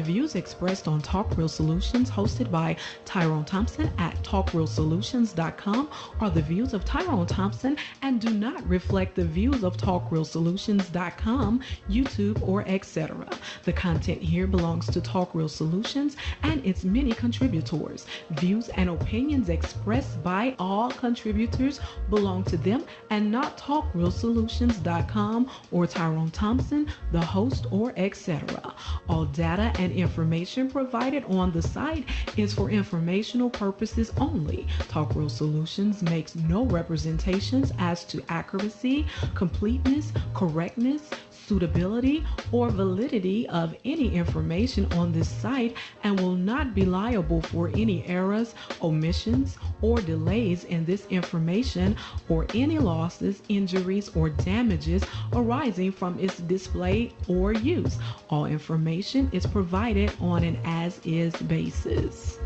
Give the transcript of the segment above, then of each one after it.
The views expressed on Talk Real Solutions, hosted by Tyrone Thompson at talkrealsolutions.com, are the views of Tyrone Thompson and do not reflect the views of talkrealsolutions.com, YouTube, or etc. The content here belongs to Talk Real Solutions and its many contributors. Views and opinions expressed by all contributors belong to them and not talkrealsolutions.com or Tyrone Thompson, the host, or etc. All data and information provided on the site is for informational purposes only. Talk Real Solutions makes no representations as to accuracy, completeness, correctness, suitability, or validity of any information on this site and will not be liable for any errors, omissions, or delays in this information or any losses, injuries, or damages arising from its display or use. All information is provided on an as-is basis.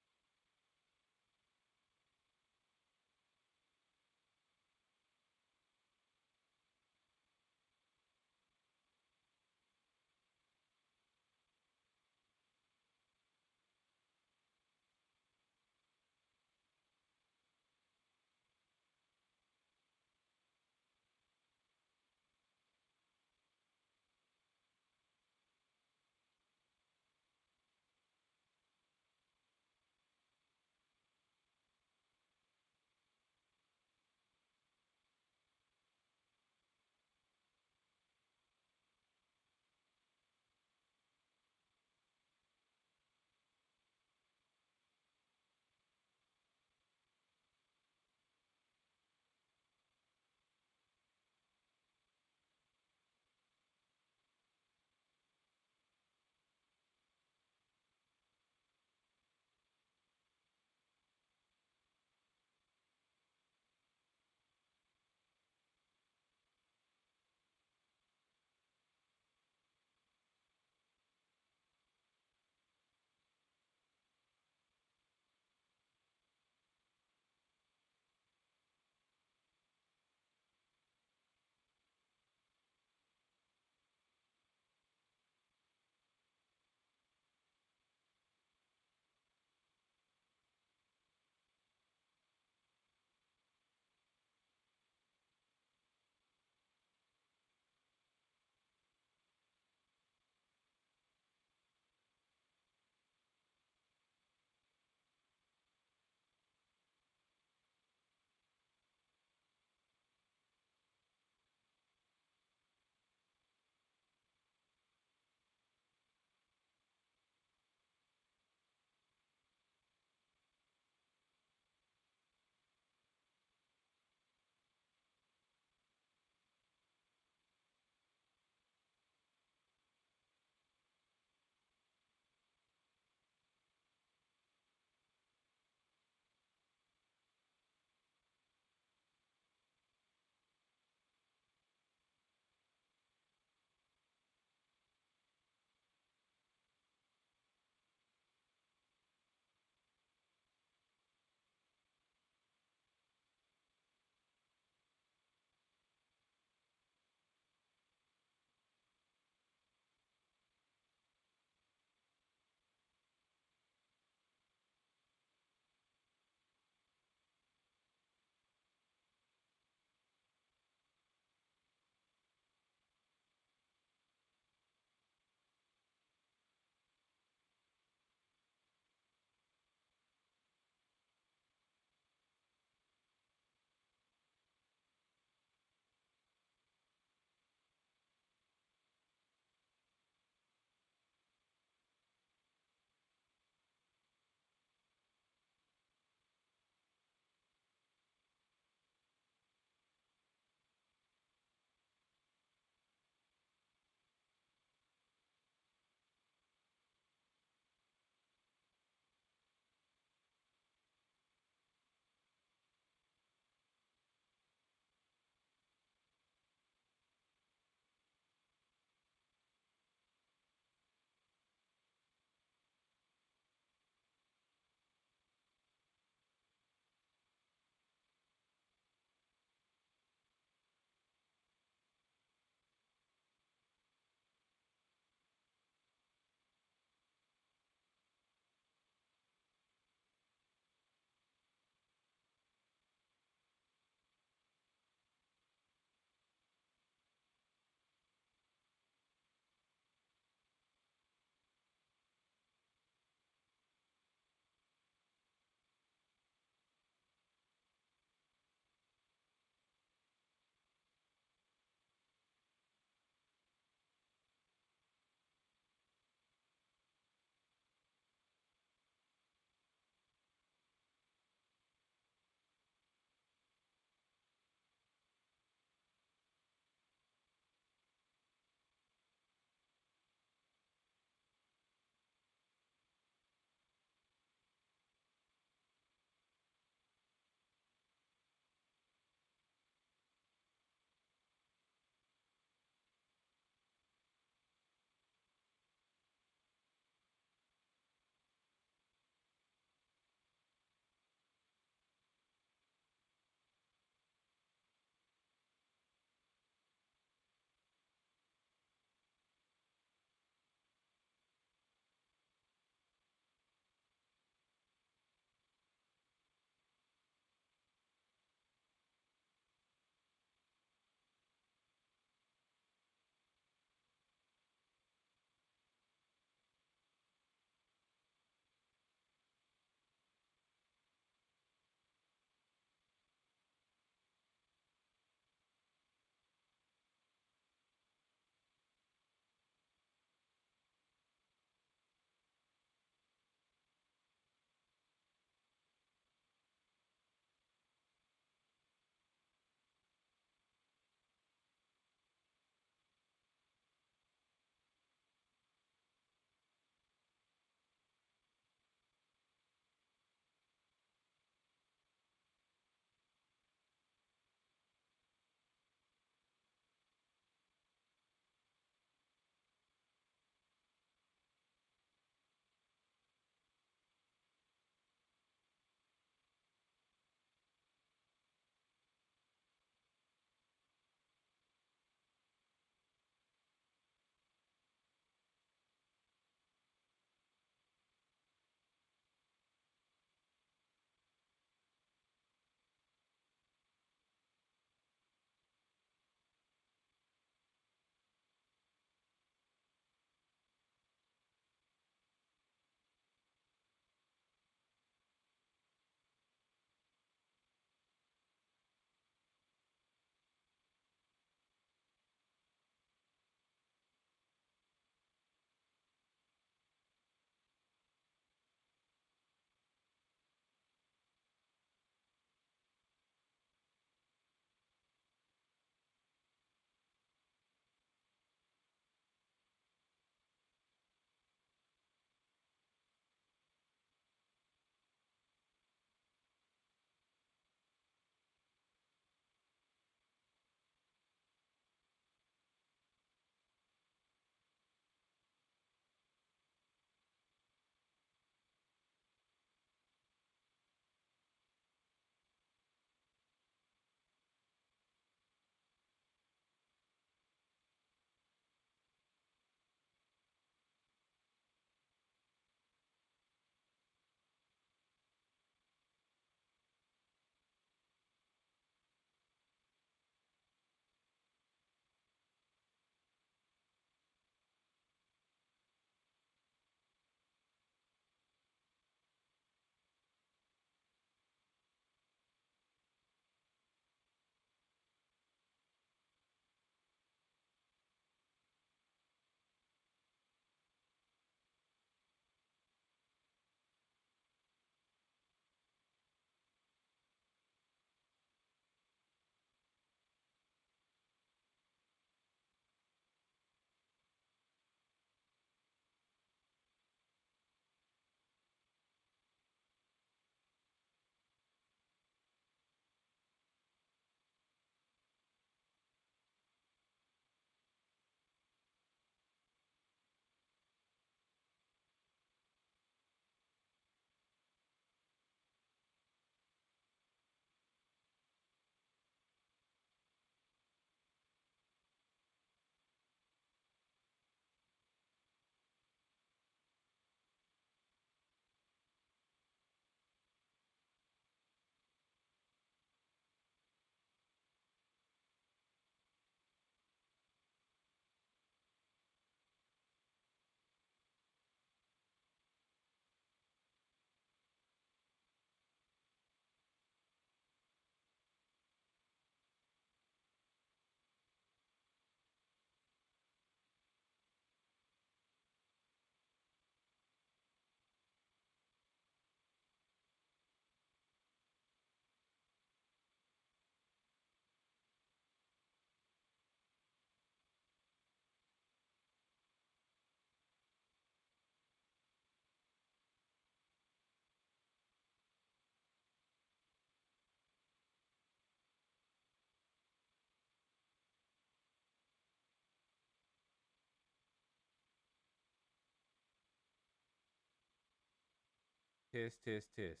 Test, test, test.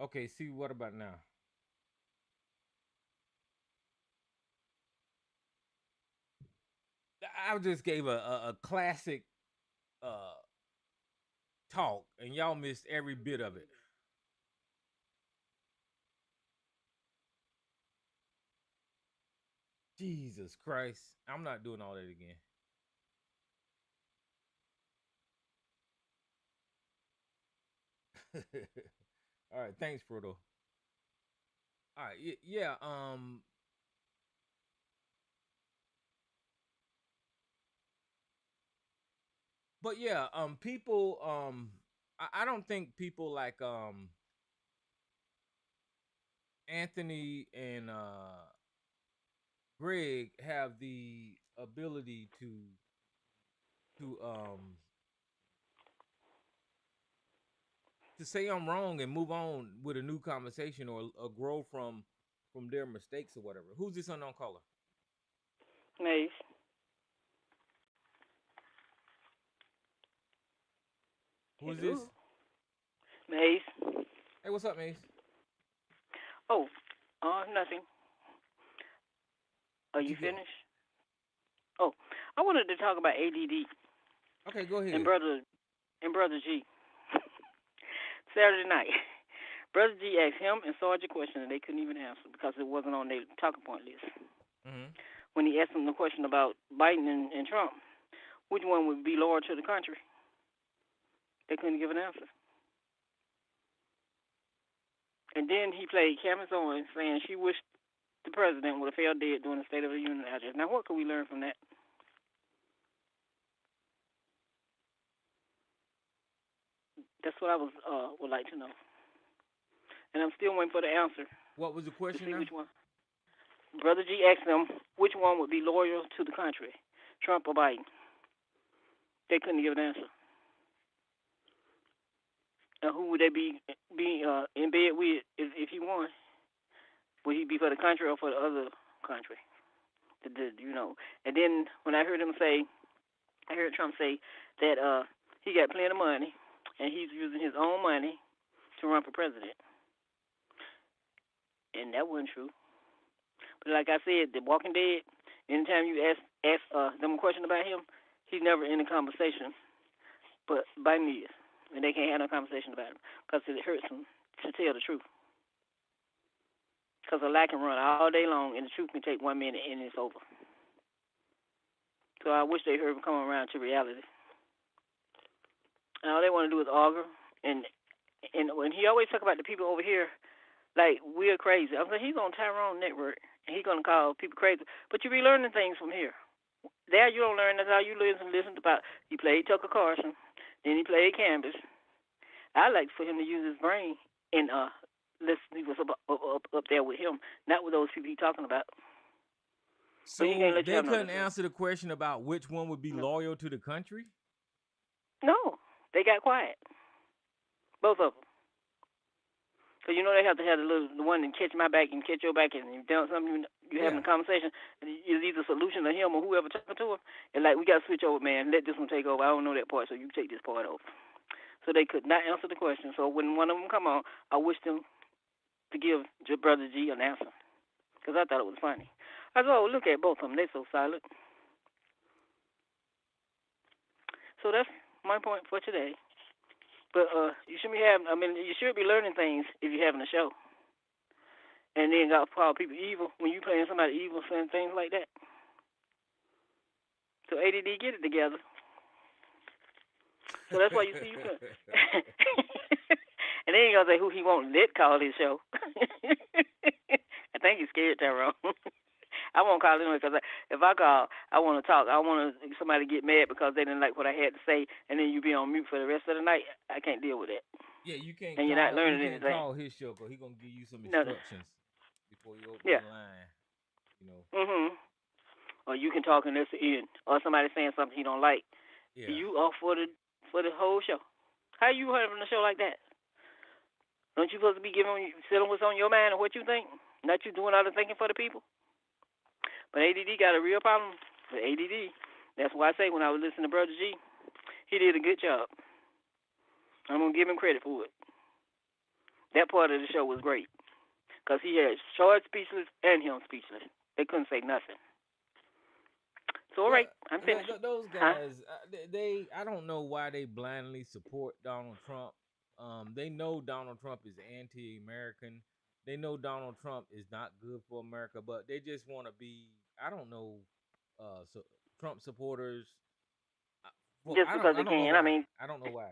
Okay, see what about now? I just gave a classic uh talk and y'all missed every bit of it. Jesus Christ. I'm not doing all that again. All right, thanks, Frodo. All right, yeah, but yeah, people, I don't think people like Anthony and Greg have the ability to to say I'm wrong and move on with a new conversation or grow from their mistakes or whatever. Who's this unknown caller? Maze. Who is this? Hello. Maze. Hey, what's up, Mace? Oh, nothing. Are What you you got? finished? Oh, I wanted to talk about ADD Okay, go and ahead. brother G. Saturday night, brother G asked him and Sarge a question and they couldn't even answer because it wasn't on their talking point list. Mm-hmm. When he asked them the question about Biden and Trump, which one would be loyal to the country? They couldn't give an answer. And then he played Candace Owens saying she wished the president would have fell dead during the State of the Union address. Now, what can we learn from that? That's what I would like to know. And I'm still waiting for the answer What was the to question see now? which one. Brother G asked them which one would be loyal to the country, Trump or Biden. They couldn't give an answer. Who would they be in bed with if he won? Would he be for the country or for the other country? You know. And then when I heard him say, I heard Trump say that he got plenty of money and he's using his own money to run for president, and that wasn't true. But like I said, The Walking Dead. Anytime you ask them a question about him, he's never in the conversation. But Biden is, and they can't have no conversation about him because it hurts them to tell the truth. Because a lie can run all day long, and the truth can take 1 minute, and it's over. So I wish they heard him come around to reality. And all they want to do is argue, and when he always talk about the people over here, like we're crazy. I'm like, he's on Tyrone Network, and he's gonna call people crazy. But you be learning things from here. There you don't learn. That's how you listen about. He played Tucker Carlson, then he played Canvas. I like for him to use his brain and listen. He was up there with him, not with those people he talking about. But he can't So let you they have no couldn't difference. answer the question about which one would be No, loyal to the country? no, they got quiet, both of them. Cause you know they have to have the one that catch my back and catch your back, and you've done something. You having Yeah. a conversation, it's either solution or him or whoever talking to him. And like we got to switch over, man. Let this one take over. I don't know that part, so you take this part over. So they could not answer the question. So when one of them come on, I wish them to give Brother G an answer, because I thought it was funny. I said, oh, look at both of them. They're so silent. So that's my point for today. But you should be having. I mean, you should be learning things if you're having a show. And then got call people evil when you playing somebody evil, saying things like that. So ADD get it together. So that's why you see you can. And then you gonna say who he won't let call his show. I think he's scared, Tyrone. I won't call anyway because if I call, I want to talk. I want somebody to get mad because they didn't like what I had to say, and then you be on mute for the rest of the night. I can't deal with that. Yeah, And you're not you learning can't anything. call his show because he gonna give you some No. instructions before you open Yeah. the line. You know. Or you can talk and that's the end. Or somebody saying something you don't like. Yeah. You off for the whole show. How you having a show like that? Don't you supposed to be selling what's on your mind and what you think? Not you doing all the thinking for the people? But ADD got a real problem with ADD. That's why I say when I was listening to Brother G, he did a good job. I'm gonna give him credit for it. That part of the show was great because he had short speechless and him speechless. They couldn't say nothing. So all Yeah, right, I'm finished. those Huh? guys, they I don't know why they blindly support Donald Trump. They know Donald Trump is anti-American. They know Donald Trump is not good for America, but they just want to be, I don't know, so Trump supporters. uh, Well, Just because I they don't know can. I why. mean, I don't know why.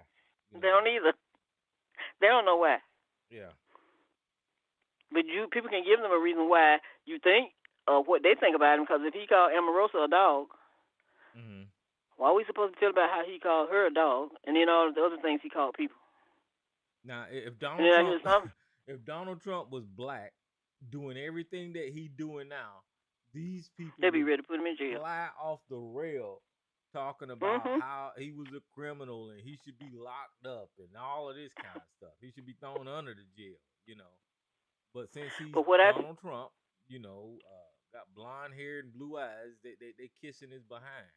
You they know. don't either. They don't know why. Yeah. But people can give them a reason why you think what they think about him. Because if he called Omarosa a dog, Hmm. why are we supposed to feel about how he called her a dog, and then all the other things he called people? Now, if And Donald then I Trump, hear some. if Donald Trump was black, doing everything that he doing now, these people They'll be would ready to put him in jail. fly off the rail talking about Mhm. how he was a criminal and he should be locked up and all of this kind of stuff. He should be thrown under the jail, you know. But since he's But what I Donald Trump, got blonde hair and blue eyes, they kissing his behind.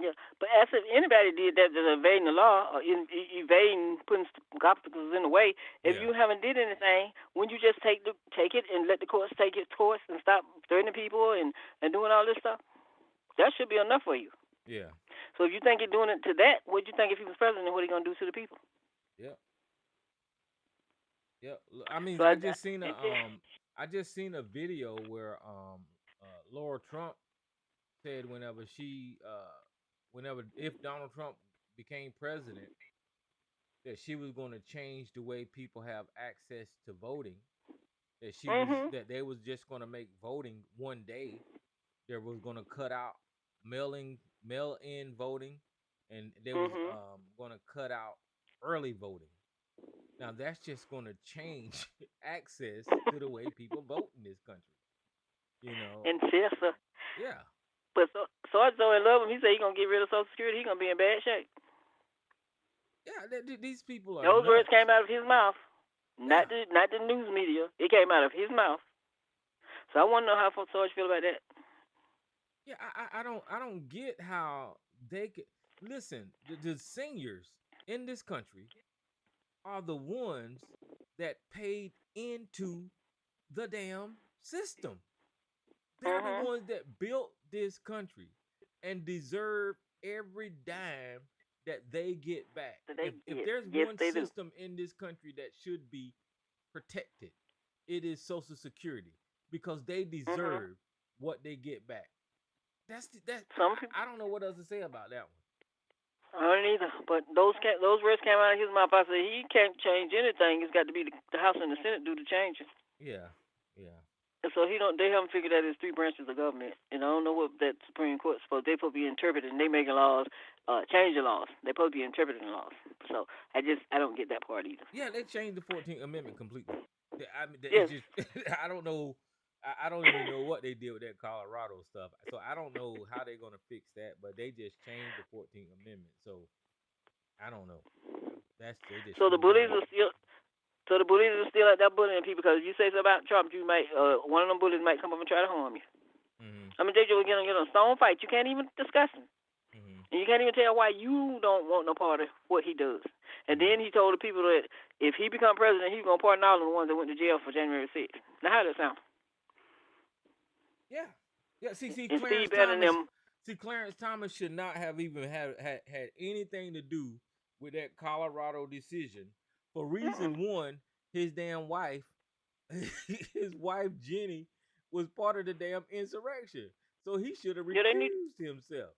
Yeah, but as if anybody did that, that's evading the law or evading putting obstacles in the way. If Yeah, you haven't did anything, wouldn't you just take it and let the courts take its course and stop threatening people and doing all this stuff? That should be enough for you. yeah, So if you think you're doing it to that, what'd you think if he was president? What are he gonna do to the people? yeah, yeah. I mean, So I, I just seen a video where Laura Trump said whenever if Donald Trump became president, that she was going to change the way people have access to voting. mhm, That they was just going to make voting one day. There was going to cut out mail in voting, and they was mhm, going to cut out early voting. Now that's just going to change access to the way people vote in this country. You know, and Chester. yeah, But so I so in love him. He said he gonna get rid of Social Security. He gonna be in bad shape. yeah. These people are Those words nuts. came out of his mouth, Yeah, not the news media. It came out of his mouth. So I want to know how folks feel about that. yeah. I don't get how they could listen. The seniors in this country are the ones that paid into the damn system. They're the Mhm. ones that built this country and deserve every dime that they get back. So they If get there's yes one they do. system in this country that should be protected, it is Social Security because they Mhm. deserve what they get back. That Some people. I don't know what else to say about that one. I don't either. But those words came out of his mouth. I said he can't change anything. It's got to be the House and the Senate do the changing. Yeah, yeah, And so he don't. They haven't figured out his three branches of government. And I don't know what that Supreme Court's supposed. They supposed to be interpreting. They making laws, changing laws. They supposed to be interpreting laws. So I don't get that part either. yeah. They changed the 14th Amendment completely. I mean, it's Yes. just I don't know. I don't even know what they did with that Colorado stuff. So I don't know how they're gonna fix that. But they just changed the 14th Amendment. So I don't know. That's they just So the screwed bullies around. are still. So the bullies are still out there bullying people because if you say something about Trump, you might one of them bullies might come up and try to harm you. Hmm. I mean, they just get in a stone fight. You can't even discuss him. Hmm. And you can't even tell why you don't want no part of what he does. And Hmm. then he told the people that if he become president, he's going to pardon all of the ones that went to jail for January 6th. Now, how does that sound? Yeah. Yeah. See, And Clarence Steve Bannon Thomas. them, See, Clarence Thomas should not have even had anything to do with that Colorado decision. For reason one, his damn wife, his wife Jenny, was part of the damn insurrection. So he should have yeah, they need, recused himself.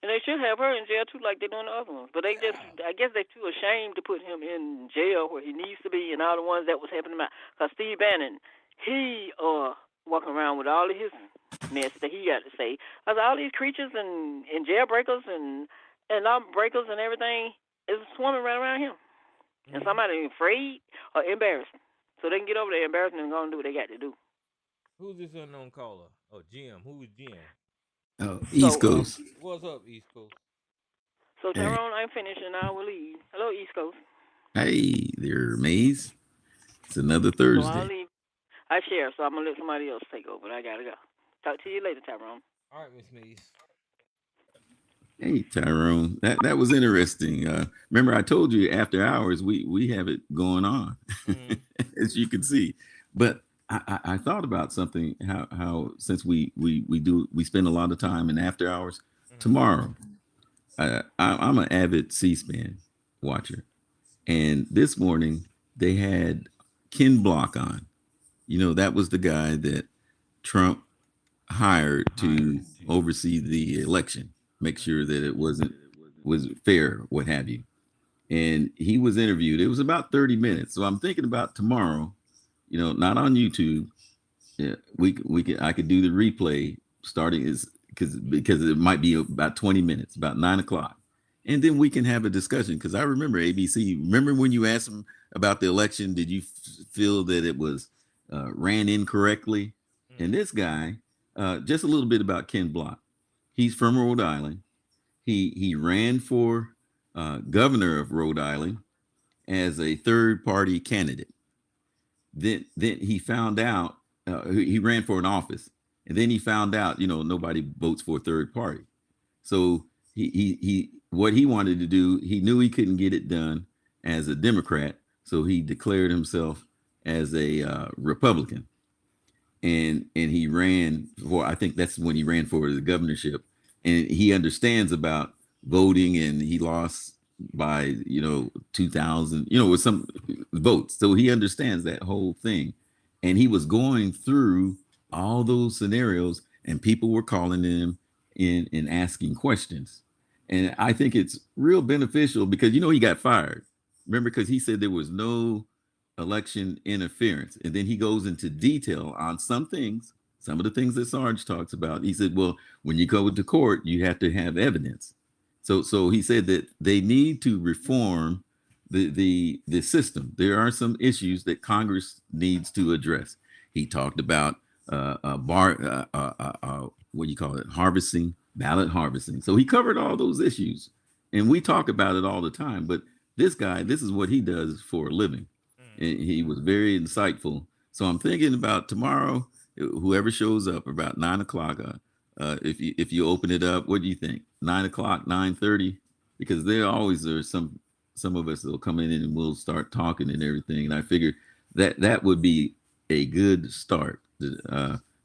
and they should have her in jail too, like they're doing the other ones. But they just, Yeah. I guess they're too ashamed to put him in jail where he needs to be, and all the ones that was helping him out. Because Steve Bannon, he walking around with all of his mess that he got to say. Cause all these creatures and jailbreakers and law breakers and everything is swarming right around him. And Hmm. somebody afraid or embarrassed. So they can get over their embarrassment and go and do what they got to do. Who's this unknown caller? Oh, Jim. Who is Jim? Oh, So East Coast. What's up, East Coast? so Hey, Tyrone, I'm finished and I will leave. Hello, East Coast. hey there, Maze. It's another So I'll Thursday. leave. I share, so I'm gonna let somebody else take over. I gotta go. Talk to you later, Tyrone. All right, Miss Maze. Hey, Tyrone, that was interesting. Remember, I told you after hours we have it going on, Mm-hmm. as you can see. But I thought about something. How since we spend a lot of time in after hours Mm-hmm. tomorrow. I'm an avid C-SPAN watcher, and this morning they had Ken Block on. That was the guy that Trump hired to oversee the election, make sure Mm-hmm. that it was fair, what have you. And he was interviewed. It was about 30 minutes. So I'm thinking about tomorrow, not on YouTube. Yeah, we can I could do the replay starting is because it might be about 20 minutes, about 9 o'clock. And then we can have a discussion because I remember ABC. Remember when you asked him about the election, did you feel that it was ran incorrectly? And Mm-hmm. this guy, just a little bit about Ken Block. He's from Rhode Island. He ran for governor of Rhode Island as a third party candidate. Then he found out he ran for an office, and then he found out nobody votes for a third party. So he what he wanted to do, he knew he couldn't get it done as a Democrat, so he declared himself as a Republican, and he ran for, I think that's when he ran for the governorship, and he understands about voting, and he lost by 2000 with some votes, so he understands that whole thing, and he was going through all those scenarios, and people were calling him in and asking questions, and I think it's real beneficial because he got fired, remember, because he said there was no election interference. And then he goes into detail on some things, some of the things that Sarge talks about. He said, well, when you go to court, you have to have evidence. So he said that they need to reform the system. There are some issues that Congress needs to address. He talked about what do you call it, harvesting, ballot harvesting. So he covered all those issues, and we talk about it all the time. But this guy, this is what he does for a living, Mm-hmm. and he was very insightful. So I'm thinking about tomorrow, whoever shows up about 9 o'clock. If you open it up, what do you think? 9 o'clock, 9:30, because there always are some of us that'll come in and we'll start talking and everything. And I figure that would be a good start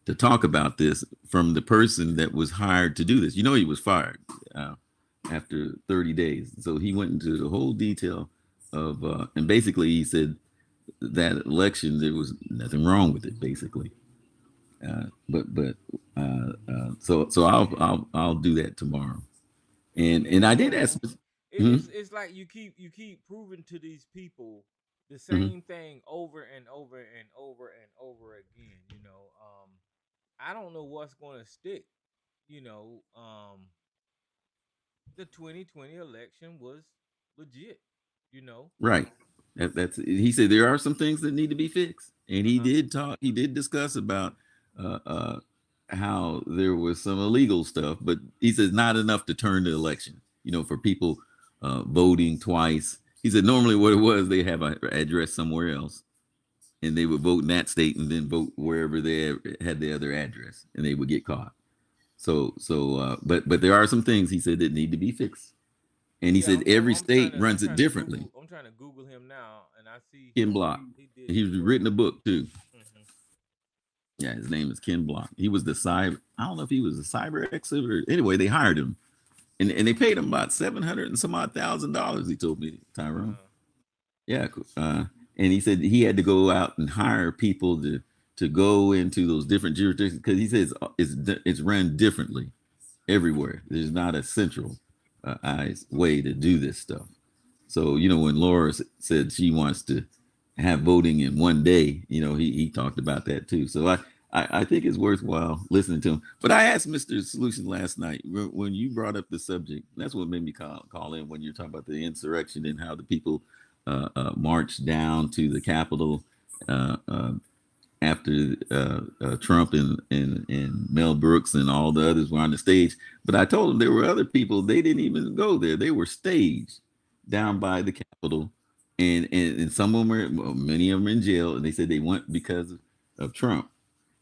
to talk about this from the person that was hired to do this. He was fired uh, after 30 days, so he went into the whole detail of and basically he said that election there was nothing wrong with it basically. So I'll do that tomorrow. And I Yeah, did ask. Mhm, it's like you keep proving to these people the mhm. same thing over and over and over and over again. I don't know what's going to stick. You know, the 2020 election was legit. You know. Right. That's he said there are some things that need to be fixed, and Uh he huh. did talk. He did discuss about uh, uh, how there was some illegal stuff, but he says not enough to turn the election. For people voting twice. He said normally what it was, they have an address somewhere else, and they would vote in that state and then vote wherever they had the other address, and they would get caught. But there are some things he said that need to be fixed, and he Yeah, said I'm I'm, every I'm trying state to I'm runs it trying to differently. Google I'm trying to Google him now, and I see Ken Block. he did He's some work. written a book too. Hmm. Yeah, his name is Ken Block. He was the cyber. I don't know if he was a cyber expert or anyway. They hired him, and they paid him about 700 and some odd $1,000. He told me, Tyrone. Uh, Yeah, and he said he had to go out and hire people to go into those different jurisdictions because he says it's run differently everywhere. There's not a central way to do this stuff. So when Laura said she wants to have voting in one day, he talked about that too. So I think it's worthwhile listening to him. But I asked Mr. Solution last night when you brought up the subject. That's what made me call in when you're talking about the insurrection and how the people marched down to the Capitol uh, uh, after Trump and Mel Brooks and all the others were on the stage. But I told them there were other people, they didn't even go there. They were staged down by the Capitol. And some of them are, well, many of them are in jail. And they said they went because of Trump,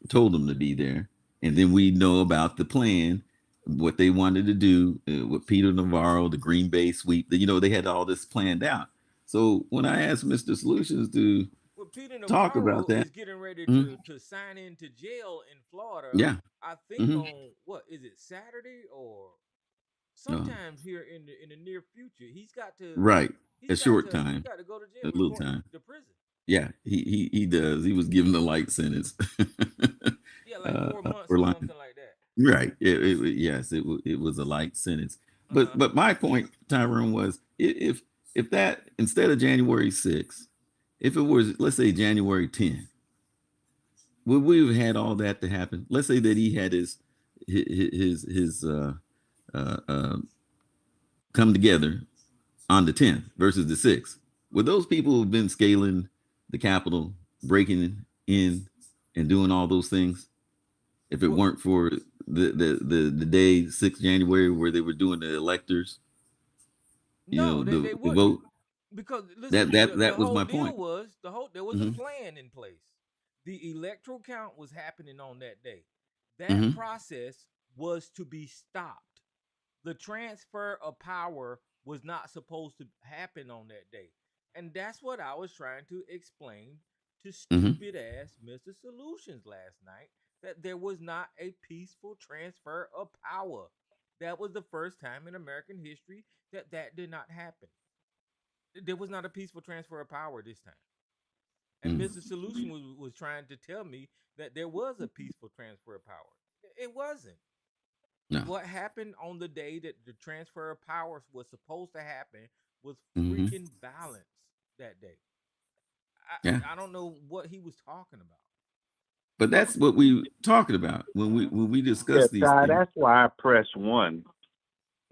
told them to be there. And then we know about the plan. what they wanted to do with Peter Navarro, the Green Bay sweep. They had all this planned out. So when I asked Mr. Solutions to Well, Peter talk about Navarro that, is getting ready mhm, to sign into jail in Florida. yeah, I think hmm on what is it, Saturday or uh, sometime here in the near future. right, a short He's time, got to go to a jail, little report time. to prison. Yeah, he does. He was given a light sentence Yeah, like 4 months for or lying. something like that. Right. Yes, it was a light sentence. Uh huh. But my point, Tyrone, was if that instead of January 6th, if it was, let's say, January 10th, would we have had all that to happen? Let's say that he had his uh, uh, come together on the 10th versus the 6th. Would those people have been scaling the Capitol, breaking in and doing all those things if it Well, weren't for the day 6th January where they were doing the electors, no, they the wouldn't, vote? because listen, That the was whole my deal point. was there was a Hmm plan in place. The electoral count was happening on that day. That hmm process was to be stopped. The transfer of power was not supposed to happen on that day. And that's what I was trying to explain to hmm stupid ass Mr. Solutions last night, that there was not a peaceful transfer of power. That was the first time in American history that did not happen. There was not a peaceful transfer of power this time. And hmm Mr. Solution was trying to tell me that there was a peaceful transfer of power. It wasn't. No. What happened on the day that the transfer of powers was supposed to happen was hmm freaking violence that day. Yeah. I don't know what he was talking about. But that's what we talking about Uh-huh. when we Yeah, discuss these Ty, things. that's why I press one,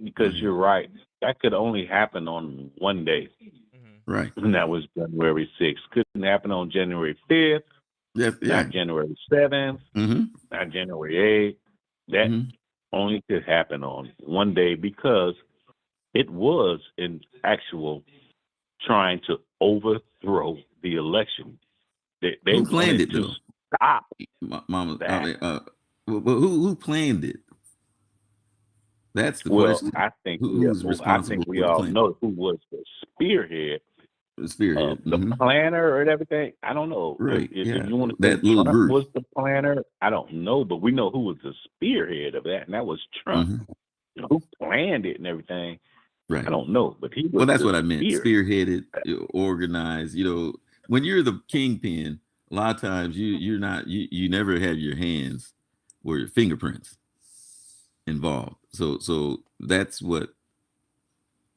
because Hmm you're right. That could only happen on one day, Hmm. Right. and that was January 6th. Couldn't happen on January 5th, Yes. Yeah. not January 7th, hmm not January 8th. That hmm only could happen on one day because it was in actual trying to overthrow the election. They Who planned wanted it to though, stop Mama? I that. mean, well, who planned it? That's the Well, question. Who's I think responsible we for the all plan? know who was the spearhead, The spearhead. the planner and everything. I don't know Right. if Yeah. you want to say That little Trump group. was the planner. I don't know, but we know who was the spearhead of that, and that was Trump. hmm Who planned it and everything, I Right. don't know, but he was Well, that's the what I meant. spear. Spearheaded, organized. When you're the kingpin, a lot of times you're not you never have your hands or your fingerprints involved. So that's what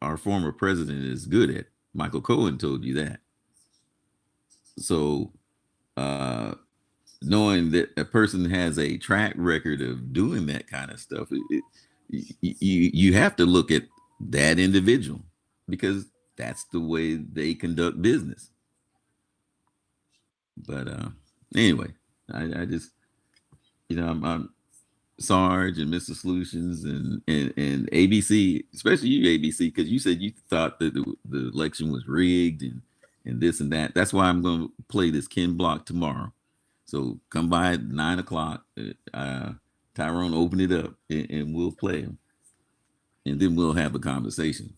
our former president is good at. Michael Cohen told you that. So uh, knowing that a person has a track record of doing that kind of stuff, you have to look at that individual because that's the way they conduct business. But anyway, I just I'm Sarge and Mr. Solutions and ABC, especially you ABC, because you said you thought that the election was rigged and this and that. That's why I'm going to play this Ken Block tomorrow. So come by at 9 o'clock. Tyrone, open it up and we'll play him, and then we'll have a conversation.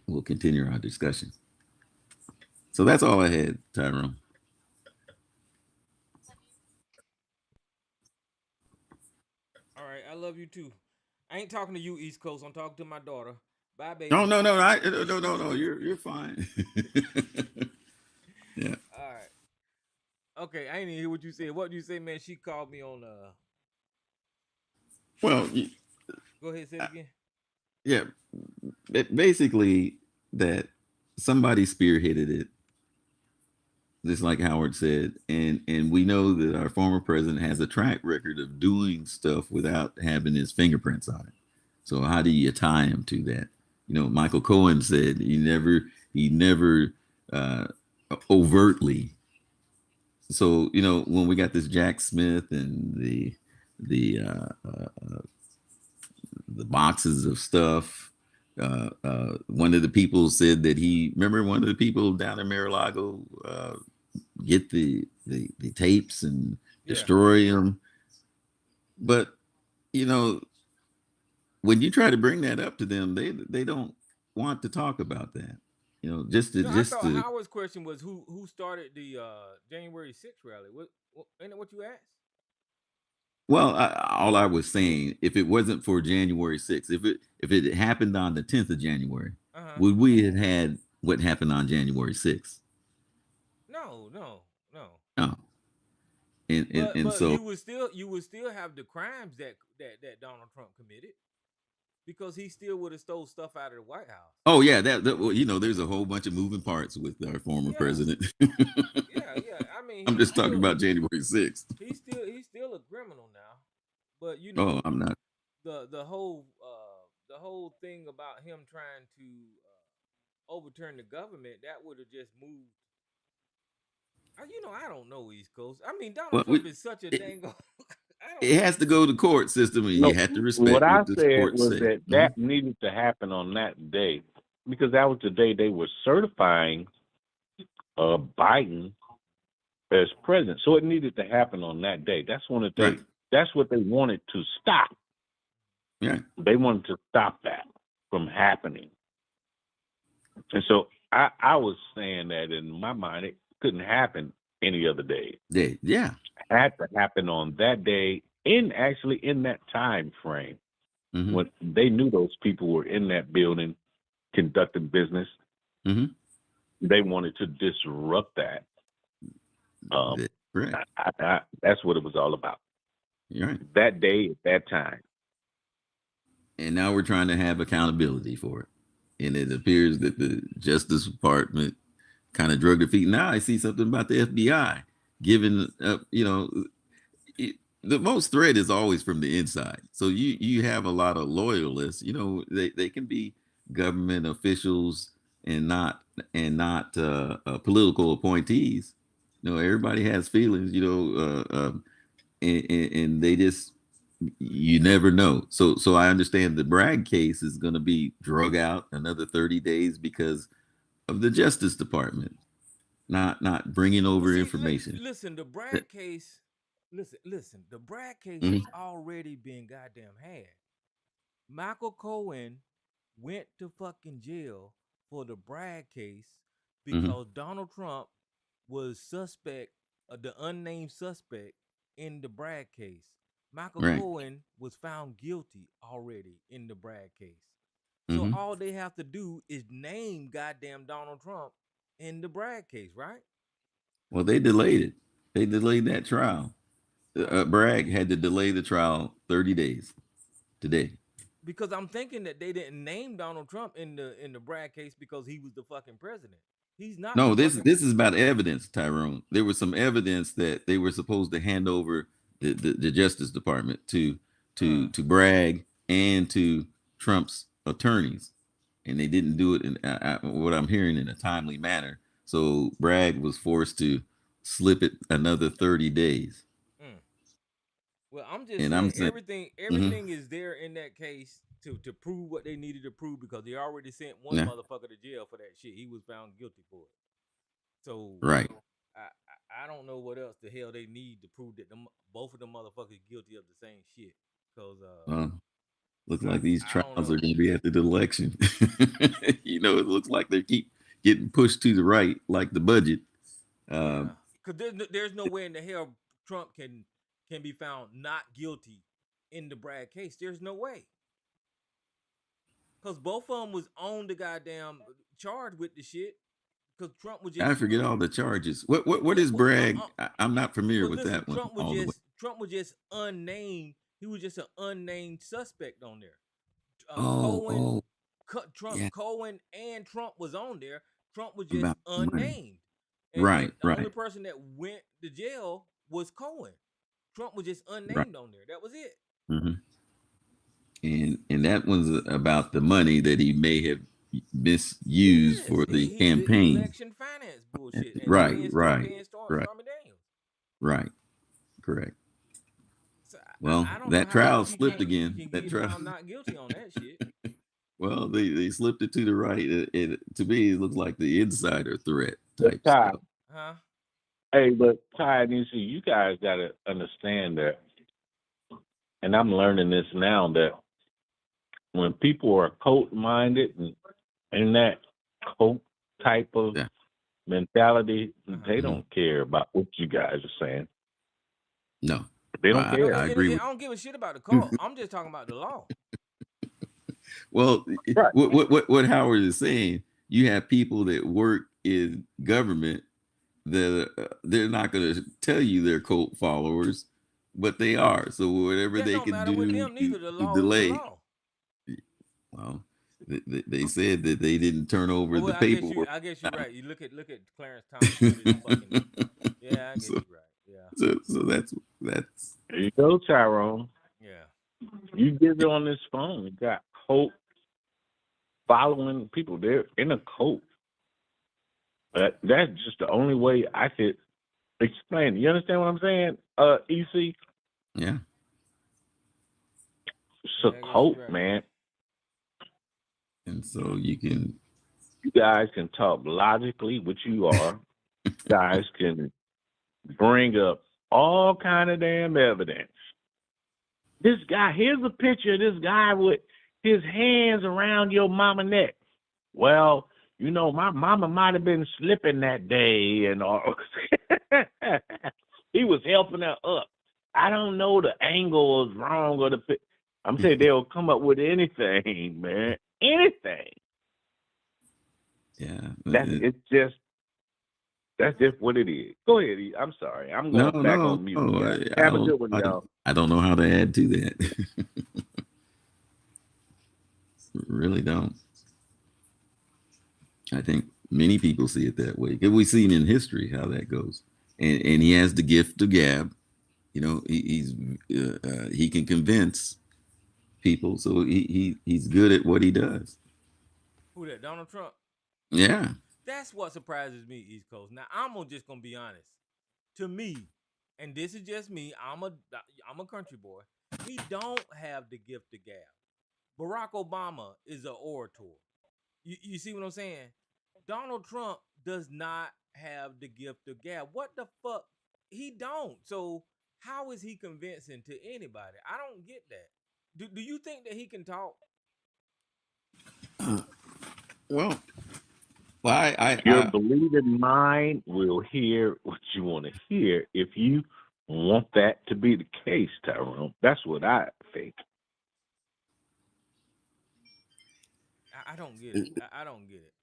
We'll continue our discussion. So that's all I had, Tyrone. All right, I love you too. I ain't talking to you, East Coast. I'm talking to my daughter. Bye, No, baby. no, no, no. You're fine. Yeah. All right. Okay, I ain't even hear what you said. What did you say, man? She called me on Well, go ahead, say it again. yeah. Basically, that somebody spearheaded it, just like Howard said, and we know that our former president has a track record of doing stuff without having his fingerprints on it. So how do you tie him to that? Michael Cohen said he never uh, overtly. So when we got this Jack Smith and the boxes of stuff. One of the people said that remember one of the people down in Mar-a-Lago get the tapes and Yeah. destroy them. But you know, when you try to bring that up to them, they don't want to talk about that. You know, No, I just thought to Howard's question was who started the January 6th rally. What ain't it what you asked? well, all I was saying, if it wasn't for January 6th, if it had happened on the 10th of January, Uh huh. would we have had what happened on January 6th? No, no, no. No. And But so, you would still have the crimes that Donald Trump committed because he still would have stole stuff out of the White House. oh yeah, well, you know, there's a whole bunch of moving parts with our former Yeah, president. yeah. I mean, I'm just talking about January 6th. he's still a criminal now. But you Oh, know I'm not. the whole thing about him trying to overturn the government that would have just moved. I don't know East Coast. I mean, Donald Well, Trump is such a it, dang. I don't it know. has to go to court system, and you No, have to what respect I what the said courts was say. that that needed to happen on that day because that was the day they were certifying Biden as president. So it needed to happen on that day. Right. That's what they wanted to stop. Yeah. They wanted to stop that from happening. And so I was saying that in my mind it couldn't happen any other day. Yeah. It had to happen on that day in that time frame Mm-hmm. when they knew those people were in that building conducting business. Mm-hmm. They wanted to disrupt that. Correct. That's what it was all about. You're right. That day at that time. And now we're trying to have accountability for it. And it appears that the Justice Department kind of drug their feet. Now I see something about the FBI giving up, the most threat is always from the inside. So you have a lot of loyalists, they can be government officials and not political appointees. Everybody has feelings, and they just, you never know. So I understand the Bragg case is going to be drug out another 30 days because of the Justice Department not bringing But over see, information. listen, the Bragg case. Listen. The Bragg case Mhm. has already been goddamn had. Michael Cohen went to fucking jail for the Bragg case Mhm. because Donald Trump was the unnamed suspect in the Bragg case. Michael Right. Cohen was found guilty already in the Bragg case. So Mhm. all they have to do is name goddamn Donald Trump in the Bragg case, right? Well, they delayed it. They delayed that trial. Huh. Bragg had to delay the trial 30 days today. Because I'm thinking that they didn't name Donald Trump in the Bragg case because he was the fucking president. He's not the No, this fucking. this is about evidence, Tyrone. There was some evidence that they were supposed to hand over the Justice Department to Bragg and to Trump's attorneys, and they didn't do it in what I'm hearing in a timely manner. So Bragg was forced to slip it another 30 days. Mm. Well, I'm just And I'm saying saying, mhm, everything is there in that case to prove what they needed to prove because they already sent one yeah, motherfucker to jail for that shit. He was found guilty for it. So right. I don't know what else the hell they need to prove that both of them motherfuckers guilty of the same shit. Cause Looks like these I don't trials are know. going to be after the election. It looks like they keep getting pushed to the right, like the budget. Yeah, Um, cause there's no way in the hell Trump can be found not guilty in the Bragg case. There's no way. Cause both of them was on the goddamn charged with the shit. Cause Trump was I just forget all the charges. What is Bragg? I'm not familiar but with listen, that one all the way. Trump was just unnamed. He was just an unnamed suspect on there. Oh, Cohen, oh, Trump, yeah, Cohen, and Trump was on there. Trump was just about money. unnamed, and Right, the only right. person that went to jail was Cohen. Trump was just Right. unnamed on there. That was it. Hmm. And that one's about the money that he may have misused Yes, for the the campaign. election finance bullshit and Right, paying right, paying right, Stormy Daniels. right. Correct. So Well, I don't know that how the trial fuck slipped he again. can That get trial. found not guilty on that shit. Well, they slipped it to the right. To me, it looks like the insider threat But type Ty, stuff. Huh? but Ty, you guys got to understand that and I'm learning this now, that when people are cult minded and in that cult type of Yeah. mentality, they Mhm. don't care about what you guys are saying. No, They don't No, care. I and agree I with. don't give a shit about the call. I'm just talking about the law. Well, Right. what Howard is saying, you have people that work in government that they're not going to tell you they're cult followers, but they are. So whatever That they don't can matter with do them neither. The to law is the delay. law. Well, they said that they didn't turn over Oh, the well, paperwork. I guess you're right. You look at Clarence Thomas with his fucking. Yeah, I guess so, you're right. Yeah, so that's There you go, Tyrone. yeah. You get it on this phone. You got cult following people. They're in a cult. That's just the only way I could explain it. You understand what I'm saying, EC? yeah. It's Yeah, a I guess you're cult, right. man. And so you can, You guys can talk logically, which you are. You guys can bring up all kind of damn evidence. This guy, here's a picture of this guy with his hands around your mama neck. Well, you know, my mama might have been slipping that day, and all. He was helping her up. I don't know the angle was wrong or the. I'm saying they'll come up with anything, man. Anything. yeah. That's just what it is. Go ahead. I'm sorry. I'm No, going back no, on mute. no. Yeah. Have a good one, y'all. I don't know how to add to that. Really don't. I think many people see it that way because we've seen in history how that goes. And he has the gift of gab. You know, he can convince people, so he's good at what he does. Who that? Donald Trump. Yeah, That's what surprises me, East Coast. Now just gonna be honest. To me, and this is just me. I'm a country boy. He don't have the gift of gab. Barack Obama is an orator. You see what I'm saying? Donald Trump does not have the gift of gab. What the fuck? He don't. So how is he convincing to anybody? I don't get that. Do you think that he can talk? well, well, Your believing mind will hear what you want to hear if you want that to be the case, Tyrone. That's what I think. I don't get it. I don't get it.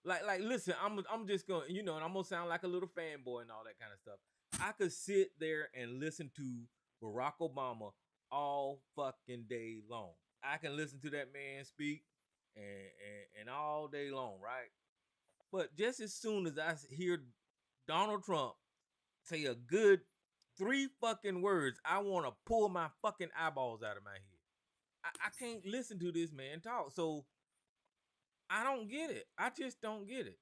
Like, listen, I'm just gonna, and I'm gonna sound like a little fanboy and all that kind of stuff. I could sit there and listen to Barack Obama all fucking day long. I can listen to that man speak and all day long, right? But just as soon as I hear Donald Trump say a good three fucking words, I want to pull my fucking eyeballs out of my head. I can't listen to this man talk. So I don't get it. I just don't get it.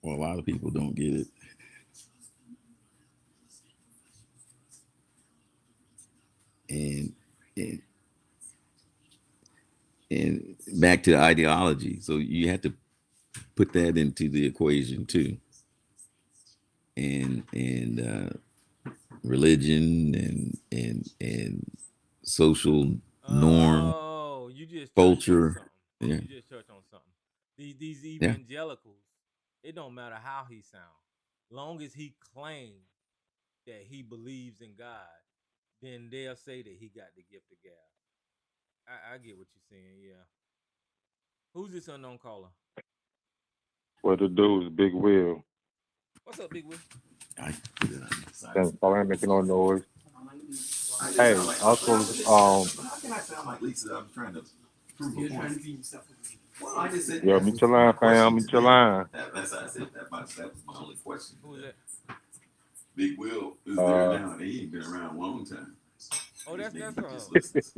well, a lot of people don't get it, and and and back to ideology. So you have to put that into the equation too, and religion and social norm, Oh, you just touched on culture. something. Yeah, You just touched on something. These yeah. evangelicals, it don't matter how he sounds, long as he claims that he believes in God, then they'll say that he got the gift of gab. I get what you're saying. Yeah. Who's this unknown caller? What to do is Big Will. What's up, Big Will? I, Thanks for making no noise. I just Hey, sound like also, how can I sound like Lisa? I'm trying to prove a point. Well, I just said yeah, that's meet was your my line, question fam, meet your today. line. That's I said that was my only question Who is today. that? Big Will is there Uh, now, and he ain't been around a long time. Oh, Maybe that's he just listens.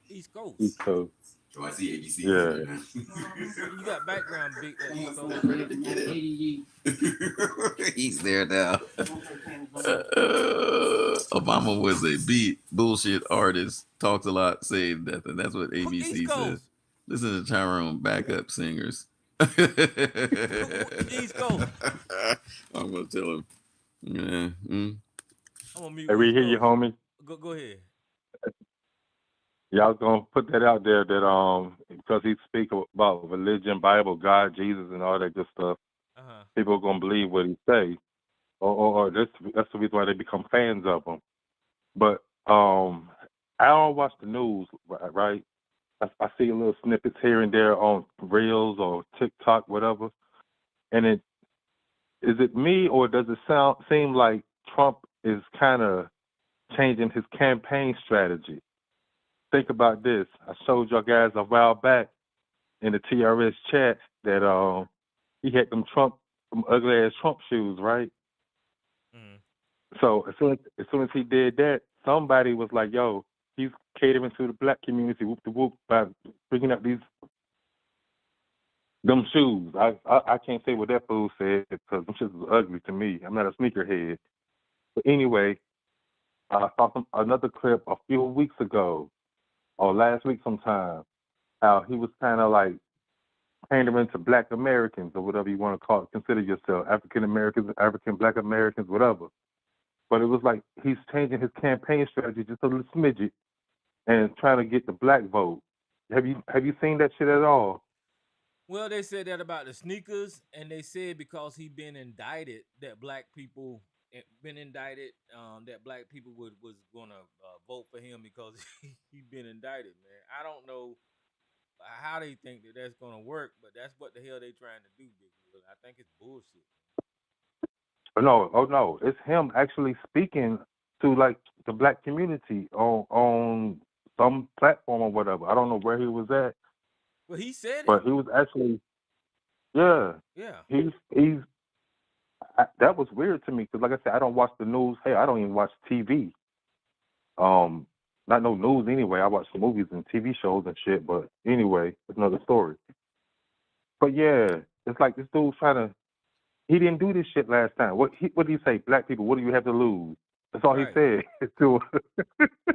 East Coast. East Coast. Oh, I see ABC is Yeah. there now. You got background big East Almost Coast. ready to get him. He's there now. Obama was a beat bullshit artist, talks a lot, saying nothing. That's what East ABC says. Coast. Listen to Tyrone backup singers. East Coast. I'm gonna tell him. Yeah. I'm gonna mute Hey, we East hear you, Coast. homie. Go ahead. Y'all gonna put that out there that because he speak about religion, Bible, God, Jesus, and all that good stuff. Uh-huh. People are gonna believe what he say, or that's the reason why they become fans of him. But I don't watch the news, right? I see little snippets here and there on Reels or TikTok, whatever. And is it me or does it seem like Trump is kind of changing his campaign strategy? Think about this. I showed y'all guys a while back in the TRS chat that he had them ugly ass Trump shoes, right? Mm. So as soon as he did that, somebody was like, "Yo, he's catering to the black community, whoop the whoop, by bringing up these them shoes." I can't say what that fool said because them shoes was ugly to me. I'm not a sneakerhead, but anyway, I saw another clip a few weeks ago or last week sometime how he was kind of like pandering to black Americans or whatever you want to call it. Consider yourself African Americans, African black Americans, whatever. But it was like he's changing his campaign strategy just a little smidget and trying to get the black vote. Have you seen that shit at all? Well, they said that about the sneakers, and they said because he been indicted that black people been indicted, that black people was gonna vote for him because he been indicted. Man, I don't know how they think that that's gonna work, but that's what the hell they trying to do, Big Will. I think it's bullshit. No, oh no, it's him actually speaking to like the black community on some platform or whatever. I don't know where he was at, Well, he said it. but he was actually yeah. Yeah. He's that was weird to me because like I said, I don't watch the news. Hey, I don't even watch TV. Um, not no news anyway. I watch movies and TV shows and shit. But anyway, it's another story. But yeah, it's like this dude's trying to. He didn't do this shit last time. What did he say? Black people, what do you have to lose? That's all he Right. said. to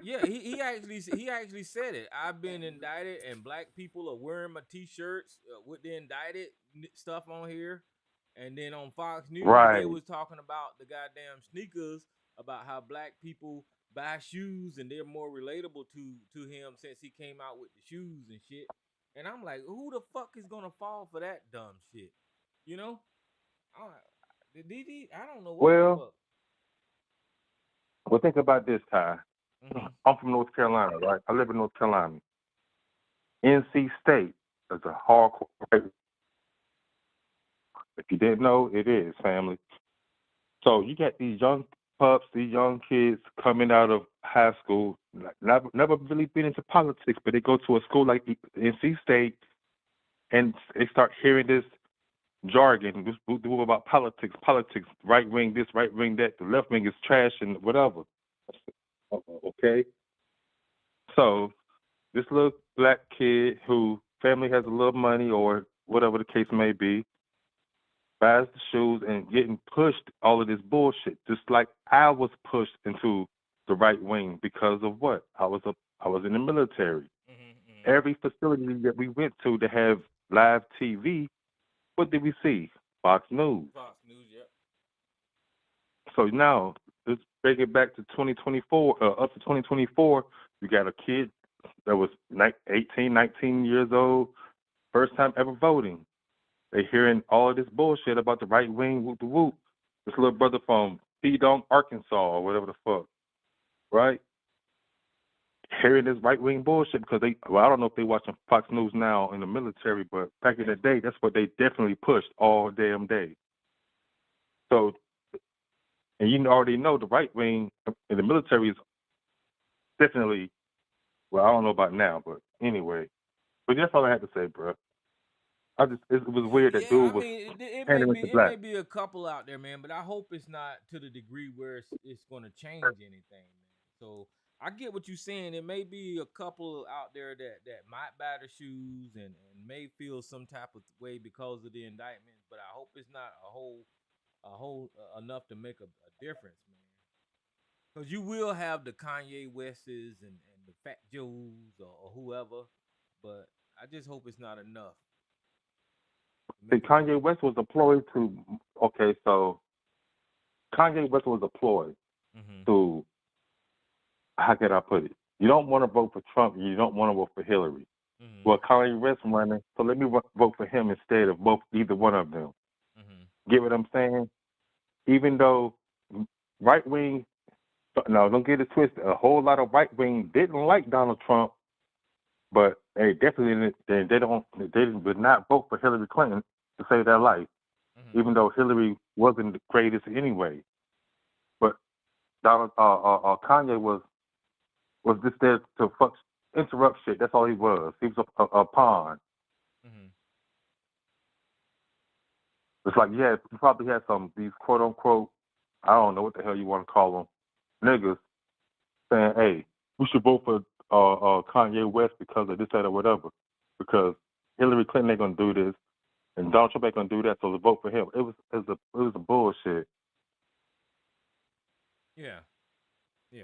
Yeah, he actually said it. I've been indicted, and black people are wearing my T-shirts with the indicted stuff on here. And then on Fox News, they right. was talking about the goddamn sneakers, about how black people buy shoes and they're more relatable to him since he came out with the shoes and shit. And I'm like, who the fuck is gonna fall for that dumb shit? You know? I, the DD, I don't know what the Well, fuck. well, think about this, Ty. Hmm. I'm from North Carolina, right? I live in North Carolina. NC State is a hardcore. If you didn't know, it is family. So you got these young pups, these young kids coming out of high school, never really been into politics, but they go to a school like NC State and they start hearing this jargon, this about politics, right wing this, right wing that, the left wing is trash and whatever. Okay, so this little black kid who family has a little money or whatever the case may be buys the shoes and getting pushed all of this bullshit, just like I was pushed into the right wing because of what I was in the military. Hmm. Every facility that we went to have live TV, what did we see? Fox News. Fox News, yep. So now let's bring it back to 2024. Up to 2024, you got a kid that was 18, 19 years old, first time ever voting. They hearing all of this bullshit about the right wing, whoop the whoop. This little brother from P-Dunk, Arkansas, or whatever the fuck, right? Hearing this right wing bullshit because I don't know if they watching Fox News now in the military, but back in the day, that's what they definitely pushed all damn day. So, and you already know the right wing in the military is definitely, well, I don't know about now, but anyway. But that's all I had to say, bro. It was weird that Yeah, I dude was mean, it may pandering be to it may black. be a couple out there, man, but I hope it's not to the degree where it's going to change anything, man. So I get what you're saying. It may be a couple out there that might buy the shoes and may feel some type of way because of the indictments, but I hope it's not a whole enough to make a difference, man. Because you will have the Kanye Wests and the Fat Joes or whoever, but I just hope it's not enough. See, Make it Kanye official. West was a ploy to. Okay, so Kanye West was a ploy Mm-hmm. to. How could I put it? You don't want to vote for Trump. You don't want to vote for Hillary. Mm-hmm. Well, Kanye West running, so let me vote for him instead of both either one of them. Mm-hmm. Get what I'm saying? Even though right wing, no, don't get it twisted. A whole lot of right wing didn't like Donald Trump, but they definitely didn't. They would not vote for Hillary Clinton to save their life, Mm-hmm. even though Hillary wasn't the greatest anyway. But Donald, Kanye was just there to interrupt shit. That's all he was. He was a pawn. Mm-hmm. It's like, yeah, you probably had some these quote unquote, I don't know what the hell you want to call them, niggas saying, hey, we should vote for Kanye West because of this, that, or whatever. Because Hillary Clinton ain't gonna do this, and Donald Trump ain't gonna do that, so let's vote for him. It was a bullshit. Yeah. Yeah.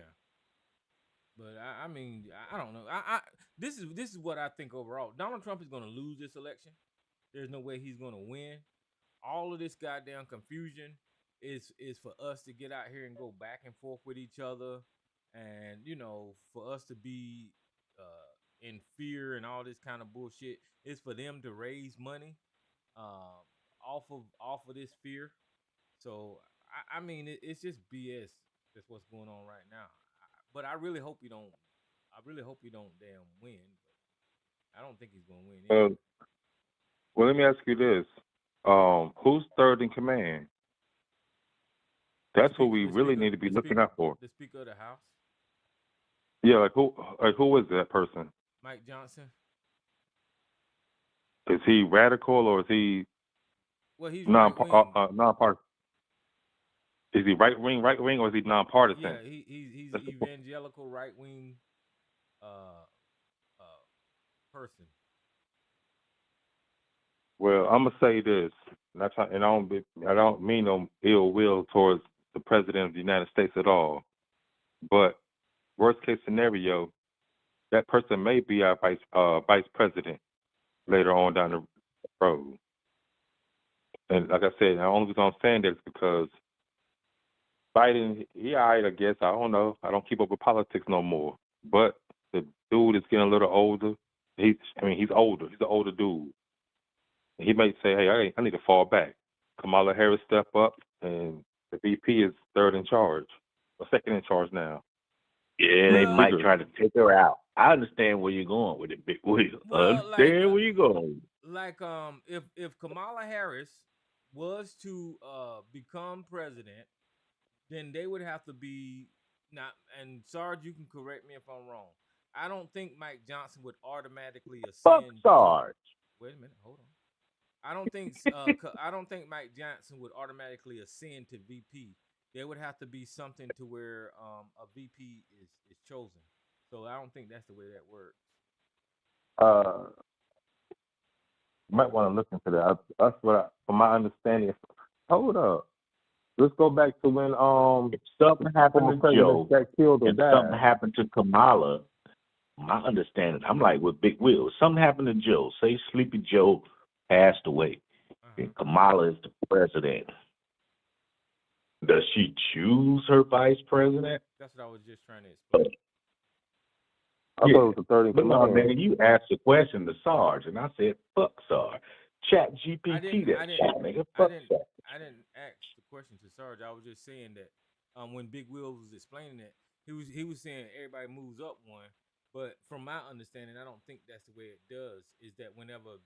But I mean, I don't know. I this is what I think overall. Donald Trump is going to lose this election. There's no way he's going to win. All of this goddamn confusion is for us to get out here and go back and forth with each other, and for us to be in fear and all this kind of bullshit. It's for them to raise money um, off of this fear. So I mean, it's just BS. That's what's going on right now. But I really hope you don't. I really hope you don't damn win. But I don't think he's gonna win Uh, anyway. well, let me ask you this: who's third in command? The That's who speaker, we the really speaker, need to be the looking speaker, out for. the speaker of the House, Yeah, like who is that person? Mike Johnson. Is he radical or is he Well, he's right wing. nonpartisan? Is he right wing, or is he Yeah, nonpartisan? he's That's the point. evangelical right wing uh uh person. Well, I'm gonna say this, and I don't mean no ill will towards the president of the United States at all. But worst case scenario, that person may be our vice president later on down the road. And like I said, the only reason I'm saying that is because Biden, he all right, I guess. I don't know. I don't keep up with politics no more. But the dude is getting a little older. He's older. He's an older dude. And he may say, hey, I need to fall back. Kamala Harris step up, and the VP is third in charge, or second in charge now. Yeah, And they he's Well, might bigger. try to take her out. I understand where you're going with it, Big Will. I well, understand where you're going. if Kamala Harris was to become president, then they would have to be not. And Sarge, you can correct me if I'm wrong. I don't think Mike Johnson would automatically Fuck ascend to. Sarge. Wait a minute, hold on. I don't think Mike Johnson would automatically ascend to VP. There would have to be something to where a VP is chosen. So I don't think that's the way that works. Uh, you might want to look into that. That's from my understanding. Hold up. Let's go back to when If something happened former to presidents Joe got killed or and something died. happened to Kamala, my understanding, I'm like with Big Will. Something happened to Joe. Say Sleepy Joe passed away, Uh-huh. and Kamala is the president. Does she choose her vice president? That's what I was just trying to explain. I thought Yeah. it was the third in But no, command. man, you asked the question to Sarge, and I said, fuck Sarge. Chat I GPT didn't. that I didn't. shit, nigga. I Fuck didn't. that. I didn't ask the question to Sarge. I was just saying that when Big Will was explaining it, he was saying everybody moves up one. But from my understanding, I don't think that's the way it does. Is that whenever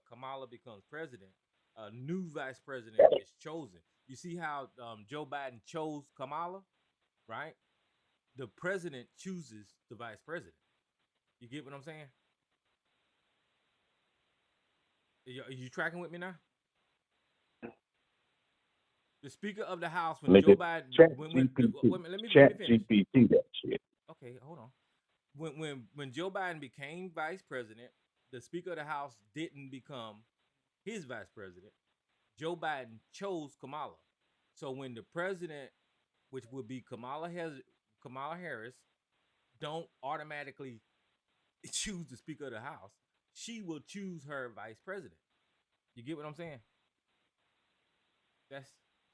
Kamala becomes president, a new vice president is chosen. You see how Joe Biden chose Kamala, right? The president chooses the vice president. You get what I'm saying? Are you tracking with me now? The Speaker of the House when Joe Nigga, Biden chat when GPT. wait a minute, let me Chat finish. GPT that shit. Okay, hold on. When Joe Biden became vice president, the Speaker of the House didn't become his vice president. Joe Biden chose Kamala. So when the president, which would be Kamala Harris, don't automatically choose the Speaker of the House, she will choose her vice president. You get what I'm saying? That's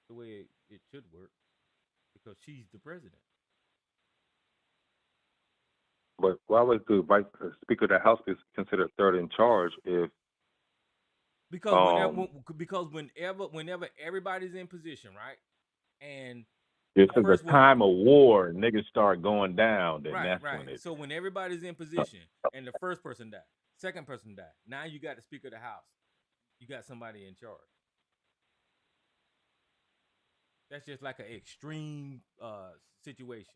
the way it should work because she's the president. But why would the Speaker of the House be considered third in charge if Because whenever everybody's in position, right? And If the it's a first one, time of war, niggas start going down, then right, that's right. when it. So when everybody's in position and the first person died, second person died, now you got the Speaker of the House. You got somebody in charge. That's just like an extreme situation.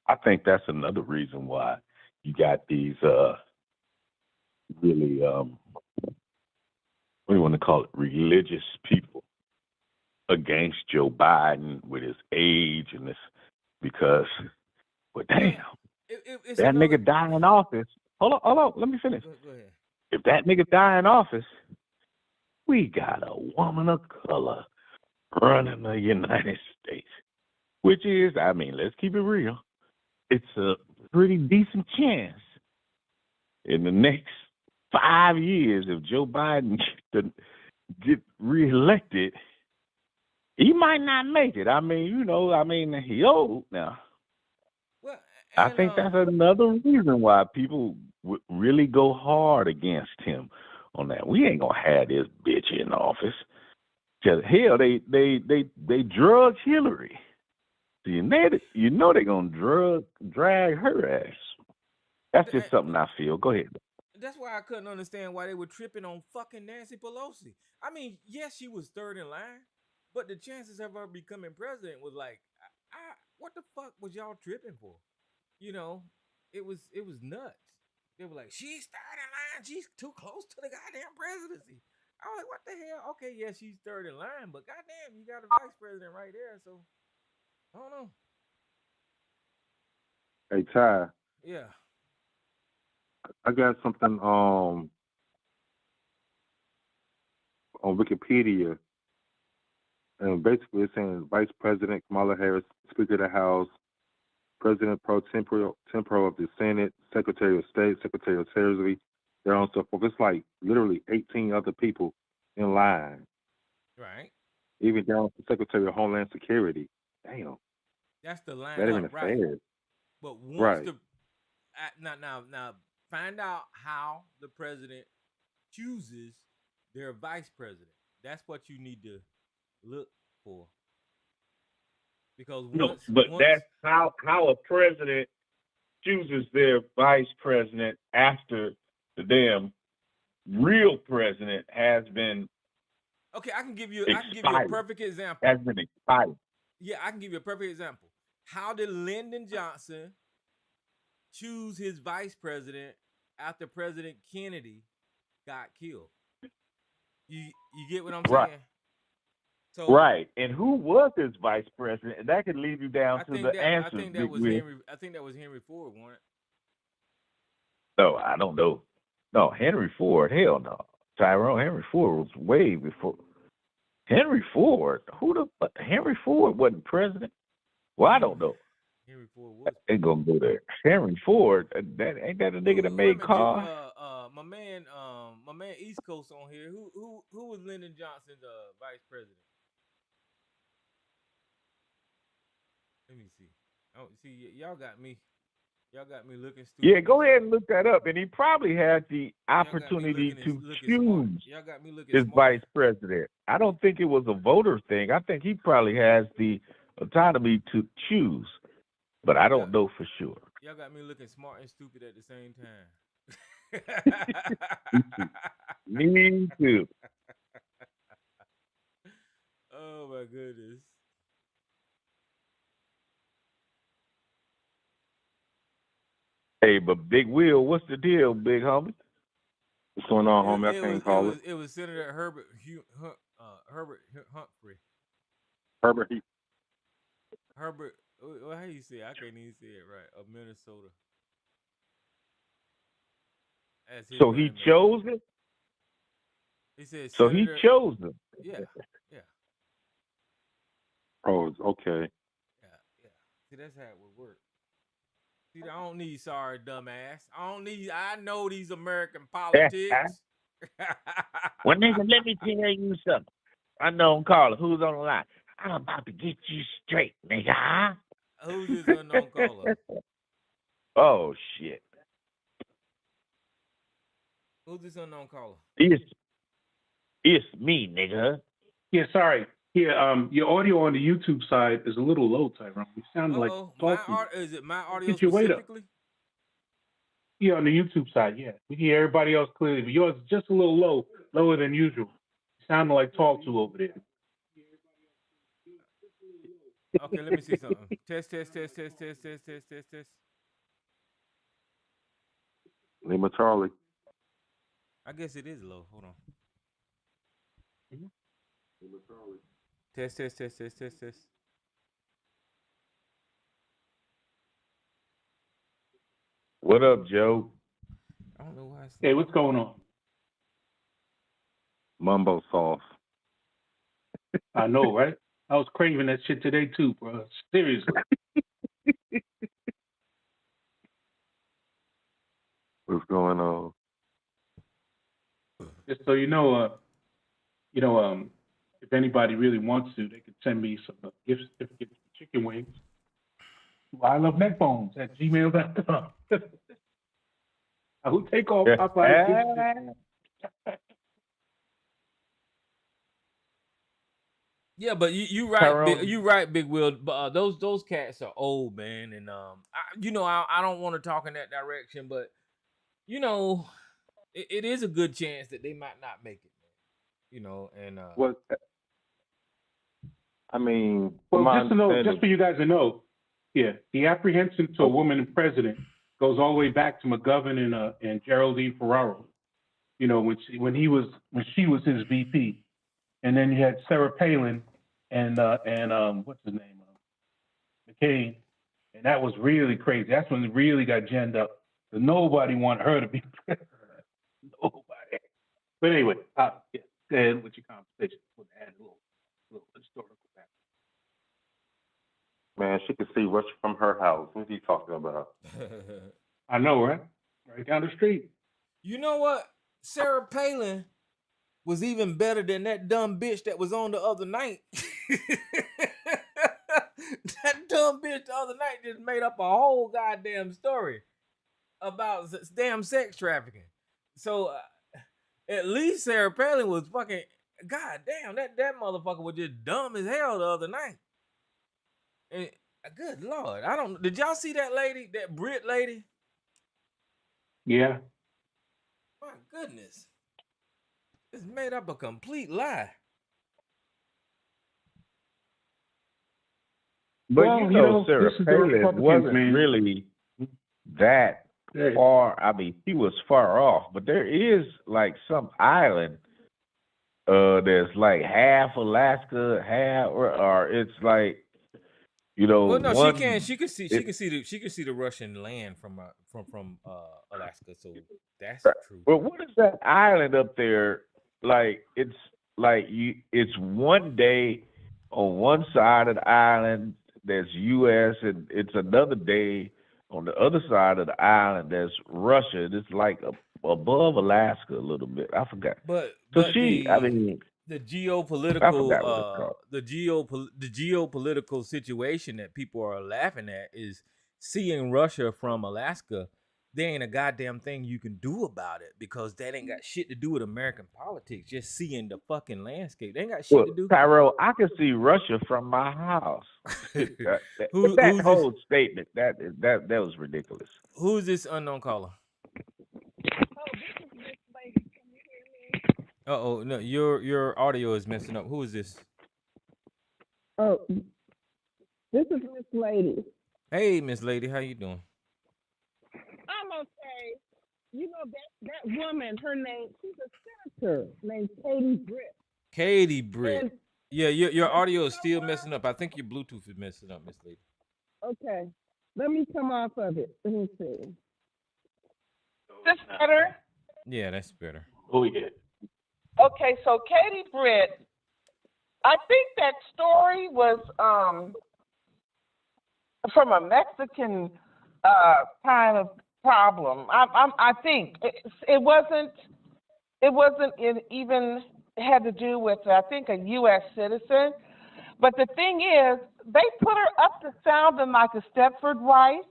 I think that's another reason why you got these really what do you want to call it, religious people against Joe Biden with his age and this because, but damn, It's that another. nigga die in office. Hold on, let me finish. Go ahead. If that nigga die in office, we got a woman of color running the United States, which is, I mean, let's keep it real. It's a pretty decent chance in the next 5 years if Joe Biden get reelected, he might not make it. I mean, he old now. Well, I and think that's another reason why people would really go hard against him on that. We ain't gonna have this bitch in office. Cause hell, they drug Hillary. So you know they're gonna drag her ass. That's just something I feel. Go ahead. that's why I couldn't understand why they were tripping on fucking Nancy Pelosi. I mean, yes, she was third in line, but the chances of her becoming president was like, what the fuck was y'all tripping for? You know, it was nuts. They were like, she's third in line. She's too close to the goddamn presidency. I was like, what the hell? Okay, yeah, she's third in line, but goddamn, you got a vice president right there. So I don't know. Hey Ty, Yeah. I got something on Wikipedia, and basically it's saying Vice President Kamala Harris, Speaker of the House, President pro tempore of the Senate, Secretary of State, Secretary of Treasury, their own so forth. It's like literally 18 other people in line, Right. even down to Secretary of Homeland Security. Damn, That's the line Veteran up, right? Affairs. But once Right. the now find out how the president chooses their vice president. That's what you need to look for. Because No, once but once that's how a president chooses their vice president after the damn real president has been okay, I can give you a expired. perfect example. Has been expired. Yeah, I can give you a perfect example. How did Lyndon Johnson choose his vice president after President Kennedy got killed? You get what I'm Right. saying? So Right. And who was his vice president? And that could lead you down I to think the that I answers, think that Big was Will. Henry. I think that was Henry Ford, wasn't it? No, I don't know. No, Henry Ford, hell no. Tyrone Henry Ford was way before. Henry Ford? Henry Ford wasn't president? Well, I don't know. Henry Ford was Ain't president. gonna go there. Henry Ford, that ain't that a nigga that Wait a made minute, cars? my man East Coast on here. Who was Lyndon Johnson's vice president? Let me see. Oh, see, y'all got me looking Yeah, stupid. go ahead and look that up. And he probably had the Y'all got me opportunity to looking smart. choose Y'all got me looking his smart. vice president. I don't think it was a voter thing. I think he probably has the autonomy to choose, but I Y'all don't got know for sure. y'all got me looking smart and stupid at the same time. Me too. Oh my goodness. Hey, but Big Will, what's the deal, big homie? What's going on, It, homie? it I was can't it call was it. it was Senator Humphrey. Herbert. Herbert, how you say it? I can't even say it right. Of Minnesota as his So he running mate. chose it? He said So he Senator. chose him. Yeah, yeah, Oh, okay. yeah, yeah. See, that's how it would work. See, I don't need sorry, dumbass. I know these American politics. Well, nigga, let me tell you something. Unknown caller, who's on the line? I'm about to get you straight, nigga. Who's this unknown caller? Oh shit. Who's this unknown caller? It's me, nigga. Yeah, sorry. Yeah, your audio on the YouTube side is a little low, Tyrone. You sound like talking. Is it my audio Get your weight up. specifically? Yeah, on the YouTube side, yeah. We hear everybody else clearly, but yours is just a little low, lower than usual. You sound like talk to over there. Okay, let me see something. Test. Lima Charlie. I guess it is low. Hold on. Lima Charlie. Test. What up, Joe? I don't know why it's Hey, what's going on? Mumbo sauce. I know, right? I was craving that shit today too, bro. Seriously. What's going on? Just so you know, if anybody really wants to, they could send me some gift certificates for chicken wings. I love neckbones at gmail.com. I will take all Popeye's. Yeah, but you right, you right, Big Will. But those cats are old, man, and I don't want to talk in that direction, but it is a good chance that they might not make it, man. And What? I mean, well, just for you guys to know, yeah, the apprehension to a woman president goes all the way back to McGovern and Geraldine Ferraro. You know, when she was his VP, and then you had Sarah Palin and what's his name, McCain, and that was really crazy. That's when it really got ginned up. Nobody wanted her to be president. Nobody. But anyway, yeah, go ahead with your conversation. We'll add a little historical background. Man, she could see Russia from her house. What's he talking about? I know, right? Right down the street. You know what? Sarah Palin was even better than that dumb bitch that was on the other night. That dumb bitch the other night just made up a whole goddamn story about damn sex trafficking. So at least Sarah Palin was fucking goddamn. That motherfucker was just dumb as hell the other night. And good Lord, did y'all see that lady, that Brit lady? Yeah. My goodness. It's made up a complete lie. But Sarah Palin wasn't really that far. I mean, she was far off, but there is like some island that's like half Alaska, half or it's like well, no, she could see the Russian land from Alaska, so that's true. But what is that island up there? Like it's one day on one side of the island that's U.S. and it's another day on the other side of the island that's Russia. And it's like above Alaska a little bit. I forgot. But the geopolitical situation that people are laughing at is seeing Russia from Alaska. There ain't a goddamn thing you can do about it because that ain't got shit to do with American politics. Just seeing the fucking landscape, they ain't got shit to do. Tyrell, I can see Russia from my house. that whole statement that was ridiculous. Who's this unknown caller? Uh-oh, no, your audio is messing up. Who is this? Oh, this is Miss Lady. Hey, Miss Lady, how you doing? I'm okay. You know that woman, her name, she's a senator named Katie Britt. Katie Britt. And, yeah, your audio is still messing up. I think your Bluetooth is messing up, Miss Lady. Okay. Let me come off of it. Let me see. Is this better? Yeah, that's better. Oh, yeah. Okay, so Katie Britt, I think that story was from a Mexican kind of problem. I think it wasn't even had to do with I think a U.S. citizen. But the thing is, they put her up to sounding like a Stepford wife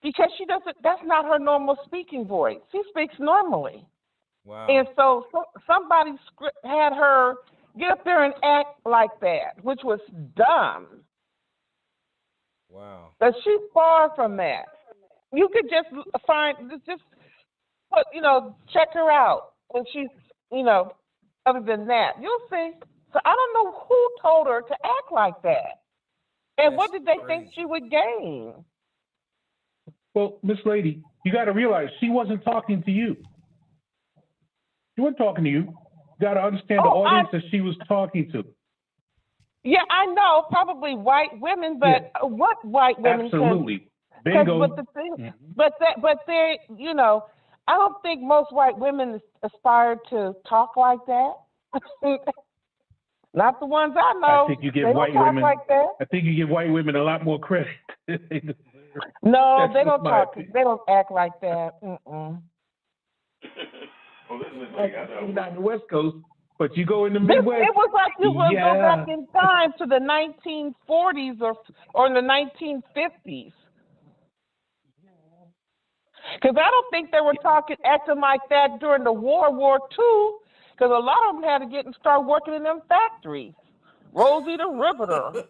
because she doesn't. That's not her normal speaking voice. She speaks normally. Wow. And so somebody had her get up there and act like that, which was dumb. Wow. But she's far from that. You could just put, check her out when she's, other than that. You'll see. So I don't know who told her to act like that. And what did they think she would gain? Well, Miss Lady, you got to realize she wasn't talking to you. She wasn't talking to you. You got to understand the audience that she was talking to. Yeah, I know, probably white women, but what white women? Absolutely. Bingo. But the thing, but they, I don't think most white women aspire to talk like that. Not the ones I know. I think you give they white don't talk women. Like that. I think you give white women a lot more credit. No, they don't talk. Opinion. They don't act like that. You're not in the West Coast, but you go in the Midwest. It was like you would go back in time to the 1940s or in the 1950s. Because I don't think they were acting like that during the World War II. Because a lot of them had to get and start working in them factories. Rosie the Riveter.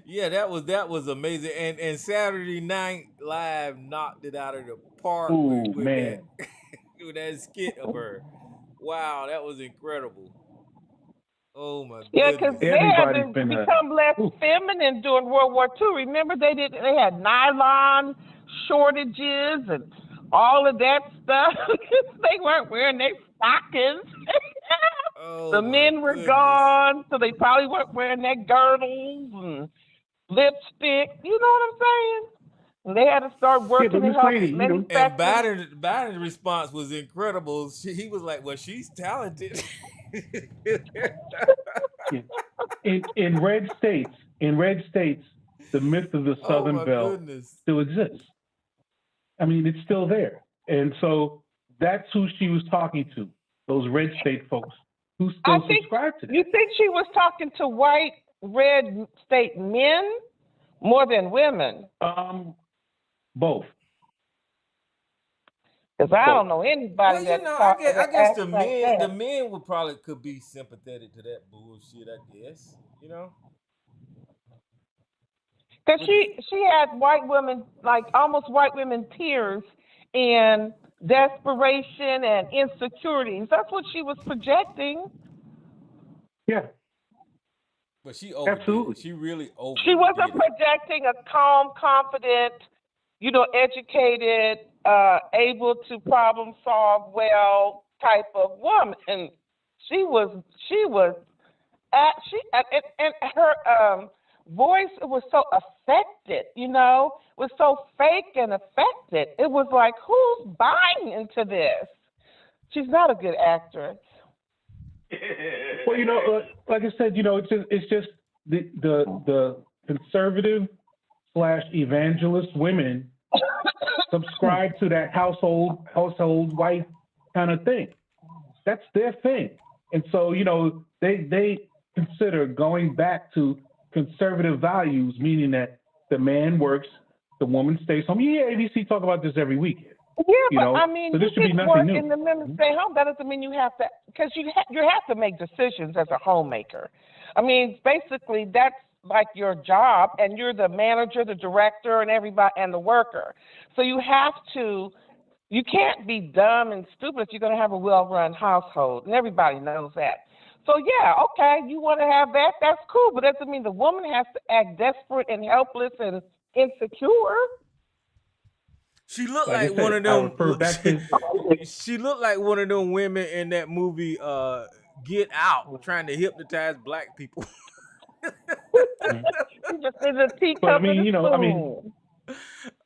Yeah, that was amazing. And Saturday Night Live knocked it out of the park with that with that skit of her. Wow, that was incredible. Oh my goodness. Yeah, because they had to become less feminine during World War II. Remember they had nylon shortages and all of that stuff. They weren't wearing their stockings. The men were gone, so they probably weren't wearing their girdles and lipstick. You know what I'm saying? And they had to start working in health manufacturing. And Biden's response was incredible. He was like, "Well, she's talented." In red states, the myth of the Southern Belle still exists. I mean, it's still there, and so that's who she was talking to. Those red state folks who still subscribe to that. You think she was talking to white red state men more than women? Both. Because I don't know anybody that. I guess the men could be sympathetic to that bullshit. I guess Because she had white women, like almost white women tears and desperation and insecurities. That's what she was projecting. Yeah. But she overdid. Absolutely. She really overdid. She wasn't projecting a calm, confident, educated, able to problem solve well type of woman. And her voice was so affected, was so fake and affected. It was like, who's buying into this? She's not a good actress. Well, like I said, it's just the conservative / evangelist women subscribe to that household wife kind of thing. That's their thing. And so, they consider going back to conservative values, meaning that the man works, the woman stays home. Yeah, ABC talk about this every week. Yeah, but I mean, so this should be nothing new. And the men stay home. That doesn't mean you have to, because you have to make decisions as a homemaker. I mean, basically, that's like your job, and you're the manager, the director, and everybody, and the worker. So you can't be dumb and stupid if you're going to have a well-run household, and everybody knows that. So yeah, okay, you want to have that, that's cool, but that doesn't mean the woman has to act desperate and helpless and insecure. She looked like one of them. She looked like one of them women in that movie, Get Out, trying to hypnotize black people. Just in a teacup. But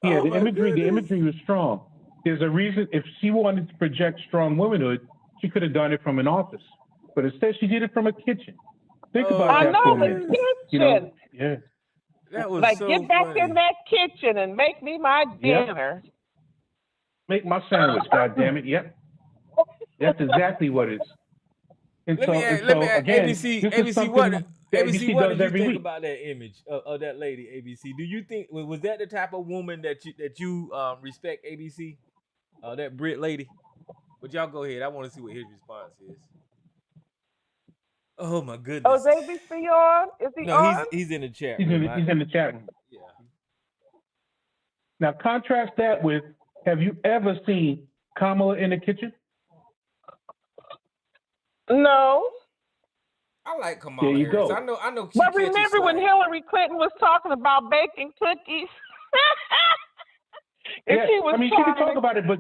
the imagery was strong. There's a reason. If she wanted to project strong womanhood, she could have done it from an office. But instead, she did it from a kitchen. Think about that for a minute. Kitchen. Yeah. That was Like, so get back in funny. that kitchen and make me my Yep. dinner. Make my sandwich, God damn it. Yep. That's exactly what it is. And Let me so and ask, let me so ask again, ABC, this is ABC, what something that ABC, ABC what does did you every think week. about that image of that lady, ABC? Do you think was that the type of woman that you respect, ABC? That Brit lady? But y'all go ahead. I want to see what his response is. Oh my Oh, is goodness. ABC on? Is he No, on? he's in the chat He's room. in the chat room. Yeah. Now contrast that with, have you ever seen Kamala in the kitchen? No. I like There Kamala you Harris. go. I know she But catches remember when slack. Hillary Clinton was talking about baking cookies? And Yeah, she was I mean, she can talk about it, but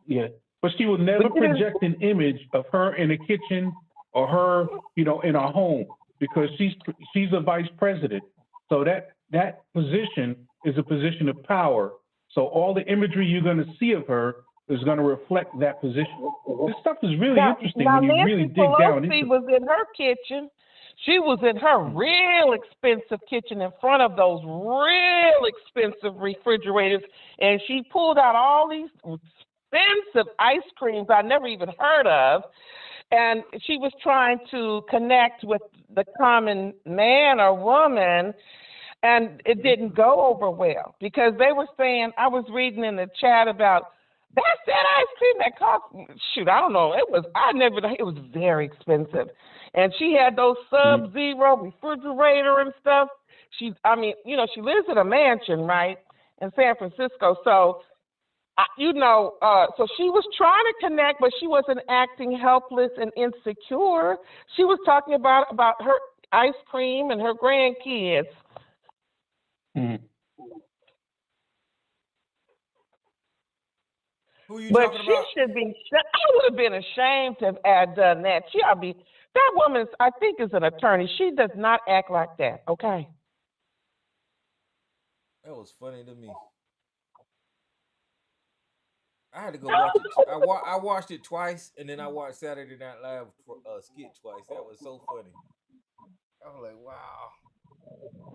yeah, but she will never project an image of her in the kitchen or her, in a home, because she's a vice president. So that position is a position of power. So all the imagery you're going to see of her is going to reflect that position. This stuff is really interesting now when you Nancy really dig down Pelosi into it. was in her kitchen. She was in her real expensive kitchen in front of those real expensive refrigerators, and she pulled out all these expensive ice creams I never even heard of, and she was trying to connect with the common man or woman, and it didn't go over well because they were saying, I was reading in the chat about, that's that ice cream that cost, shoot, I don't know, it was very expensive. And she had those Sub-Zero refrigerator and stuff. She lives in a mansion, right, in San Francisco. So, so she was trying to connect, but she wasn't acting helpless and insecure. She was talking about her ice cream and her grandkids. Mm. Who you But talking she about? should be. I would have been ashamed to have done that. She ought to be. That woman, I think, is an attorney. She does not act like that. Okay. That was funny to me. I had to go watch it. I watched it twice, and then I watched Saturday Night Live skit twice. That was so funny. I was like, wow,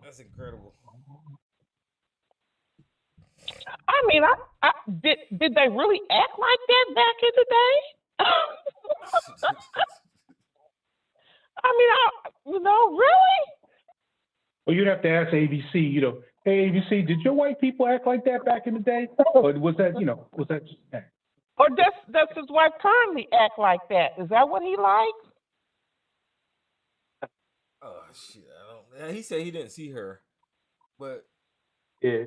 that's incredible. I mean, I did they really act like that back in the day? I mean, really? Well, you'd have to ask ABC, hey, ABC, did your white people act like that back in the day? Or was that just that? Or does his wife currently act like that? Is that what he likes? Oh shit, I don't. He said he didn't see her, but Yeah.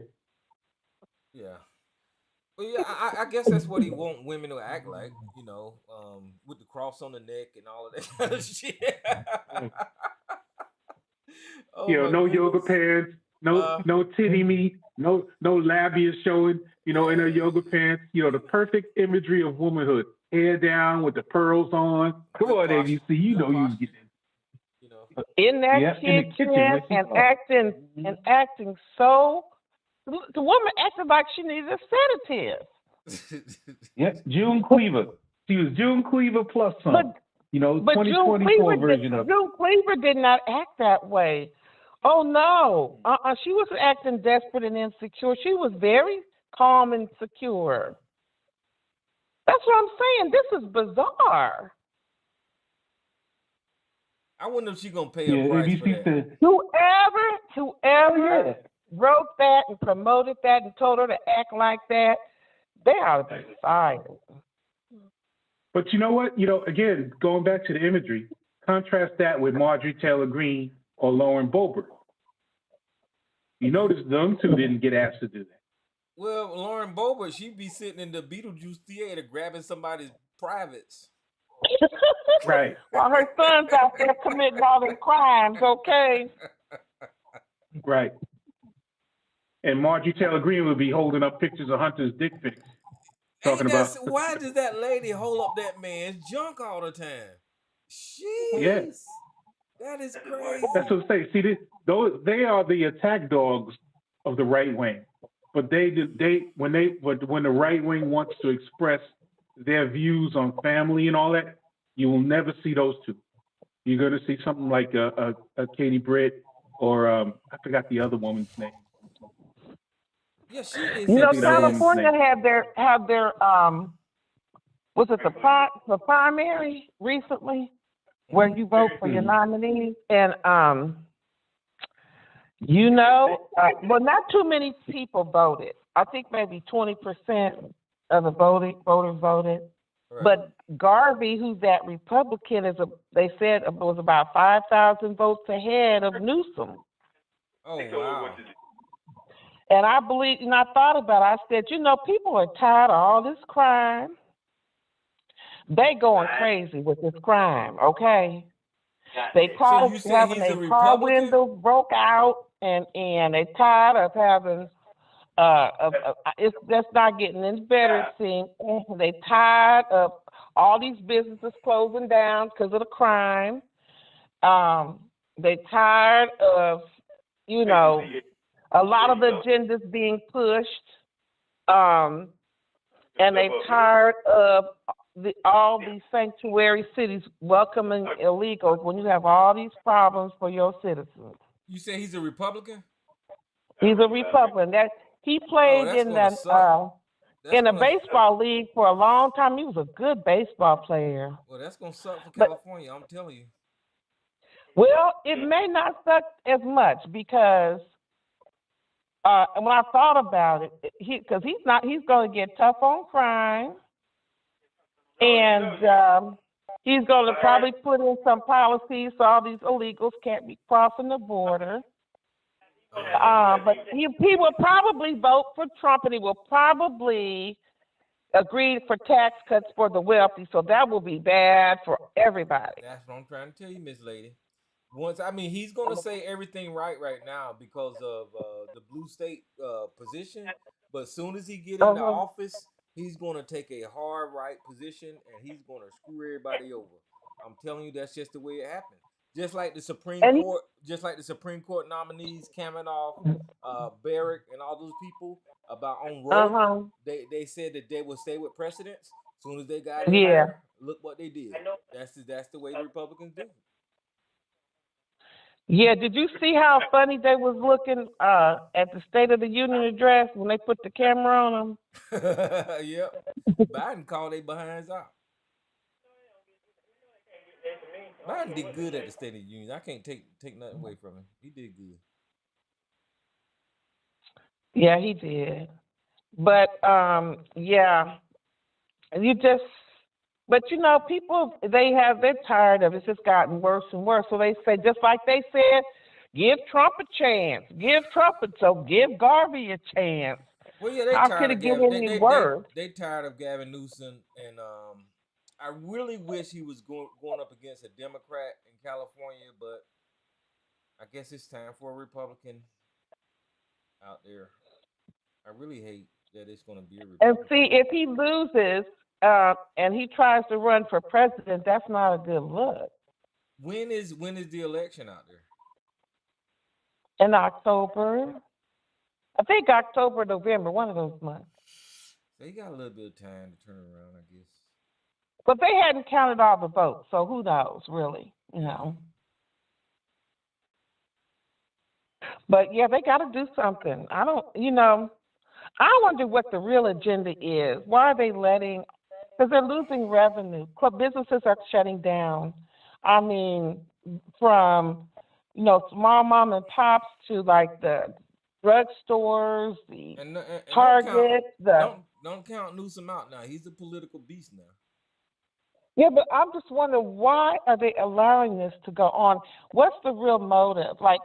yeah. Well, yeah, I guess that's what he want women to act like, with the cross on the neck and all of that kind of shit. Oh my No goodness. yoga pants, no titty meat, no labia showing, in her yoga pants. The perfect imagery of womanhood. Hair down with the pearls on. Come on, ABC, you get in that kitchen and acting so. The woman acted like she needed a sedative. Yep, June Cleaver. She was June Cleaver plus some. But 2024 version of it. June Cleaver did not act that way. Oh no. She wasn't acting desperate and insecure. She was very calm and secure. That's what I'm saying. This is bizarre. I wonder if she's gonna pay a price ABC for that. said, Whoever wrote that and promoted that and told her to act like that, they ought to be fired. But you know what? Again, going back to the imagery, contrast that with Marjorie Taylor Greene or Lauren Boebert. You notice them two didn't get asked to do that. Well, Lauren Boebert, she'd be sitting in the Beetlejuice theater grabbing somebody's privates. Right. While her son's out there committing all them crimes, okay? Right. And Marjorie Taylor Greene would be holding up pictures of Hunter's dick pics. Why does that lady hold up that man's junk all the time? Jeez. Yeah. That is crazy. That's what I'm saying. See, they are the attack dogs of the right wing. But when the right wing wants to express their views on family and all that, you will never see those two. You're going to see something like a Katie Britt or I forgot the other woman's name. Yeah, she is You know, Can't think of that woman's California name. had their was it the primary recently where you vote for your nominees, and you know, well, not too many people voted. I think maybe 20% of the voters voted. right. But Garvey, who's that Republican, they said it was about 5,000 votes ahead of Newsom. Oh wow. And I believe, and I thought about it. I said, you know, people are tired of all this crime. They going crazy with this crime, okay? They So tired you of said having he's a their car Republican? windows broke out, and they tired of having it's just not getting any better. It seems they tired of all these businesses closing down because of the crime. They tired of, you know, a lot of the agendas being pushed. And they tired of all these sanctuary cities welcoming illegals when you have all these problems for your citizens. You say he's a Republican? He's a Republican. That he Oh, played that's in gonna the suck. in a baseball league for a long time. He was a good baseball player. Well, that's gonna suck for But California. I'm telling you. well, it may not suck as much because when I thought about it, because he's going to get tough on crime, and he's going to probably put in some policies so all these illegals can't be crossing the border. But he will probably vote for Trump, and he will probably agree for tax cuts for the wealthy. So that will be bad for everybody. That's what I'm trying to tell you, Miss Lady. He's gonna say everything right now because of the blue state position. But as soon as he get into office, he's gonna take a hard right position and he's gonna screw everybody over. I'm telling you, that's just the way it happens. Just like the Supreme Court nominees, Kavanaugh, Barrett, and all those people about on Roe, they said that they would stay with precedents. As soon as they got in there, look what they did. That's the way the Republicans do. Yeah, did you see how funny they was looking at the State of the Union address when they put the camera on them? Yep. Biden called their behinds out. Biden did good at the State of the Union. I can't take nothing away from him. He did good. Yeah, he did. But yeah, but you know, people they're tired of it. It's just gotten worse and worse. So they say, just like they said, give Trump a chance. Give Garvey a chance. Well, yeah, they How tired could of it get Gavin. any worse? They tired of Gavin Newsom, and I really wish he was going up against a Democrat in California, but I guess it's time for a Republican out there. I really hate that it's going to be a Republican. And see, if he loses and he tries to run for president, that's not a good look. When is the election out there? In October. I think October, November, one of those months. So you got a little bit of time to turn around, I guess. But they hadn't counted all the votes, so who knows, really, you know. But yeah, they got to do something. I wonder what the real agenda is. Why are they because they're losing revenue. Businesses are shutting down. I mean, from, small mom and pops to like the drugstores, the Target. Don't count Newsom out now. He's a political beast now. Yeah, but I'm just wondering, why are they allowing this to go on? What's the real motive? Like,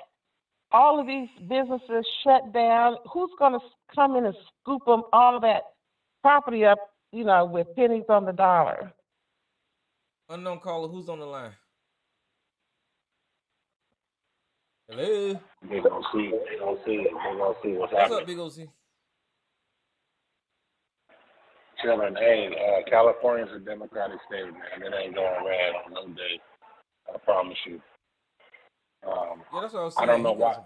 all of these businesses shut down. Who's going to come in and scoop them all of that property up, with pennies on the dollar? Unknown caller, who's on the line? Hello? They gonna see what's happening. What's up, Big OC? Chilling. Hey, California's a Democratic state, man. It ain't going red on no day. I promise you. Yeah, that's what I was saying. I don't know why.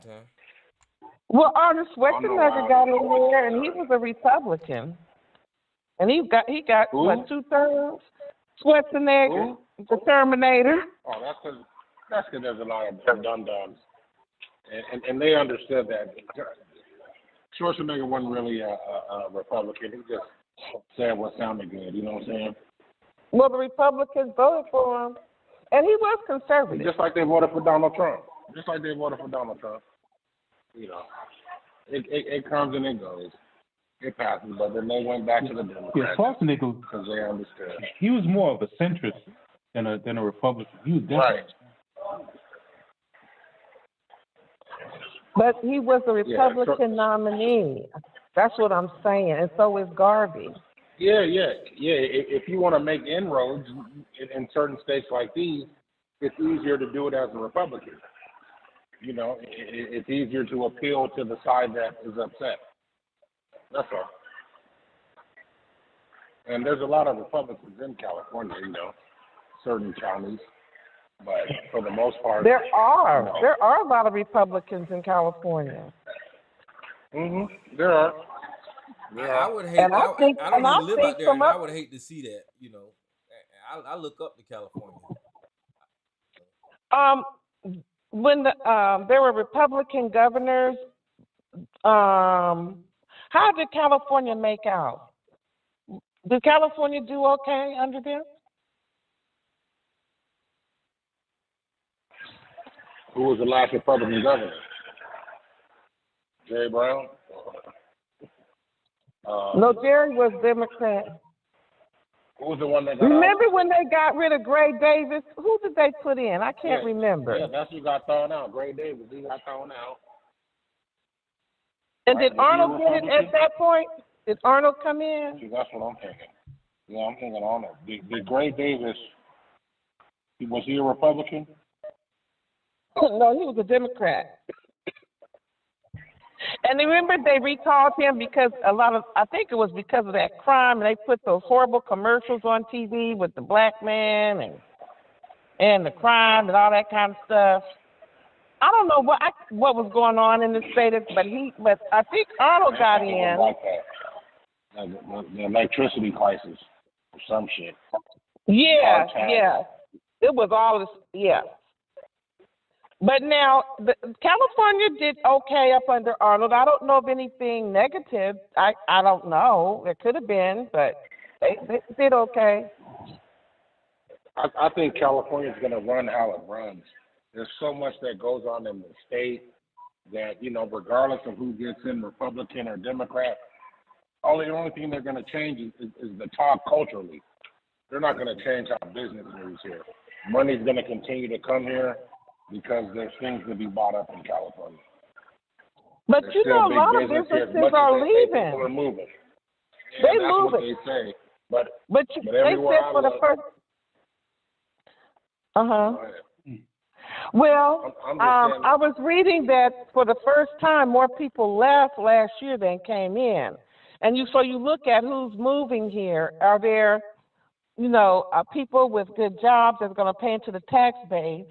Well, Arnold Schwarzenegger got in there, and he was a Republican, and he got what, 2 terms? Schwarzenegger, the Terminator. Oh, that's because there's a lot of dum-dums and they understood that. Schwarzenegger wasn't really a Republican. He just said what sounded good. You know what I'm saying? Well, the Republicans voted for him, and he was conservative. Just like they voted for Donald Trump. You know, it comes and it goes. It passes, but then they went back to the Democrats. Yeah, Schwarzenegger, because they understood. He was more of a centrist than a Republican. He was definitely. Right. But he was a Republican nominee. That's what I'm saying, and so is Garvey. Yeah. If you want to make inroads in certain states like these, it's easier to do it as a Republican. You know, it's easier to appeal to the side that is upset. That's all. And there's a lot of Republicans in California, you know, certain counties. But for the most part, there are a lot of Republicans in California. There are. I would hate. I don't even live out there, and I would hate to see that. You know, I look up to California. When there were Republican governors, how did California make out? Did California do okay under them? Who was the last Republican governor? Jerry Brown? No, Jerry was Democrat. Who was the one that got Remember out? when they got rid of Gray Davis? Who did they put in? I can't remember. Yeah, that's who got thrown out. Gray Davis, he got thrown out. And did Arnold get it at that point? Did Arnold come in? See, that's what I'm thinking. Yeah, I'm thinking Arnold. Did Gray Davis, was he a Republican? No, he was a Democrat. And remember they recalled him because I think it was because of that crime, and they put those horrible commercials on TV with the black man and the crime and all that kind of stuff. I don't know what was going on in the state, but I think Arnold got in. Like the electricity crisis or some shit. Yeah. It was all this, yeah. But now, California did okay up under Arnold. I don't know of anything negative. I don't know. There could have been, but they did okay. I think California's going to run how it runs. There's so much that goes on in the state that, you know, regardless of who gets in, Republican or Democrat, the only thing they're going to change is the talk culturally. They're not going to change how business moves here. Money's going to continue to come here because there's things to be bought up in California. But there's you know, a lot of businesses are leaving. People are moving. They that's move what it. they say. But they everywhere said for the first. Go ahead. Well, I'm I was reading that for the first time, more people left last year than came in. And so you look at who's moving here. Are there, you know, people with good jobs that's going to pay into the tax base?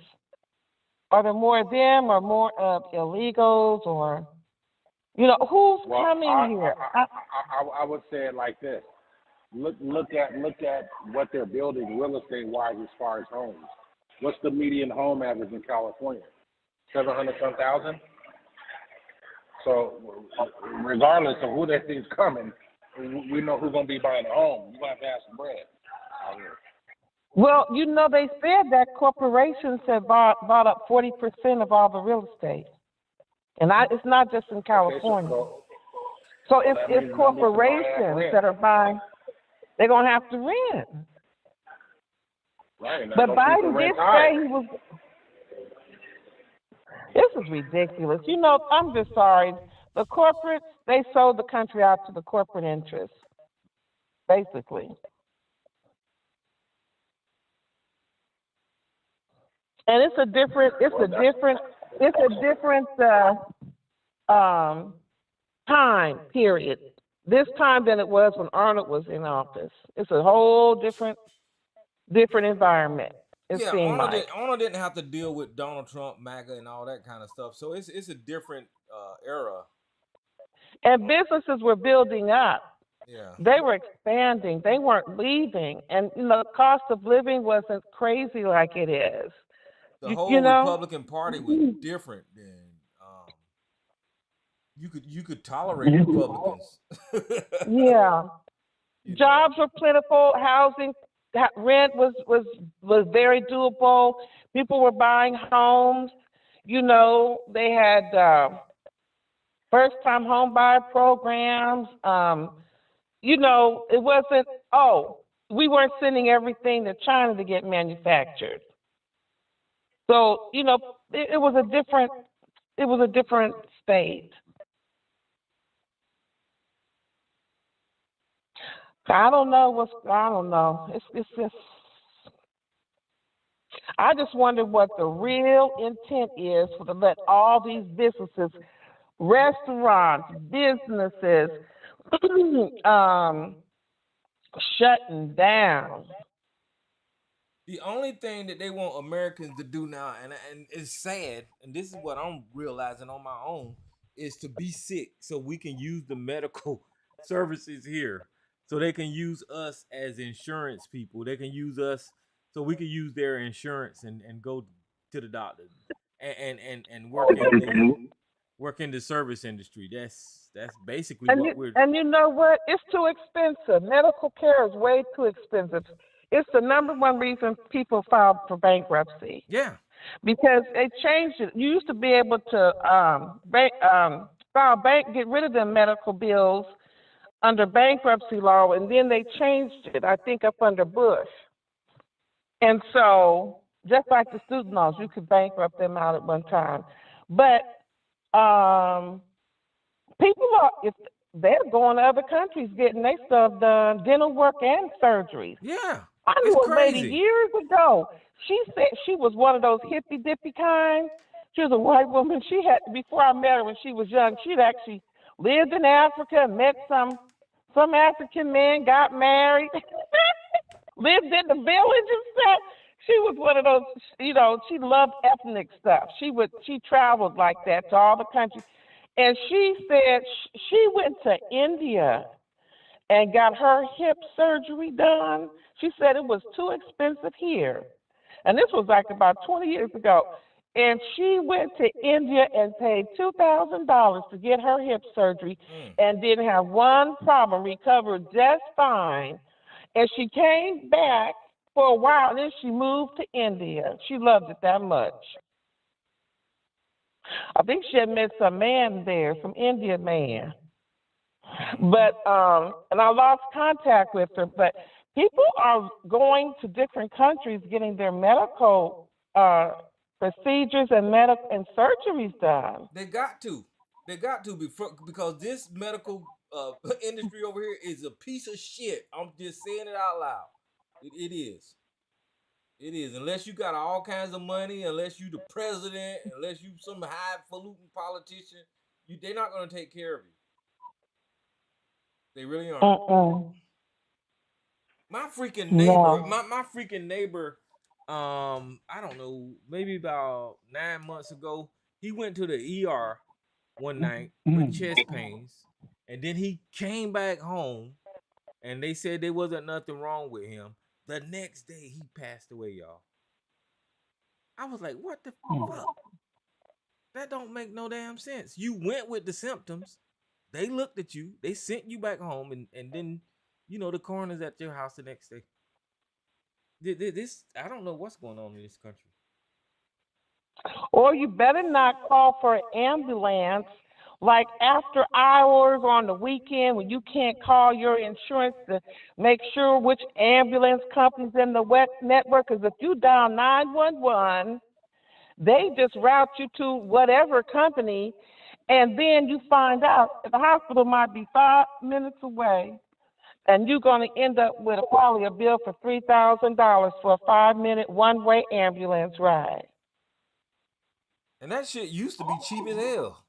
Are there more of them or more of illegals or, you know, who's coming here? I would say it like this. Look at what they're building real estate wise as far as homes. What's the median home average in California? 700-some thousand. So regardless of who they think's coming, we know who's gonna be buying a home. You gonna have to have some bread out here. Well, you know, they said that corporations have bought up 40% of all the real estate, and it's not just in California. So if corporations that are buying, they're gonna have to rent. Right. But Biden did say he was. This is ridiculous. You know, I'm just sorry. The corporates, they sold the country out to the corporate interests, basically. And it's a different time period. This time than it was when Arnold was in office. It's a whole different environment. Arnold didn't have to deal with Donald Trump, MAGA, and all that kind of stuff. So it's a different era. And businesses were building up. Yeah. They were expanding. They weren't leaving. And you know, the cost of living wasn't crazy like it is. The whole Republican Party was different then. you could tolerate Republicans. Yeah. You know. Jobs were plentiful. Housing, rent was very doable. People were buying homes. You know, they had first-time home buyer programs. You know, it wasn't. We weren't sending everything to China to get manufactured. So you know, it was a different. It was a different state. I don't know. It's just. I just wonder what the real intent is for to let all these businesses, restaurants, businesses, shutting down. The only thing that they want Americans to do now, and it's sad, and this is what I'm realizing on my own, is to be sick so we can use the medical services here. So they can use us as insurance people. They can use us so we can use their insurance and go to the doctor and work in the service industry. That's basically what we're. And you know what? It's too expensive. Medical care is way too expensive. It's the number one reason people filed for bankruptcy. Yeah. Because they changed it. You used to be able to get rid of them medical bills under bankruptcy law, and then they changed it, I think, up under Bush. And so, just like the student loans, you could bankrupt them out at one time. But people if they're going to other countries getting their stuff done, dental work and surgeries. Yeah. I knew a lady years ago. She said she was one of those hippy dippy kind. She was a white woman. She had, before I met her when she was young, she'd actually lived in Africa, met some African man, got married, lived in the village and stuff. She was one of those, you know, she loved ethnic stuff. She traveled like that to all the countries. And she said she went to India and got her hip surgery done. She said it was too expensive here. And this was like about 20 years ago. And she went to India and paid $2,000 to get her hip surgery and didn't have one problem, recovered just fine. And she came back for a while, and then she moved to India. She loved it that much. I think she had met some man there, some Indian man. But and I lost contact with her. But people are going to different countries getting their medical procedures and surgeries done. They got to because this medical industry over here is a piece of shit. I'm just saying it out loud. It is. It is. Unless you got all kinds of money, unless you the president, unless you some highfalutin politician, they're not going to take care of you. They really aren't. My freaking neighbor, my freaking neighbor, I don't know, maybe about 9 months ago, he went to the ER one night with chest pains, and then he came back home, and they said there wasn't nothing wrong with him. The next day, he passed away, y'all. I was like, what the fuck? That don't make no damn sense. You went with the symptoms. They looked at you. They sent you back home, and then, you know, the coroner's at your house the next day. This, I don't know what's going on in this country. Or you better not call for an ambulance like after hours on the weekend when you can't call your insurance to make sure which ambulance company's in the network. Because if you dial 911, they just route you to whatever company, and then you find out the hospital might be 5 minutes away, and you're going to end up with probably a bill for $3,000 for a 5-minute one-way ambulance ride. And that shit used to be cheap as hell.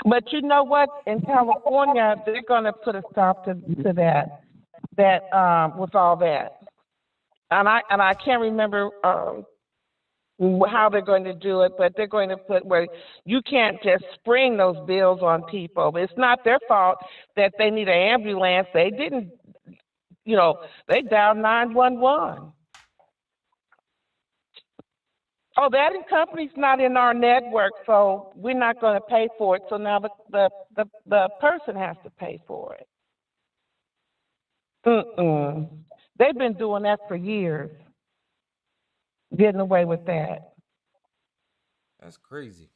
But you know what? In California, they're going to put a stop to that. With all that, and I can't remember how they're going to do it, but they're going to put where you can't just spring those bills on people. It's not their fault that they need an ambulance. They didn't, they dialed 911. Oh, that company's not in our network, so we're not going to pay for it. So now the person has to pay for it. Mm-mm. They've been doing that for years, getting away with that. That's crazy.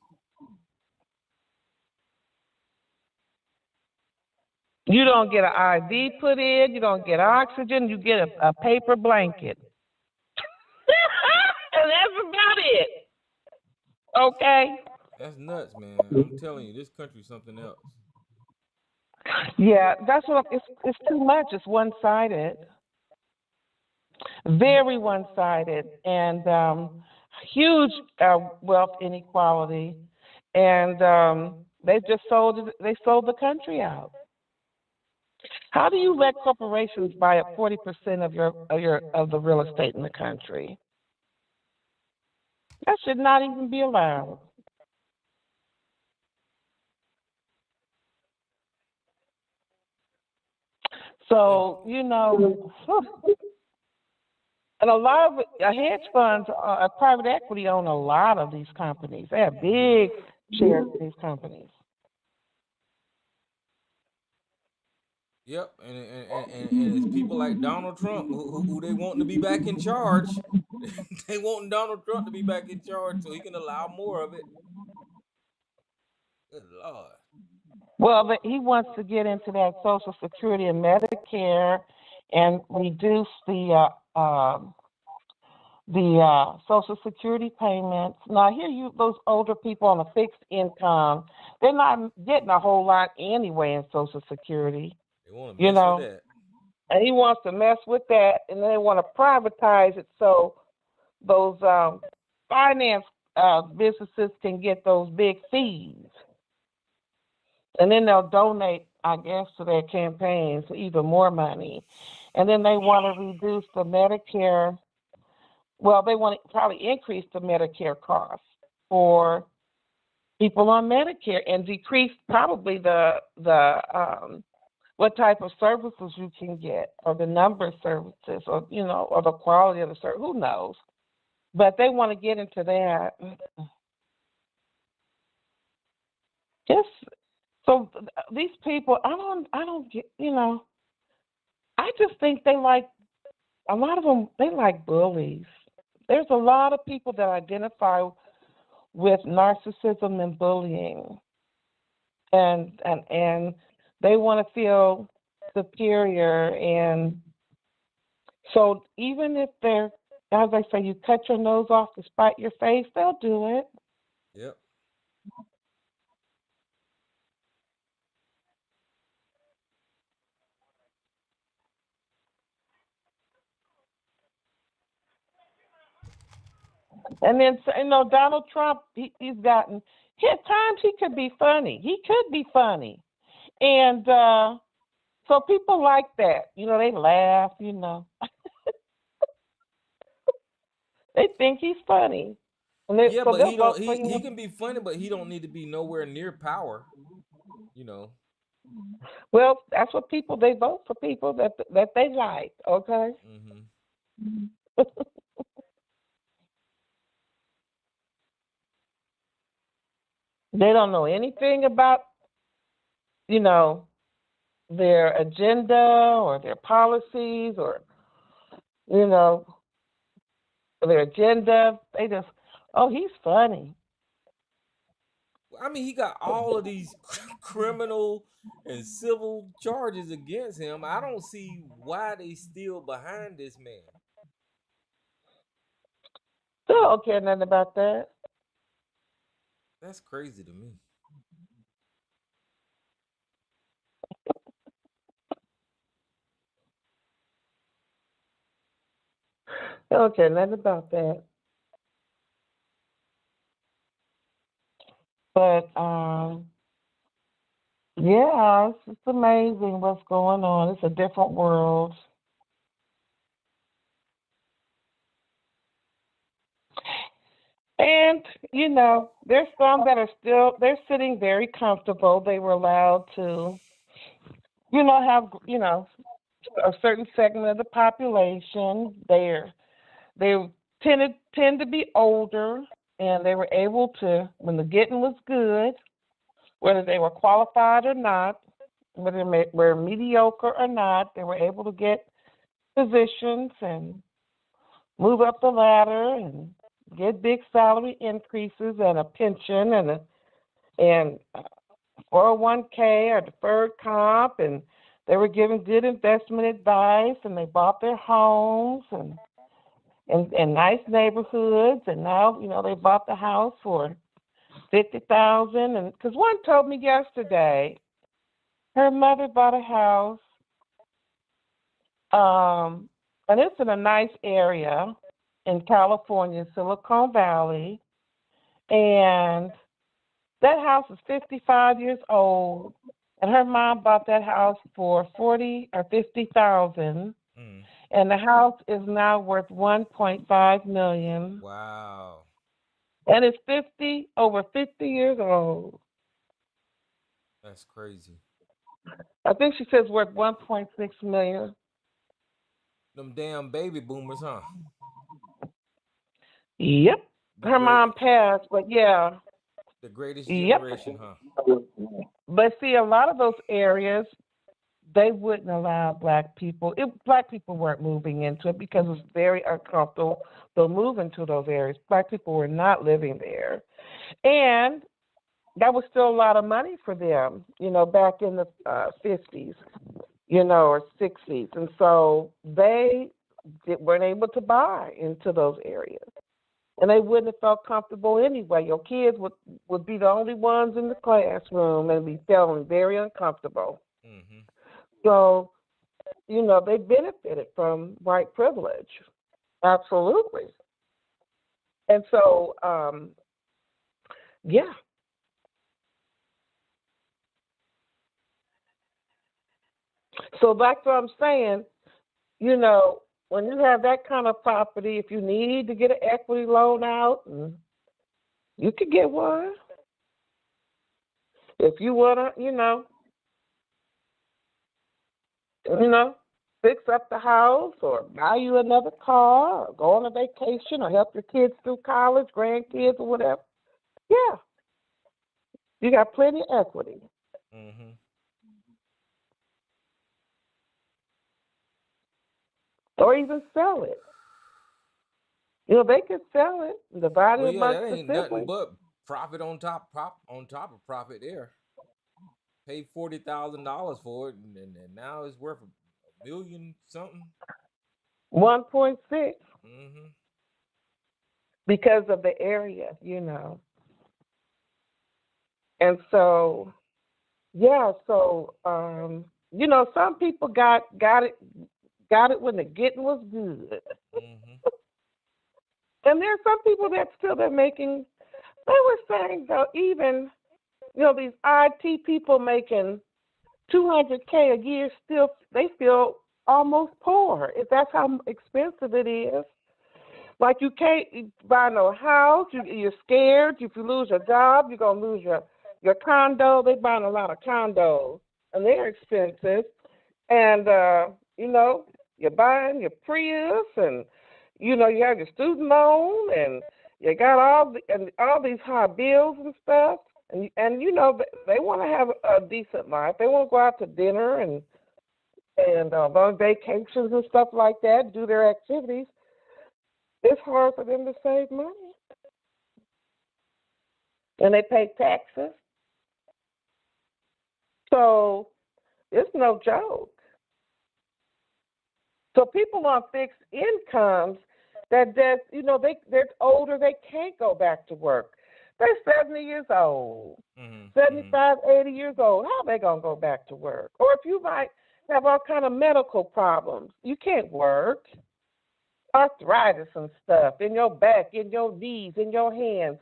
You don't get an IV put in, you don't get oxygen, you get a paper blanket. And that's about it. Okay? That's nuts, man. I'm telling you, this country's something else. Yeah, that's what it's too much. It's one-sided. Very one-sided, and huge wealth inequality, and they just sold the country out. How do you let corporations buy up 40% of the real estate in the country? That should not even be allowed. So and a lot of hedge funds, private equity own a lot of these companies. They have big shares of these companies. Yep, and it's people like Donald Trump who they want to be back in charge. They want Donald Trump to be back in charge so he can allow more of it. Good Lord. Well, but he wants to get into that Social Security and Medicare and reduce the Social Security payments. Now, here those older people on a fixed income, they're not getting a whole lot anyway in Social Security. They want to mess with that. And he wants to mess with that, and then they want to privatize it so those finance businesses can get those big fees. And then they'll donate, I guess, to their campaigns even more money. And then they want to reduce the Medicare. Well, they want to probably increase the Medicare costs for people on Medicare and decrease probably the what type of services you can get, or the number of services, or or the quality of the service. Who knows? But they want to get into that. Just so these people, I don't get. I just think they like a lot of them. They like bullies. There's a lot of people that identify with narcissism and bullying, and they want to feel superior, and so even if they're, as I say, you cut your nose off to spite your face, they'll do it. Yep. And then Donald Trump, he's gotten at times he could be funny. He could be funny, and so people like that. They laugh. They think he's funny. Yeah, but he don't. He can be funny, but he don't need to be nowhere near power. Well, that's what they vote for people that they like. Okay. Mm-hmm. They don't know anything about their agenda or their policies or their agenda. They just, oh, he's funny. I mean, he got all of these criminal and civil charges against him. I don't see why they still behind this man. They don't care nothing about that. That's crazy to me. They don't care nothing about that. But yeah, it's amazing what's going on. It's a different world. And there's some that are they're sitting very comfortable. They were allowed to, have a certain segment of the population. They tend to be older, and they were able to, when the getting was good, whether they were qualified or not, whether they were mediocre or not, they were able to get positions and move up the ladder and get big salary increases and a pension and 401k or deferred comp, and they were given good investment advice, and they bought their homes and nice neighborhoods, and now they bought the house for 50,000. And because one told me yesterday, her mother bought a house, and it's in a nice area in California, Silicon Valley, and that house is 55 years old, and her mom bought that house for 40 or 50,000, and the house is now worth 1.5 million. Wow. And it's over 50 years old. That's crazy. I think she says worth 1.6 million. Them damn baby boomers, huh? Yep. Her mom passed, but yeah. The greatest generation, huh? But see, a lot of those areas, they wouldn't allow black people. Black people weren't moving into it because it's very uncomfortable to move into those areas. Black people were not living there. And that was still a lot of money for them, back in the 50s, or 60s. And so they weren't able to buy into those areas. And they wouldn't have felt comfortable anyway. Your kids would be the only ones in the classroom and be feeling very uncomfortable. Mm-hmm. So, they benefited from white privilege. Absolutely. And so, yeah. So that's what I'm saying. When you have that kind of property, if you need to get an equity loan out, you could get one. If you want to, fix up the house or buy you another car or go on a vacation or help your kids through college, grandkids or whatever, yeah, you got plenty of equity. Mm-hmm. Or even sell it. They could sell it and divide it amongst that the ain't siblings. nothing but profit on top of profit there. Paid $40,000 for it, and now it's worth $1 million something. 1.6. Mm-hmm. Because of the area, And so, yeah, some people got it when the getting was good. Mm-hmm. And there's some people that still they're making. They were saying though, even these IT people making $200K a year still they feel almost poor. If that's how expensive it is. Like you can't buy no house. You're scared. If you lose your job, you're gonna lose your condo. They're buying a lot of condos, and they're expensive. And you're buying your Prius, and you have your student loan, and you got all these high bills and stuff. And they want to have a decent life. They want to go out to dinner and on vacations and stuff like that, do their activities. It's hard for them to save money. And they pay taxes. So it's no joke. So people on fixed incomes they're older, they can't go back to work. They're 70 years old, 75, 80 years old. How are they going to go back to work? Or if you might have all kind of medical problems, you can't work. Arthritis and stuff in your back, in your knees, in your hands.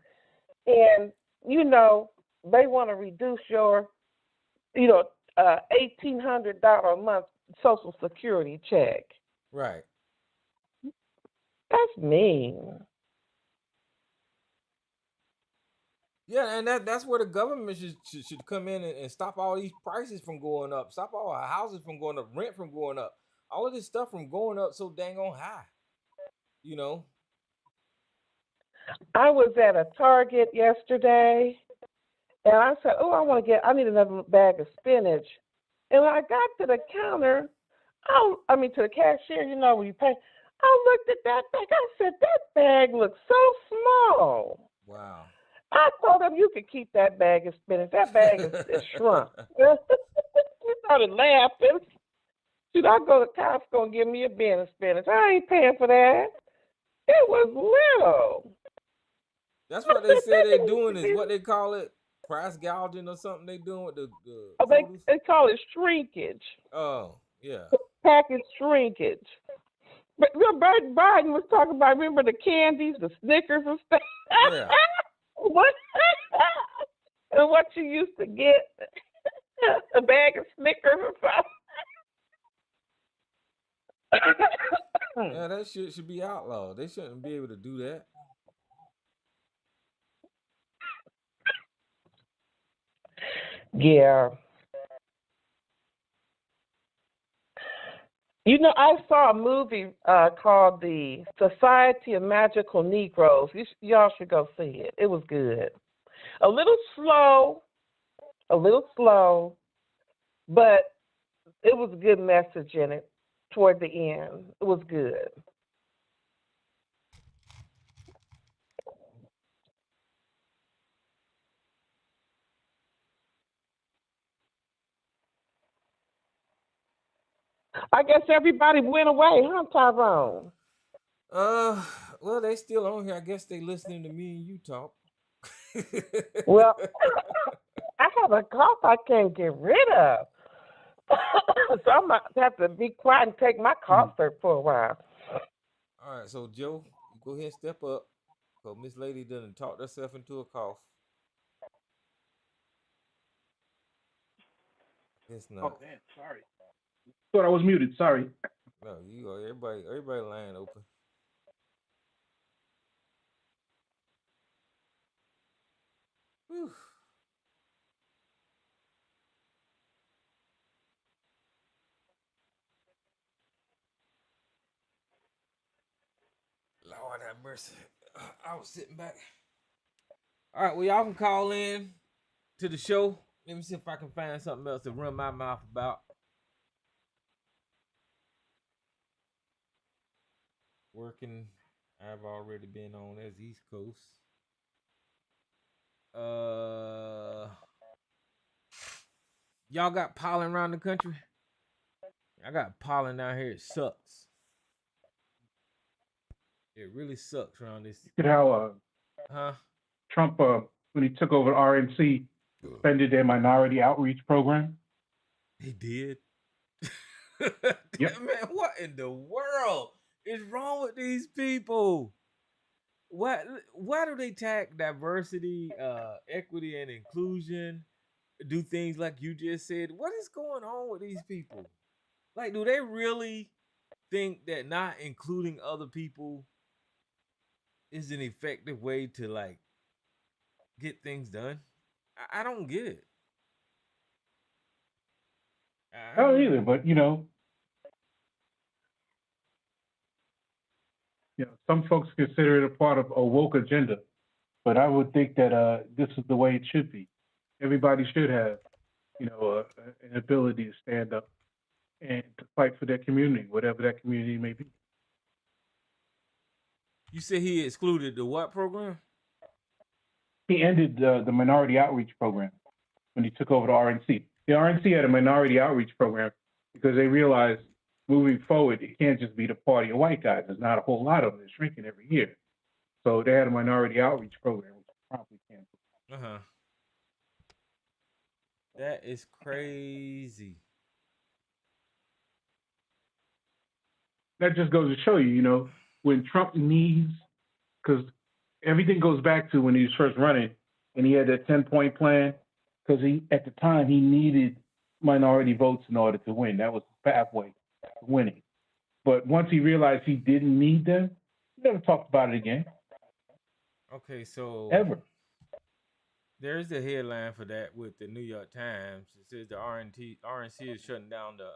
And, they want to reduce your, $1,800 a month Social Security check. Right. That's mean. Yeah, and that's where the government should come in and stop all these prices from going up, stop all our houses from going up, rent from going up, all of this stuff from going up so dang on high. I was at a Target yesterday, and I said, "Oh, I need another bag of spinach." And when I got to the counter, to the cashier, when you pay, I looked at that bag. I said, "That bag looks so small." Wow. I told him you could keep that bag of spinach. That bag is shrunk. He started laughing. Should I go to Costco and give me a bin of spinach? I ain't paying for that. It was little. That's what they say they're doing is what they call it, price gouging or something they doing with the They produce. they call it shrinkage, Oh, yeah. package shrinkage. But Biden was talking about, remember the candies, the Snickers and stuff. Yeah. What? And what you used to get, a bag of Snickers or something. Yeah, that shit should be outlawed. They shouldn't be able to do that. Yeah. I saw a movie called The Society of Magical Negroes. Y'all should go see it. It was good. A little slow, but it was a good message in it toward the end. It was good. I guess everybody went away, huh, Tyrone? Well, they still on here. I guess they listening to me and you talk. Well, I have a cough I can't get rid of. So I'm going to have to be quiet and take my cough syrup for a while. All right, so Joe, you go ahead and step up. So Miss Lady done talked herself into a cough. It's not. Oh man, sorry. Thought I was muted. Sorry. No, you are everybody line open. Whew. Lord have mercy. I was sitting back. All right, well, y'all can call in to the show. Let me see if I can find something else to run my mouth about. Working, I've already been on as East Coast. Y'all got pollen around the country? I got pollen down here. It sucks. It really sucks around this. Look at how Trump, when he took over the RNC, suspended their minority outreach program. He did. Yep. Man, what in the world is wrong with these people? Why do they tag diversity, equity, and inclusion? Do things like you just said? What is going on with these people? Like, do they really think that not including other people is an effective way to like get things done? I don't get it. I don't either, but some folks consider it a part of a woke agenda, but I would think that this is the way it should be. Everybody should have, an ability to stand up and to fight for their community, whatever that community may be. You said he excluded the what program? He ended the minority outreach program when he took over the RNC. The RNC had a minority outreach program because they realized moving forward, it can't just be the party of white guys. There's not a whole lot of them. They're shrinking every year. So they had a minority outreach program, which was promptly canceled. That is crazy. That just goes to show you, when Trump needs, because everything goes back to when he was first running and he had that 10-point plan, because at the time he needed minority votes in order to win. That was the pathway to winning. But once he realized he didn't need them, he never talked about it again. Okay, so ever. There's a headline for that with the New York Times. It says the RNC is shutting down the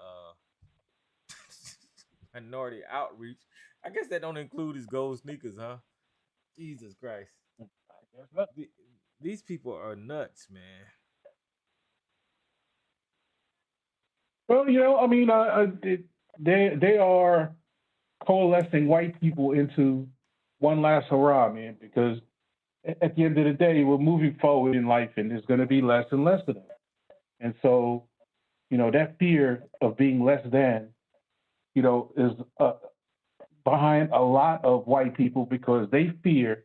minority outreach. I guess that don't include his gold sneakers, huh? Jesus Christ. But, These people are nuts, man. well, I mean, they are coalescing white people into one last hurrah, man, because at the end of the day, we're moving forward in life and there's going to be less and less of them. And so, that fear of being less than, is behind a lot of white people because they fear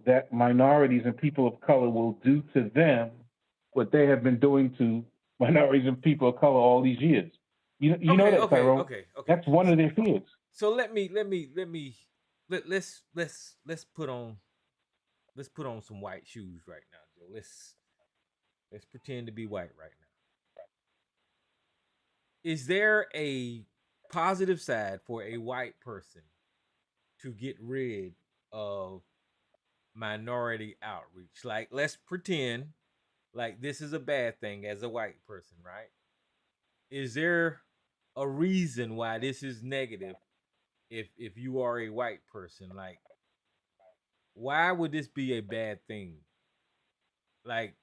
that minorities and people of color will do to them what they have been doing to minorities and people of color all these years. You know that, Tyrone. Okay. That's one of their fears. So let's put on some white shoes right now, Joe. Let's pretend to be white right now. Is there a positive side for a white person to get rid of minority outreach? Like, let's pretend like this is a bad thing as a white person, right? Is there a reason why this is negative if you are a white person? Like, why would this be a bad thing? Like,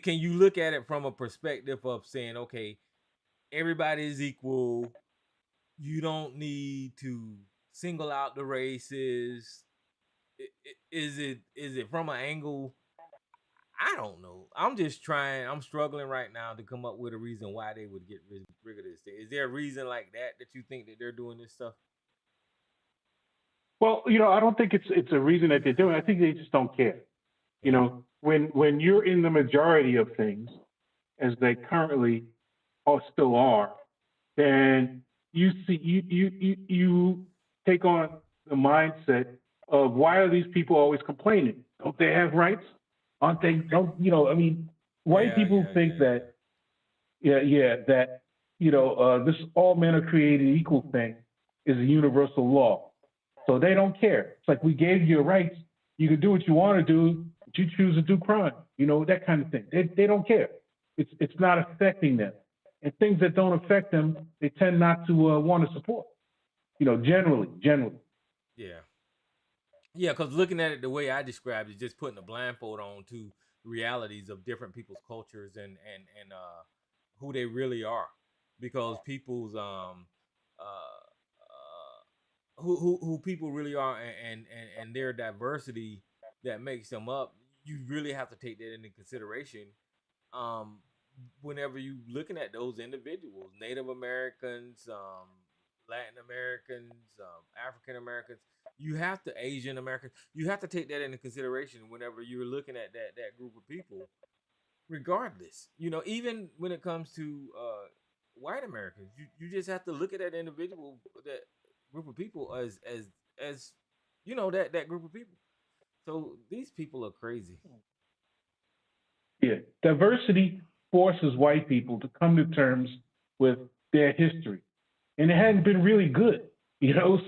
can you look at it from a perspective of saying, okay, everybody is equal. You don't need to single out the races. Is it from an angle? I don't know. I'm struggling right now to come up with a reason why they would get rid of this thing. Is there a reason like that you think that they're doing this stuff? Well, I don't think it's a reason that they're doing it. I think they just don't care. When you're in the majority of things, as they currently or still are, then you see you take on the mindset of why are these people always complaining? Don't they have rights? Aren't they? Don't I mean, white people think that that this all men are created equal thing is a universal law. So they don't care. It's like we gave you rights. You can do what you want to do, but you choose to do crime. That kind of thing. They don't care. It's not affecting them. And things that don't affect them, they tend not to want to support. Generally. Yeah. Yeah, because looking at it the way I described it, just putting a blindfold on to realities of different people's cultures and who they really are, because people's who people really are and their diversity that makes them up. You really have to take that into consideration. Um, Whenever you looking at those individuals, Native Americans, Latin Americans, African Americans, you have to Asian Americans, you have to take that into consideration whenever you're looking at that group of people. Regardless, even when it comes to white Americans, you just have to look at that individual, that group of people as that group of people. So these people are crazy. Yeah. Diversity forces white people to come to terms with their history. And it hadn't been really good,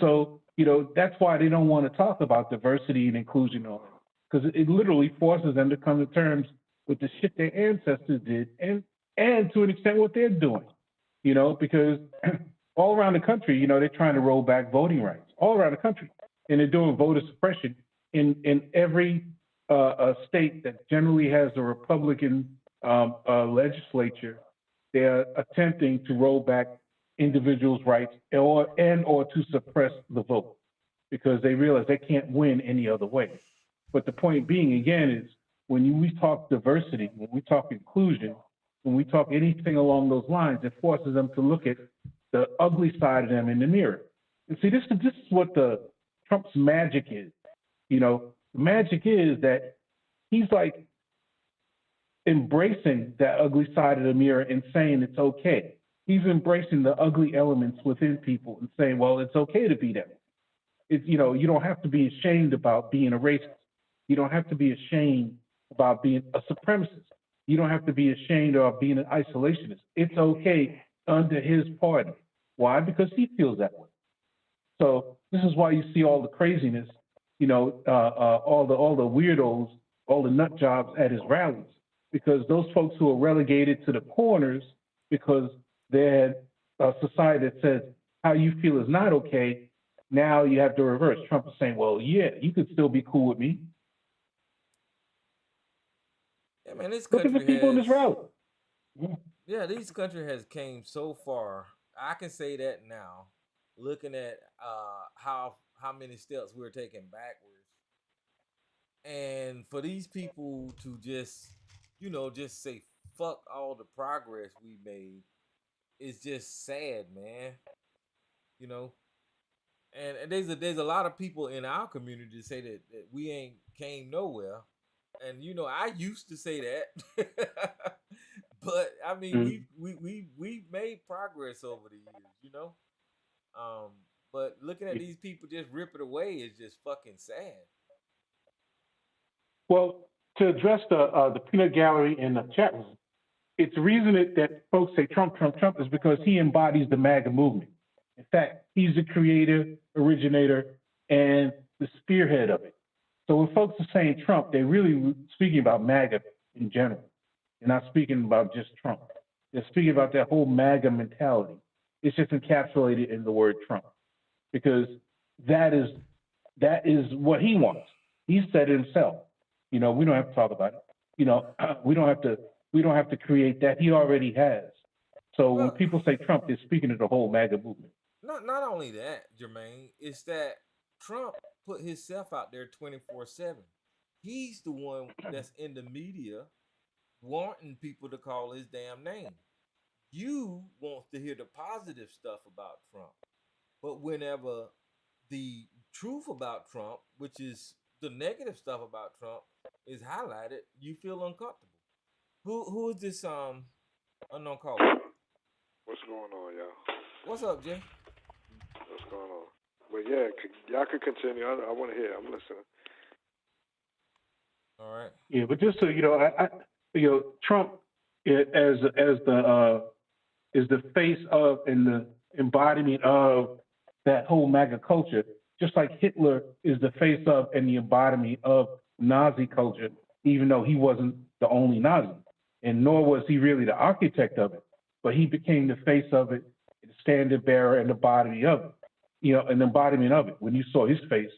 So, that's why they don't want to talk about diversity and inclusion on it. Because it literally forces them to come to terms with the shit their ancestors did and to an extent what they're doing. Because all around the country, they're trying to roll back voting rights all around the country. And they're doing voter suppression in every state that generally has a Republican legislature. They're attempting to roll back individuals' rights or to suppress the vote because they realize they can't win any other way. But the point being, again, is when we talk diversity, when we talk inclusion, when we talk anything along those lines, it forces them to look at the ugly side of them in the mirror. And see, this is what the Trump's magic is. The magic is that he's like embracing that ugly side of the mirror and saying it's okay. He's embracing the ugly elements within people and saying, well, it's okay to be them. You don't have to be ashamed about being a racist. You don't have to be ashamed about being a supremacist. You don't have to be ashamed of being an isolationist. It's okay under his party. Why? Because he feels that way. So this is why you see all the craziness, all the weirdos, all the nut jobs at his rallies, because those folks who are relegated to the corners because they had a society that says how you feel is not okay, Now you have to reverse. Trump is saying, well, yeah, you could still be cool with me. Yeah, man, this Look at the country people in this has. route. Yeah, this country has came so far. I can say that now, looking at how many steps we're taking backwards, and for these people to just, just say fuck all the progress we made is just sad, man. You know, and there's a lot of people in our community that say that we ain't came nowhere, and I used to say that, but I mean Mm. we've made progress over the years. Um, but looking at these people just rip it away is just fucking sad. Well, to address the peanut gallery in the chat room, it's the reason that folks say Trump, Trump, Trump is because he embodies the MAGA movement. In fact, he's the creator, originator, and the spearhead of it. So when folks are saying Trump, they're really speaking about MAGA in general. They're not speaking about just Trump. They're speaking about that whole MAGA mentality. It's just encapsulated in the word Trump because that is what he wants. He said it himself. We don't have to talk about it. We don't have to create that. He already has. So when people say Trump, they're speaking of the whole MAGA movement. Not only that, Jermaine, it's that Trump put himself out there 24/7. He's the one that's in the media wanting people to call his damn name. You want to hear the positive stuff about Trump. But whenever the truth about Trump, which is the negative stuff about Trump, is highlighted, you feel uncomfortable. Who is this unknown caller? What's going on, y'all? What's up, Jay? What's going on? But yeah, y'all could continue. I want to hear. I'm listening. All right. Yeah, but just so Trump as is the face of and the embodiment of that whole MAGA culture, just like Hitler is the face of and the embodiment of Nazi culture, even though he wasn't the only Nazi, and nor was he really the architect of it, but he became the face of it, the standard bearer and the body of it, an embodiment of it. When you saw his face,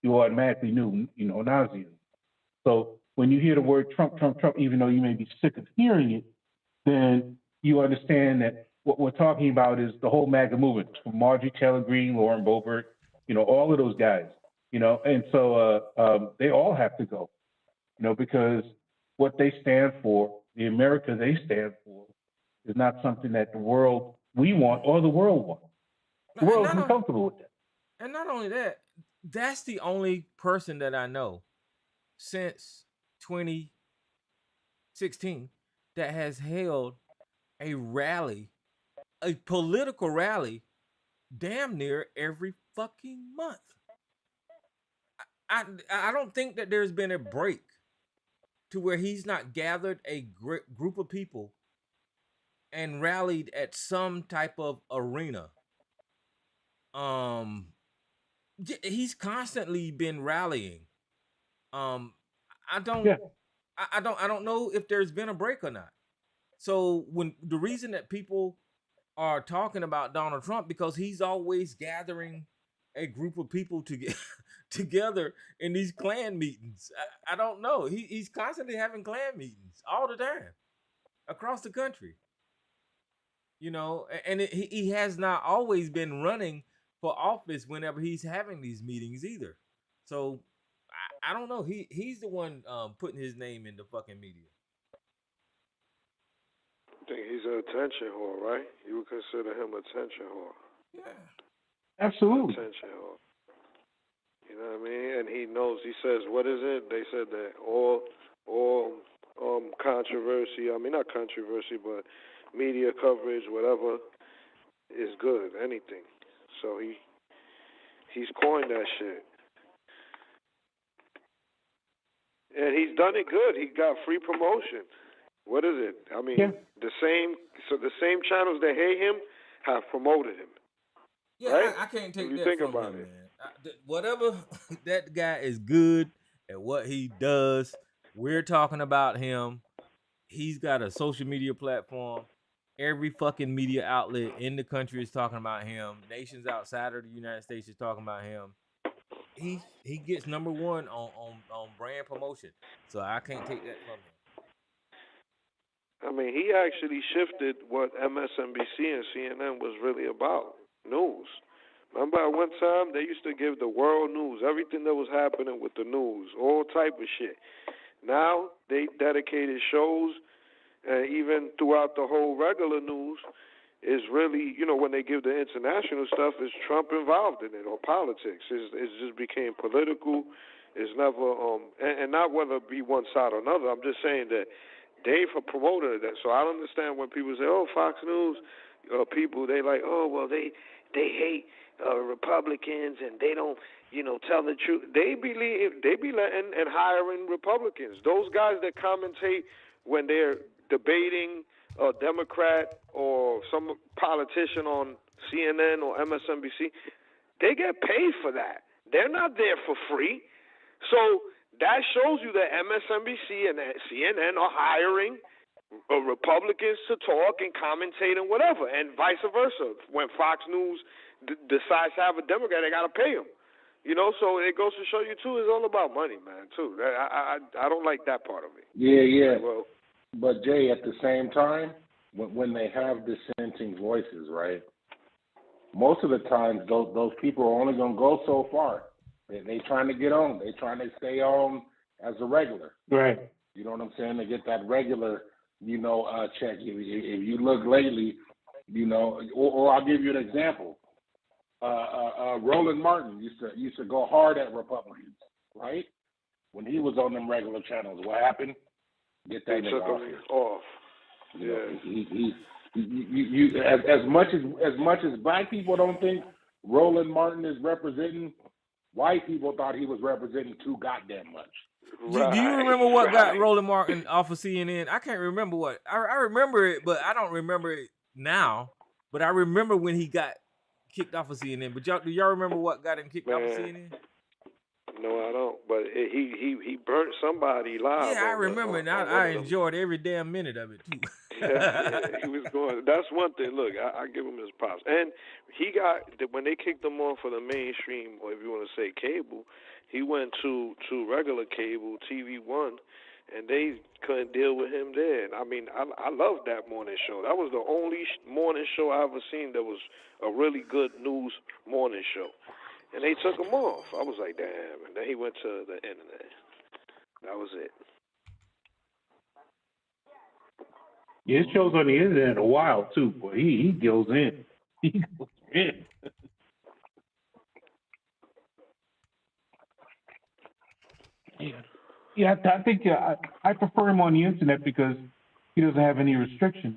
you automatically knew, Nazism. So when you hear the word Trump, Trump, Trump, even though you may be sick of hearing it, then you understand that what we're talking about is the whole MAGA movement, from Marjorie Taylor Greene, Lauren Boebert, all of those guys, and so they all have to go, because what they stand for, the America they stand for, is not something that the world we want or the world wants. The world isn't comfortable with that. And not only that, that's the only person that I know since 2016 that has held a rally, a political rally, damn near every fucking month. I don't think that there's been a break to where he's not gathered a group of people and rallied at some type of arena. He's constantly been rallying. I don't know if there's been a break or not. So when the reason that people are talking about Donald Trump, because he's always gathering a group of people to get together in these Klan meetings. I don't know. He's constantly having Klan meetings all the time across the country. And he has not always been running for office whenever he's having these meetings either. So I don't know. He's the one putting his name in the fucking media. I think he's an attention whore, right? You would consider him attention whore. Yeah. Absolutely. Attention whore. You know what I mean? And he knows. He says, "What is it?" They said that all controversy. I mean, not controversy, but media coverage, whatever, is good. Anything. So he's coined that shit. And he's done it good. He got free promotion. What is it? I mean, the same channels that hate him have promoted him. Yeah, right? I can't take you that think from about him, it. man. Whatever that guy is good at what he does. We're talking about him. He's got a social media platform. Every fucking media outlet in the country is talking about him. Nations outside of the United States is talking about him. He gets number one on brand promotion. So I can't take that from him. I mean, he actually shifted what MSNBC and CNN was really about, news. Remember at one time they used to give the world news, everything that was happening with the news, all type of shit. Now they dedicated shows, even throughout the whole regular news, is really, when they give the international stuff, is Trump involved in it or politics. It's just became political. It's never, and not whether it be one side or another. I'm just saying that they promoted that. So I don't understand when people say, "Oh, Fox News," people they like, "Oh, well, they hate Republicans and they don't, tell the truth." They be letting and hiring Republicans. Those guys that commentate when they're debating a Democrat or some politician on CNN or MSNBC, they get paid for that. They're not there for free. So that shows you that MSNBC and CNN are hiring Republicans to talk and commentate and whatever, and vice versa. When Fox News decides to have a Democrat, they got to pay them. So it goes to show you, too, it's all about money, man, too. I don't like that part of it. Yeah. Well, but, Jay, at the same time, when they have dissenting voices, right, most of the times those people are only going to go so far. They trying to get on. They trying to stay on as a regular. Right. You know what I'm saying? They get that regular, check. If you look lately, or I'll give you an example. Roland Martin used to go hard at Republicans, right? When he was on them regular channels, what happened? Get that nigga off here. Off. You as much as black people don't think Roland Martin is representing, white people thought he was representing too goddamn much. Do you remember what got Roland Martin off of CNN? I can't remember what. I remember it, but I don't remember it now. But I remember when he got kicked off of CNN. But do y'all remember what got him kicked off of CNN? No, I don't. But he burnt somebody live. Yeah, I remember, and I enjoyed every damn minute of it too. yeah, he was going. That's one thing. Look, I give him his props. And he got, when they kicked him off for the mainstream, or if you want to say cable, he went to regular cable, TV One, and they couldn't deal with him there. And I mean, I loved that morning show. That was the only morning show I ever seen that was a really good news morning show. And they took him off. I was like, damn. And then he went to the internet. That was it. Yeah, his show's on the internet a while too, boy. He goes in. He goes in. Yeah, I think I prefer him on the internet because he doesn't have any restrictions.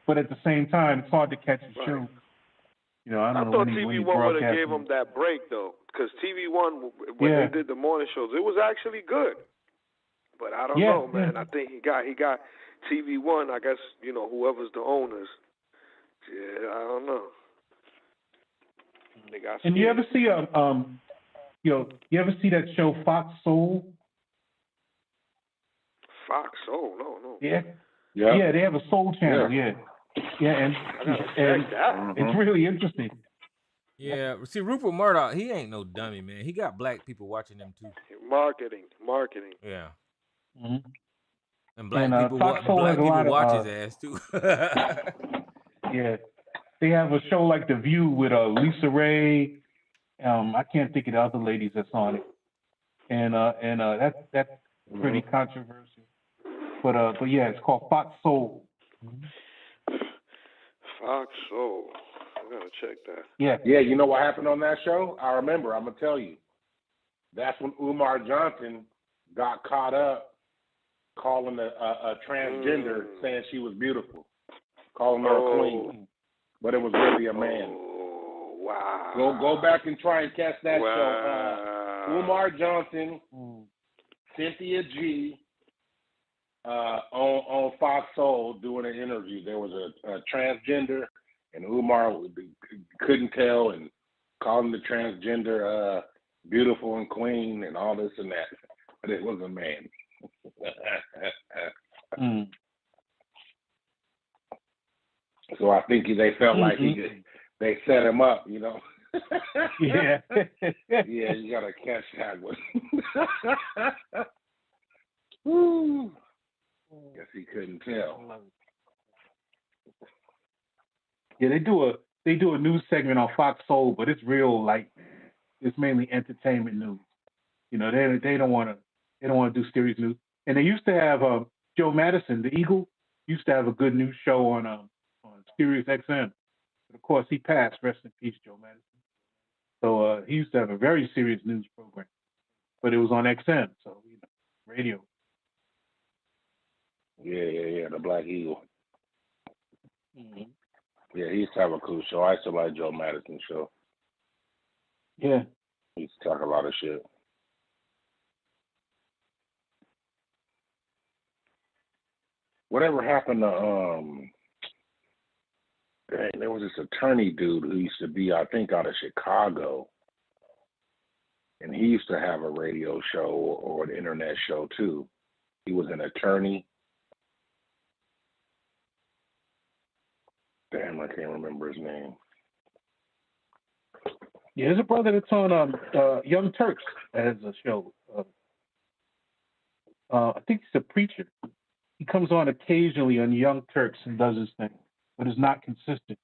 But at the same time, it's hard to catch his show. I don't know thought when TV he One would have gave him that break though, because TV One when they did the morning shows, it was actually good. But I don't know, man. I think he got TV One. I guess whoever's the owners. Yeah, I don't know. They got. And you ever see you ever see that show Fox Soul? Fox Soul, no. Yeah. Yeah, they have a Soul channel. Yeah, and it's really interesting. Yeah, see, Rupert Murdoch, he ain't no dummy, man. He got black people watching him too. Marketing. Yeah. Mm-hmm. And black people watch his ass too. Yeah, they have a show like The View with Lisa Ray. I can't think of the other ladies that's on it, and that's pretty controversial. But yeah, it's called Fox Soul. Fox Soul. I gotta check that. Yeah. You know what happened on that show? I remember. I'm gonna tell you. That's when Umar Johnson got caught up calling a transgender, saying she was beautiful, calling her a queen, but it was really a man. Oh, wow. Go back and try and catch that show. Umar Johnson, Cynthia G. On Fox Soul doing an interview. There was a transgender, and Umar couldn't tell and calling the transgender beautiful and queen and all this and that, but it was a man. So I think they felt like they set him up, you know. Yeah. Yeah, you gotta catch that one. Woo. Guess he couldn't tell. Yeah, they do a news segment on Fox Soul, but it's real it's mainly entertainment news. You know, they don't want to do serious news. And they used to have Joe Madison, the Eagle, used to have a good news show on Sirius XM. But of course, he passed. Rest in peace, Joe Madison. So he used to have a very serious news program, but it was on XM, so radio. Yeah, the Black Eagle. Mm-hmm. Yeah, he used to have a cool show. I used to like Joe Madison's show. Yeah. He used to talk a lot of shit. Whatever happened to there was this attorney dude who used to be, I think, out of Chicago, and he used to have a radio show or an internet show too. He was an attorney. Damn, I can't remember his name. Yeah, there's a brother that's on Young Turks as a show. I think he's a preacher. He comes on occasionally on Young Turks and does his thing, but is not consistent.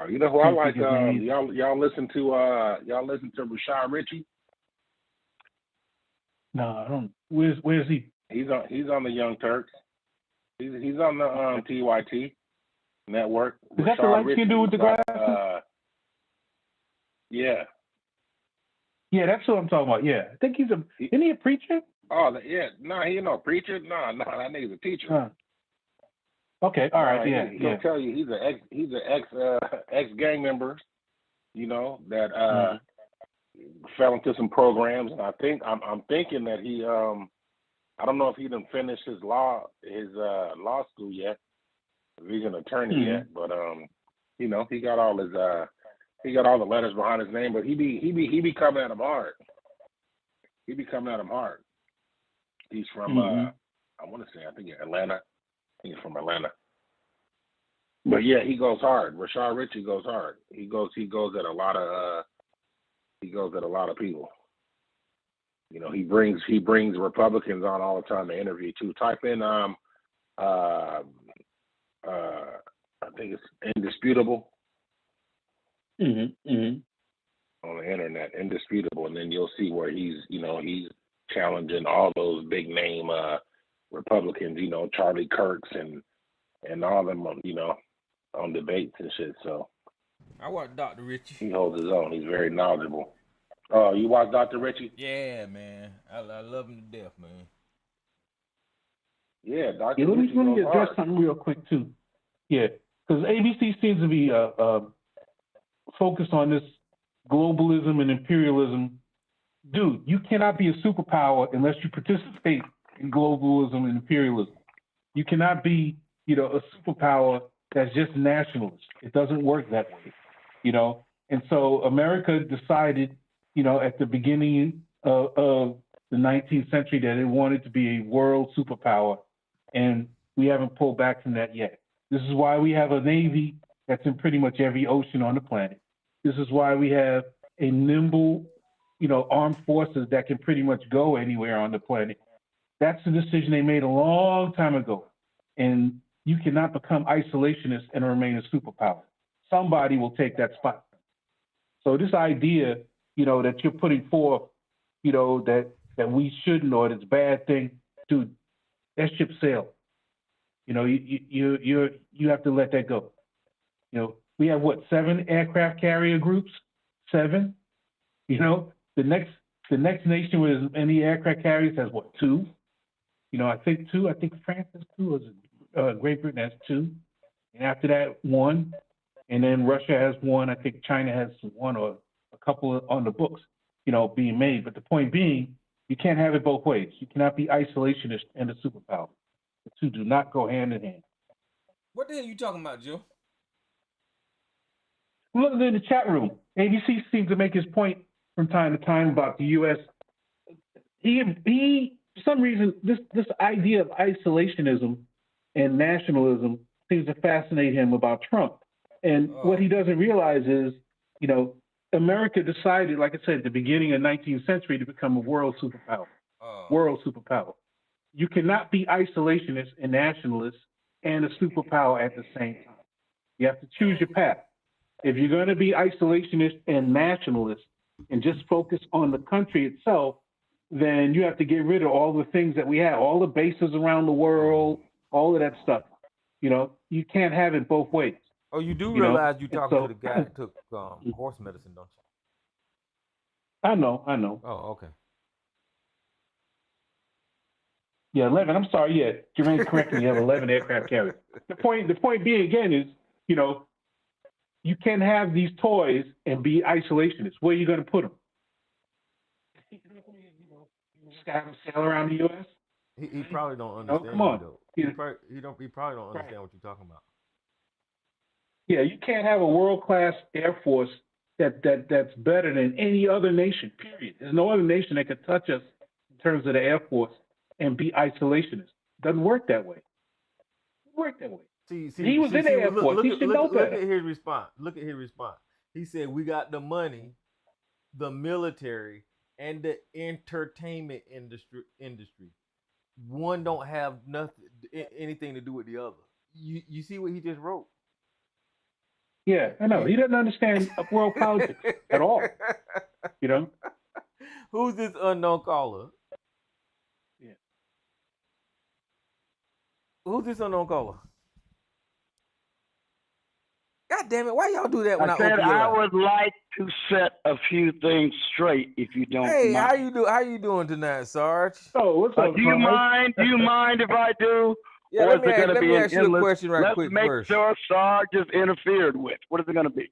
You know who I like? Y'all listen to Rashad Ritchie? No, I don't. Where's he? He's on the Young Turks. He's on the TYT network. Is that the light-skinned dude with the glasses? Yeah. Yeah, that's what I'm talking about. Yeah, I think isn't he a preacher? Oh, yeah. No, he no preacher. No, that nigga's a teacher. Okay, all right, yeah. He'll tell you he's an ex gang member, you know, that fell into some programs, and I'm thinking that he I don't know if he didn't finish his law school yet. If he's an attorney yet, but you know, he got all the letters behind his name, but he be coming at him hard. He's from I want to say I think Atlanta. I think he's from Atlanta. But yeah, he goes hard. Rashad Ritchie goes hard. He goes at a lot of people. You know, he brings Republicans on all the time to interview too. Type in I think it's Indisputable. On the internet, Indisputable, and then you'll see where he's challenging all those big name Republicans, you know, Charlie Kirks and all them, you know, on debates and shit. So I watch Dr. Ritchie. He holds his own. He's very knowledgeable. Oh, you watch Dr. Ritchie? Yeah, man. I love him to death, man. Yeah, Dr. Let Ritchie me goes address hard. something real quick too. Yeah, because ABC seems to be focused on this globalism and imperialism. Dude, you cannot be a superpower unless you participate in globalism and imperialism. You cannot be, you know, a superpower that's just nationalist. It doesn't work that way, you know. And so America decided, you know, at the beginning of the 19th century that it wanted to be a world superpower, and we haven't pulled back from that yet. This is why we have a Navy that's in pretty much every ocean on the planet. This is why we have a nimble, you know, armed forces that can pretty much go anywhere on the planet. That's the decision they made a long time ago. And you cannot become isolationist and remain a superpower. Somebody will take that spot. So this idea, you know, that you're putting forth, you know, that we shouldn't, or it's a bad thing, dude, that ship sailed. You know, you have to let that go. You know, we have what, 7 aircraft carrier groups? 7? You know, the next nation with as many aircraft carriers has what, 2? You know, I think 2. I think France has 2, or Great Britain has 2, and after that 1, and then Russia has 1. I think China has 1 or a couple on the books, you know, being made. But the point being, you can't have it both ways. You cannot be isolationist and a superpower. The two do not go hand in hand. What the hell are you talking about, Joe? Look in the chat room. ABC seems to make his point from time to time about the U.S. He for some reason, this idea of isolationism and nationalism seems to fascinate him about Trump. And what he doesn't realize is, you know, America decided, like I said, at the beginning of the 19th century to become a world superpower. World superpower. You cannot be isolationist and nationalist and a superpower at the same time. You have to choose your path. If you're going to be isolationist and nationalist and just focus on the country itself, then you have to get rid of all the things that we have, all the bases around the world, all of that stuff. You know, you can't have it both ways. Oh, you do realize you're talking to the guy that took horse medicine, don't you? I know. Oh, okay. Yeah, 11. I'm sorry. Yeah, Jermaine's correct me. You have 11 aircraft carriers. The point being again is, you know, you can't have these toys and be isolationist. Where are you going to put them? Just have them sail around the U.S. He probably don't understand. No, come on. He probably don't understand what you're talking about. Yeah, you can't have a world-class Air Force that's better than any other nation, period. There's no other nation that could touch us in terms of the Air Force and be isolationist. Doesn't work that way. Doesn't work that way. See, he was in the Air Force. He should know better. Look at his response. Look at his response. He said, we got the money, the military, and the entertainment industry. One don't have anything to do with the other. You see what he just wrote? Yeah, I know. He doesn't understand world politics at all. You know? Who's this unknown caller? Yeah. Who's this unknown caller? God damn it! Why y'all do that when I said open your I line? would like to set a few things straight, if you don't Hey, mind. how you doing tonight, Sarge? Oh, what's up? Do you mind? Do you mind if I do? Yeah, or let is me it going to be ask you a question right Let's quick make first. sure Sarge is interfered with. What is it going to be?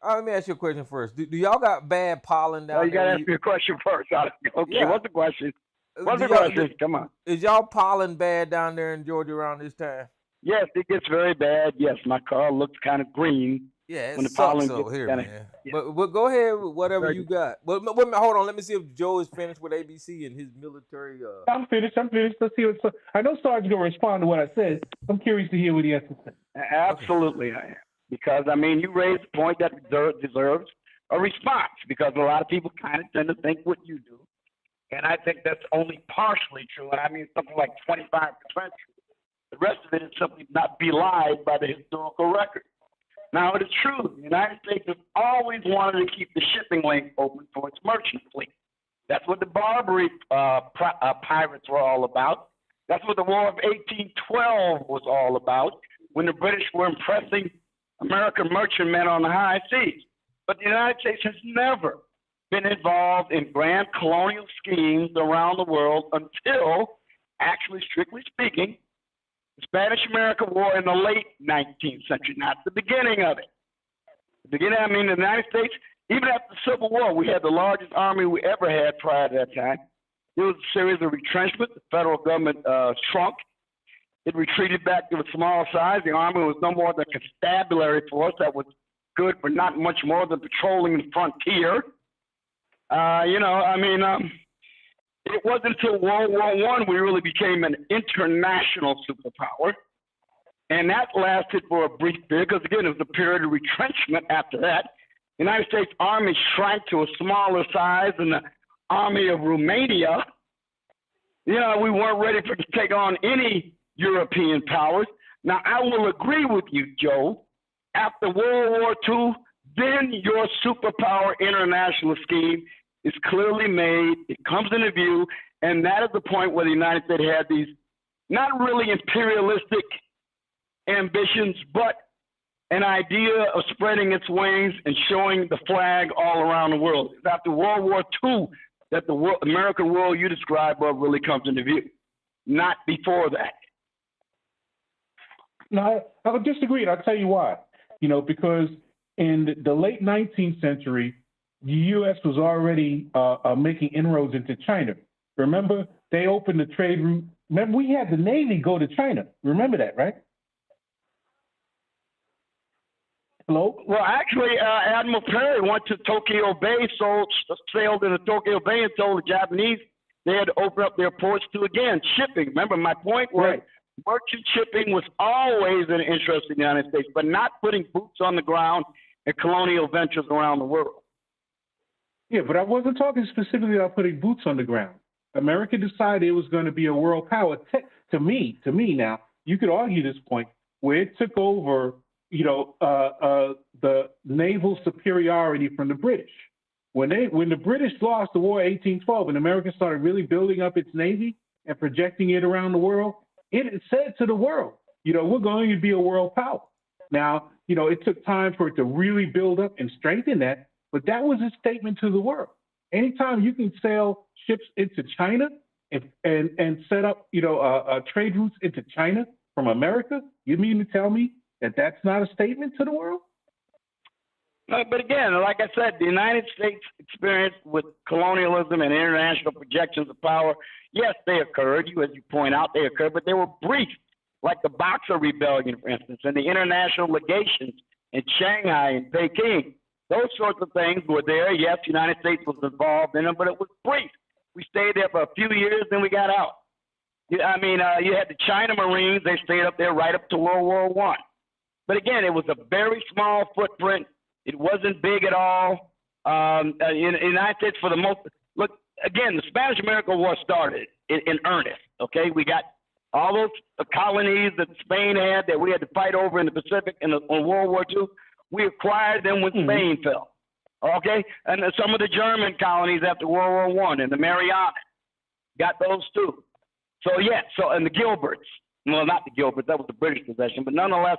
Let me ask you a question first. Do y'all got bad pollen down You got there? to ask me a question first. Okay, Yeah. what's the question? What's the question? Come on. Is y'all pollen bad down there in Georgia around this time? Yes, it gets very bad. Yes, my car looks kind of green. Yeah, it when the sucks pollen over gets here, kinda, man. Yeah. But go ahead with whatever Very you good. got. But hold on, let me see if Joe is finished with ABC and his military. I'm finished. Let's see what. I know Sarge's going to respond to what I said. I'm curious to hear what he has to say. Absolutely, I am. Because, I mean, you raised a point that deserves a response, because a lot of people kind of tend to think what you do. And I think that's only partially true. And I mean something like 25% true. The rest of it is simply not belied by the historical record. Now, it is true, the United States has always wanted to keep the shipping lane open for its merchant fleet. That's what the Barbary pirates were all about. That's what the War of 1812 was all about, when the British were impressing American merchantmen on the high seas. But the United States has never been involved in grand colonial schemes around the world until, actually, strictly speaking, the Spanish-American War in the late 19th century, not the beginning of it. The beginning, I mean, the United States, even after the Civil War, we had the largest army we ever had prior to that time. There was a series of retrenchment. The federal government shrunk. It retreated back to a small size. The army was no more than a constabulary force that was good for not much more than patrolling the frontier. It wasn't until World War I we really became an international superpower. And that lasted for a brief period, because, again, it was a period of retrenchment after that. The United States Army shrank to a smaller size than the Army of Romania. We weren't ready to take on any European powers. Now, I will agree with you, Joe. After World War II, then your superpower international scheme is clearly made. It comes into view, and that is the point where the United States had these not really imperialistic ambitions, but an idea of spreading its wings and showing the flag all around the world. It's after World War II that the American world you described really comes into view, not before that. No, I would disagree, and I'll tell you why. Because in the late 19th century, the U.S. was already making inroads into China. Remember, they opened the trade route. Remember, we had the Navy go to China. Remember that, right? Hello? Well, actually, Admiral Perry went to Tokyo Bay, sailed into Tokyo Bay and told the Japanese they had to open up their ports to, again, shipping. Remember, my point was Merchant shipping was always an interest in the United States, but not putting boots on the ground in colonial ventures around the world. Yeah, but I wasn't talking specifically about putting boots on the ground. America decided it was going to be a world power. To me now, you could argue this point where it took over, the naval superiority from the British. When the British lost the war in 1812 and America started really building up its navy and projecting it around the world, it said to the world, we're going to be a world power. Now, it took time for it to really build up and strengthen that, but that was a statement to the world. Anytime you can sail ships into China and set up, trade routes into China from America, you mean to tell me that that's not a statement to the world? But again, like I said, the United States experience with colonialism and international projections of power, yes, they occurred. As you point out, they occurred, but they were brief, like the Boxer Rebellion, for instance, and the international legations in Shanghai and Peking. Those sorts of things were there. Yes, the United States was involved in them, but it was brief. We stayed there for a few years, then we got out. You had the China Marines. They stayed up there right up to World War I. But again, it was a very small footprint. It wasn't big at all. In the United States, for the most, look, again, the Spanish-American War started in earnest, okay? We got all those colonies that Spain had that we had to fight over in the Pacific in World War II. We acquired them when Spain fell, okay? And some of the German colonies after World War I and the Marianas, got those too. And the Gilberts. Well, not the Gilberts, that was the British possession, but nonetheless,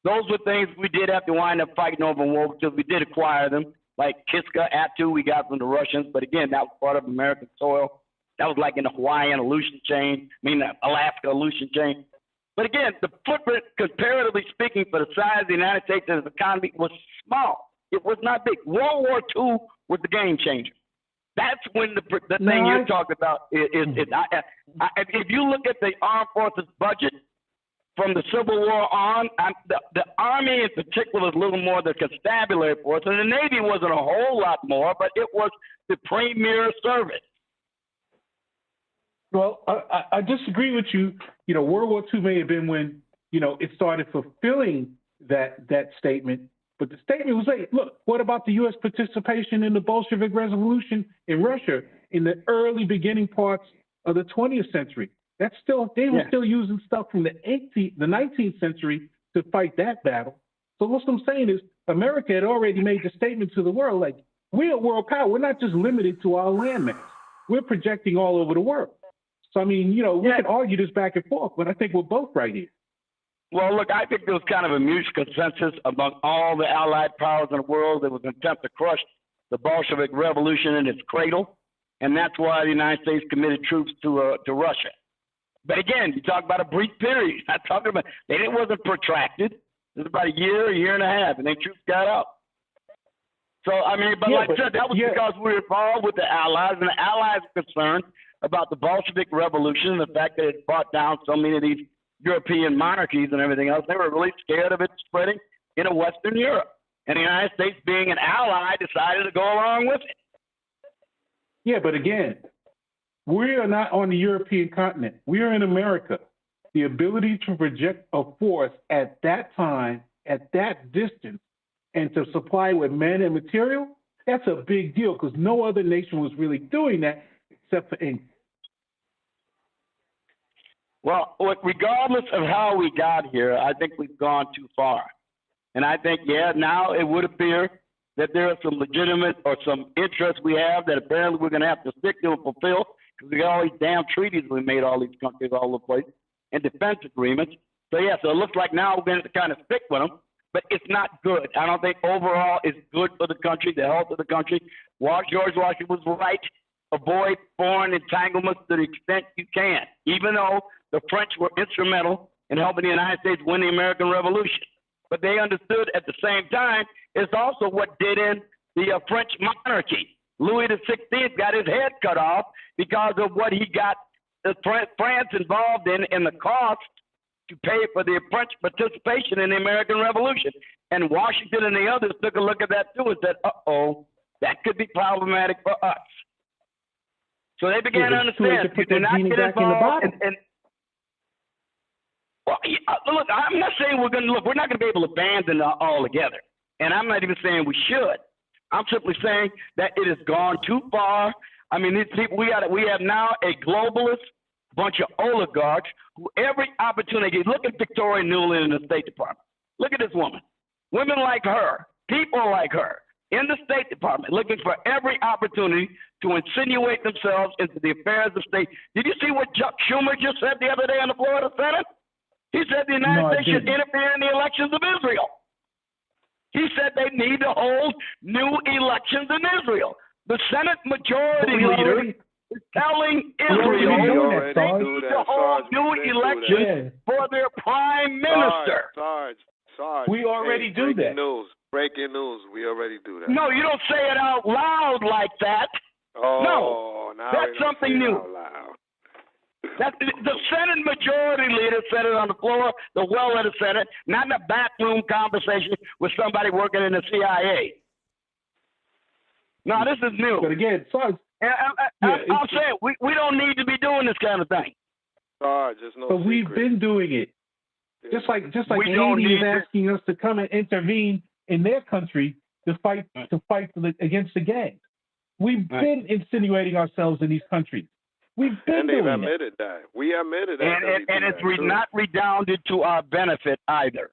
those were things we did have to wind up fighting over in World War II. We did acquire them, like Kiska, Attu, we got from the Russians, but again, that was part of American soil. That was like in the Hawaiian Aleutian chain, Alaska Aleutian chain. But again, the footprint, comparatively speaking, for the size of the United States as an economy was small. It was not big. World War II was the game changer. That's when the thing you're talking about is if you look at the armed forces budget from the Civil War on, the Army in particular was a little more the constabulary force, and the Navy wasn't a whole lot more, but it was the premier service. Well, I disagree with you. World War II may have been when, it started fulfilling that statement. But the statement was, hey, look, what about the U.S. participation in the Bolshevik Revolution in Russia in the early beginning parts of the 20th century? They were still using stuff from the 19th century to fight that battle. So what I'm saying is America had already made the statement to the world, like, we're a world power. We're not just limited to our landmass. We're projecting all over the world. So, we can argue this back and forth, but I think we're both right here. Well, look, I think there was kind of a mutual consensus among all the Allied powers in the world. There was an attempt to crush the Bolshevik Revolution in its cradle, and that's why the United States committed troops to Russia. But again, you talk about a brief period. I'm talking about it wasn't protracted. It was about a year and a half, and then troops got out. So, I said, that was because we were involved with the Allies, and the Allies were concerned about the Bolshevik Revolution and the fact that it brought down so many of these European monarchies and everything else. They were really scared of it spreading into Western Europe. And the United States, being an ally, decided to go along with it. Yeah, but again, we are not on the European continent. We are in America. The ability to project a force at that time, at that distance, and to supply with men and material, that's a big deal because no other nation was really doing that except for England. Well, regardless of how we got here, I think we've gone too far. And I think, now it would appear that there are some legitimate or some interests we have that apparently we're going to have to stick to and fulfill because we got all these damn treaties we made all these countries all over the place and defense agreements. So it looks like now we're going to kind of stick with them, but it's not good. I don't think overall it's good for the country, the health of the country. George Washington was right. Avoid foreign entanglements to the extent you can, even though the French were instrumental in helping the United States win the American Revolution. But they understood at the same time it's also what did in the French monarchy. Louis XVI got his head cut off because of what he got France involved in the cost to pay for the French participation in the American Revolution. And Washington and the others took a look at that too and said, that could be problematic for us. So they began to understand you do not get involved Well, look, I'm not saying we're not going to be able to abandon it altogether, and I'm not even saying we should. I'm simply saying that it has gone too far. I mean, these people, we have now a globalist bunch of oligarchs who every opportunity. Look at Victoria Nuland in the State Department. Look at this woman. Women like her, people like her, in the State Department, looking for every opportunity to insinuate themselves into the affairs of state. Did you see what Chuck Schumer just said the other day on the floor of the Senate? He said the United States should interfere in the elections of Israel. He said they need to hold new elections in Israel. The Senate Majority Leader is telling Israel they need to hold new elections for their Prime Minister. Sarge. We already do that. Breaking news. We already do that. No, you don't say it out loud like that. Oh, no, that's something new. That, the Senate Majority Leader said it on the floor, the well of the Senate, not in a bathroom conversation with somebody working in the CIA. No, this is new. But again, Sarge, I'm saying we don't need to be doing this kind of thing. Sarge, there's no but secret. we've been doing it. Just like Haiti is asking us to come and intervene in their country to fight against the gangs. We've been insinuating ourselves in these countries. We've been doing it. Admitted that. We admitted that. And it's not redounded to our benefit either.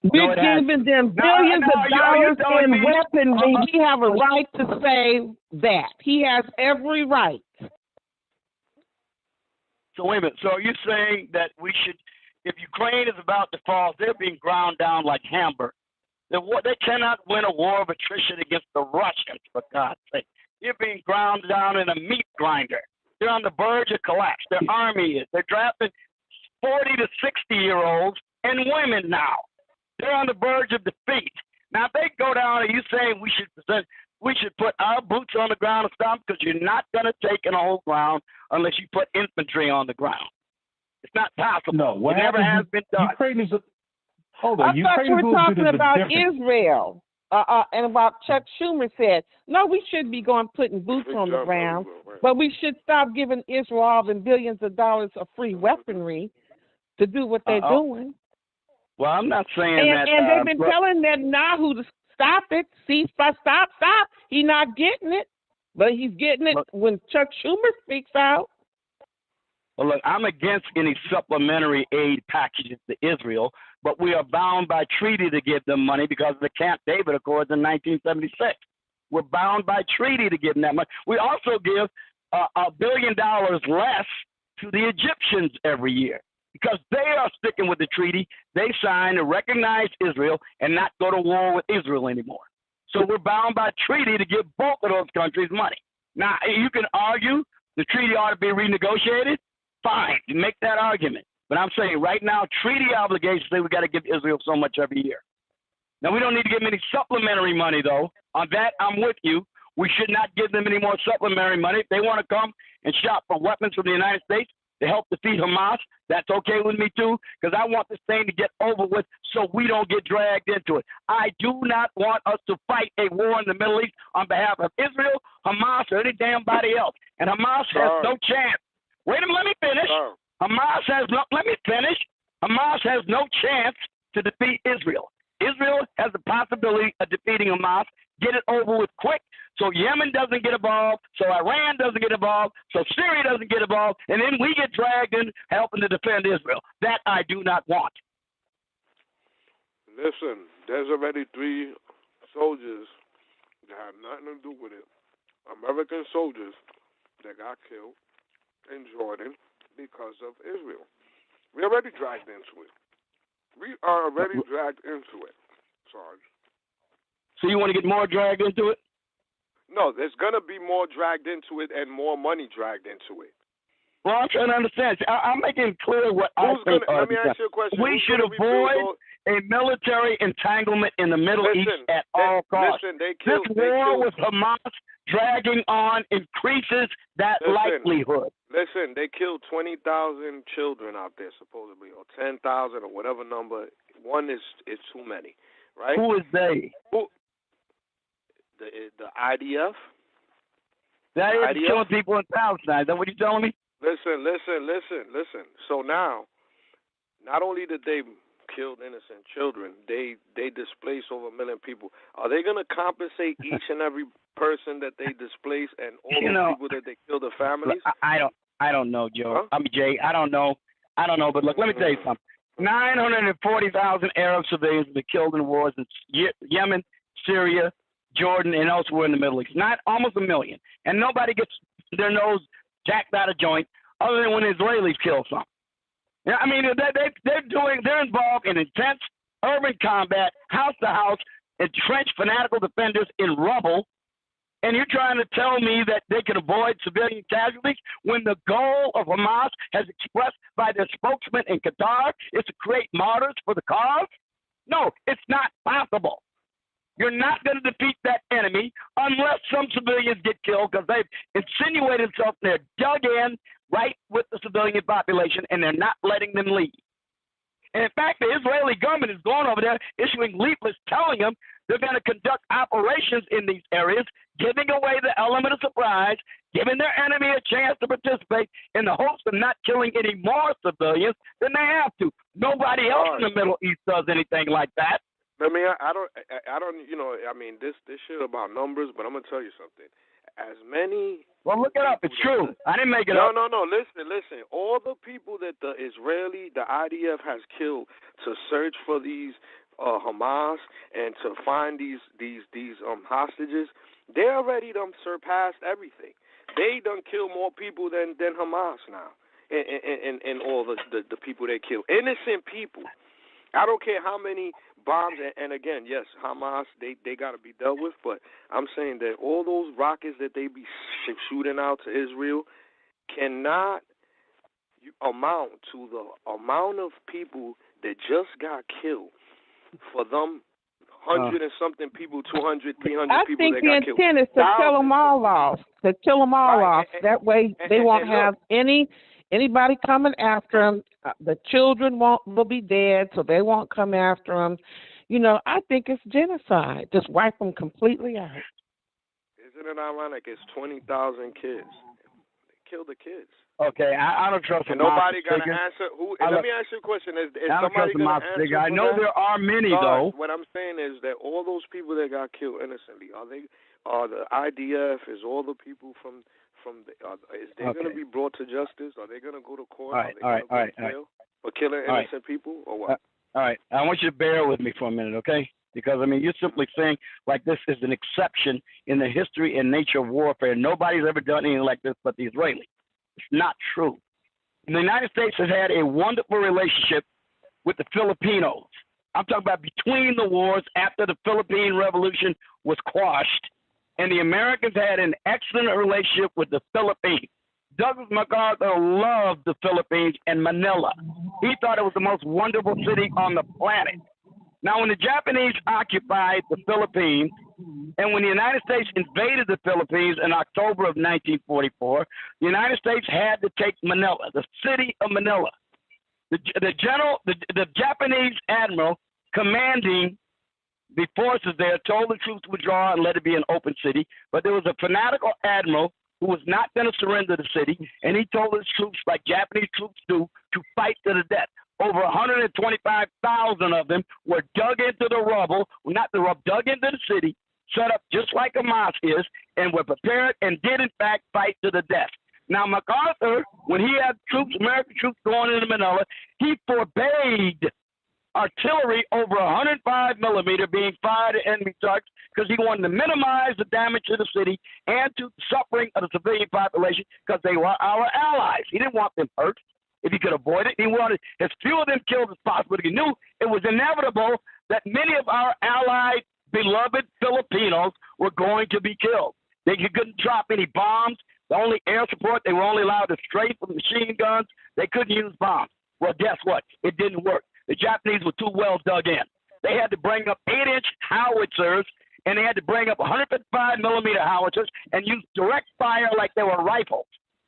We're giving them billions of dollars in weaponry. We have a right to say that. He has every right. So wait a minute. So are you saying that we should, if Ukraine is about to fall, they're being ground down like hamburgers. They cannot win a war of attrition against the Russians, for God's sake. They're being ground down in a meat grinder. They're on the verge of collapse. Their army is. They're drafting 40 to 60-year-olds and women now. They're on the verge of defeat. Now, if they go down, are you saying we should put our boots on the ground and stop? Because you're not going to take an whole ground unless you put infantry on the ground. It's not possible. No, it never has been done. Ukraine is I thought you were talking about Israel and about Chuck Schumer said, no, we shouldn't be putting boots on the ground, but we should stop giving Israel all the billions of dollars of free weaponry to do what they're doing. Well, I'm not saying that. And they've been telling Netanyahu to stop it. Stop. He's not getting it, but he's getting it when Chuck Schumer speaks out. Well, look, I'm against any supplementary aid packages to Israel, but we are bound by treaty to give them money because of the Camp David Accords in 1976. We're bound by treaty to give them that money. We also give $1 billion less to the Egyptians every year because they are sticking with the treaty they signed to recognize Israel and not go to war with Israel anymore. So we're bound by treaty to give both of those countries money. Now, you can argue the treaty ought to be renegotiated. Fine, you make that argument. But I'm saying right now, treaty obligations say we got to give Israel so much every year. Now, we don't need to give them any supplementary money, though. On that, I'm with you. We should not give them any more supplementary money. If they want to come and shop for weapons from the United States to help defeat Hamas, that's okay with me, too, because I want this thing to get over with so we don't get dragged into it. I do not want us to fight a war in the Middle East on behalf of Israel, Hamas, or any damn body else. And Hamas has no chance. Wait a minute, let me finish. Let me finish. Hamas has no chance to defeat Israel. Israel has the possibility of defeating Hamas, get it over with quick, so Yemen doesn't get involved, so Iran doesn't get involved, so Syria doesn't get involved, and then we get dragged in helping to defend Israel. That I do not want. Listen, there's already 3 soldiers that have nothing to do with it. American soldiers that got killed in Jordan because of Israel. We already dragged into it. We are already dragged into it, Sarge. So you want to get more dragged into it? No, there's going to be more dragged into it and more money dragged into it. Well, I'm trying to understand. I'm making clear what I think. Let me ask you a question. We should avoid a military entanglement in the Middle East at all costs. This war with Hamas dragging on increases that likelihood. Listen, they killed 20,000 children out there, supposedly, or 10,000 or whatever number. One is too many, right? Who is they? The IDF? That is killing people in Palestine. Is that what you're telling me? Listen. So now, not only did they kill innocent children, they displaced over 1 million people. Are they going to compensate each and every person that they displace and all those people that they killed, the families? I don't know, Joe. Huh? Jay. I don't know. But look, let me tell you something. 940,000 Arab civilians have been killed in wars in Yemen, Syria, Jordan, and elsewhere in the Middle East. Not almost 1 million. And nobody gets their nose jacked out of joint other than when the Israelis kill some. I mean, they're involved in intense urban combat, house to house, entrenched fanatical defenders in rubble. And you're trying to tell me that they can avoid civilian casualties when the goal of Hamas, as expressed by their spokesman in Qatar, is to create martyrs for the cause? No, it's not possible. You're not going to defeat that enemy unless some civilians get killed because they've insinuated themselves and they're dug in right with the civilian population and they're not letting them leave. And in fact, the Israeli government is going over there issuing leaflets telling them they're going to conduct operations in these areas, giving away the element of surprise, giving their enemy a chance to participate in the hopes of not killing any more civilians than they have to. Nobody else in the Middle East does anything like that. I mean, I don't, you know, I mean, this shit about numbers, but I'm going to tell you something. As many... Well, look it up. It's true. I didn't make it up. No. Listen. All the people that the IDF has killed to search for these Hamas and to find these hostages, they already done surpassed everything. They done killed more people than Hamas now, and all the people they kill, innocent people. I don't care how many bombs, and again, yes, Hamas, they got to be dealt with, but I'm saying that all those rockets that they be shooting out to Israel cannot amount to the amount of people that just got killed for them 100 and something people, 200, 300 people that got killed. I think the intent is to kill them all off, off. That way they won't have anybody coming after them. The children will be dead, so they won't come after them. You know, I think it's genocide. Just wipe them completely out. Isn't it ironic? It's 20,000 kids. They kill the kids. Okay, I don't trust and nobody got to answer. Let me ask you a question. Is somebody going to answer? I know there are many, though. What I'm saying is that all those people that got killed innocently, are the IDF, is all the people from is they going to be brought to justice? Are they going to go to court? All right. For killing innocent people, or what? All right. I want you to bear with me for a minute, okay? Because, I mean, you're simply saying like this is an exception in the history and nature of warfare. Nobody's ever done anything like this but the Israelis. It's not true. The United States has had a wonderful relationship with the Filipinos. I'm talking about between the wars after the Philippine Revolution was quashed. And the Americans had an excellent relationship with the Philippines. Douglas MacArthur loved the Philippines and Manila. He thought it was the most wonderful city on the planet. Now, when the Japanese occupied the Philippines, and when the United States invaded the Philippines in October of 1944, the United States had to take Manila, the city of Manila. The Japanese admiral commanding the forces there told the troops to withdraw and let it be an open city, but there was a fanatical admiral who was not going to surrender the city, and he told his troops, like Japanese troops do, to fight to the death. Over 125,000 of them were dug into the rubble, dug into the city, set up just like a mosque is, and were prepared and did, in fact, fight to the death. Now, MacArthur, when he had American troops going into Manila, he forbade artillery over 105 millimeter being fired at enemy targets because he wanted to minimize the damage to the city and to the suffering of the civilian population because they were our allies. He didn't want them hurt if he could avoid it. He wanted as few of them killed as possible. He knew it was inevitable that many of our allied, beloved Filipinos were going to be killed. They couldn't drop any bombs. The only air support, they were only allowed to strafe with machine guns. They couldn't use bombs. Well, guess what? It didn't work. The Japanese were too well dug in. They had to bring up 8-inch howitzers, and they had to bring up 155 millimeter howitzers and use direct fire like they were rifles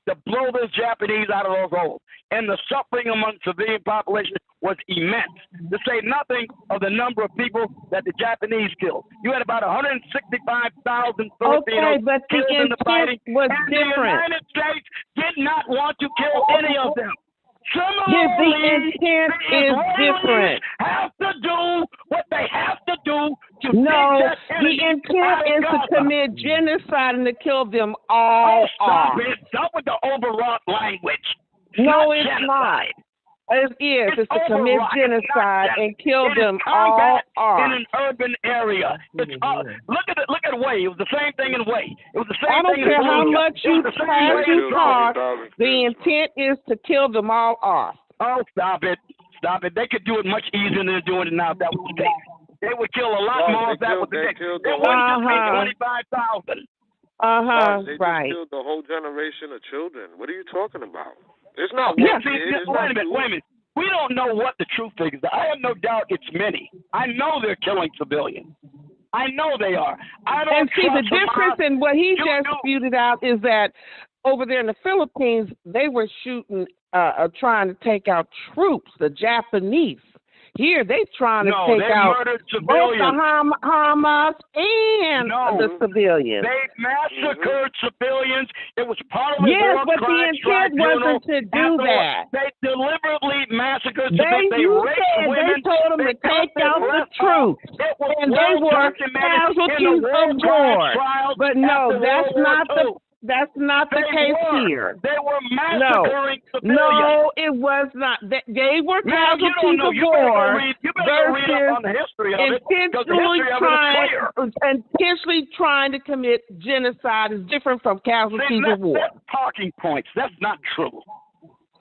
to blow those Japanese out of those holes. And the suffering among civilian population was immense, to say nothing of the number of people that the Japanese killed. You had about 165,000 Filipinos killed in the fighting, was and different. the United States did not want to kill any of them. Some The intent is different. Have to do what they have to do to No, take that the intent is to commit genocide and to kill them all Stop off. it. Stop with the overwrought language. No, it's not. It is. It's to commit genocide and kill them all off. In an urban area. It's look at Way. It was the same thing in Way. It was the same I don't thing care in how Georgia. much you talk. The intent is to kill them all off. Oh, stop it. Stop it. They could do it much easier than they're doing it now if that was the case. They would kill a lot more if that was the case. They wouldn't just be 25,000. Right. They killed the whole generation of children. What are you talking about? It's not Yeah, one kid. It's not two. Wait a minute. We don't know what the true figures are. I have no doubt it's many. I know they're killing civilians. I know they are. I don't And see, the trust difference in what he just spewed out is that over there in the Philippines, they were shooting, trying to take out troops, the Japanese. Here, they trying to take out both the Hamas and the civilians. They massacred civilians. It was part of the Yes, war but the crime intent wasn't to do that. They deliberately massacred They women. told them to take out the troops, and they were casualties of war. But no, that's not the case here. They were massacring civilians. No, it was not. They were casualties of war versus intentionally trying to commit genocide is different from casualties of war. That's talking points. That's not true.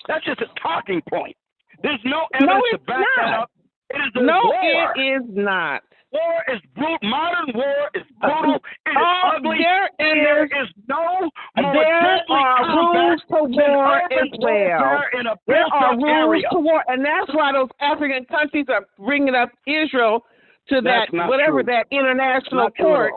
That's just a talking point. There's no evidence to back that up. It is war. It is not. War is brutal. Modern war is brutal. It is ugly. There is no there are rules to war as well. There are rules to war, and that's why those African countries are bringing up Israel to that whatever that international court.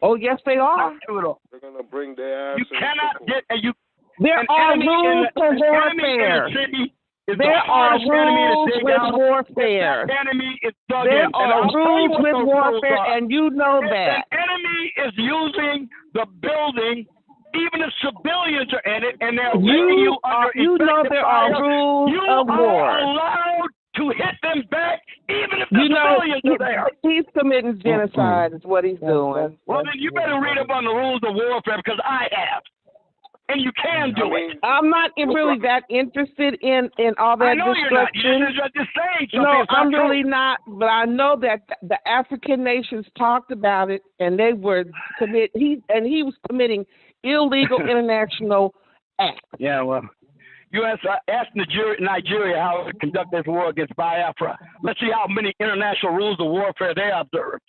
Oh yes, they are. They're gonna bring their ass. You cannot get you. There are rules to warfare. There are rules with warfare. There are rules with warfare, and you know that. The enemy is using the building, even if civilians are in it, and they're letting you under you know there are rules of war. You are allowed to hit them back, even if the civilians are there. He's committing genocide, is what he's doing. Well, then you better read up on the rules of warfare, because I have. And you can do it. I'm not really that interested in all that destruction. You're just saying something. No, I'm really not. But I know that the African nations talked about it, and they were he was committing illegal international acts. Yeah, well, U.S. asked Nigeria how to conduct this war against Biafra. Let's see how many international rules of warfare they observed.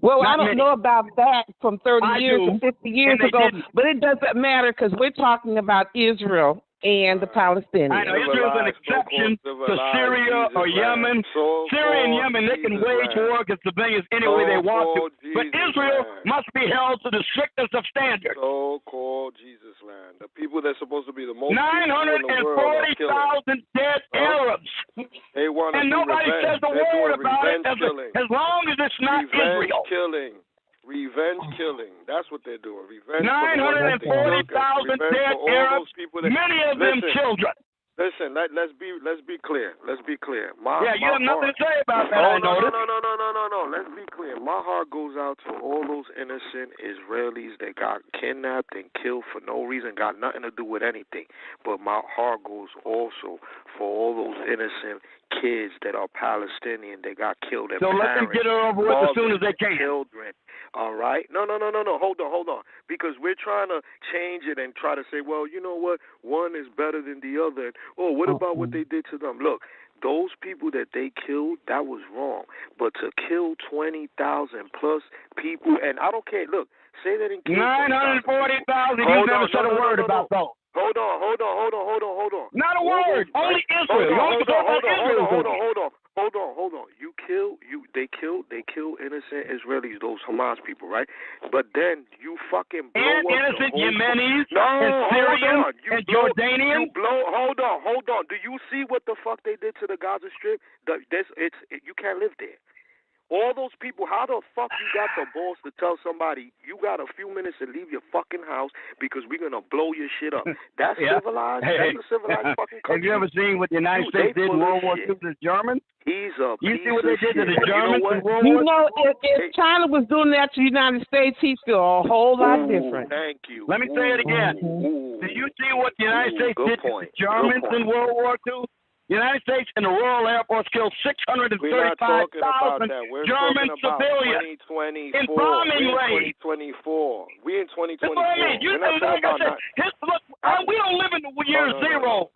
Well, I don't know about that from 30 years or 50 years ago, but it doesn't matter because we're talking about Israel and the Palestinians. I know Israel's an exception to Syria or Yemen. Syria and Yemen, they can wage war against civilians any way they want to. But Israel must be held to the strictest of standards. So-called Jesus land. The people that's supposed to be the most 940,000 dead Arabs. They want to and nobody says a word about it as long as it's not Israel. Revenge killing. That's what they're doing. Revenge. 940,000 dead Arabs. Many of them children. Listen, let's be clear. Let's be clear. You have nothing to say about that. No. Let's be clear. My heart goes out to all those innocent Israelis that got kidnapped and killed for no reason, got nothing to do with anything. But my heart goes also for all those innocent kids that are Palestinian that got killed. So let them get it over with as soon as they can. Children. All right? No. Hold on. Because we're trying to change it and try to say, well, you know what? One is better than the other. Oh, what about what they did to them? Look, those people that they killed, that was wrong. But to kill 20,000 plus people, and I don't care. Look, say that in 940,000. You never said a word about those. Hold on. Not a word. Only Israel. Hold on. They kill innocent Israelis, those Hamas people, right? But then you fucking blow and up innocent the whole Yemenis and Syrians and Jordanians. Hold on. Do you see what the fuck they did to the Gaza Strip? You can't live there. All those people, how the fuck you got the balls to tell somebody you got a few minutes to leave your fucking house because we're gonna blow your shit up? That's civilized. That's a civilized fucking country. Have you ever seen what the United States did in World War II to the Germans? He's a You piece see what of they did to shit. the Germans in World You War know, if China was doing that to the United States, he'd feel a whole lot different. Thank you. Let me say it again. Do you see what the United States did to the Germans in World War II? The United States and the Royal Air Force killed 635,000 German civilians in bombing raids. 2024. We in 2024. That's what I mean. We're not talking about look, we don't live in the year zero,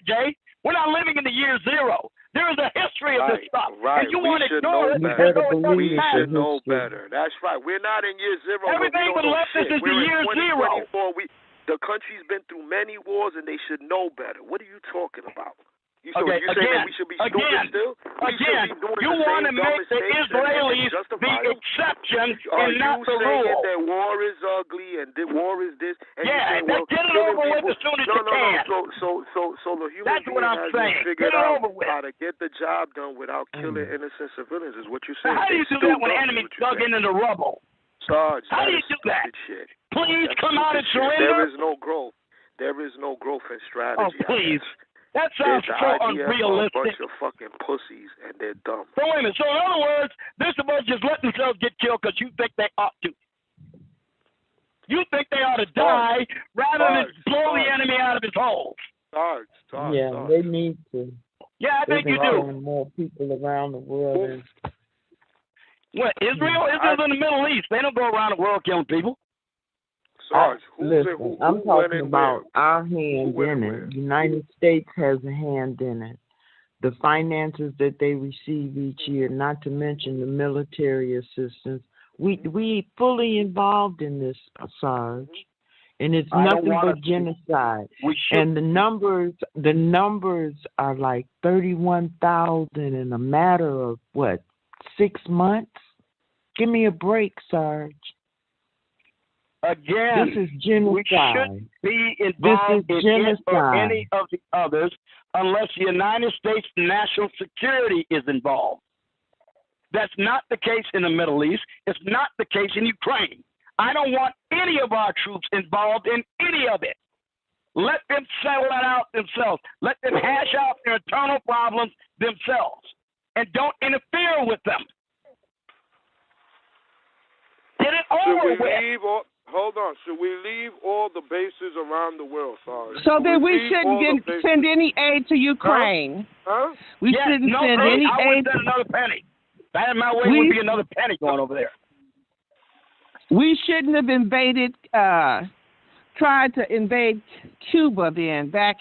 Jay. We're not living in the year zero. There is a history of this stuff. Right. And you want to ignore it. We should know better. That's right. We're not in year zero. Everything but left us is the year zero. The country's been through many wars, and they should know better. What are you talking about? You okay, saying that we should be stupid still? You want to make the Israelis the exception and not the rule. Are you saying that war is ugly and war is this? And yeah, you say, get it over with as soon as you can. So the human being hasn't figured out how to get the job done without killing innocent civilians is what you're saying. How do you do that when enemies dug into the rubble? Sarge, how do you do that? Shit. Please come out and surrender. There is no growth. There is no growth in strategy. Oh, please. That sounds so unrealistic. A bunch of fucking pussies, and they're dumb. So wait a minute. So in other words, they're supposed to just let themselves get killed because you think they ought to. You think they ought to die rather than blow the enemy out of his holes. They need to. Yeah, I think you do. More people around the world. What, Israel? Israel's in the Middle East. They don't go around the world killing people. Sarge, listen, I'm talking about our hand in it. The United States has a hand in it. The finances that they receive each year, not to mention the military assistance. We fully involved in this, Sarge, and it's nothing but genocide. And the numbers are like 31,000 in a matter of 6 months. Give me a break, Sarge. Again, this is genocide. We shouldn't be involved in it or any of the others unless the United States national security is involved. That's not the case in the Middle East. It's not the case in Ukraine. I don't want any of our troops involved in any of it. Let them settle that out themselves. Let them hash out their internal problems themselves. And don't interfere with them. Get it over with. Hold on. Should we leave all the bases around the world, Sorry? So then we shouldn't send any aid to Ukraine. Huh? We shouldn't send any aid. I wouldn't send another penny. That in my way would be another penny going over there. We shouldn't have tried to invade Cuba then, back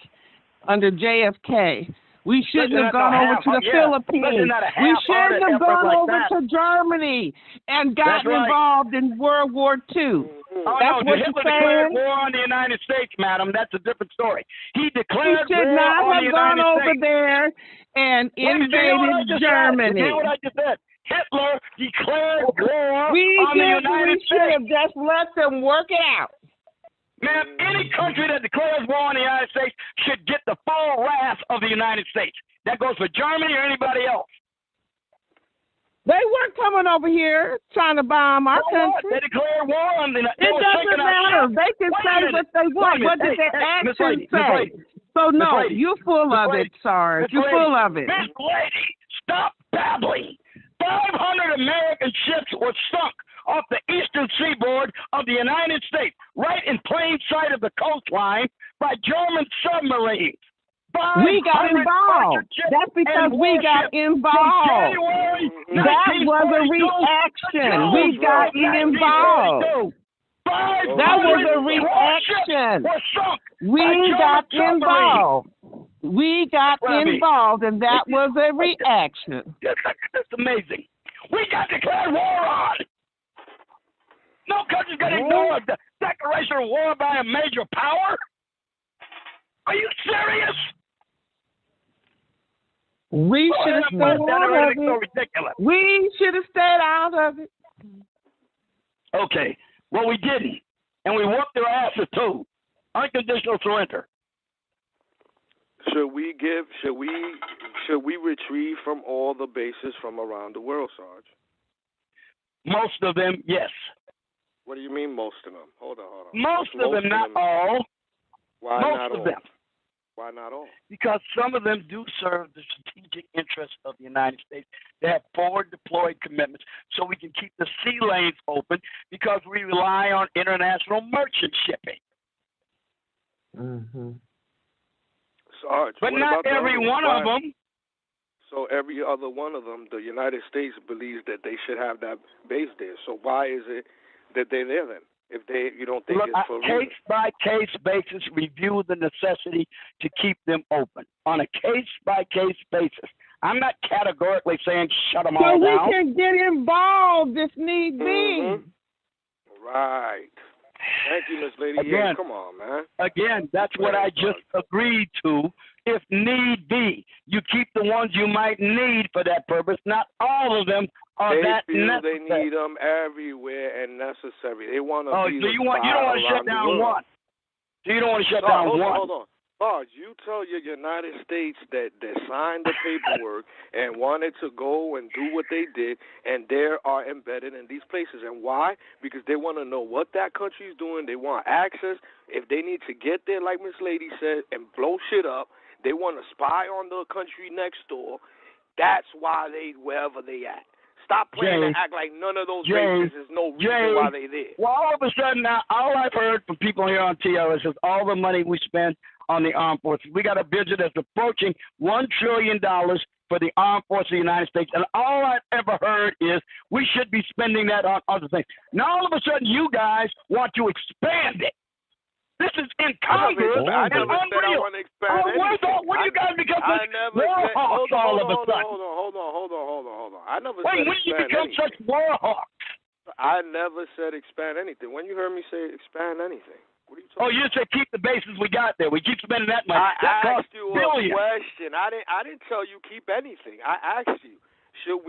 under JFK. We shouldn't have gone over to the Philippines. We shouldn't have gone over to Germany and gotten involved in World War II. That's what Hitler declared war on the United States, madam. That's a different story. He declared war on the United States. He should not have gone over there and invaded Germany. You know what I just said? Hitler declared war on the United States. We should have just let them work it out. Ma'am, any country that declares war on the United States should get the full wrath of the United States. That goes for Germany or anybody else. They weren't coming over here trying to bomb our country. They declared war on the United States. It doesn't matter. They can say what they want. What did their actions say? So, no, you're full of it, Sarge. You're full of it. Miss Lady, stop babbling. 500 American ships were sunk off the eastern seaboard of the United States, right in plain sight of the coastline, by German submarines. We got involved. That's because we got involved. That was a reaction. We got involved. That was a reaction. We got involved. We got involved, and that was a reaction. That's amazing. We got declared war on. No country's going to ignore the declaration of war by a major power. Are you serious? We should have stayed out of it. We should have stayed out of it. Okay. Well, we didn't. And we whooped their asses, too. Unconditional surrender. Should we retrieve from all the bases from around the world, Sarge? Most of them, yes. What do you mean most of them? Hold on. Most of them, not all. Why most not of all? them. Why not all? Because some of them do serve the strategic interests of the United States. They have forward deployed commitments so we can keep the sea lanes open because we rely on international merchant shipping. Mm-hmm. Sarge, but what not about every one of them. So every other one of them, the United States believes that they should have that base there. So why is it that they're there then? If you don't think Look, it's for case by case basis, review the necessity to keep them open on a case by case basis. I'm not categorically saying shut them all down. So we can get involved if need be. Right. Thank you, Miss Lady. Again, come on, man. Again, that's what I just agreed to. If need be, you keep the ones you might need for that purpose. Not all of them are that necessary. They need them everywhere and necessary. They want to be. So you don't want to shut down one. So you don't want to shut down one. Hold on. Sarge, you tell your United States that signed the paperwork and wanted to go and do what they did, and they are embedded in these places. And why? Because they want to know what that country is doing. They want access. If they need to get there, like Miss Lady said, and blow shit up, they want to spy on the country next door. That's why they wherever they at. Stop playing and act like none of those bases is no reason why they there. Well, all of a sudden now, all I've heard from people here on TRS is all the money we spend on the armed forces. We got a budget that's approaching $1 trillion for the armed forces of the United States, and all I've ever heard is we should be spending that on other things. Now all of a sudden you guys want to expand it. This is incongruous and unreal. What do you guys become such war hawks all of a sudden? Hold on. I never said when do you become such war hawks? I never said expand anything. When you heard me say expand anything? What are you talking about? You said keep the bases we got there. We keep spending that money. I asked you a question. I didn't tell you keep anything. I asked you should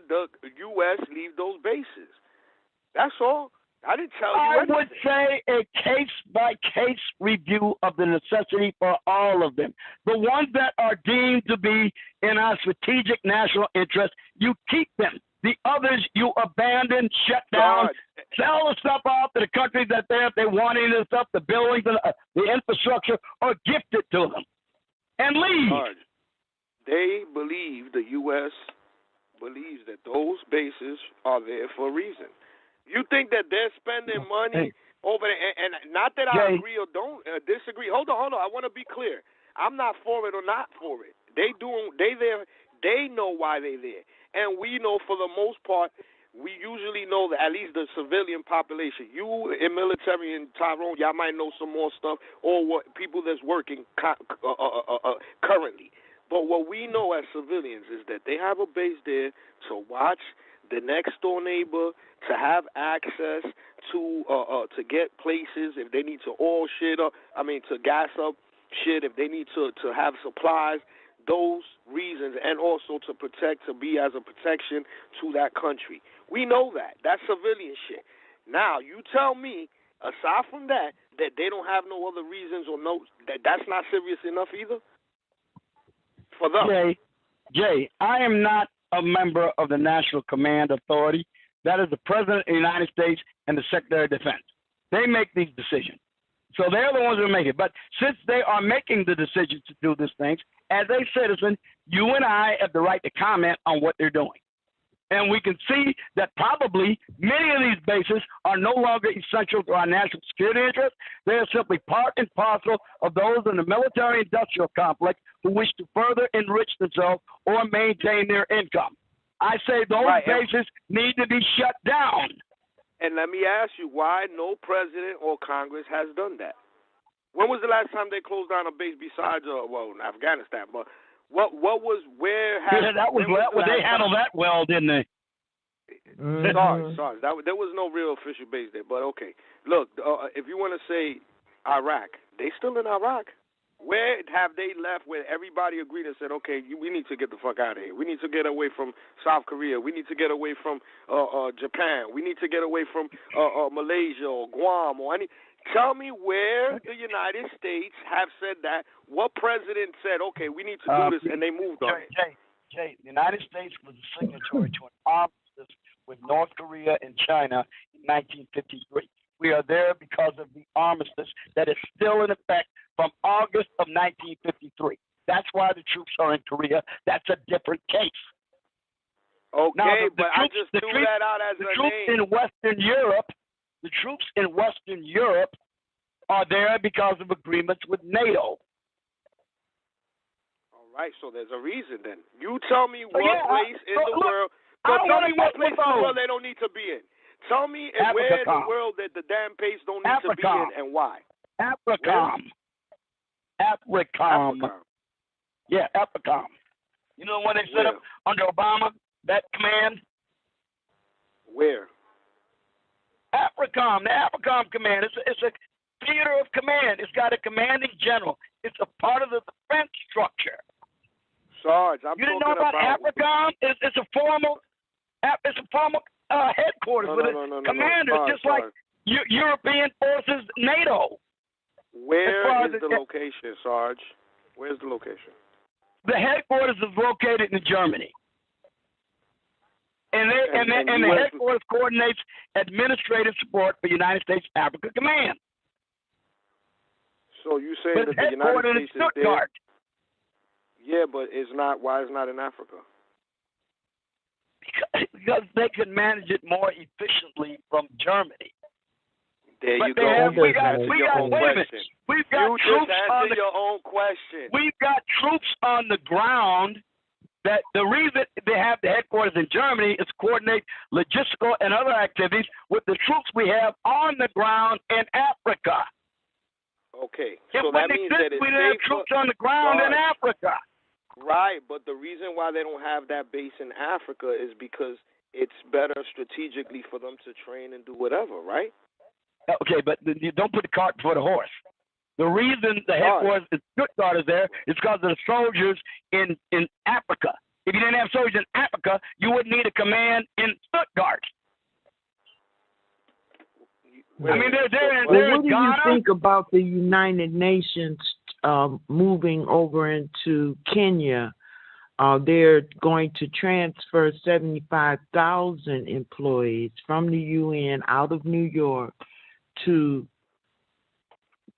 the U.S. leave those bases? That's all. I didn't tell you anything. I would say a case-by-case review of the necessity for all of them. The ones that are deemed to be in our strategic national interest, you keep them. The others you abandon, shut down, sell the stuff off to the countries that if they want any of the stuff, the buildings, the infrastructure, or gift it to them. And leave. They believe, the U.S. believes that those bases are there for a reason. You think that they're spending money over there, and not that I agree or don't disagree. Hold on. I want to be clear. I'm not for it or not for it. They there. They know why they're there, and we know for the most part. We usually know that at least the civilian population. You in military and Tyrone, y'all might know some more stuff, or what people that's working currently. But what we know as civilians is that they have a base there to watch the next door neighbor, to have access to get places if they need to oil shit up. To gas up shit if they need to have supplies. Those reasons, and also to protect, to be as a protection to that country. We know that. That's civilian shit. Now, you tell me, aside from that they don't have no other reasons or that's not serious enough either? For them. Jay, I am not a member of the National Command Authority. That is the President of the United States and the Secretary of Defense. They make these decisions. So they're the ones who make it. But since they are making the decision to do these things, as a citizen, you and I have the right to comment on what they're doing. And we can see that probably many of these bases are no longer essential to our national security interests. They are simply part and parcel of those in the military-industrial complex who wish to further enrich themselves or maintain their income. I say those bases need to be shut down. And let me ask you, why no president or Congress has done that? When was the last time they closed down a base besides, Afghanistan? But they handled that well, didn't they? Sorry. There was no real official base there, but okay. Look, if you want to say Iraq, they still in Iraq. Where have they left where everybody agreed and said, okay, we need to get the fuck out of here. We need to get away from South Korea. We need to get away from Japan. We need to get away from Malaysia or Guam or any. Tell me where the United States have said that. What president said, okay, we need to do this, and they moved on it? Jay, the United States was a signatory to an arms with North Korea and China in 1953. We are there because of the armistice that is still in effect from August of 1953. That's why the troops are in Korea. That's a different case. Okay, now, but I just threw that out as a name. The troops in Western Europe are there because of agreements with NATO. All right, so there's a reason then. You tell me what place in the world. So tell me what place in the world they don't need to be in. Tell me where in the world that the damn place don't need to be in and why. AFRICOM. Yeah, AFRICOM. You know when they set up under Obama, that command? Where? AFRICOM, the AFRICOM command. It's a theater of command. It's got a commanding general. It's a part of the defense structure. Sarge, you didn't know about AFRICOM? It's a formal headquarters with a commander, just like European forces, NATO. Where is the location, Sarge? Where's the location? The headquarters is located in Germany. And the headquarters coordinates administrative support for United States Africa Command. So you say that the United States is there? Yeah, but it's not. Why it's not in Africa? Because they can manage it more efficiently from Germany. There you go. We got troops on your own question. We've got troops on the ground. That the reason they have the headquarters in Germany is to coordinate logistical and other activities with the troops we have on the ground in Africa. Okay, so that means that it's we have troops on the ground in Africa. Right, but the reason why they don't have that base in Africa is because it's better strategically for them to train and do whatever, right? Okay, but you don't put the cart before the horse. The reason the headquarters in Stuttgart is there is because of the soldiers in Africa. If you didn't have soldiers in Africa, you wouldn't need a command in Stuttgart. I mean, they're what do you think about the United Nations moving over into Kenya? They're going to transfer 75,000 employees from the UN out of New York to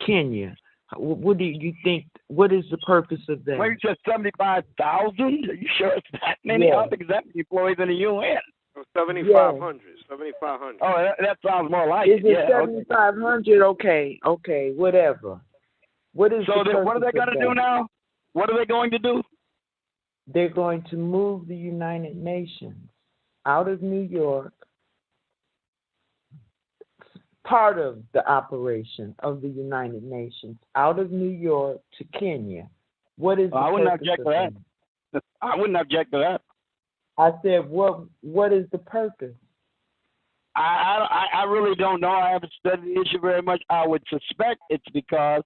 Kenya. What do you think? What is the purpose of that? Well, you said 75,000? Are you sure it's that many? Yeah. I don't think it's that many employees in the UN. 7,500. 7,500. Oh, that sounds more like it. Is it 7,500? Okay, whatever. What is what are they going to do now? What are they going to do? They're going to move the United Nations out of New York, part of the operation of the United Nations, out of New York to Kenya. What is the I wouldn't purpose object to of that. I wouldn't object to that. I said, what is the purpose? I really don't know. I haven't studied the issue very much. I would suspect it's because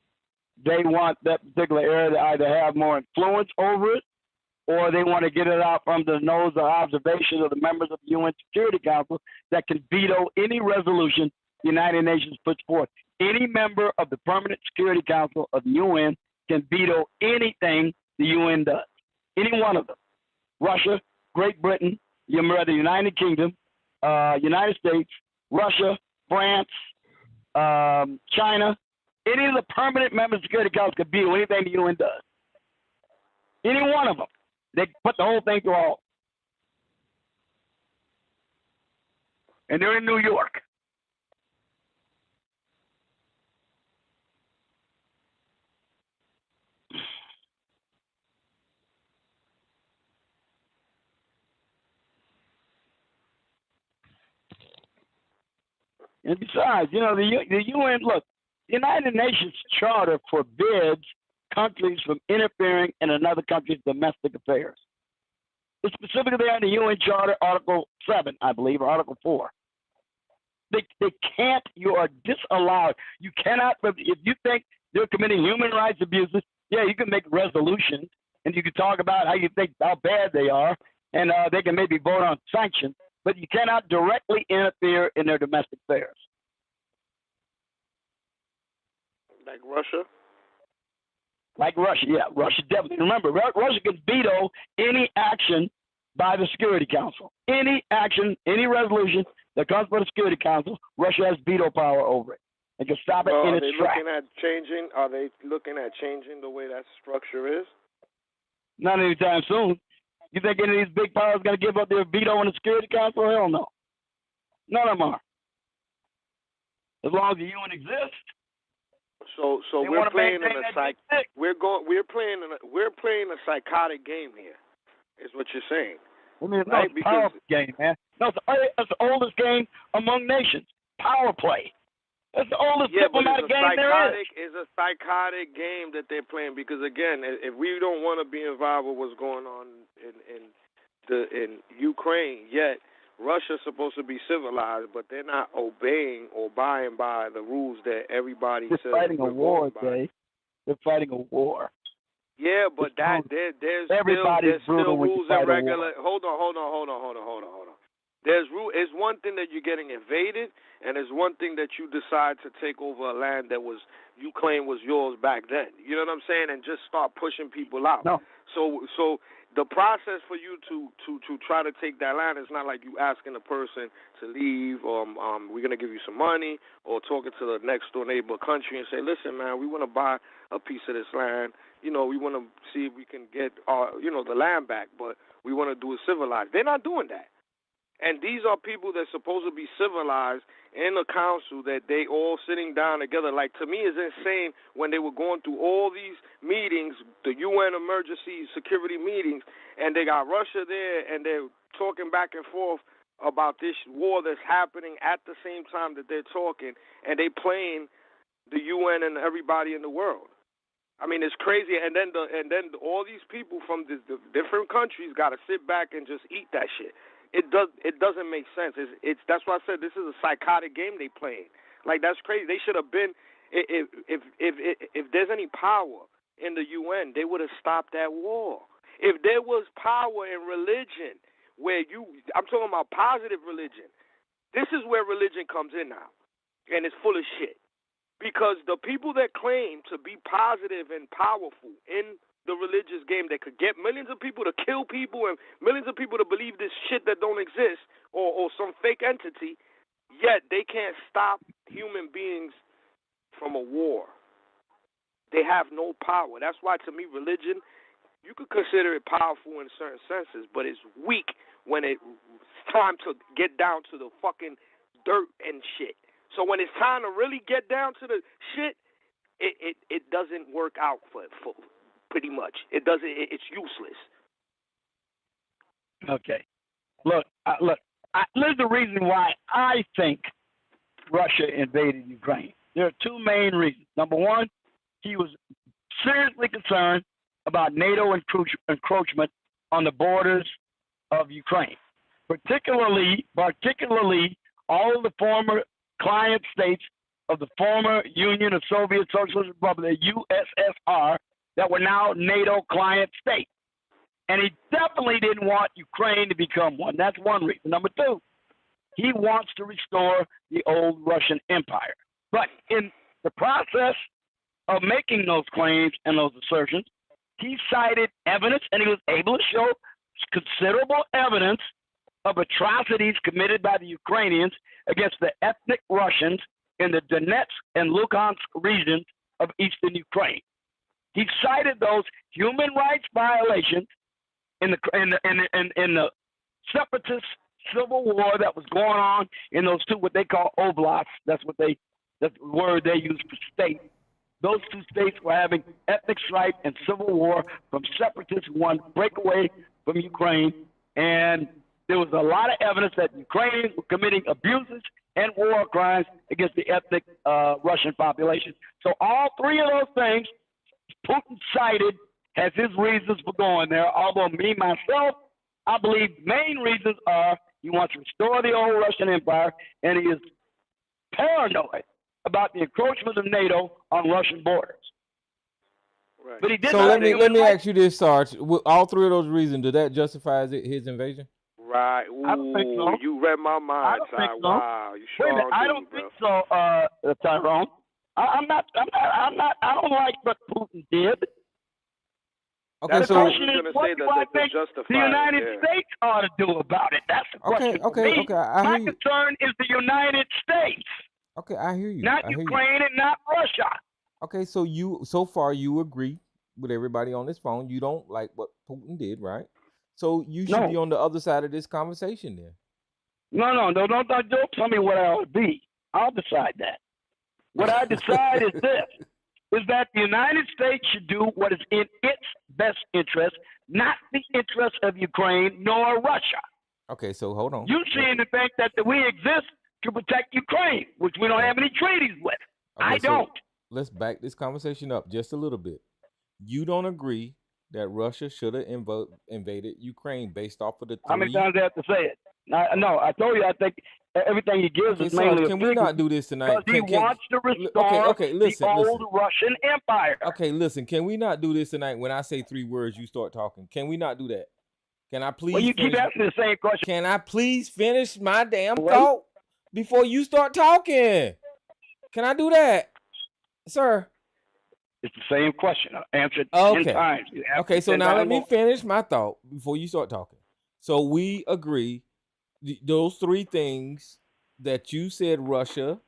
they want that particular area to either have more influence over it, or they want to get it out from the nose or observation of the members of the UN Security Council that can veto any resolution the United Nations puts forth. Any member of the Permanent Security Council of the UN can veto anything the UN does. Any one of them. Russia, Great Britain, the United Kingdom, United States, Russia, France, China. Any of the permanent members of the Security Council can veto anything the UN does. Any one of them. They put the whole thing to all. And they're in New York. And besides, the UN, look, the United Nations Charter forbids countries from interfering in another country's domestic affairs. It's specifically there in the UN Charter, Article 7, I believe, or Article 4. They can't, you are disallowed. You cannot, if you think they're committing human rights abuses, yeah, you can make resolutions, and you can talk about how you think, how bad they are, and they can maybe vote on sanctions, but you cannot directly interfere in their domestic affairs. Like Russia? Like Russia, yeah. Russia definitely. Remember, Russia can veto any action by the Security Council. Any action, any resolution that comes from the Security Council, Russia has veto power over it and can stop it in its tracks. Are they looking at changing the way that structure is? Not anytime soon. You think any of these big powers are going to give up their veto in the Security Council? Hell no. None of them are. As long as the UN exists. So we're playing in a we're playing a psychotic game here. Is what you're saying. I mean, right? It's a power game, man. No, it's the oldest game among nations. Power play. It's the oldest diplomatic game there is. It's a psychotic game that they're playing because, again, if we don't want to be involved with what's going on in Ukraine, yet Russia's supposed to be civilized, but they're not obeying or buying by the rules that everybody says. They're fighting a war, Jay. They're fighting a war. Yeah, but there's still rules and regulations. Hold on. It's one thing that you're getting invaded, and it's one thing that you decide to take over a land that you claim was yours back then. You know what I'm saying? And just start pushing people out. No. So the process for you to try to take that land is not like you asking a person to leave, or we're gonna give you some money, or talking to the next door neighbor country and say, listen, man, we want to buy a piece of this land. You know, we want to see if we can get the land back, but we want to do it civilized. They're not doing that. And these are people that's supposed to be civilized in a council that they all sitting down together. Like, to me, it's insane when they were going through all these meetings, the UN emergency security meetings, and they got Russia there, and they're talking back and forth about this war that's happening at the same time that they're talking, and they playing the UN and everybody in the world. I mean, it's crazy. And then all these people from the different countries got to sit back and just eat that shit. It doesn't make sense. That's why I said this is a psychotic game they playing. Like, that's crazy. They should have been, if there's any power in the UN, they would have stopped that war. If there was power in religion, I'm talking about positive religion. This is where religion comes in now, and it's full of shit. Because the people that claim to be positive and powerful in the religious game that could get millions of people to kill people and millions of people to believe this shit that don't exist or some fake entity, yet they can't stop human beings from a war. They have no power. That's why, to me, religion, you could consider it powerful in certain senses, but it's weak when it's time to get down to the fucking dirt and shit. So when it's time to really get down to the shit, it doesn't work out for pretty much. It doesn't. It's useless. Okay. Look. Here's the reason why I think Russia invaded Ukraine. There are two main reasons. Number one, he was seriously concerned about NATO encroachment on the borders of Ukraine, particularly all of the former client states of the former Union of Soviet Socialist Republic, the USSR, that were now NATO client states. And he definitely didn't want Ukraine to become one. That's one reason. Number two, he wants to restore the old Russian Empire. But in the process of making those claims and those assertions, he cited evidence, and he was able to show considerable evidence of atrocities committed by the Ukrainians against the ethnic Russians in the Donetsk and Luhansk regions of eastern Ukraine. He cited those human rights violations in the separatist civil war that was going on in those two, what they call oblasts. That's the word they use for state. Those two states were having ethnic strife and civil war from separatists who wanted to break away from Ukraine, and there was a lot of evidence that Ukrainians were committing abuses and war crimes against the ethnic Russian population. So all three of those things Putin cited has his reasons for going there, although me, myself, I believe main reasons are he wants to restore the old Russian Empire, and he is paranoid about the encroachment of NATO on Russian borders. Right. But he did so let me ask you this, Sarge. All three of those reasons, did that justify his invasion? Right. Ooh, I don't think so. You read my mind, Ty. So. Wow, you sure Wait, I don't think so, Tyrone. I don't like what Putin did. Okay, The so question is, gonna what say do that I they're think the justified, United yeah. States ought to do about it? That's the question for me. I My hear you. concern is the United States, Okay, I hear you. not I hear you. Ukraine and not Russia. Okay, so far you agree with everybody on this phone. You don't like what Putin did, right? So you should be No. on the other side of this conversation then. No, don't tell me what I ought to be. I'll decide that. What I decide is this, is that the United States should do what is in its best interest, not the interest of Ukraine nor Russia. Okay, so hold on. You seem to think that we exist to protect Ukraine, which we don't have any treaties with. Okay, I don't. Let's back this conversation up just a little bit. You don't agree that Russia should have invaded Ukraine based off of the How many three. times do I have to say it? No, I told you I think everything he gives Okay, is mainly can we not do this tonight? because he wants to restore Listen, the old Russian Empire. Okay, listen, can we not do this tonight? When I say 3 words, you start talking. Can we not do that? Can I please? Well, you keep asking the same question. Can I please finish my damn thought before you start talking? Can I do that, sir? It's the same question. I answered 10 times. Okay, so now let me finish my thought before you start talking. So we agree those 3 things that you said Russia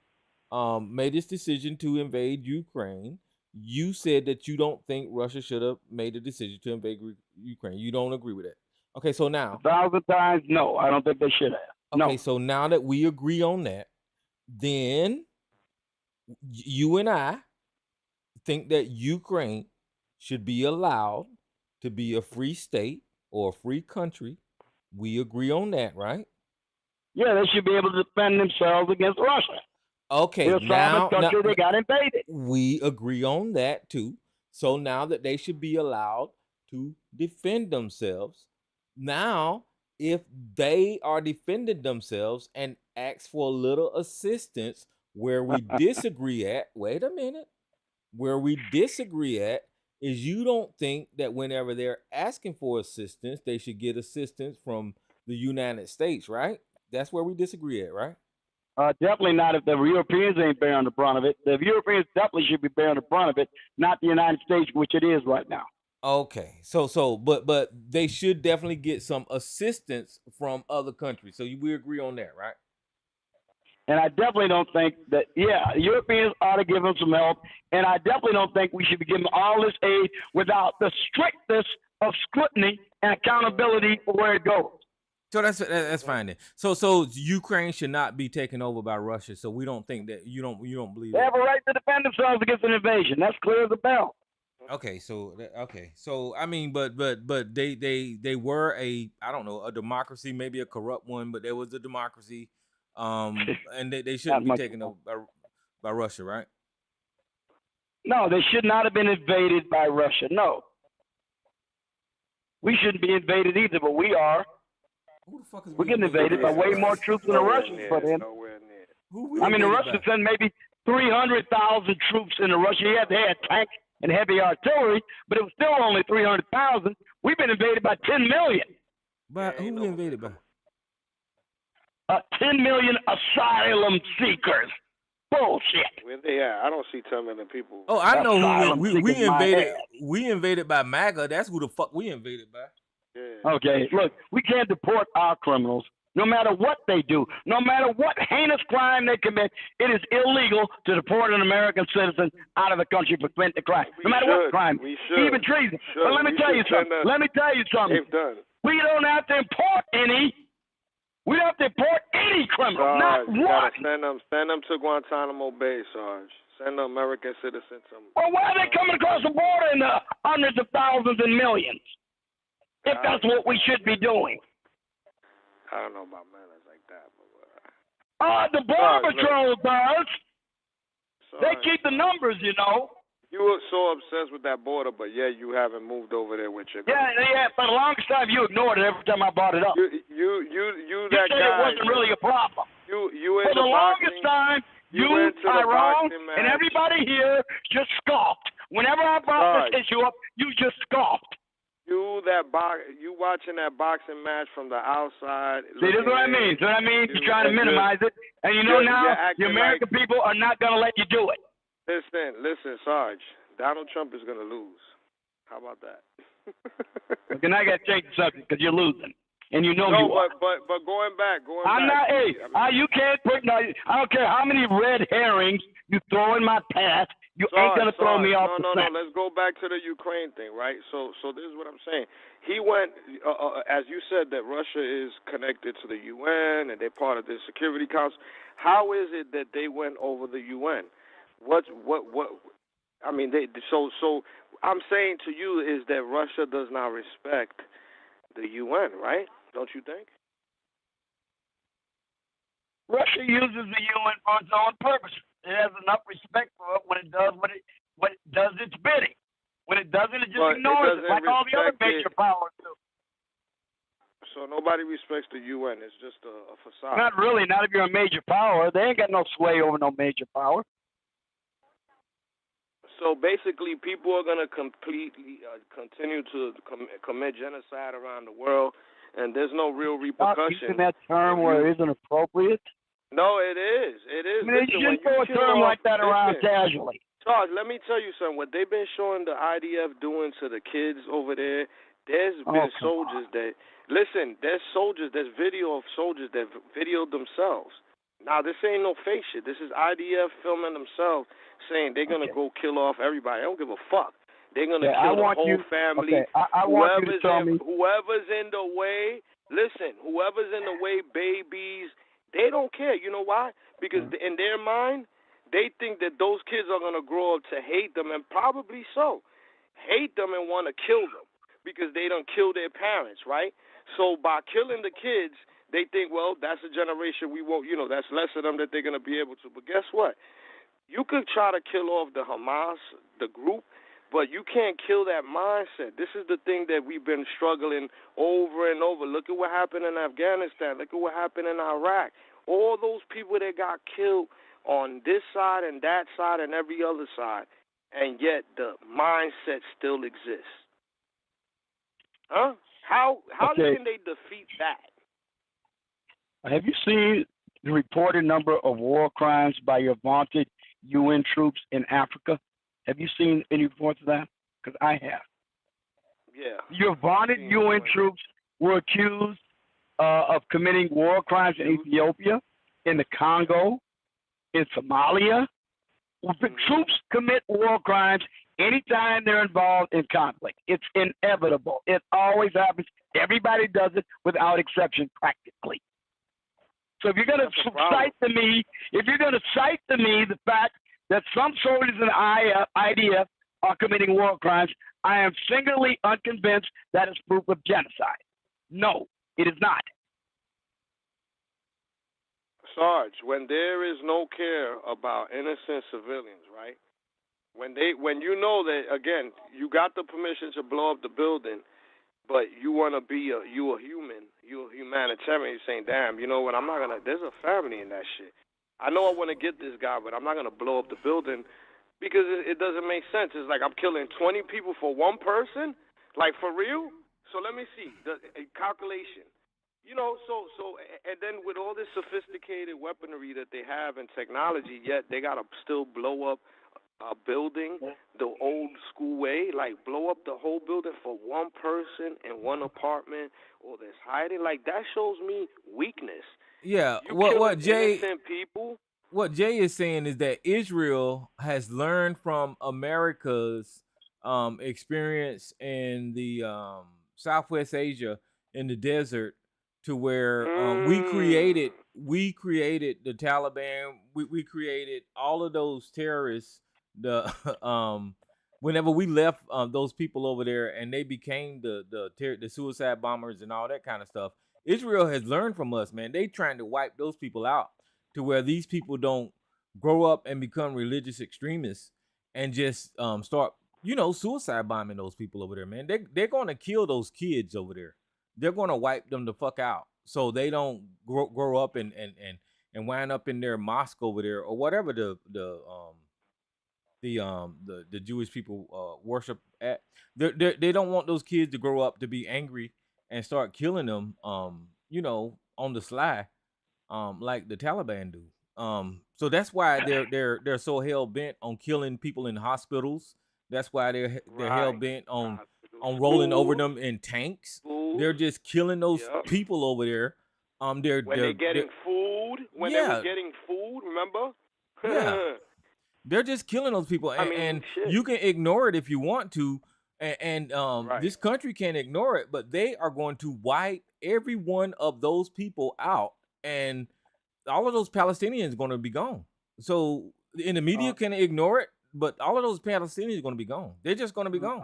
made this decision to invade Ukraine. You said that you don't think Russia should have made a decision to invade Ukraine. You don't agree with that. Okay, so now 1,000 times, no, I don't think they should have. Okay, so now that we agree on that, then you and I think that Ukraine should be allowed to be a free state or a free country. We agree on that, right? Yeah, they should be able to defend themselves against Russia. Okay, They're a sovereign country, they got invaded. We agree on that too. So now that they should be allowed to defend themselves, now if they are defending themselves and ask for a little assistance where we disagree at, wait a minute, where we disagree at is you don't think that whenever they're asking for assistance, they should get assistance from the United States, right? That's where we disagree at, right? Definitely not if the Europeans ain't bearing the brunt of it. The Europeans definitely should be bearing the brunt of it, not the United States, which it is right now. Okay, but they should definitely get some assistance from other countries. So we agree on that, right? And I definitely don't think that, Europeans ought to give them some help. And I definitely don't think we should be giving all this aid without the strictest of scrutiny and accountability for where it goes. So that's fine then. So Ukraine should not be taken over by Russia. So we don't think that you don't believe they that. have a right to defend themselves against an invasion. That's clear as a bell. Okay, so I mean, but they were a a democracy, maybe a corrupt one, but there was a democracy, and they shouldn't be taken over by Russia, right? No, they should not have been invaded by Russia. No, we shouldn't be invaded either, but we are. Who the fuck is We're getting invaded by way more troops than the Russians put in. I mean, the Russians sent maybe 300,000 troops into Russia. Yeah, they had tanks and heavy artillery, but it was still only 300,000. We've been invaded by 10 million. But who we invaded by? 10 million asylum seekers. Bullshit. Where they at? I don't see 10 million people. Oh, I know who we invaded. We invaded by MAGA. That's who the fuck we invaded by. Yeah. Okay, look, we can't deport our criminals. No matter what they do, no matter what heinous crime they commit, it is illegal to deport an American citizen out of the country for committing the crime. No matter what crime, even treason. But let me tell you something. We don't have to import any. We don't have to import any criminal. Not one. Send them to Guantanamo Bay, Sarge. Send the American citizens. Well, why are they coming across the border in the hundreds of thousands and millions? If that's what we should be doing. I don't know about manners like that. But, the Border Patrol does. They keep the numbers, you know. You were so obsessed with that border, but you haven't moved over there with your. Yeah. For the longest time, you ignored it every time I brought it up. You that said guy. It wasn't really a problem. You for the longest time, Tyrone, and everybody here just scoffed. Whenever I brought this issue up, you just scoffed. You watching that boxing match from the outside. See, this is what I mean. You're trying to minimize it. And now the American people are not going to let you do it. Listen, Sarge. Donald Trump is going to lose. How about that? Okay, now I got to change the subject because you're losing, and you know No, you are. but going back. I'm not. Hey, you can't put. No, I don't care how many red herrings you throw in my path. You ain't gonna throw me off the scent. No. Let's go back to the Ukraine thing, right? So this is what I'm saying. He went, as you said, that Russia is connected to the UN and they're part of the Security Council. How is it that they went over the UN? What? I mean, so I'm saying to you is that Russia does not respect the UN, right? Don't you think? Russia uses the UN for its own purposes. It has enough respect for it when it does what it does its bidding. When it doesn't, it just ignores it, like all the other major powers do. So nobody respects the UN. It's just a facade. Not really. Not if you're a major power. They ain't got no sway over no major power. So basically, people are going to completely continue to commit genocide around the world, and there's no real repercussion. Stop using that term where it isn't appropriate. No, it is. It is. I mean, you shouldn't throw a term like that around casually. Charles, let me tell you something. What they've been showing the IDF doing to the kids over there, there's been soldiers that... Listen, there's soldiers, there's video of soldiers that videoed themselves. Now, this ain't no fake shit. This is IDF filming themselves saying they're going to go kill off everybody. I don't give a fuck. They're going to kill the whole family. Okay. I want you to tell me. Whoever's in the way, listen, whoever's in the way, babies, they don't care. You know why? Because in their mind, they think that those kids are going to grow up to hate them, and probably so. Hate them and want to kill them because they don't kill their parents, right? So by killing the kids, they think, well, that's a generation we won't, that's less of them that they're going to be able to. But guess what? You could try to kill off the Hamas, the group, but you can't kill that mindset. This is the thing that we've been struggling over and over. Look at what happened in Afghanistan. Look at what happened in Iraq. All those people that got killed on this side and that side and every other side, and yet the mindset still exists. Huh? How can they defeat that? Have you seen the reported number of war crimes by your vaunted UN troops in Africa? Have you seen any reports of that? Because I have. Yeah. Your vaunted UN troops were accused of committing war crimes in Ethiopia, in the Congo, in Somalia. The troops commit war crimes anytime they're involved in conflict. It's inevitable. It always happens. Everybody does it without exception, practically. So if you're going to cite to me, the fact that some soldiers in the IDF are committing war crimes, I am singularly unconvinced that is proof of genocide. No, it is not. Sarge, when there is no care about innocent civilians, right? When you know that, again, you got the permission to blow up the building, but you want to be a human, you're a humanitarian, you're saying, damn, you know what, there's a family in that shit. I know I want to get this guy, but I'm not going to blow up the building because it doesn't make sense. It's like I'm killing 20 people for one person? Like, for real? So let me see, the calculation. So and then with all this sophisticated weaponry that they have and technology, yet they got to still blow up a building the old school way, like blow up the whole building for one person in one apartment, or that's hiding. Like, that shows me weakness. Yeah, what Jay is saying is that Israel has learned from America's experience in the Southwest Asia in the desert, to where we created the Taliban, we created all of those terrorists. Whenever we left those people over there, and they became the suicide bombers and all that kind of stuff, Israel has learned from us, man. They trying to wipe those people out to where these people don't grow up and become religious extremists and just start, suicide bombing those people over there, man. They're going to kill those kids over there. They're going to wipe them the fuck out so they don't grow up and wind up in their mosque over there, or whatever the Jewish people worship at. They don't want those kids to grow up to be angry and start killing them, on the sly, like the Taliban do. So that's why they're so hell bent on killing people in hospitals. That's why they're hell bent on on rolling over Food. them in tanks. Food. They're just killing those Yep. people over there. When they're getting food, when they yeah, were getting food, remember? yeah. They're just killing those people, I mean, and shit. you can ignore it if you want to, and Right. this country can't ignore it, but they are going to wipe every one of those people out, and all of those Palestinians are going to be gone. So, in the media can ignore it, but all of those Palestinians are going to be gone. They're just going to be gone.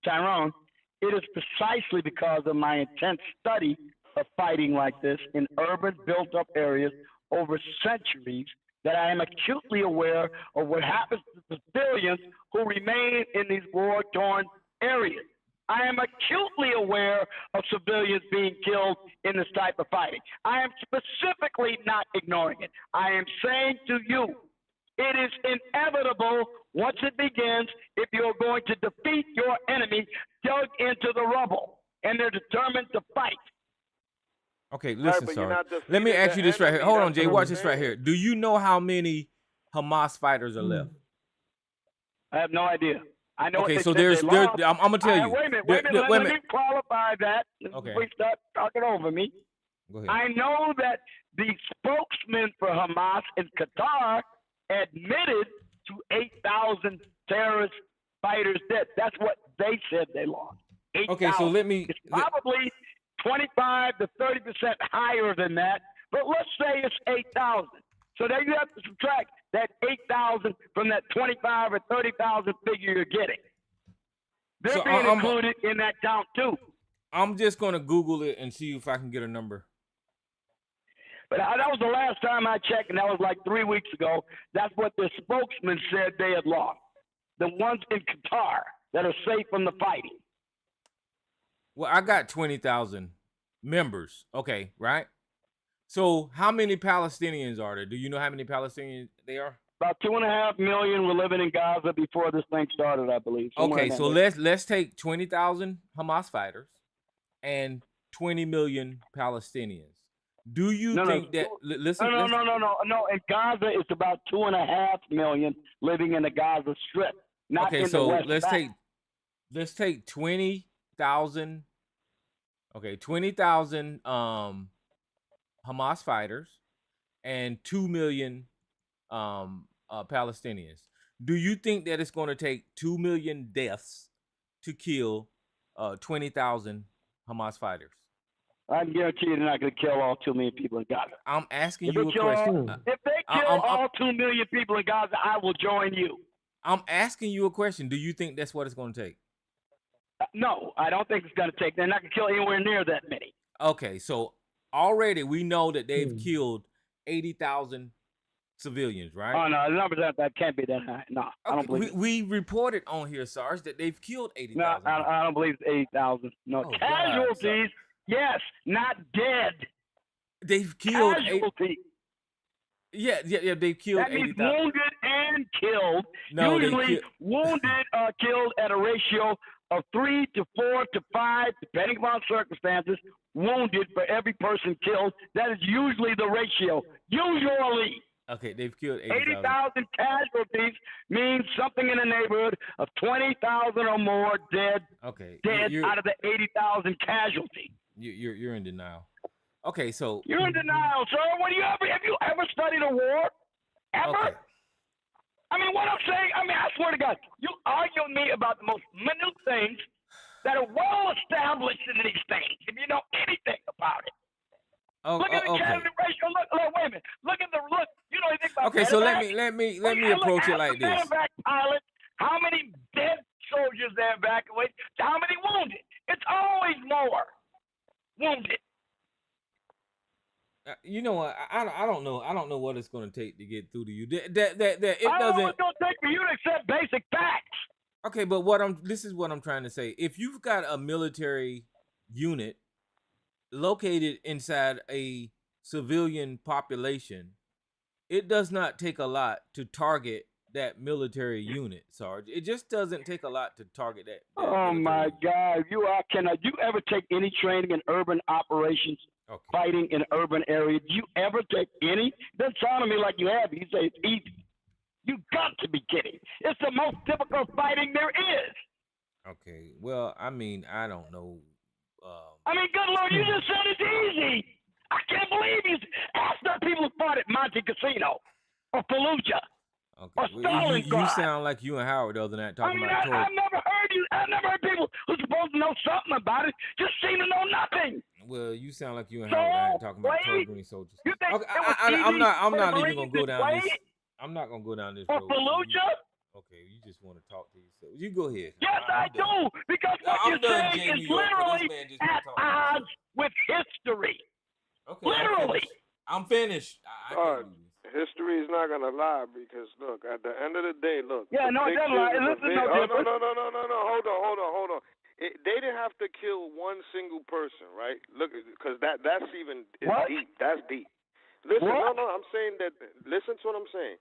Tyrone, it is precisely because of my intense study of fighting like this in urban built-up areas over centuries that I am acutely aware of what happens to civilians who remain in these war-torn areas. I am acutely aware of civilians being killed in this type of fighting. I am specifically not ignoring it. I am saying to you, it is inevitable once it begins if you're going to defeat your enemy dug into the rubble, and they're determined to fight. Okay, listen, but Sarge. you're not Let me defeating ask you the this right here. enemy, Hold on, that's Jay. what Watch I'm this right saying. here. Do you know how many Hamas fighters are left? I have no idea. I know. Okay, what so they there's said they there. lost. I'm gonna tell you. Wait a minute. There- there- Let me qualify that. Okay. Please stop talking over me. Go ahead. I know that the spokesman for Hamas in Qatar admitted to 8,000 terrorist fighters dead. That's what they said they lost. 8,000. Okay, so let me. It's probably 25 to 30% higher than that, but let's say it's 8,000. So then you have to subtract that 8,000 from that 25 or 30,000 figure you're getting. They're So being I'm- included in that count too. I'm just gonna Google it and see if I can get a number. But that was the last time I checked, and that was like 3 weeks ago. That's what the spokesman said they had lost. The ones in Qatar that are safe from the fighting. Well, I got 20,000 members. Okay, right? So how many Palestinians are there? Do you know how many Palestinians they are? About 2.5 million were living in Gaza before this thing started, I believe. Somewhere Okay, in that so neighborhood. let's take 20,000 Hamas fighters and 20 million Palestinians. Do you think that? Listen, No. In Gaza, it's about 2.5 million living in the Gaza Strip. Not okay, in so the West let's take 20,000. Okay, 20,000 Hamas fighters and 2 million Palestinians. Do you think that it's going to take 2 million deaths to kill 20,000 Hamas fighters? I can guarantee you they're not going to kill all 2 million people in Gaza. I'm asking If you they a kill question. if they kill all 2 million people in Gaza, I will join you. I'm asking you a question. Do you think that's what it's going to take? No, I don't think it's going to take. They're not going to kill anywhere near that many. Okay, so already we know that they've killed 80,000 civilians, right? Oh, no, the numbers that can't be that high. No, I don't believe it. We reported on here, Sarge, that they've killed 80,000. No, I don't believe it's 80,000. No, Oh, casualties, yes, not dead. They've killed casualties. Yeah, they've killed That means 80,000. wounded and killed. No, Usually, wounded are killed at a ratio of 3 to 4 to 5, depending upon circumstances. Wounded for every person killed. That is usually the ratio. Usually. Okay, they've killed 80,000. 80,000 casualties means something in the neighborhood of 20,000 or more dead. Okay, dead out of the 80,000 casualties. You're in denial. Okay, so You're in denial, sir. Have you ever studied a war? Ever? Okay. I mean, what I'm saying, I swear to God, you argue with me about the most minute things that are well established in these things, if you know anything about it. Look at the casualty ratio. Look, wait a minute. Look. You know anything about Okay, so let medevac? me approach it like this. Medevac pilots, how many dead soldiers they evacuate? How many wounded? It's always more wounded. You know what? I don't know. I don't know what it's going to take to get through to you. That it I don't know doesn't. what it's going to take for you to accept basic facts. Okay, but this is what I'm trying to say. If you've got a military unit located inside a civilian population, it does not take a lot to target that military unit, Sarge. It just doesn't take a lot to target that. Oh my God! Cannot you ever take any training in urban operations? Okay. Fighting in urban areas. Do you ever take any? It doesn't sound to me like you have. You say it's easy. You got to be kidding. It's the most difficult fighting there is. Okay. Well, I mean, I don't know. I mean, good Lord, you just said it's easy. I can't believe you. Ask the people who fought at Monte Casino or Fallujah Okay. or Well, you Stalingrad. sound like you and Howard the other night I talking mean, about I've never heard you. I've never heard people who's supposed to know something about it just seem to know nothing. Well, you sound like you and So, Howard the night talking about tall wait, green soldiers. you think Okay. it was I'm easy not. I'm for the not even Marines gonna go in down this. Kuwait I'm not gonna go down this or road. Fallujah? Okay. You just want to talk to yourself. You go ahead. Yes, I I'm done. do, because what I'm you're done, saying Jay is New York, 'cause this literally man just at want to talk to odds himself. with history. Okay. Literally. I'm finished. I can't do this. History is not gonna lie because look, at the end of the day, look. Yeah, the no, it doesn't pictures lie. and the This is no no, different. no. Hold on. They didn't have to kill one single person, right? Look, because that's even deep. That's deep. Listen, what? no. I'm saying that. Listen to what I'm saying.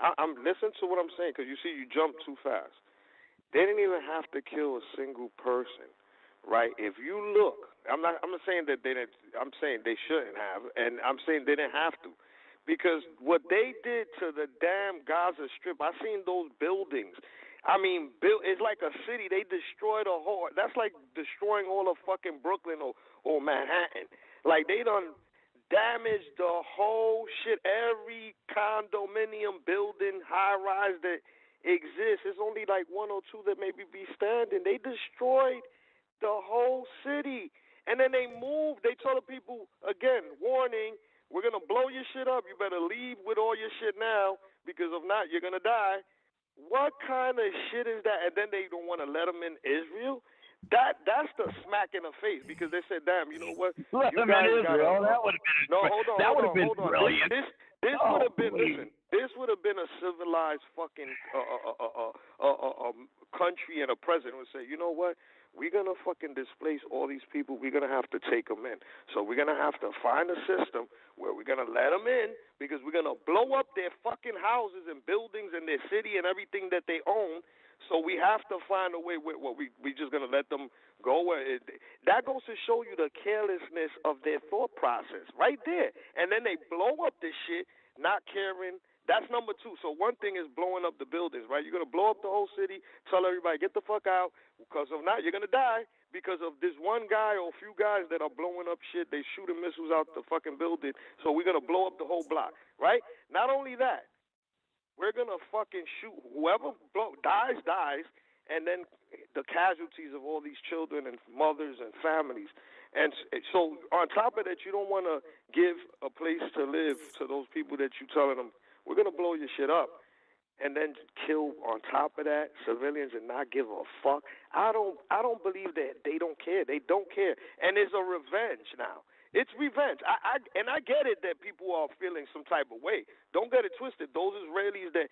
I'm listening to what I'm saying because you see, you jump too fast. They didn't even have to kill a single person, right? If you look, I'm not saying that they didn't. I'm saying they shouldn't have, and I'm saying they didn't have to, because what they did to the damn Gaza Strip, I seen those buildings. I mean, it's like a city. They destroyed a whole. That's like destroying all of fucking Brooklyn or Manhattan. Like they done damaged the whole shit. Every condominium building, high rise that exists. It's only like one or two that maybe be standing. They destroyed the whole city. And then they moved. They told the people, again, warning, we're going to blow your shit up. You better leave with all your shit now, because if not, you're going to die. What kind of shit is that? And then they don't want to let them in Israel? That's the smack in the face, because they said, damn, you know what? Let You them guys in got Israel. That would have been no, hold on. That would have been brilliant. This would have been, listen, this would have been a civilized fucking country, and a president would say, you know what? We're going to fucking displace all these people. We're going to have to take them in. So we're going to have to find a system where we're going to let them in, because we're going to blow up their fucking houses and buildings and their city and everything that they own. So we have to find a way we just going to let them go. That goes to show you the carelessness of their thought process right there. And then they blow up this shit, not caring. That's number two. So one thing is blowing up the buildings, right? You're going to blow up the whole city, tell everybody, get the fuck out, because if not, you're going to die because of this one guy or a few guys that are blowing up shit. They shooting missiles out the fucking building. So we're going to blow up the whole block, right? Not only that, we're going to fucking shoot whoever dies, and then the casualties of all these children and mothers and families. And so on top of that, you don't want to give a place to live to those people that you telling them, we're going to blow your shit up, and then kill on top of that civilians and not give a fuck. I don't believe that they don't care. They don't care. And it's a revenge now. It's revenge. I get it that people are feeling some type of way. Don't get it twisted. Those Israelis that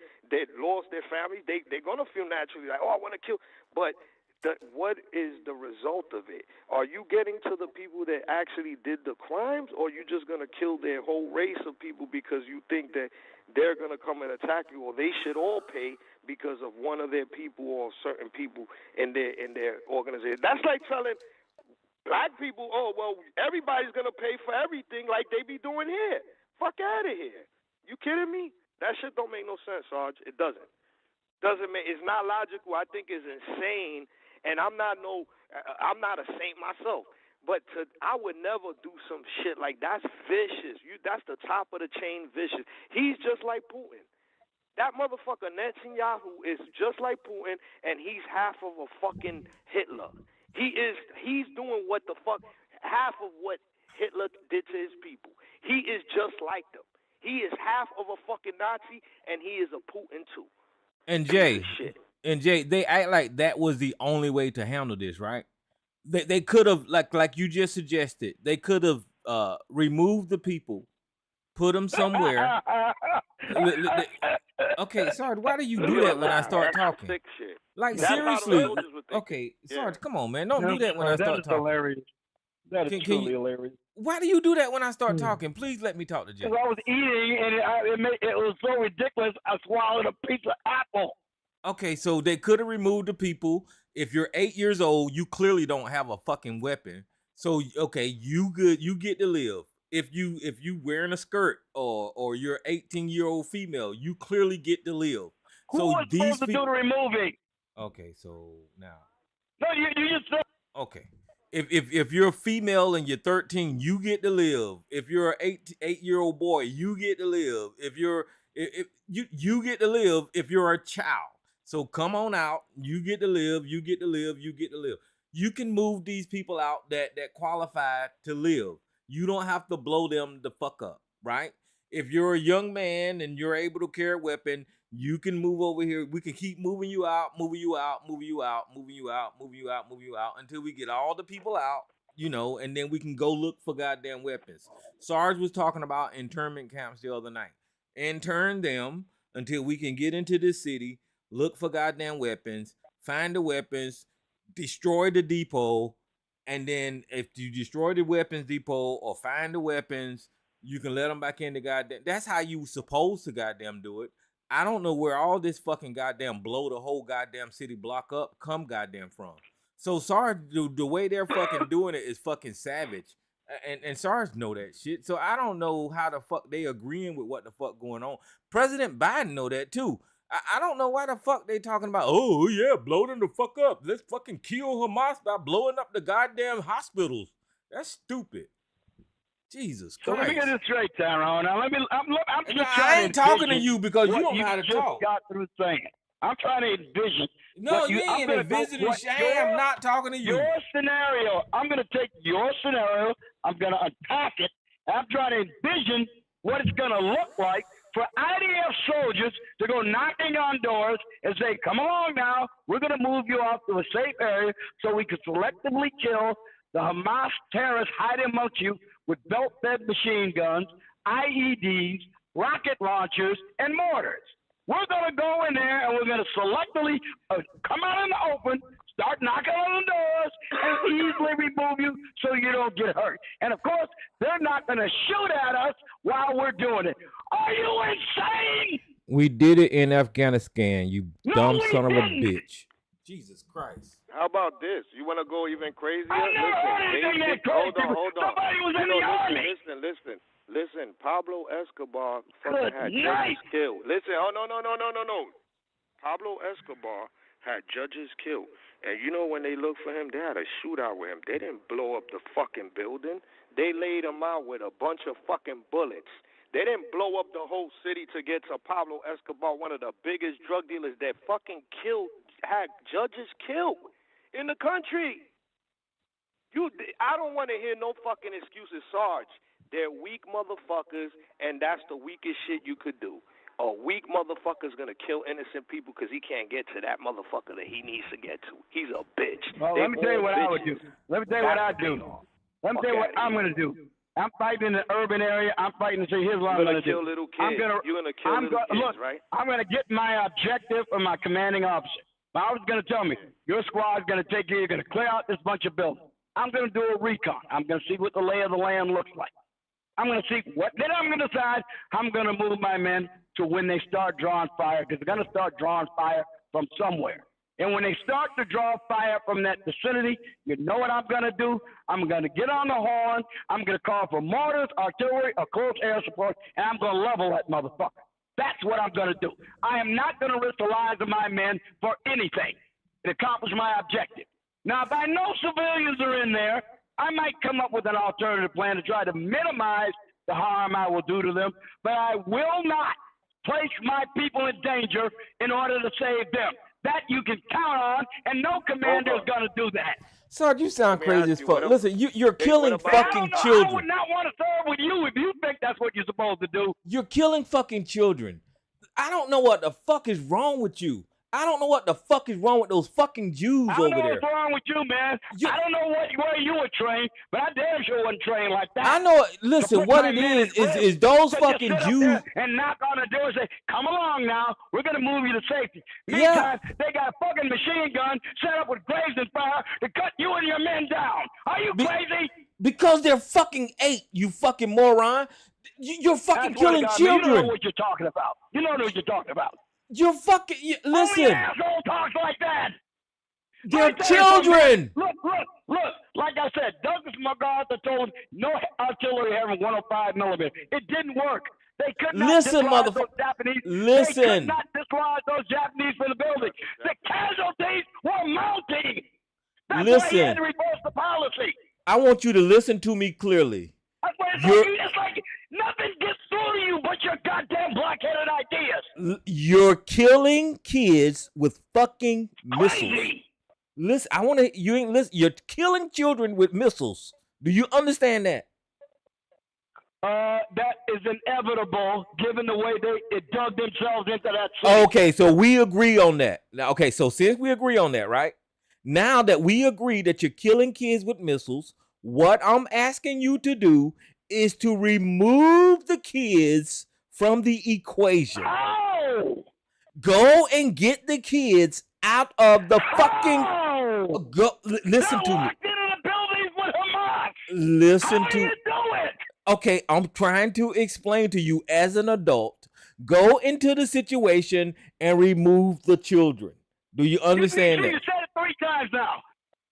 lost their families, they're gonna feel naturally like, oh, I want to kill. But what is the result of it? Are you getting to the people that actually did the crimes, or are you just gonna kill their whole race of people because you think that they're gonna come and attack you, or they should all pay because of one of their people or certain people in their organization? That's like telling black people, oh, well, everybody's going to pay for everything like they be doing here. Fuck out of here. You kidding me? That shit don't make no sense, Sarge. It doesn't. It's not logical. I think it's insane. And I'm not a saint myself. But I would never do some shit like that's vicious. That's the top of the chain vicious. He's just like Putin. That motherfucker Netanyahu is just like Putin, and he's half of a fucking Hitler. He's doing what the fuck, half of what Hitler did to his people. He is just like them. He is half of a fucking Nazi, and he is a Putin too. And Jay, they act like that was the only way to handle this, right? They could have, like you just suggested, they could have removed the people, put them somewhere. Okay, Sarge, why do you do that when I start talking? Like, seriously. Okay, Sarge, come on, man. Don't do that when I start talking. Hilarious. That is truly hilarious. Why do you do that when I start talking? Please let me talk to Jay. Because I was eating, and it was so ridiculous, I swallowed a piece of apple. Okay, so they could have removed the people. If you're 8 years old, you clearly don't have a fucking weapon. So, okay, you good. You get to live. If you wearing a skirt or you're 18-year-old female, you clearly get to live. Who was supposed to do the removing? Okay, so now No, you just don't. Okay. If you're a female and you're 13, you get to live. If you're an 8-year-old boy, you get to live. If you get to live if you're a child. So come on out. You get to live. You get to live. You get to live. You can move these people out that qualify to live. You don't have to blow them the fuck up, right? If you're a young man and you're able to carry a weapon, you can move over here. We can keep moving you out, moving you out, moving you out, moving you out, moving you out, moving you out until we get all the people out, and then we can go look for goddamn weapons. Sarge was talking about internment camps the other night. Intern them until we can get into this city, look for goddamn weapons, find the weapons, destroy the depot, and then if you destroy the weapons depot or find the weapons, you can let them back in the goddamn. That's how you supposed to goddamn do it. I don't know where all this fucking goddamn blow the whole goddamn city block up come goddamn from. So sorry, the way they're fucking doing it is fucking savage. And SARS know that shit. So I don't know how the fuck they agreeing with what the fuck going on. President Biden know that too. I don't know why the fuck they talking about, oh yeah, blow them the fuck up. Let's fucking kill Hamas by blowing up the goddamn hospitals. That's stupid. Jesus Christ. So let me get this straight, Tyrone. Now I'm just I ain't talking to you because you don't know how to talk. Got through saying. I'm trying to envision. No, you ain't envisioning shit. I am not talking to you. Your scenario. I'm going to take your scenario. I'm going to attack it. I'm trying to envision what it's going to look like for IDF soldiers to go knocking on doors and say, come along now. We're going to move you off to a safe area so we can selectively kill the Hamas terrorists hiding amongst you with belt-fed machine guns, IEDs, rocket launchers, and mortars. We're going to go in there and we're going to selectively come out in the open, start knocking on the doors, and easily remove you so you don't get hurt. And, of course, they're not going to shoot at us while we're doing it. Are you insane? We did it in Afghanistan, you dumb son of a bitch. Jesus Christ. How about this? You want to go even crazier? I never heard anything that crazy. Hold on. Somebody was in the army. Listen. Pablo Escobar fucking had judges killed. Listen, no. Pablo Escobar had judges killed. And you know when they looked for him, they had a shootout with him. They didn't blow up the fucking building. They laid him out with a bunch of fucking bullets. They didn't blow up the whole city to get to Pablo Escobar, one of the biggest drug dealers that fucking had judges killed in the country. I don't want to hear no fucking excuses, Sarge. They're weak motherfuckers, and that's the weakest shit you could do. A weak motherfucker's going to kill innocent people because he can't get to that motherfucker that he needs to get to. He's a bitch. Well, let me tell you what I would do. Let me tell you what I do. Let me tell you what I'm going to do. I'm fighting in the urban area. I'm fighting to say, here's what I'm going to do. You're going to kill little kids, look, right? I'm going to get my objective from my commanding officer. My officer's going to tell me, your squad's going to take you, you're going to clear out this bunch of buildings. I'm going to do a recon. I'm going to see what the lay of the land looks like. I'm going to see then I'm going to decide how I'm going to move my men to when they start drawing fire, because they're going to start drawing fire from somewhere. And when they start to draw fire from that vicinity, you know what I'm going to do? I'm going to get on the horn. I'm going to call for mortars, artillery, or close air support, and I'm going to level that motherfucker. That's what I'm going to do. I am not going to risk the lives of my men for anything to accomplish my objective. Now, if I know civilians are in there, I might come up with an alternative plan to try to minimize the harm I will do to them, but I will not place my people in danger in order to save them. That you can count on, and no commander is going to do that. Sarge, you sound crazy as fuck. Listen, you're killing fucking children. I would not want to serve with you if you think that's what you're supposed to do. You're killing fucking children. I don't know what the fuck is wrong with you. I don't know what the fuck is wrong with those fucking Jews over there. I don't know what's wrong with you, man. I don't know where you were trained, but I damn sure wasn't trained like that. I know. Listen, what it is those fucking Jews. And knock on the door and say, come along now. We're going to move you to safety. Meantime, they got a fucking machine gun set up with graves and fire to cut you and your men down. Are you crazy? Because they're fucking 8, you fucking moron. You're fucking killing children. You don't know what you're talking about. You don't know what you're talking about. You're fucking listen. Only asshole talks like that. They're children. Look. Like I said, Douglas MacArthur told no artillery having 105 millimeter. It didn't work. They could not dislodge those Japanese. Listen. They could not dislodge those Japanese from the building. The casualties were mounting. That's why he had listen. to reverse the policy. I want you to listen to me clearly. That's why it's like nothing gets through to you but your goddamn blockheaded ideas. You're killing kids with fucking missiles. Crazy. Listen, I want to. You ain't listen. You're killing children with missiles. Do you understand that? That is inevitable, given the way they dug themselves into that city. Okay, so we agree on that. Now, okay, so since we agree on that, right? Now that we agree that you're killing kids with missiles, what I'm asking you to do is to remove the kids from the equation. Oh! Go and get the kids out of the fucking. Go, listen to me. Locked into the buildings with Hamas. Listen How to. do you do it? Okay, I'm trying to explain to you as an adult. Go into the situation and remove the children. Do you understand that? You said it 3 times now.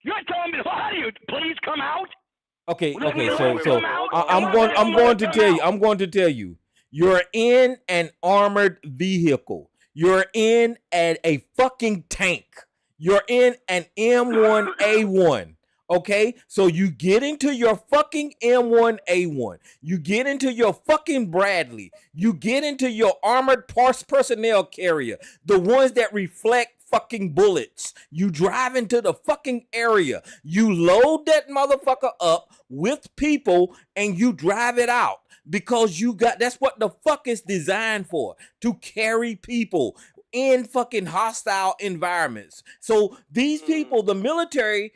You're telling me, how do you please come out? Okay, Let me so I'm going to tell you. You're in an armored vehicle. You're in a fucking tank. You're in an M1A1. Okay, so you get into your fucking M1A1. You get into your fucking Bradley. You get into your armored personnel carrier, the ones that reflect fucking bullets. You drive into the fucking area. You load that motherfucker up with people and you drive it out because that's what the fuck is designed for, to carry people in fucking hostile environments. So these people, the military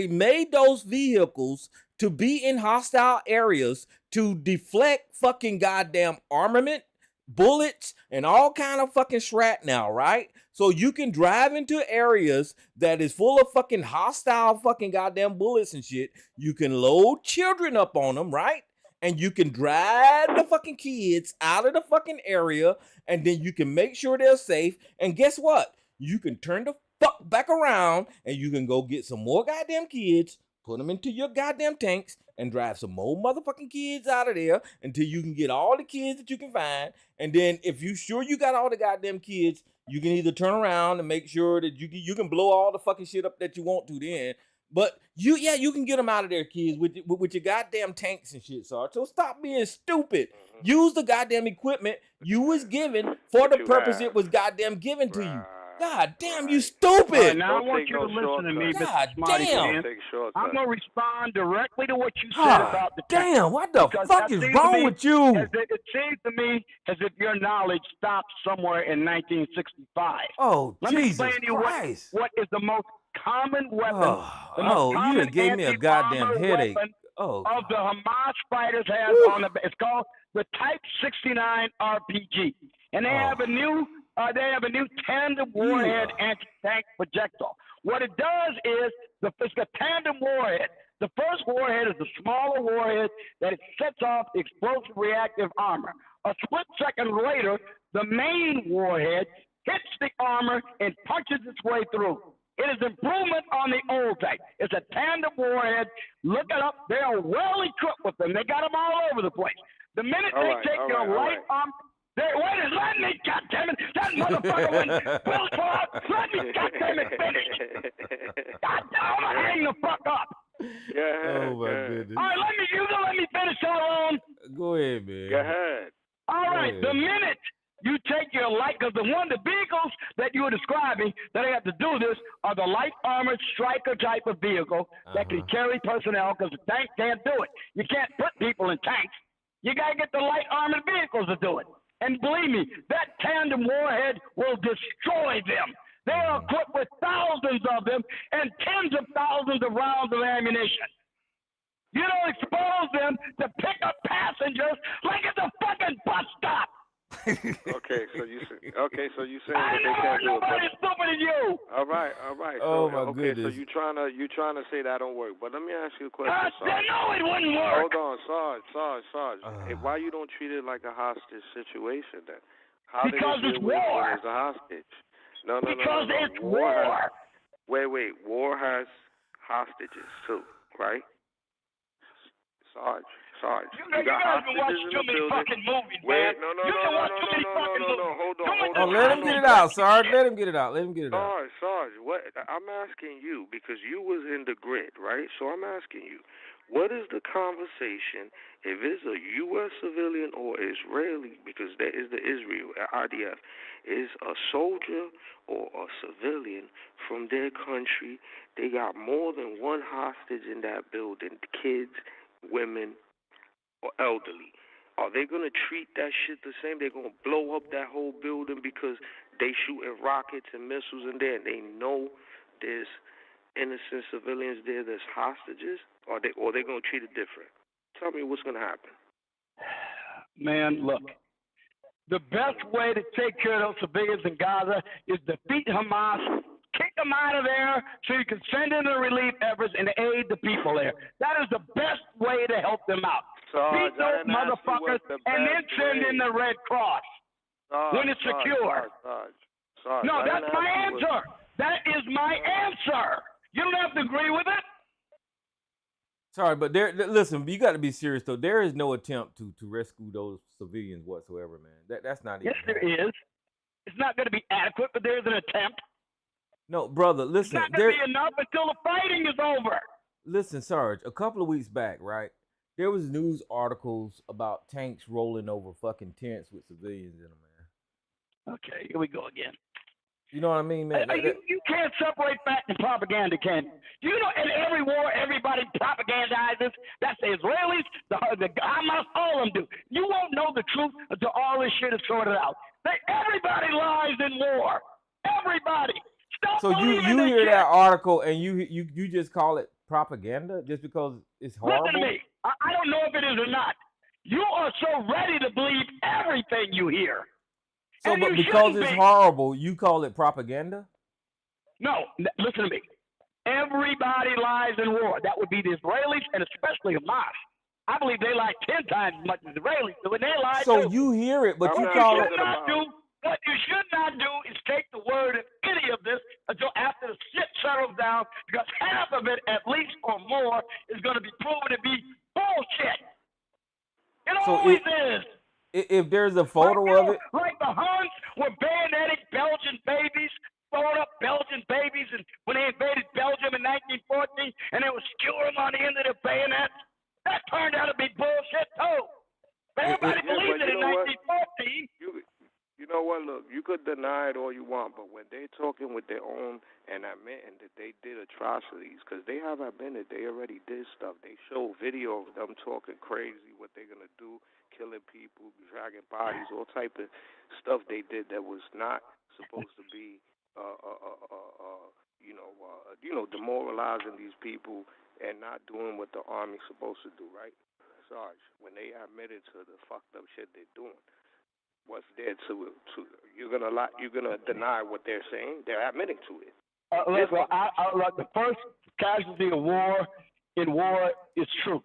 made those vehicles to be in hostile areas to deflect fucking goddamn armament, bullets, and all kind of fucking shrapnel, right? So you can drive into areas that is full of fucking hostile fucking goddamn bullets and shit. You can load children up on them, right? And you can drive the fucking kids out of the fucking area, and then you can make sure they're safe. And guess what? You can turn the fuck back around and you can go get some more goddamn kids, put them into your goddamn tanks, and drive some more motherfucking kids out of there until you can get all the kids that you can find. And then if you sure you got all the goddamn kids, you can either turn around and make sure that you can blow all the fucking shit up that you want to then. But you can get them out of there, kids, with your goddamn tanks and shit, Sarge. So stop being stupid. Use the goddamn equipment you was given for the purpose it was goddamn given to you. God damn, you stupid. Right, now I want you to listen to me, God Mr. Smarty damn. Pants. I'm going to respond directly to what you said about the tank. Damn, what the fuck is wrong with you? It seems to me as if your knowledge stopped somewhere in 1965. Oh, Let me Jesus explain to you Christ. what is the most common weapon. You done gave me a goddamn headache. Of the Hamas fighters has on it's called the Type 69 RPG, and they have a new tandem warhead anti-tank projectile. What it does is it's a tandem warhead. The first warhead is the smaller warhead that it sets off explosive reactive armor. A split second later, the main warhead hits the armor and punches its way through. It is improvement on the old type. It's a tandem warhead. Look it up. They are well equipped with them. They got them all over the place. The minute they take your light arm, let me, goddammit, that motherfucker went Bill Clark, let me, goddammit, finish. Goddamn, I'm gonna hang the fuck up. Oh my goodness. All right, you gonna let me finish that on? Go ahead, man. Go ahead. All right, the minute you take your light, because the vehicles that you were describing that have to do this are the light armored striker type of vehicle that can carry personnel, because the tank can't do it. You can't put people in tanks. You got to get the light armored vehicles to do it. And believe me, that tandem warhead will destroy them. They are equipped with thousands of them and tens of thousands of rounds of ammunition. You don't expose them to pick up passengers like it's a fucking bus stop. Okay, so you saying I that know they can't do it? nobody's stupid as you. All right. Oh So, my okay, goodness. so you trying to say that don't work? But let me ask you a question. I know it wouldn't work. Hold on, Sarge. Hey, why you don't treat it like a hostage situation then? How Because did it it's deal with war. it as a hostage? No. Because it's war. Wait. War has hostages too, right? Sarge. Sarge, You you got guys been hostages watching in too the many building. fucking movies, Wait, man. no, You can watch too many fucking movies. Hold Too on. many Oh, let him get it out, Sarge. Let him get it out. Let him get it out. Sarge, what I'm asking you, because you was in the grid, right? So I'm asking you, what is the conversation if it's a U.S. civilian or Israeli, because there is the Israel, IDF, is a soldier or a civilian from their country, they got more than one hostage in that building, kids, women, or elderly. Are they going to treat that shit the same? They're going to blow up that whole building because they shooting rockets and missiles in there and they know there's innocent civilians there, there's hostages? Or they going to treat it different? Tell me what's going to happen. Man, look. The best way to take care of those civilians in Gaza is defeat Hamas, kick them out of there so you can send in the relief efforts and aid the people there. That is the best way to help them out. Sarge, Beat those motherfuckers and then send in the Red Cross when it's secure. Sarge, no, that's my answer. That is my answer. You don't have to agree with it. Sorry, but listen, you got to be serious though. There is no attempt to rescue those civilians whatsoever, man. That's not even. Yes, there is. It's not going to be adequate, but there's an attempt. No, brother, listen. It's not going to be enough until the fighting is over. Listen, Sarge, a couple of weeks back, right? There was news articles about tanks rolling over fucking tents with civilians in them, man. Okay, here we go again. You know what I mean, man? You can't separate fact and propaganda, can you? You know, in every war, everybody propagandizes. That's the Israelis, the Hamas, all of them do. You won't know the truth until all this shit is sorted out. Everybody lies in war. Everybody. Stop so you hear that article and you just call it propaganda just because it's horrible? Listen to me. I don't know if it is or not. You are so ready to believe everything you hear. So, but because it's horrible, you call it propaganda? No, listen to me. Everybody lies in war. That would be the Israelis and especially Hamas. I believe they lie 10 times as much as the Israelis do, and they lie so too. you hear it, but you call it. What you should not do is take the word of any of this until after the shit settles down, because half of it, at least or more, is going to be proven to be bullshit. It always is. If there's a photo of it, like the Huns were bayoneting Belgian babies, throwing up Belgian babies, and when they invaded Belgium in 1914, and they were skewering them on the end of their bayonets, that turned out to be bullshit too. But everybody believed it in 1914. You know what? Look, you could deny it all you want, but when they're talking with their own and admitting that they did atrocities, because they have admitted they already did stuff. They show video of them talking crazy, what they're gonna do, killing people, dragging bodies, all type of stuff they did that was not supposed to be, demoralizing these people and not doing what the army's supposed to do, right? Sarge, when they admitted to the fucked up shit they're doing. What's there to you're gonna deny what they're saying? They're admitting to it. Look, the first casualty of war in war is truth.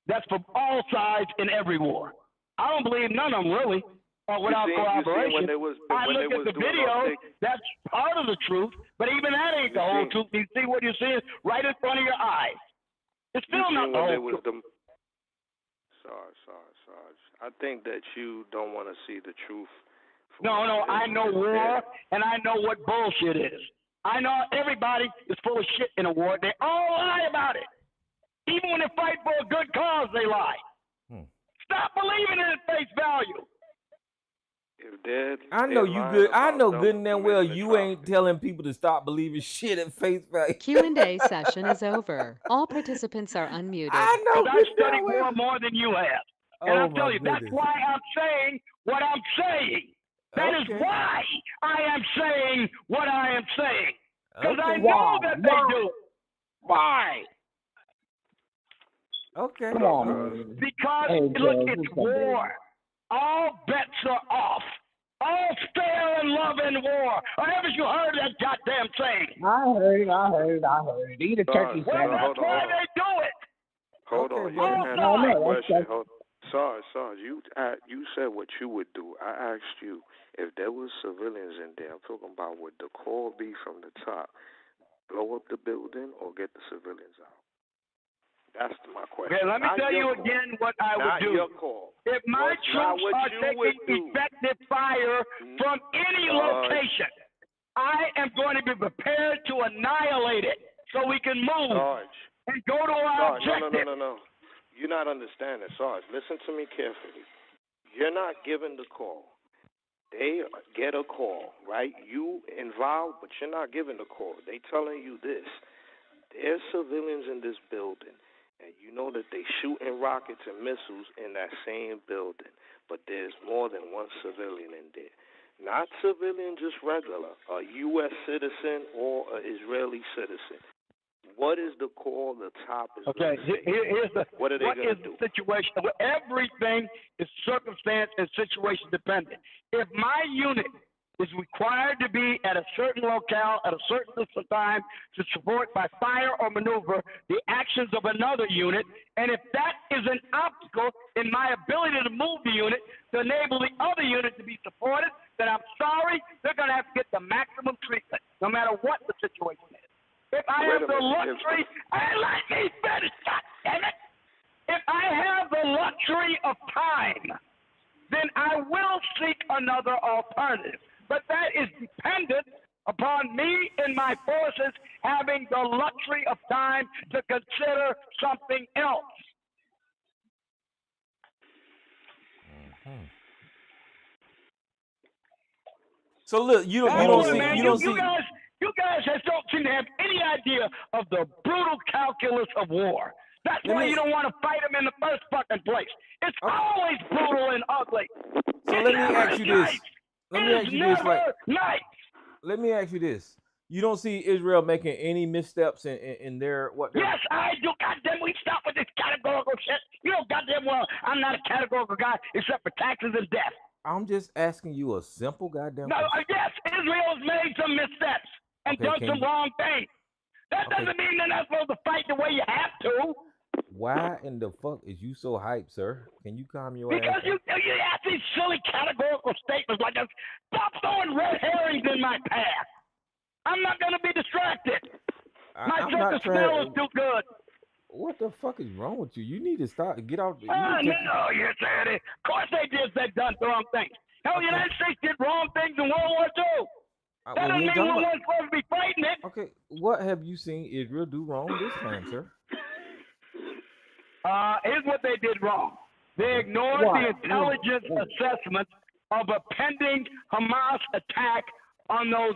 That's from all sides in every war. I don't believe none of them really without corroboration. I look at the video. That's part of the truth, but even that ain't the whole truth. You see what you're seeing right in front of your eyes. It's still not the whole truth. Sarge. I think that you don't want to see the truth. No, I know war, and I know what bullshit is. I know everybody is full of shit in a war. They all lie about it. Even when they fight for a good cause, they lie. Stop believing it at face value. I know you good. I know good and damn well you ain't telling people to stop believing shit at face value. Q&A session is over. All participants are unmuted. I know good and damn well more than you have. And I'm telling you, goodness. that's why I'm saying what I'm saying. That is why I am saying what I am saying. Because I know that they do. Why? Okay. Come on. Because, look, it's war. All bets are off. All fair and love in war. Or haven't you heard that goddamn saying? I heard. Eat a turkey sandwich. Well, that's why they do it. Hold on. You didn't answer my question. Sarge, you said what you would do. I asked you if there was civilians in there. I'm talking about would the call be from the top, blow up the building or get the civilians out? That's my question. Okay, let me Not tell your you call. again what I would Not do. your call. If my What's not troops what are you would taking do. effective fire from any location, I am going to be prepared to annihilate it so we can move Sarge. and go to our Sarge, objective. no. You're not understanding, Sarge. Listen to me carefully. You're not giving the call. They get a call, right? You involved, but you're not giving the call. They telling you this. There's civilians in this building, and you know that they shooting rockets and missiles in that same building, but there's more than one civilian in there. Not civilian, just regular, a U.S. citizen or an Israeli citizen. What is the call the top is Okay, here's the what are they what going is to do? the situation? Well, everything is circumstance and situation dependent. If my unit is required to be at a certain locale at a certain time to support by fire or maneuver the actions of another unit, and if that is an obstacle in my ability to move the unit to enable the other unit to be supported, then I'm sorry, they're going to have to get the maximum treatment, no matter what the situation is. If I have the luxury, I like me finish, God damn it. If I have the luxury of time, then I will seek another alternative. But that is dependent upon me and my forces having the luxury of time to consider something else. So look, you don't see. You guys just don't seem to have any idea of the brutal calculus of war. That's why you don't want to fight them in the first fucking place. It's always brutal and ugly. So let me ask you this. Let me ask you this. Nice. Let me ask you this. You don't see Israel making any missteps in their what? Yes, I do. Goddamn, we stop with this categorical shit. You know, goddamn well, I'm not a categorical guy except for taxes and death. I'm just asking you a simple goddamn question. question. Yes, Israel's made some missteps and done some wrong things. That doesn't mean they're not supposed to fight the way you have to. Why in the fuck is you so hyped, sir? Can you calm your ass Because you ask these silly categorical statements like this. Stop throwing red herrings in my path. I'm not going to be distracted. My sense of smell is too good. What the fuck is wrong with you? You need to stop. Get off. No, you're saying it. Of course they did. They've done wrong things. Hell, the United States did wrong things in World War II. That doesn't mean we weren't supposed to be fighting it. Okay, what have you seen Israel do wrong this time, sir? Here's what they did wrong. They ignored the intelligence assessment of a pending Hamas attack on those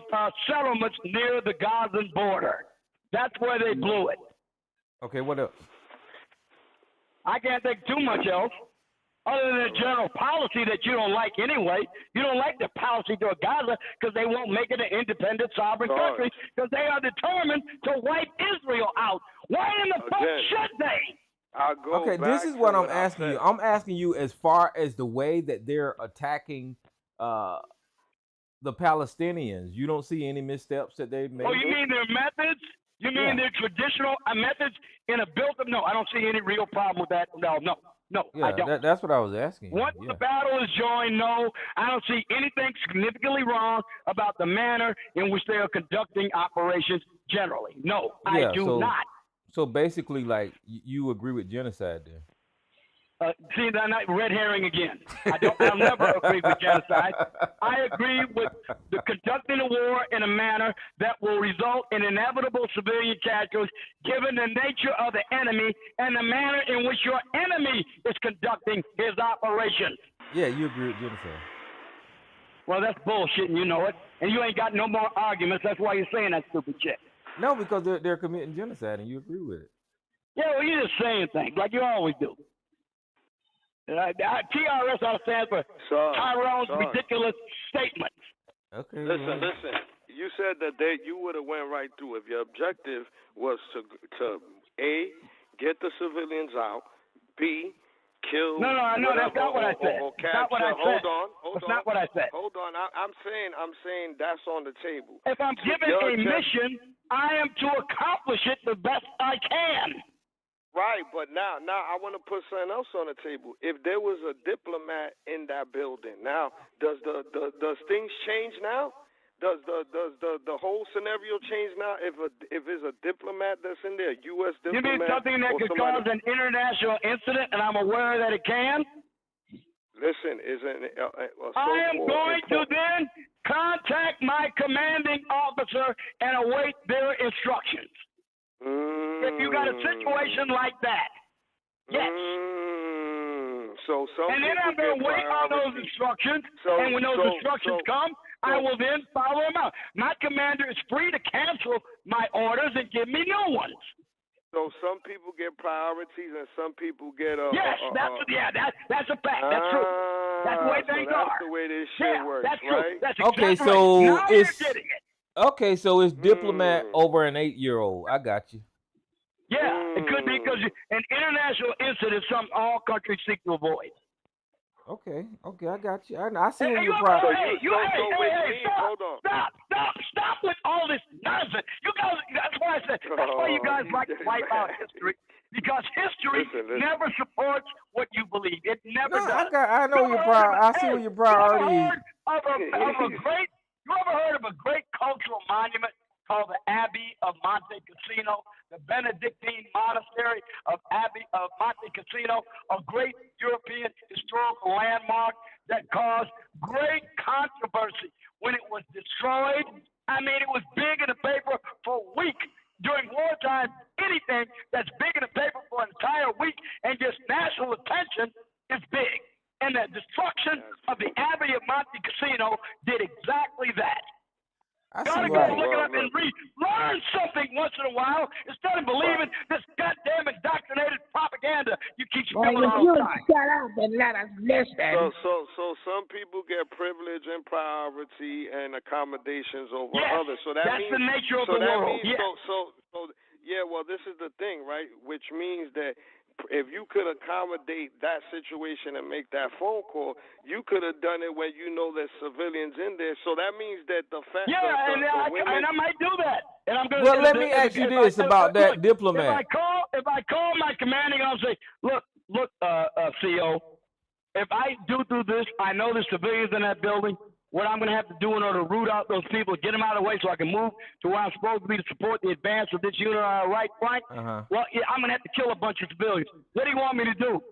settlements near the Gazan border. That's where they blew it. Okay, what else? I can't think too much else. Other than the general policy that you don't like anyway. You don't like the policy toward Gaza because they won't make it an independent sovereign country because they are determined to wipe Israel out. Why in the fuck should they? Okay, this is what I'm asking you. I'm asking you as far as the way that they're attacking the Palestinians. You don't see any missteps that they've made? Oh, you mean their methods? You mean their traditional methods in a built-up? No, I don't see any real problem with that. No, I don't. That's what I was asking. Once the battle is joined, no, I don't see anything significantly wrong about the manner in which they are conducting operations generally. No, I do not. So basically, like, you agree with genocide then? See, I'm not red herring again. I'll never agree with genocide. I agree with the conducting of war in a manner that will result in inevitable civilian casualties given the nature of the enemy and the manner in which your enemy is conducting his operation. Yeah, you agree with genocide. Well, that's bullshit and you know it. And you ain't got no more arguments. That's why you're saying that stupid shit. No, because they're committing genocide and you agree with it. Yeah, well, you're just saying things like you always do. TRS stands for Tyrone's ridiculous statements. Okay. Listen. You said that you would have went right through if your objective was to A, get the civilians out, B, kill. No, that's not what I said. That's not what I said. Hold on. That's not what I said. Hold on. I'm saying that's on the table. If I'm given a mission, I am to accomplish it the best I can. Right, but now I want to put something else on the table. If there was a diplomat in that building, now does things change now? does the whole scenario change now if it's a diplomat that's in there, U.S. You diplomat? mean something that could cause an international incident, and I'm aware that it can? Listen, I am going to then contact my commanding officer and await their instructions. If you got a situation like that, yes. So some and then I'm going to wait on those instructions, and when those instructions come, I will then follow them out. My commander is free to cancel my orders and give me new ones. So some people get priorities and some people get yes, that's a fact. That's true. That's the way things are. That's the way this shit works, that's right? True. That's Okay, exactly so right. Now it's you're getting it. okay, so it's diplomat over an 8-year-old. I got you. Yeah, it could be because an international incident is something all countries seek to avoid. Okay, I got you. I see what Hey, you're probably. Stop with all this nonsense. You guys, that's why I said, that's why you guys like to wipe out history. Because history never supports what you believe. It never does. I know your I see what your priority is. You ever heard of a great cultural monument called the Abbey of Monte Cassino, the Benedictine Monastery of Abbey of Monte Cassino, a great European historical landmark that caused great controversy when it was destroyed? I mean, it was big in the paper for a week. During wartime, anything that's big in the paper for an entire week and gets national attention is big. And the destruction of the Abbey of Monte Cassino did exactly that. Gotta go look it up and learn something once in a while instead of believing this goddamn indoctrinated propaganda you keep spilling all the time. Shut up and let us listen. So some people get privilege and priority and accommodations over others. So that's the nature of the world. Well, this is the thing, right? Which means that if you could accommodate that situation and make that phone call, you could have done it when you know there's civilians in there. So that means that the fact and I might do that. And I'm going well, let me ask you this about that diplomat. If I call my commanding officer, look, CO, if I do this, I know there's civilians in that building. What I'm going to have to do in order to root out those people, get them out of the way so I can move to where I'm supposed to be to support the advance of this unit on our right flank, well, I'm going to have to kill a bunch of civilians. What do you want me to do?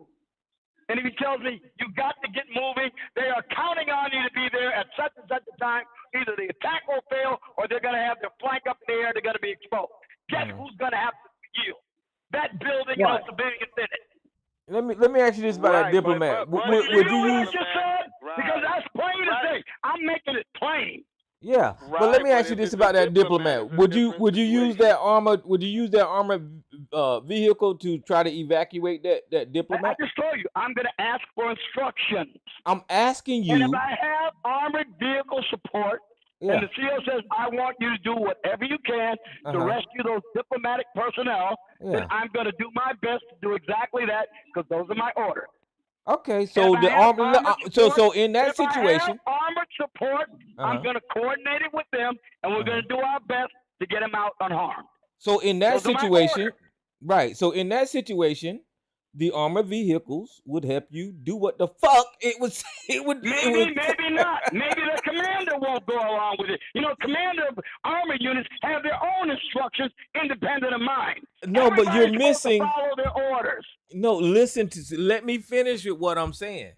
And if he tells me, you got to get moving, they are counting on you to be there at such and such a time, either the attack will fail or they're going to have their flank up in the air, they're going to be exposed. Guess who's going to have to yield? That building and those civilians in it. Let me ask you this about that diplomat. Would you use? Because that's plain as day. I'm making it plain. Yeah, but let me ask you this about that diplomat. Would you use that armored? Would you use that armored vehicle to try to evacuate that diplomat? I just told you, I'm going to ask for instructions. I'm asking you. And if I have armored vehicle support, and the CO says, I want you to do whatever you can to rescue those diplomatic personnel, then I'm going to do my best to do exactly that because those are my orders. Okay, so the so in that situation, I have armored support, I'm going to coordinate it with them, and we're going to do our best to get them out unharmed. So in that situation, right? So in that situation, the armored vehicles would help you do what the fuck it would. Maybe not. Maybe the commander won't go along with it. You know, commander of armored units have their own instructions independent of mine. No, but you're missing. Follow their orders. No, listen to. Let me finish with what I'm saying.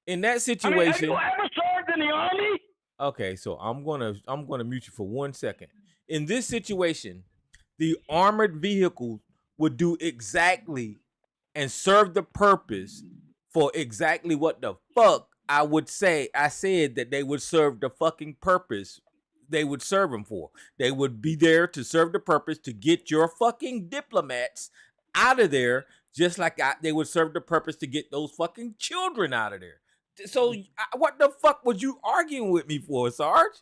In that situation, have you ever served in the army? Okay, so I'm gonna mute you for 1 second. In this situation, the armored vehicles would do exactly and serve the purpose for exactly what the fuck I would say. I said that they would serve the fucking purpose they would serve them for. They would be there to serve the purpose to get your fucking diplomats out of there, just like they would serve the purpose to get those fucking children out of there. So what the fuck was you arguing with me for, Sarge?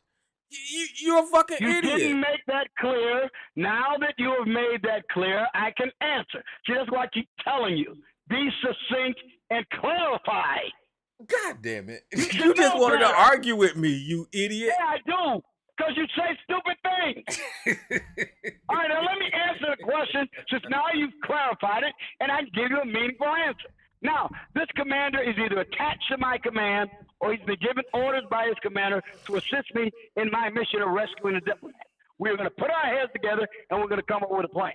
You're a fucking idiot. You didn't make that clear. Now that you have made that clear, I can answer. See, that's why I keep telling you. Be succinct and clarify. God damn it. You just wanted to argue with me, you idiot. Yeah, I do. Because you say stupid things. All right, now let me answer the question since now you've clarified it, and I can give you a meaningful answer. Now, this commander is either attached to my command or he's been given orders by his commander to assist me in my mission of rescuing a diplomat. We're going to put our heads together and we're going to come up with a plan.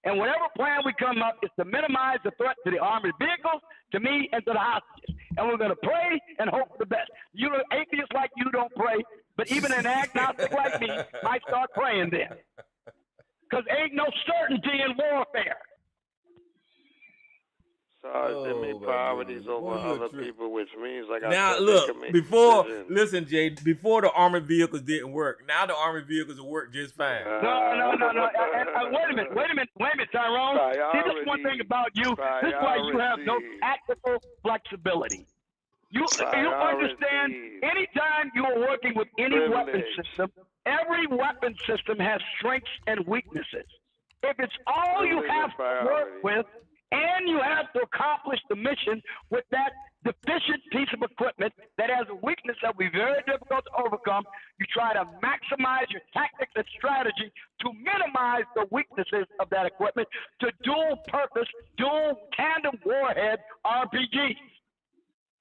And whatever plan we come up is to minimize the threat to the armored vehicles, to me, and to the hostages. And we're going to pray and hope for the best. You know, atheists like you don't pray, but even an agnostic like me might start praying then. Because ain't no certainty in warfare. They made priorities over other people, which means like now I said, look, they can make before decisions. listen, Jay, before the armored vehicles didn't work. Now the armored vehicles will work just fine. No. Wait a minute, Tyrone. See, this is one thing about you. This is why you have no tactical flexibility. You understand, anytime you are working with any weapon system, every weapon system has strengths and weaknesses. If it's all you have to work with, and you have to accomplish the mission with that deficient piece of equipment that has a weakness that will be very difficult to overcome, you try to maximize your tactics and strategy to minimize the weaknesses of that equipment to dual purpose, dual tandem warhead RPGs.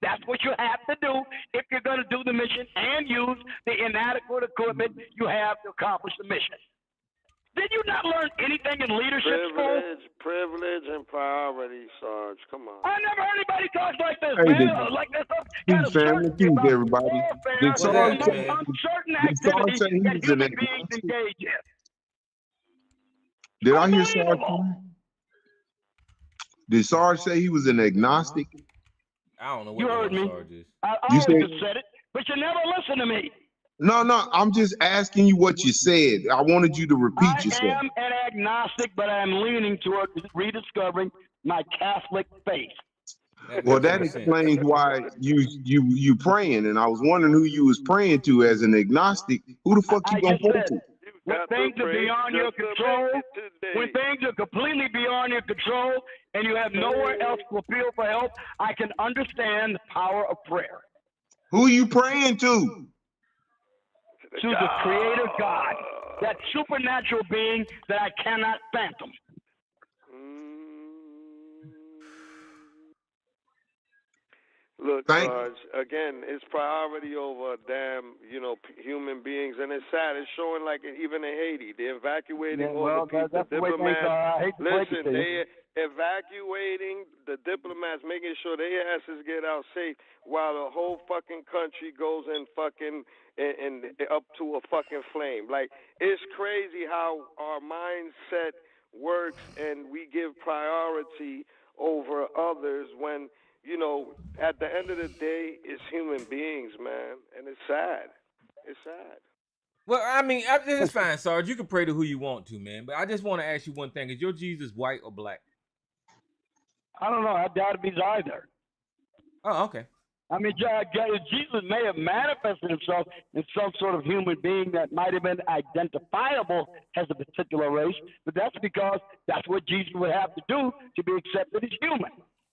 That's what you have to do if you're going to do the mission and use the inadequate equipment you have to accomplish the mission. Did you not learn anything in leadership school? Privilege and priority, Sarge. Come on. I never heard anybody talk like this, Hey, man. Like this kind of family certainty peace, about everybody. warfare Did Sarge among say, uncertain did Sarge activities say he that was an human beings agnostic? engage in. Did I hear Sarge? Did Sarge say he was an agnostic? I don't know what You the heard hell me. Sarge is. I You always said- have said it, but you never listen to me. No, I'm just asking you what you said. I wanted you to repeat I yourself. am an agnostic, but I'm leaning toward rediscovering my Catholic faith. Well, that explains why you praying, and I was wondering who you was praying to as an agnostic. Who the fuck you gonna pray to? When things are beyond your control, when things are completely beyond your control, and you have nowhere else to appeal for help, I can understand the power of prayer. Who you praying to? To the Creator God, that supernatural being that I cannot fathom. Look, Sarge, again, it's priority over damn, human beings, and it's sad. It's showing like even in Haiti, they're evacuating all the diplomats. Listen, they're evacuating the diplomats, making sure their asses get out safe, while the whole fucking country goes and fucking and up to a fucking flame. Like, it's crazy how our mindset works, and we give priority over others when, at the end of the day, it's human beings, man, and it's sad. It's sad. Well, I mean, it's fine, Sarge. You can pray to who you want to, man. But I just want to ask you one thing: is your Jesus white or black? I don't know. I doubt if he's either. Oh, okay. I mean, Jesus may have manifested himself in some sort of human being that might have been identifiable as a particular race, but that's because that's what Jesus would have to do to be accepted as human.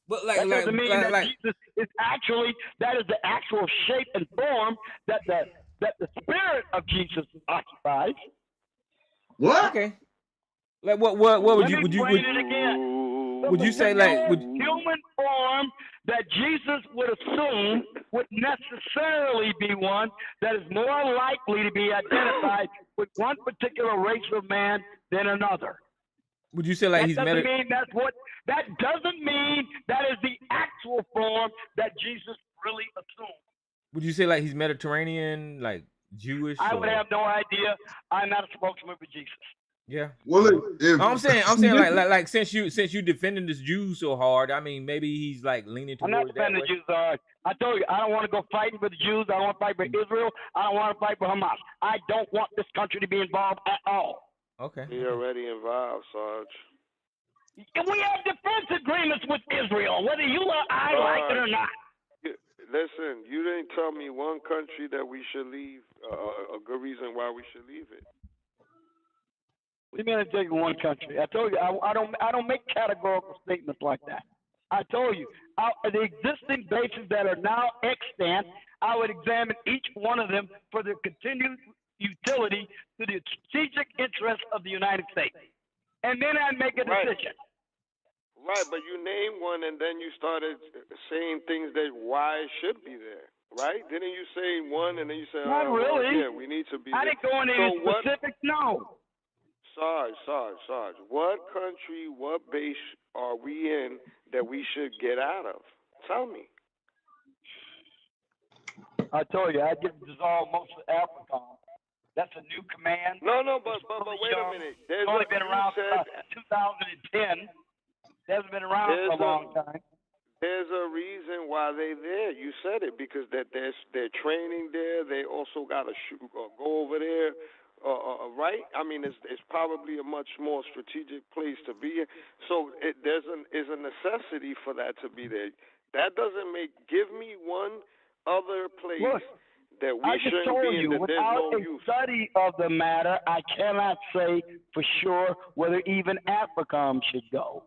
But that doesn't mean that Jesus is actually, that is the actual shape and form that the spirit of Jesus occupies. What? Okay. Like what would you would you say like human form that Jesus would assume would necessarily be one that is more likely to be identified with one particular race of man than another. Would you say like that doesn't mean that is the actual form that Jesus really assumed. Would you say like he's Mediterranean, like Jewish? I would have no idea. I'm not a spokesman for Jesus. Yeah. Well, I'm saying like since you defending this Jew so hard, I mean maybe he's like leaning towards I'm not defending the Jews hard. I told you I don't want to go fighting for the Jews. I don't want to fight for Israel. I don't want to fight for Hamas. I don't want this country to be involved at all. Okay. You're already involved, Sarge. We have defense agreements with Israel, whether you or I like it or not. Listen, you didn't tell me one country that we should leave. A good reason why we should leave it. What do you mean I tell you one country? I told you I don't make categorical statements like that. I told you the existing bases that are now extant, I would examine each one of them for their continued utility to the strategic interests of the United States, and then I'd make a decision. Right, but you named one, and then you started saying things that why it should be there. right? Didn't you say one, and then you said, Not really. well, yeah, we need to be I there. didn't go into any specifics. No. Sarge, what country, what base are we in that we should get out of? Tell me. I told you, I get dissolve most of Africa. That's a new command. No, but wait a minute. It's only been around since 2010. It hasn't been around for a long time. There's a reason why they're there. You said it, because they're training there. They also got to go over there, right? I mean, it's probably a much more strategic place to be in. So there's a necessity for that to be there. That doesn't give me one other place. Look, that we shouldn't be in, that there's no use. Without a study of the matter, I cannot say for sure whether even AFRICOM should go.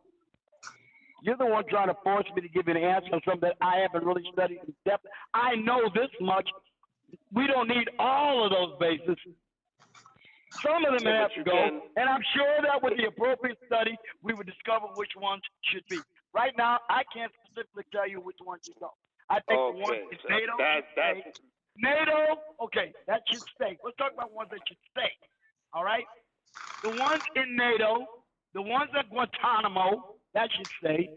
You're the one trying to force me to give you an answer on something that I haven't really studied in depth. I know this much. We don't need all of those bases. Some of them have to go, and I'm sure that with the appropriate study, we would discover which ones should be. Right now, I can't specifically tell you which ones should go. I think the ones in NATO, NATO, okay, that should stay. Let's talk about ones that should stay. All right? The ones in NATO, the ones at Guantanamo, that should stay.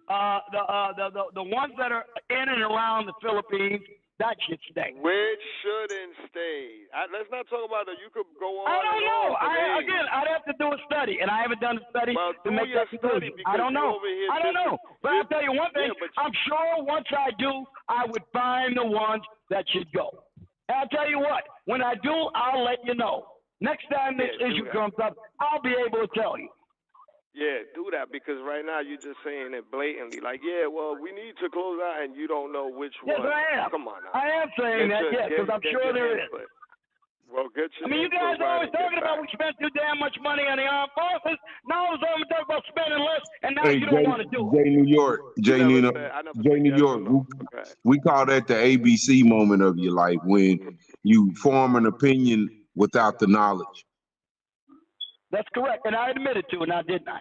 The ones that are in and around the Philippines, that should stay. Which shouldn't stay. Let's not talk about it. You could go on. I don't know. Again, I'd have to do a study, and I haven't done a study to make that conclusion. I don't know. But I'll tell you one thing. I'm sure once I do, I would find the ones that should go. And I'll tell you what. When I do, I'll let you know. Next time this issue comes up, I'll be able to tell you. Yeah, do that, because right now you're just saying it blatantly. Like, yeah, well, we need to close out, and you don't know which one. Yes, I am. Come on now. I am saying that, yes, because I'm sure there is. Well, get your you guys are always talking about we spent too damn much money on the armed forces. Now it's only talking about spending less, and now you don't want to do it. Jay New York. We call that the ABC moment of your life, when you form an opinion without the knowledge. That's correct, and I admitted to it now, didn't I?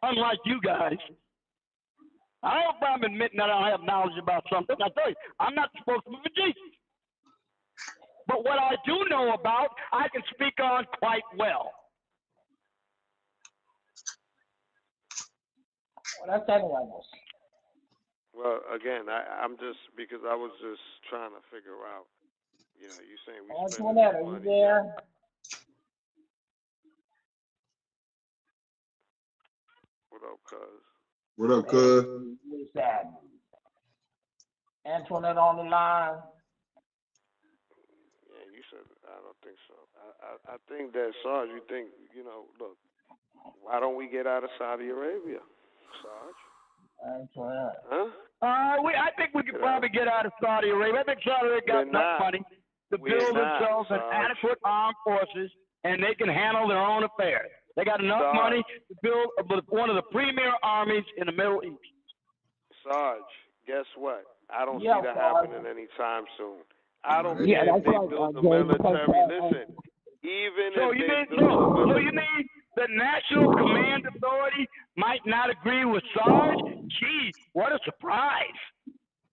Unlike you guys. I hope I'm admitting that I don't have knowledge about something. I tell you, I'm not supposed to be with Jesus. But what I do know about, I can speak on quite well. Well, that's anyone. Well, again, I'm just, because I was just trying to figure out, you saying we spend money. Are you there? What up, cuz? What up, cuz? What's that? Antoinette on the line. Yeah, you said, I don't think so. I think that, Sarge, you think, look, why don't we get out of Saudi Arabia, Sarge? Antoinette. Huh? I think we could probably get out of Saudi Arabia. I think Saudi Arabia got enough money to build themselves an adequate armed forces, and they can handle their own affairs. They got enough money to build one of the premier armies in the Middle East. Sarge, guess what? I don't see that happening anytime soon. I don't care if they build the military. Listen, even if they build the military. So you mean the National Command Authority might not agree with Sarge? Gee, what a surprise.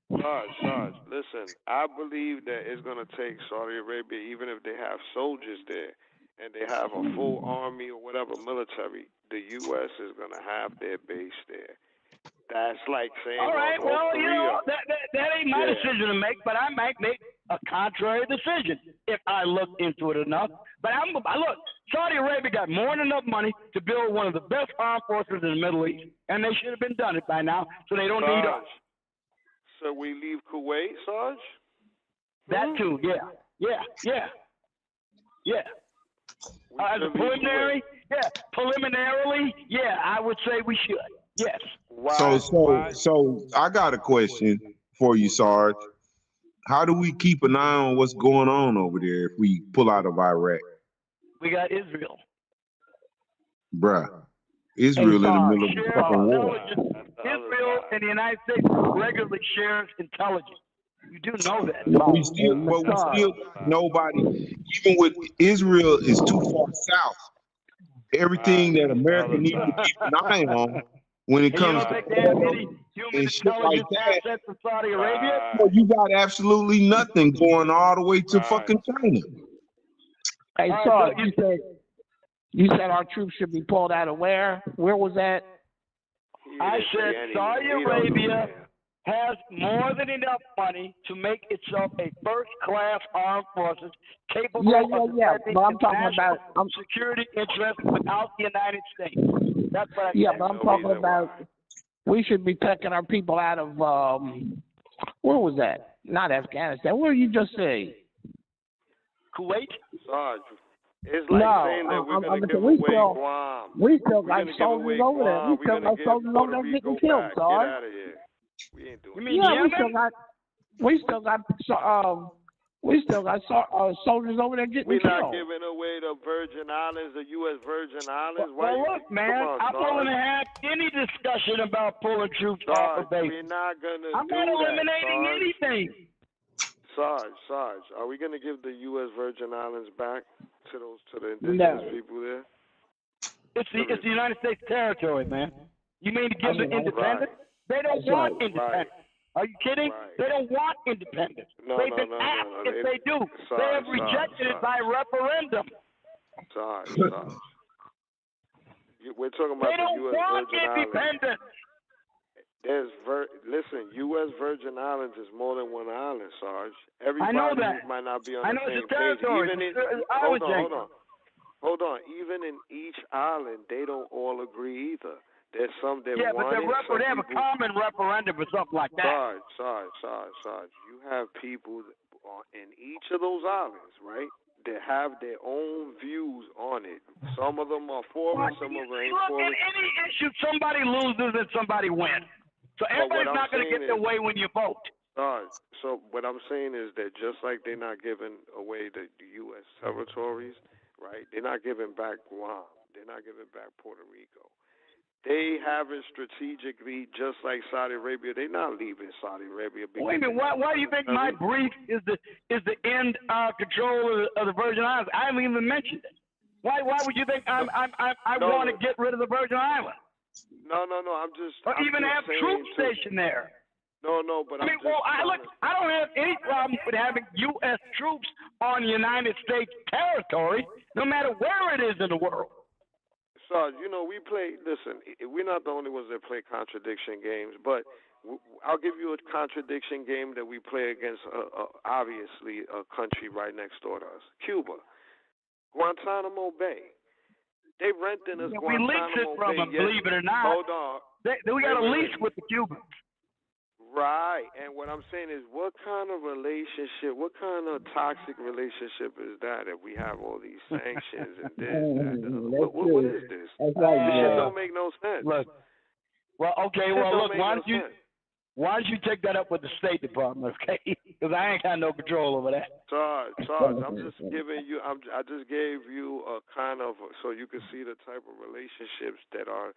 Sarge, listen, I believe that it's going to take Saudi Arabia, even if they have soldiers there, and they have a full army or whatever military, the U.S. is going to have their base there. That's like saying, all right, well, that ain't my decision to make, but I might make a contrary decision if I look into it enough. But look, Saudi Arabia got more than enough money to build one of the best armed forces in the Middle East, and they should have been done it by now, so they don't need us. So we leave Kuwait, Sarge? That too, yeah. As a preliminary, preliminarily, I would say we should. Yes. So I got a question for you, Sarge. How do we keep an eye on what's going on over there if we pull out of Iraq? We got Israel. Bruh. Israel in the middle of the fucking war. Israel and the United States regularly shares intelligence. You do know that. But we still nobody, even with Israel, is too far south. Everything that America needs to keep an eye on, when it And you comes don't to think they have oil any human and shit like intelligence that. assets in Saudi Arabia? Well, you got absolutely nothing going all the way to fucking China. Hey, All right, Sarge, so you said our troops should be pulled out of where? Where was that? I said Saudi Arabia has more than enough money to make itself a first-class armed forces capable of defending but I'm its talking national about security interests without the United States. That's what I said. but I'm talking about we should be taking our people out of where was that? Not Afghanistan. Where you just say? Kuwait? Sarge, it's like saying that we're going to give away Guam. We still got soldiers over there. We still got soldiers over there getting killed, Sarge. Get out of here. We ain't doing You mean Yeah, Yemen? we still got soldiers over there getting We're killed. not giving away the Virgin Islands, the U.S. Virgin Islands. Well, look, man, I'm willing to have any discussion about pulling troops off of base. We're not going to I'm not eliminating anything. Sarge, are we going to give the U.S. Virgin Islands back to the indigenous people there? It's the United States territory, man. You mean to give them independence? They don't want independence. Are you kidding? They don't want independence. They've been asked if they do. They have rejected it by referendum. Sarge. We're talking about the U.S. Virgin Islands. Independence. Listen, U.S. Virgin Islands is more than one island, Sarge. Everybody I know that. might not be on I the know same it's a territory. page. Hold on. Even in each island, they don't all agree either. There's some that but want it. they have a common referendum or something like that. Sarge. You have people in each of those islands, right? That have their own views on it. Some of them are for it, some of them ain't for it. In any issue, somebody loses and somebody wins. So everybody's not going to get their way when you vote. So what I'm saying is that just like they're not giving away the U.S. territories, right? They're not giving back Guam. They're not giving back Puerto Rico. They have it strategically, just like Saudi Arabia. They're not leaving Saudi Arabia. Wait a minute. Why do you think my brief is the end control of the Virgin Islands? I haven't even mentioned it. Why would you think I want to get rid of the Virgin Islands? No. I'm just. Or even have troops stationed there. No. But I don't have any problem with having U.S. troops on United States territory, no matter where it is in the world. Sarge, we play. Listen, we're not the only ones that play contradiction games, but I'll give you a contradiction game that we play against, obviously, a country right next door to us, Cuba, Guantanamo Bay. They renting us Guantanamo Bay. We leased it from them, believe it or not. Hold on. We got a lease with the Cubans. Right, and what I'm saying is, what kind of relationship, what kind of toxic relationship is that if we have all these sanctions and this, that, what is this? This shit don't make no sense. Look, why don't you take that up with the State Department, okay? Because I ain't got no control over that. Sarge, I'm just giving you, I just gave you a kind of, so you can see the type of relationships that are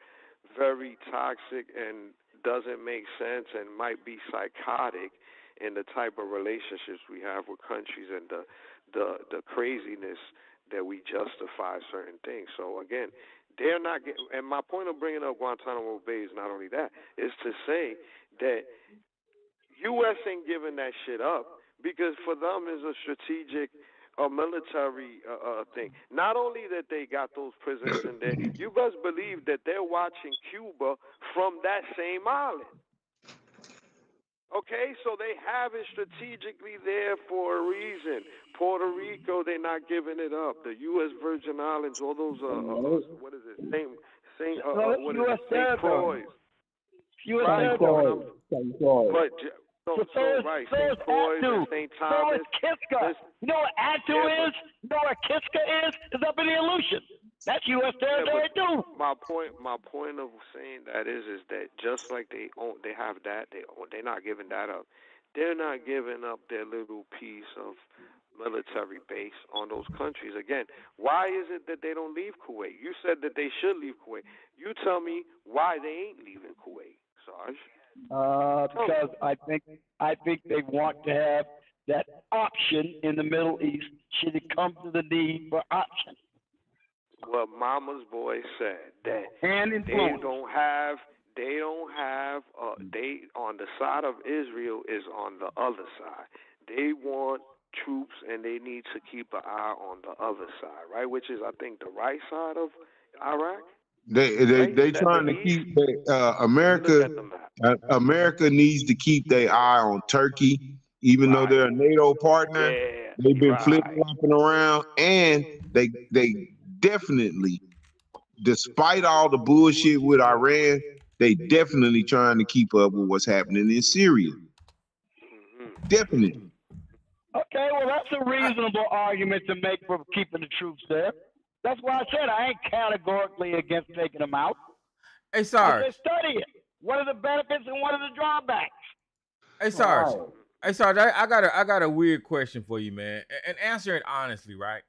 very toxic and doesn't make sense and might be psychotic in the type of relationships we have with countries and the craziness that we justify certain things. So again, they're not and my point of bringing up Guantanamo Bay is not only that, is to say that U.S. ain't giving that shit up because for them is a strategic military thing. Not only that they got those prisons in there, you best believe that they're watching Cuba from that same island. Okay, so they have it strategically there for a reason. Puerto Rico, they're not giving it up. The U.S. Virgin Islands, all those what is it? St. Croix. U.S. Croix. But St. Croix and St. Thomas. So is Kiska. You know what Attu is? You know where Kiska is? It's up in the Aleutian. That's U.S. territory too. My point of saying that is that just like they have that, they're not giving that up. They're not giving up their little piece of military base on those countries. Again, why is it that they don't leave Kuwait? You said that they should leave Kuwait. You tell me why they ain't leaving Kuwait, Sarge. Because I think they want to have that option in the Middle East should it come to the need for option. Well, Mama's boy said that and they don't have they don't have they on the side of Israel is on the other side. They want troops and they need to keep an eye on the other side, right? Which is I think the right side of Iraq. They trying to keep America. America needs to keep their eye on Turkey, even though they're a NATO partner. Yeah, They've been flip flopping around, and they definitely, despite all the bullshit with Iran, they definitely trying to keep up with what's happening in Syria. Definitely. Okay, well, that's a reasonable argument to make for keeping the troops there. That's why I said I ain't categorically against taking them out. Hey, Sarge. I said study it. What are the benefits and what are the drawbacks? Hey, Sarge. Hey, Sarge, I got a weird question for you, man, and answer it honestly, right?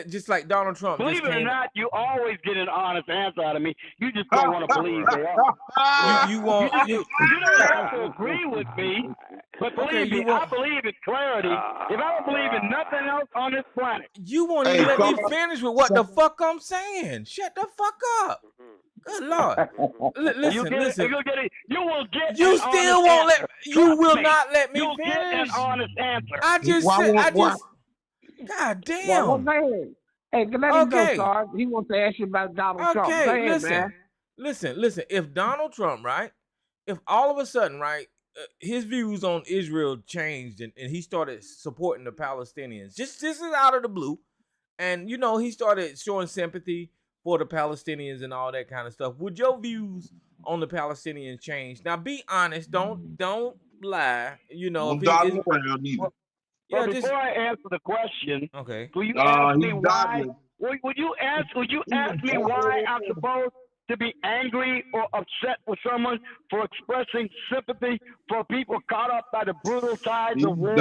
Just like Donald Trump. Believe just it or came, not, you always get an honest answer out of me. You just don't want to believe they are. You won't. You don't have to agree with me, but believe me, I believe in clarity. If I don't believe in nothing else on this planet, you won't even let me finish with what the fuck I'm saying. Shut the fuck up. Good Lord. Listen. You will get. You still won't let. You will not let me You'll finish. get an honest answer. I just said. God damn. Well, go ahead. Hey, let him go, Sarge. He wants to ask you about Donald Trump. Go ahead, man. Listen. If Donald Trump, right? If all of a sudden, right, his views on Israel changed and he started supporting the Palestinians, just is out of the blue, and he started showing sympathy for the Palestinians and all that kind of stuff. Would your views on the Palestinians change? Now, be honest. Don't lie. Don't dog him around either. Well, before I answer the question, okay, will you ask me why? Would you ask me why I'm supposed to be angry or upset with someone for expressing sympathy for people caught up by the brutal tides of war?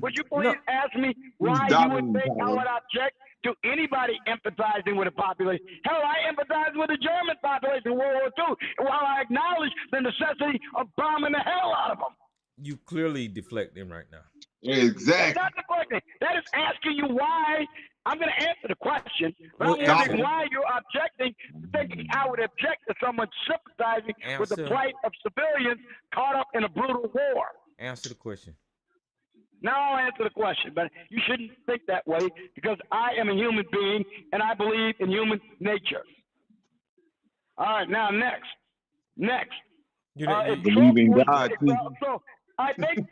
Would you please ask me why you would think I would object to anybody empathizing with a population? Hell, I empathize with the German population in World War II, while I acknowledge the necessity of bombing the hell out of them. You clearly deflecting right now. Exactly. That's not deflecting. That is asking you why. I'm going to answer the question, but I'm wondering why you're objecting, thinking I would object to someone sympathizing with the plight of civilians caught up in a brutal war. Answer the question. No, I'll answer the question, but you shouldn't think that way because I am a human being and I believe in human nature. All right, now next. You believe in God too. So I think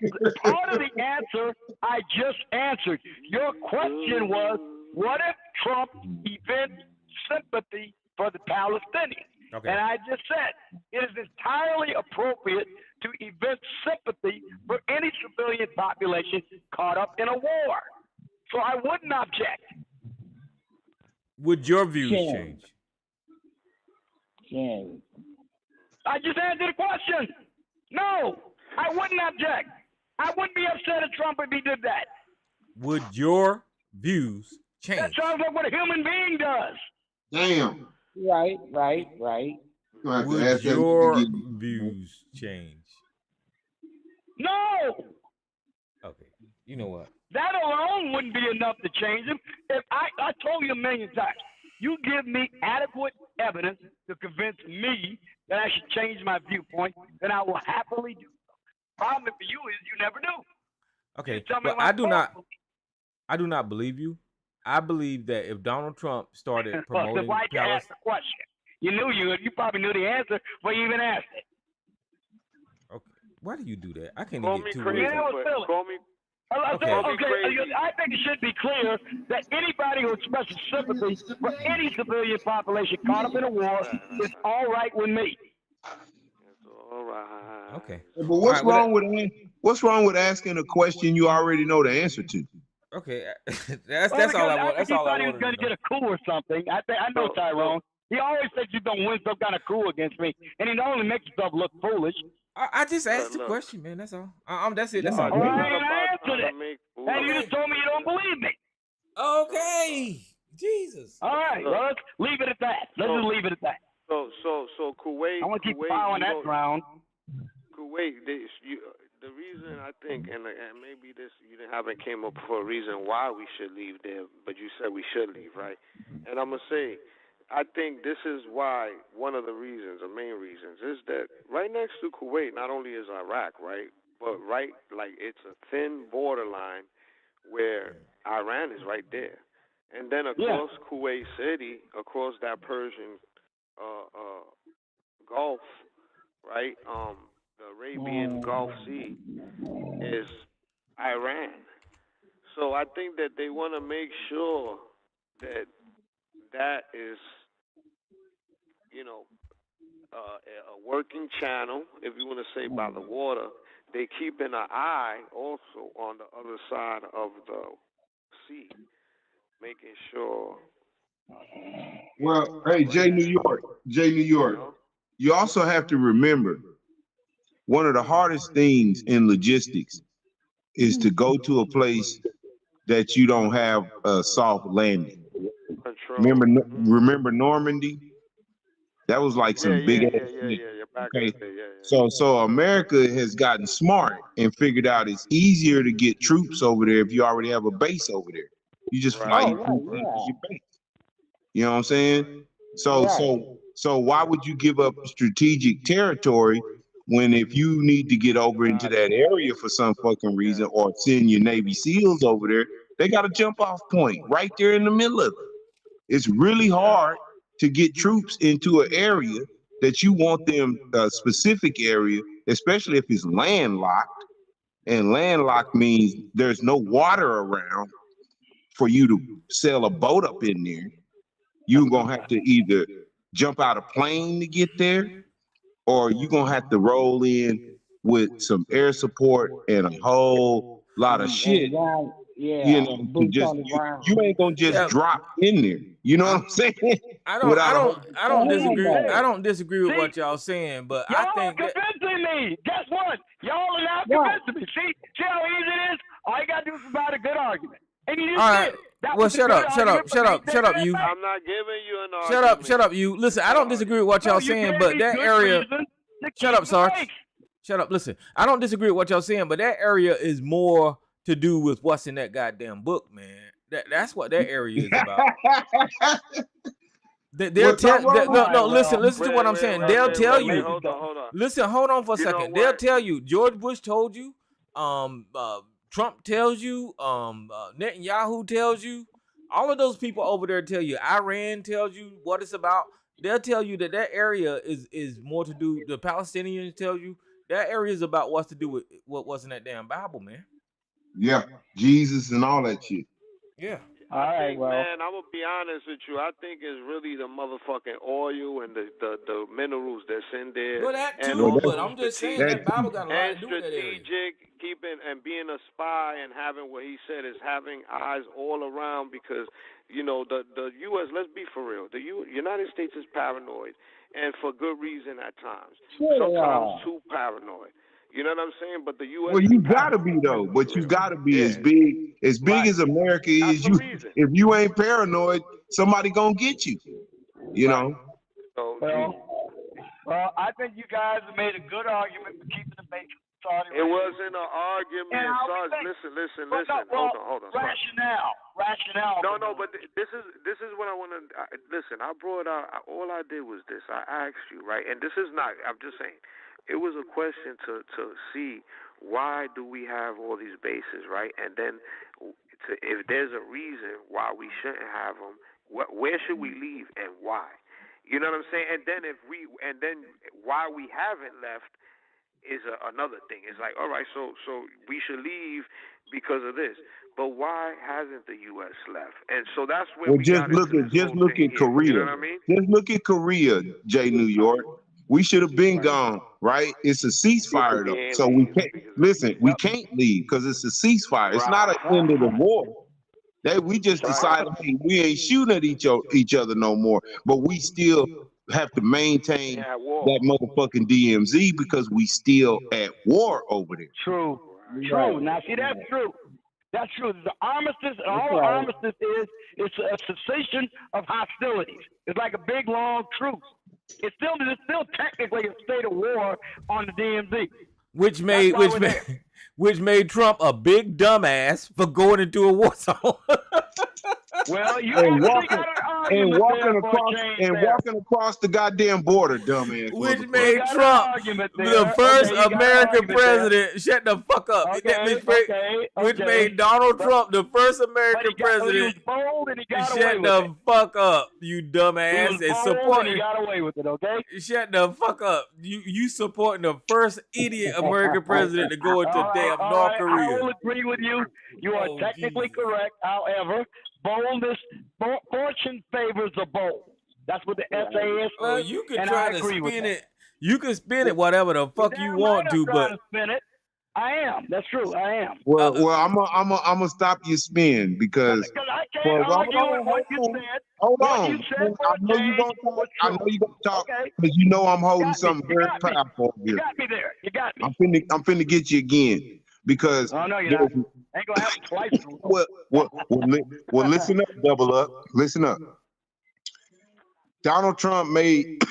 part of the answer I just answered. Your question was, what if Trump events sympathy for the Palestinians? Okay. And I just said it is entirely appropriate to event sympathy for any civilian population caught up in a war. So I wouldn't object. Would your views change? I just answered the question. No, I wouldn't object. I wouldn't be upset at Trump if he did that. Would your views change? That sounds like what a human being does. Damn. Right. Would your views change? No. Okay. You know what? That alone wouldn't be enough to change him. If I told you a million times, you give me adequate evidence to convince me that I should change my viewpoint, then I will happily do so. Problem for you is you never do. Okay, but I do not believe you. I believe that if Donald Trump started promoting so why'd you ask the question? You knew you probably knew the answer before you even asked it. Okay, why do you do that? I can't Call even me get two crazy, words. Call me. Okay. I think it should be clear that anybody who expresses sympathy for any civilian population caught up in a war is all right with me. All right. Okay. But what's wrong with asking a question you already know the answer to? Okay, that's all I want. That's all I thought he was going to get a coup or something. I know Tyrone. He always thinks he's going to win some kind of coup against me, and he only makes himself look foolish. I just asked the question, man. That's all. That's it. That's all. All right, and I answered it. And you just told me you don't believe me. Okay. Jesus. All right. Well, let's leave it at that. Let's just leave it at that. So Kuwait. I want to keep plowing that ground. Kuwait. The reason I think, and maybe you haven't came up for a reason why we should leave there, but you said we should leave, right? And I'm gonna say, I think this is why one of the reasons, the main reasons, is that right next to Kuwait, not only is Iraq, right, but right, like it's a thin borderline where Iran is right there, and then across Kuwait City, across that Persian Gulf, right, the Arabian Gulf Sea is Iran. So I think that they want to make sure that that is, you know, a working channel, if you want to say by the water. They keep an eye also on the other side of the sea, making sure. Well, hey, Jay New York, you also have to remember one of the hardest things in logistics is to go to a place that you don't have a soft landing. Remember Normandy? That was like some big ass shit. Okay. So America has gotten smart and figured out it's easier to get troops over there if you already have a base over there. You just fly your troops into your base. You know what I'm saying? So why would you give up strategic territory when if you need to get over into that area for some fucking reason or send your Navy SEALs over there, they got a jump off point right there in the middle of it. It's really hard to get troops into an area that you want them, a specific area, especially if it's landlocked. And landlocked means there's no water around for you to sail a boat up in there. You're gonna have to either jump out a plane to get there, or you're gonna have to roll in with some air support and a whole lot of shit. You know, to just you ain't gonna just drop in there. You know what I'm saying? I don't disagree with what y'all saying, but y'all I think are convincing me. Guess what? Y'all are now convincing me. See how easy it is? All you gotta do is provide a good argument. And you just did. Well, shut up, you. I'm not giving you an argument. Shut up, you. Listen, I don't disagree with what y'all saying, but that area. Shut up, Sarge. Shut up. Listen, I don't disagree with what y'all saying, but that area is more to do with what's in that goddamn book, man. That's what that area is about. Listen to what I'm saying. They'll tell you. Hold on. Listen, hold on for a second. They'll tell you. George Bush told you. Trump tells you. Netanyahu tells you. All of those people over there tell you. Iran tells you what it's about. They'll tell you that area is more to do. The Palestinians tell you that area is about what's to do with what's in that damn Bible, man. Yeah, Jesus and all that shit. Yeah. All right, man, I'm gonna be honest with you. I think it's really the motherfucking oil and the minerals that's in there. Well, that and too, but I'm just saying that Bible got a lot to do with that area. Strategic, keeping and being a spy and having what he said is having eyes all around because you know the U.S. Let's be for real. The United States is paranoid, and for good reason at times. Sometimes too paranoid. You know what I'm saying? But the U.S. Well, you gotta be though. But you gotta be as big as America is. If you ain't paranoid, somebody gonna get you. You know. So, well, I think you guys have made a good argument for keeping the base. It wasn't an argument, Sarge. Listen. Hold on. Rationale. No, but this is what I want to listen. I brought out. All I did was this. I asked you, right, and this is not. I'm just saying. It was a question to see why do we have all these bases, right? And then if there's a reason why we shouldn't have them, where should we leave and why? You know what I'm saying? And then why we haven't left is another thing. It's like, all right, so we should leave because of this. But why hasn't the U.S. left? And so that's where we just look at Korea. You know what I mean? Just look at Korea, Jay New York. We should have been gone, right? It's a ceasefire though, so we can't We can't leave because it's a ceasefire. It's not an end of the war. We just decided we ain't shooting at each other no more, but we still have to maintain that motherfucking DMZ because we still at war over there. True. Now see, that's true. That's true. The armistice, and all armistice is, it's a cessation of hostilities. It's like a big long truce. It's still technically a state of war on the DMZ. Which which made Trump a big dumbass for going into a war zone. Well, you and actually walking got an argument there for a change there. walking across the goddamn border, dumbass Which motherfucker. made Trump the first American president. Shut the fuck up. Which made Donald Trump the first American president. He was bold and he got away Shut with the it. fuck up, you dumbass. He was bold and he got away with it, okay? Shut the fuck up. You supporting the first idiot American president to go into damn North Korea. I will agree with you. You are technically correct. However, fortune favors the bold. That's what the SAS says. You can try to spin it. You can spin it whatever the fuck you want to, but spin it. I am. That's true. I am. Well, I'm gonna stop your spin because I can't argue with what you said. Hold what on. You said I know you're gonna talk. I know you're gonna talk because you know I'm holding something very powerful here. You got me there. You got me. I'm finna get you again because. Oh no, you're not. Ain't gonna happen twice. well, listen up, double up. Listen up. Donald Trump made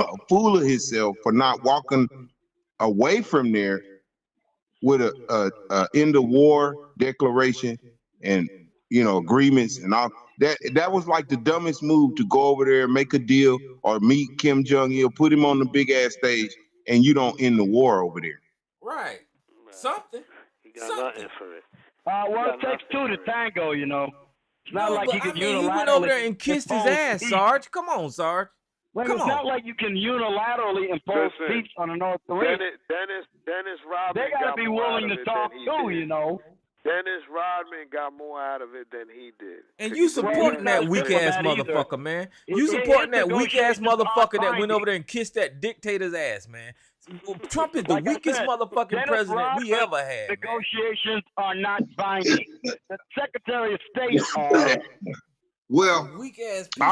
a fool of himself for not walking away from there with a end of war declaration and agreements and all that was like the dumbest move to go over there, make a deal, or meet Kim Jong-il, put him on the big ass stage, and you don't end the war over there. Right. Something. He got nothing for it. Well, it takes two to tango, you know. It's not like you can unilaterally. He went over there and kissed his ass, Sarge. Come on, Sarge. It's not like you can unilaterally impose peace on a North Korea. Dennis Rodman. They gotta be willing to talk too, you know. Dennis Rodman got more out of it than he did. And you supporting that weak ass motherfucker, man. You supporting that weak ass motherfucker that went over there and kissed that dictator's ass, man. Trump is the weakest motherfucking president we ever had. Negotiations are not binding. The Secretary of State are. Well, weak ass piece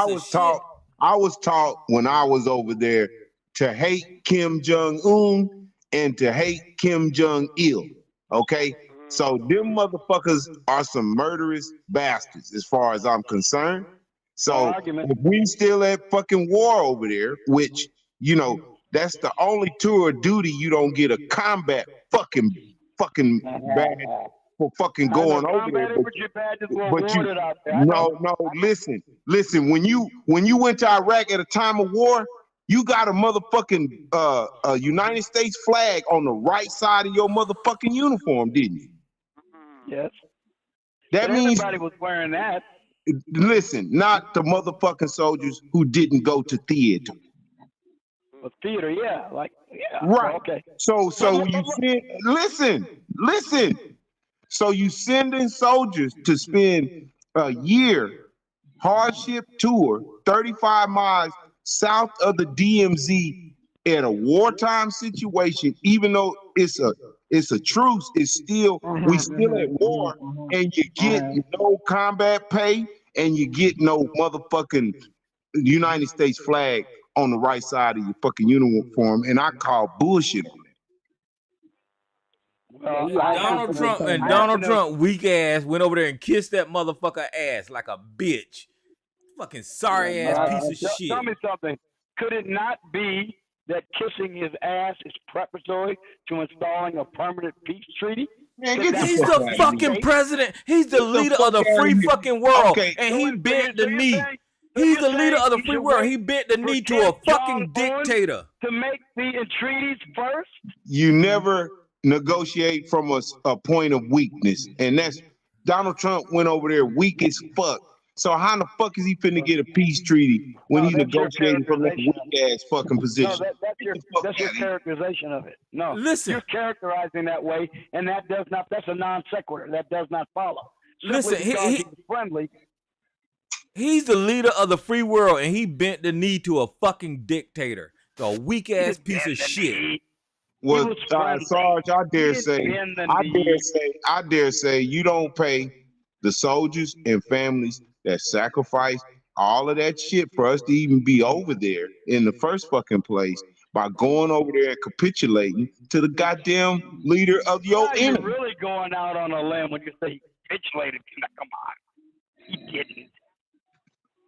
I was taught when I was over there to hate Kim Jong-un and to hate Kim Jong-il. Okay? So them motherfuckers are some murderous bastards as far as I'm concerned. So if we still at fucking war over there, which, that's the only tour of duty you don't get a combat fucking badge for fucking going over there. Listen. When you went to Iraq at a time of war, you got a motherfucking United States flag on the right side of your motherfucking uniform, didn't you? Yes. That means everybody was wearing that. Listen, not the motherfucking soldiers who didn't go to theater. Theater, yeah, right. Okay. So you send listen. So you sending soldiers to spend a year hardship tour 35 miles south of the DMZ in a wartime situation, even though it's a truce, it's still we still at war, and you get no combat pay and you get no motherfucking United States flag on the right side of your fucking uniform, and I call bullshit on that. Donald Trump, weak ass, went over there and kissed that motherfucker ass like a bitch. Fucking sorry ass piece of shit. Tell me something. Could it not be that kissing his ass is preparatory to installing a permanent peace treaty? Man, he's the fucking president. He's the leader of the free fucking world, and he bent the knee. He's the leader of the free world. He bent the knee to a fucking dictator. To make the entreaties first? You never negotiate from a point of weakness. And that's Donald Trump went over there weak as fuck. So how the fuck is he finna get a peace treaty when he's negotiating from that weak ass fucking position? No, that's your characterization of it. No, listen, you're characterizing that way, and that's a non sequitur. That does not follow. Listen, he's friendly. He's the leader of the free world, and he bent the knee to a fucking dictator. The weak ass piece of shit. Well, Sarge, I dare say, you don't pay the soldiers and families that sacrifice all of that shit for us to even be over there in the first fucking place by going over there and capitulating to the goddamn leader of your enemy. You're really going out on a limb when you say capitulated. Come on, he didn't.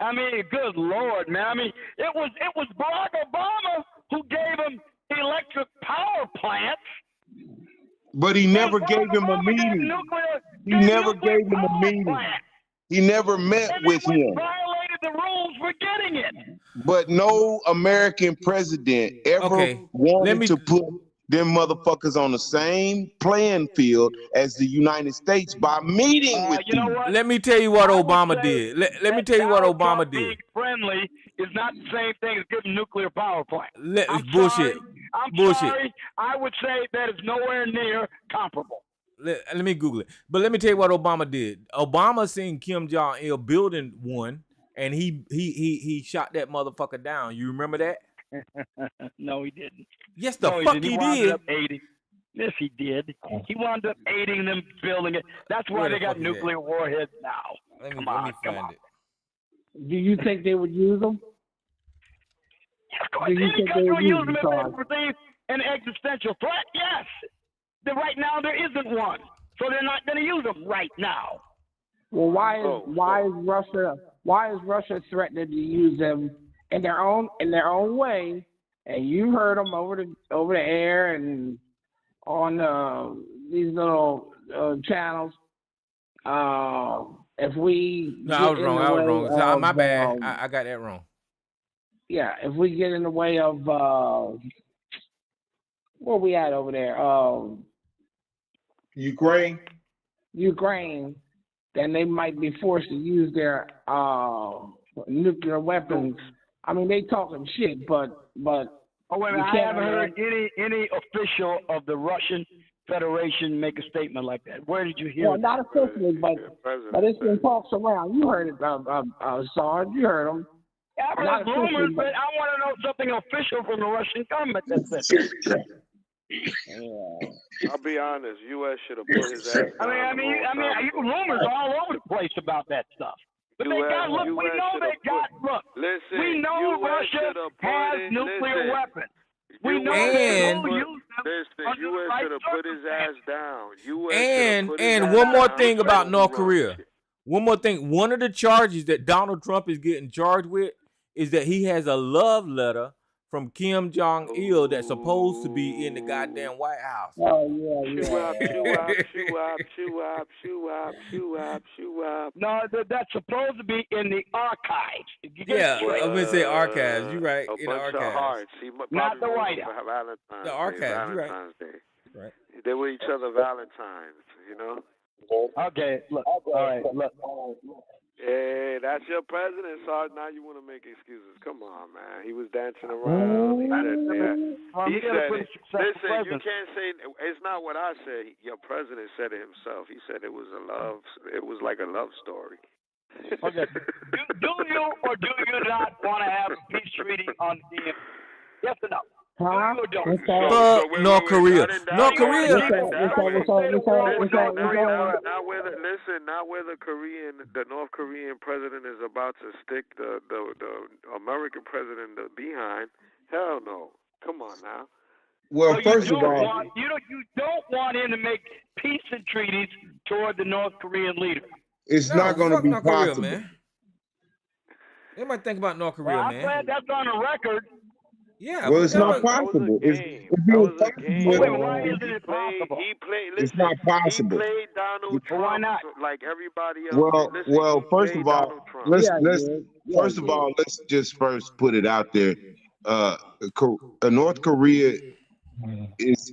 I mean, good Lord, man. I mean, it was Barack Obama who gave him electric power plants. But he never gave him a meeting. He never gave him a meeting. He never met with him. Violated the rules for getting it. But no American president ever wanted to put them motherfuckers on the same playing field as the United States by meeting with them. Let me tell you what Obama did. Let me tell you what Obama did. Being friendly is not the same thing as giving nuclear power plant. Bullshit. I'm sorry. I would say that is nowhere near comparable. Let me Google it. But let me tell you what Obama did. Obama seen Kim Jong-il building one, and he shot that motherfucker down. You remember that? No, he didn't. Yes, the fuck he did. Yes, he did. He wound up aiding them building it. That's why they got nuclear warheads now. Let me find it. Do you think they would use them? Of course, any country will use them if they perceive an existential threat. Yes. Right now there isn't one, so they're not going to use them right now. Well, why is Russia threatening to use them in their own way? And you heard them over the air and on these little channels. If we I was wrong. My bad. I got that wrong. Yeah, if we get in the way of where we at over there? Ukraine, then they might be forced to use their nuclear weapons. I mean, they talking shit, but. Oh wait a minute! I haven't heard any official of the Russian Federation make a statement like that. Where did you hear? Well, not officially, but it's been talks around. You heard it, Sarge. You heard them. Yeah, I've heard rumors, but I want to know something official from the Russian government that said that. I'll be honest. U.S. should have put his ass. I mean, rumors all over the place about that stuff. But we know Russia has nuclear weapons. We know they will use them. Listen, U.S. should have put his ass down. And one more thing about North Korea. One more thing. One of the charges that Donald Trump is getting charged with is that he has a love letter from Kim Jong-il that's supposed to be in the goddamn White House. Oh, yeah. No, that's supposed to be in the archives. Yeah, I'm going to say archives. You're right. A in bunch the of hearts. Not the White House. The archives. You're right. Right. They were each other Valentines, you know? Okay, look. All right, look. Hey, that's your president, Sarge. Now you want to make excuses. Come on, man. He was dancing around. He said, listen, you can't say, it's not what I said. Your president said it himself. He said it was like a love story. Okay. Do you or do you not want to have a peace treaty on the DM? Yes or no? Huh? North Korea. North Korea. Not where the North Korean president is about to stick the American president behind. Hell no. Come on now. Well, so first of all, you don't want him to make peace and treaties toward the North Korean leader. It's not going to be North possible. Korea, man. They might think about North Korea, I'm glad that's on the record. Yeah. Well, it's not possible. Why isn't it possible? It's not possible. He played Donald Trump. Why not? Like everybody else. Well, first of all, let's just first put it out there. North Korea is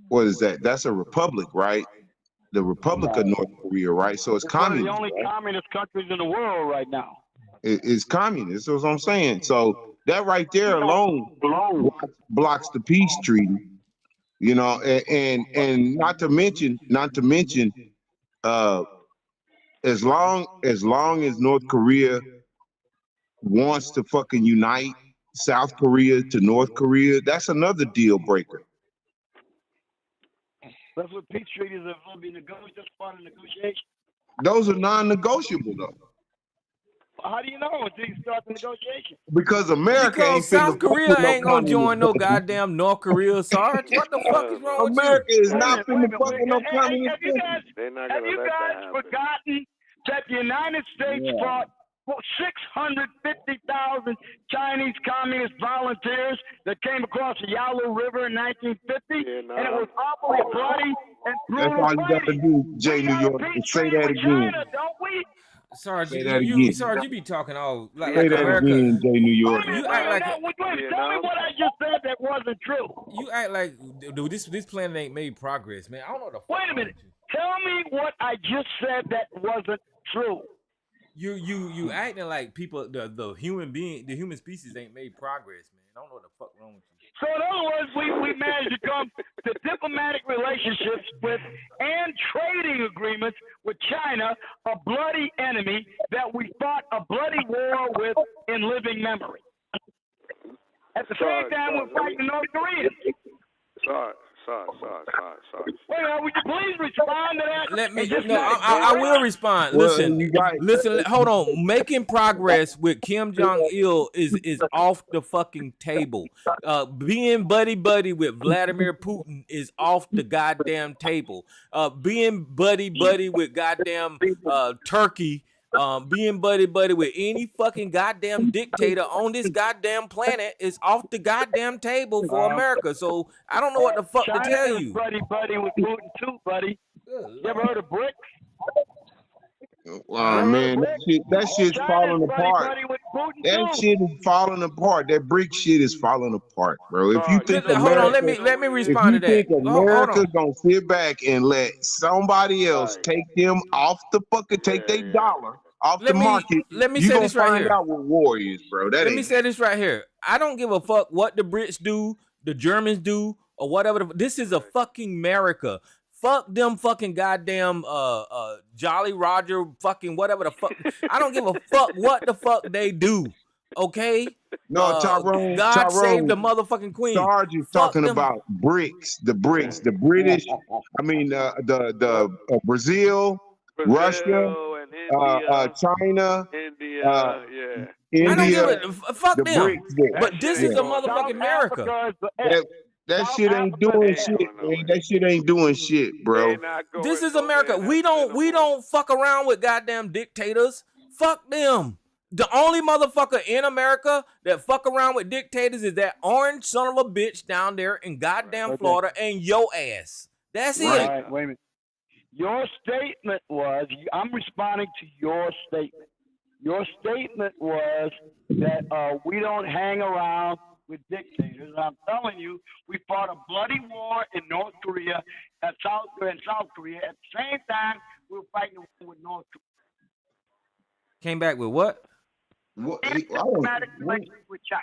what is that? That's a republic, right? The Republic of North Korea, right? So it's communist. One of the only communist countries in the world right now. It's communist. That's what I'm saying. So that right there alone blocks the peace treaty, you know, and not to mention, as long as North Korea wants to fucking unite South Korea to North Korea, that's another deal breaker. That's what peace treaties are going to be negotiated. Just part of negotiation. Those are non-negotiable though. How do you know until you start the negotiation? Because America ain't South Korea ain't gonna join no goddamn North Korea, Sarge. What the fuck is wrong with America you? is not finna fuck with no communist. Have you guys forgotten that the United States fought 650,000 Chinese communist volunteers that came across the Yalu River in 1950, and it was awfully bloody and That's brutal all you got to fighting. do, Jay New We got a York. peace And say treaty that with again. China, don't we? Sarge, Say that again. Sarge, you be talking all Say like that America. again, Jay New York. You act like Tell me what I just said that wasn't true. you act like dude, this planet ain't made progress, man. I don't know what the fuck. Wait a minute. Tell me what I just said that wasn't true. You acting like people the human species ain't made progress, man. I don't know what the fuck wrong with you. So in other words, we managed to come to diplomatic relationships with and trading agreements with China, a bloody enemy that we fought a bloody war with in living memory. At the same time, we're fighting the North Koreans. Sorry. Wait, would you please respond to that? Let me. No, I will respond. Listen, listen. Hold on. Making progress with Kim Jong Il is off the fucking table. Being buddy with Vladimir Putin is off the goddamn table. Being buddy with goddamn Turkey. Being buddy with any fucking goddamn dictator on this goddamn planet is off the goddamn table for America. So I don't know what the fuck China to tell is you. buddy with Putin too, buddy. You ever heard of BRICS? Man, that shit's falling apart. That shit is falling apart. That brick shit is falling apart, bro. If you think hold on, let me respond to that. If you think America gonna sit back and let somebody else take them off the fucking take their dollar off the market, let me you say gonna this right find here. out what war is, bro. Let me say this right here. I don't give a fuck what the Brits do, the Germans do, or whatever. This is a fucking America. Fuck them fucking goddamn Jolly Roger fucking whatever the fuck. I don't give a fuck what the fuck they do. Okay? No, Tyrone. God save the motherfucking queen. Sarge is talking about BRICS, the British. I mean, the Brazil, Russia, China, India. I don't give a fuck the them. BRICS there. But this is a motherfucking America. That shit ain't doing shit, man. That shit ain't doing shit, bro. This is America. We don't fuck around with goddamn dictators. Fuck them. The only motherfucker in America that fuck around with dictators is that orange son of a bitch down there in goddamn Florida and your ass. That's it. All right, wait a minute. Your statement was, I'm responding to your statement. Your statement was that we don't hang around with dictators. I'm telling you, we fought a bloody war in North Korea and South Korea. At the same time, we were fighting with North Korea. Came back with what? Diplomatic relations with China.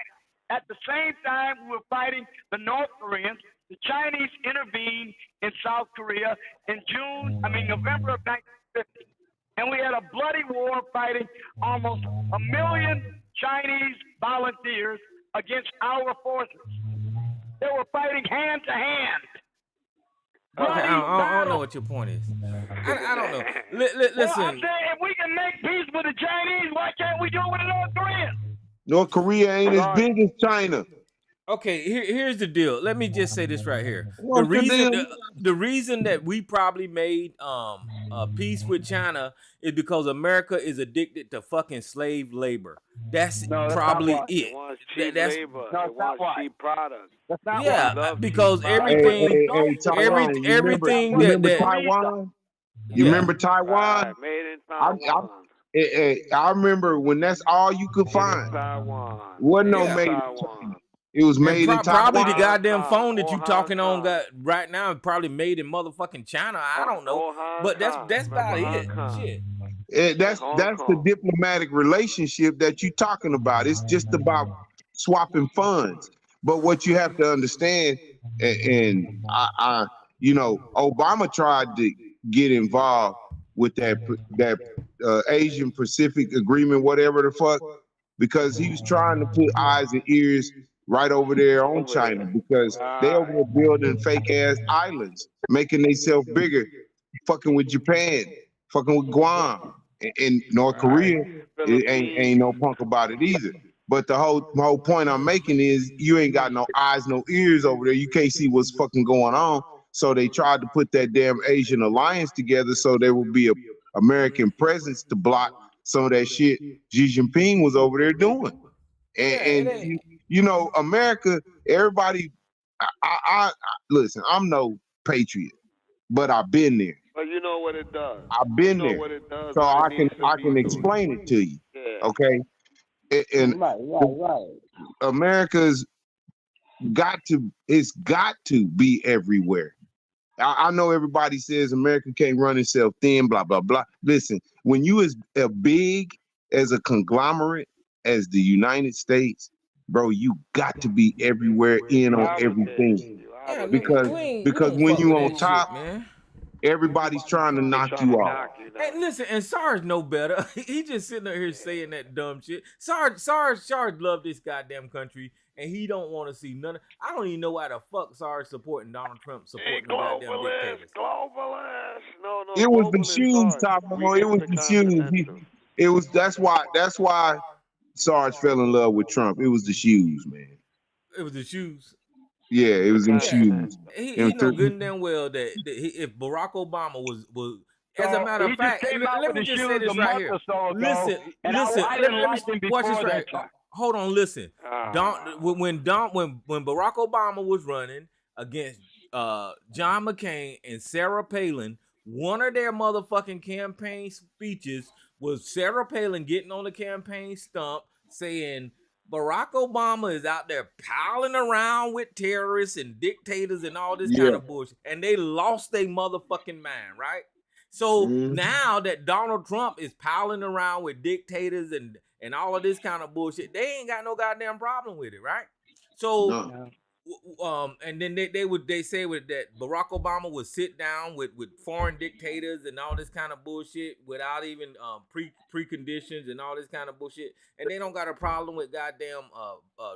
At the same time, we were fighting the North Koreans. The Chinese intervened in South Korea in November of 1950. And we had a bloody war fighting almost 1 million Chinese volunteers against our forces. They were fighting hand to hand. Okay, I don't know what your point is. I don't know. Listen. Well, I'm saying if we can make peace with the Chinese, why can't we do it with the North Koreans? North Korea ain't as big as China. Okay, here's the deal. Let me just say this right here. What's The reason that we probably made peace with China is because America is addicted to fucking slave labor. That's probably it. It wants cheap labor. It wants cheap products. Yeah, because everything, everything remember Taiwan? You remember Taiwan? Made in Taiwan. I remember when that's all you could find. Taiwan. Wasn't no made in China. It was made in Taiwan. Probably the goddamn phone that you talking on right now is probably made in motherfucking China. I don't know, but that's about it. Shit. That's the diplomatic relationship that you're talking about. It's just about swapping funds. But what you have to understand, and I Obama tried to get involved with that Asian Pacific Agreement, whatever the fuck, because he was trying to put eyes and ears right over there on China, because they over there building fake ass islands, making themselves bigger, fucking with Japan, fucking with Guam, and North Korea. It ain't no punk about it either. But the whole point I'm making is you ain't got no eyes, no ears over there. You can't see what's fucking going on. So they tried to put that damn Asian alliance together so there would be a American presence to block some of that shit Xi Jinping was over there doing. And you know, America, everybody, I listen, I'm no patriot, but I've been there. But you know what it does. I've been you know there. what it does. So What I it needs to can be explain doing. it to you. Yeah. Okay. And right. America's it's got to be everywhere. I know everybody says America can't run itself thin, blah, blah, blah. Listen, when you as big as a conglomerate as the United States, bro, you got to be everywhere in on everything. Yeah, Because we don't when fuck you with on that top, shit, man. everybody's trying to knock you off. Hey, listen, and Sarge know better. He just sitting up here saying that dumb shit. Sarge love this goddamn country, and he don't want to see none. I don't even know why the fuck Sarge supporting Donald Trump, supporting the goddamn dictators. Globalist. No, It was the globalist shoes, Sarge. Tyrone. It was the shoes. It was that's why Sarge fell in love with Trump. It was the shoes, man. It was the shoes. Yeah, it was in shoes. He know good and damn well that if Barack Obama was as a matter of fact, let me just say this right here. Listen, I didn't like him watch this before right. that time. Hold on, listen. When Barack Obama was running against John McCain and Sarah Palin, one of their motherfucking campaign speeches was Sarah Palin getting on the campaign stump saying Barack Obama is out there piling around with terrorists and dictators and all this kind of bullshit. And they lost their motherfucking mind, right? So now that Donald Trump is piling around with dictators and all of this kind of bullshit, they ain't got no goddamn problem with it, right? So and then they say that Barack Obama would sit down with foreign dictators and all this kind of bullshit without even preconditions and all this kind of bullshit, and they don't got a problem with goddamn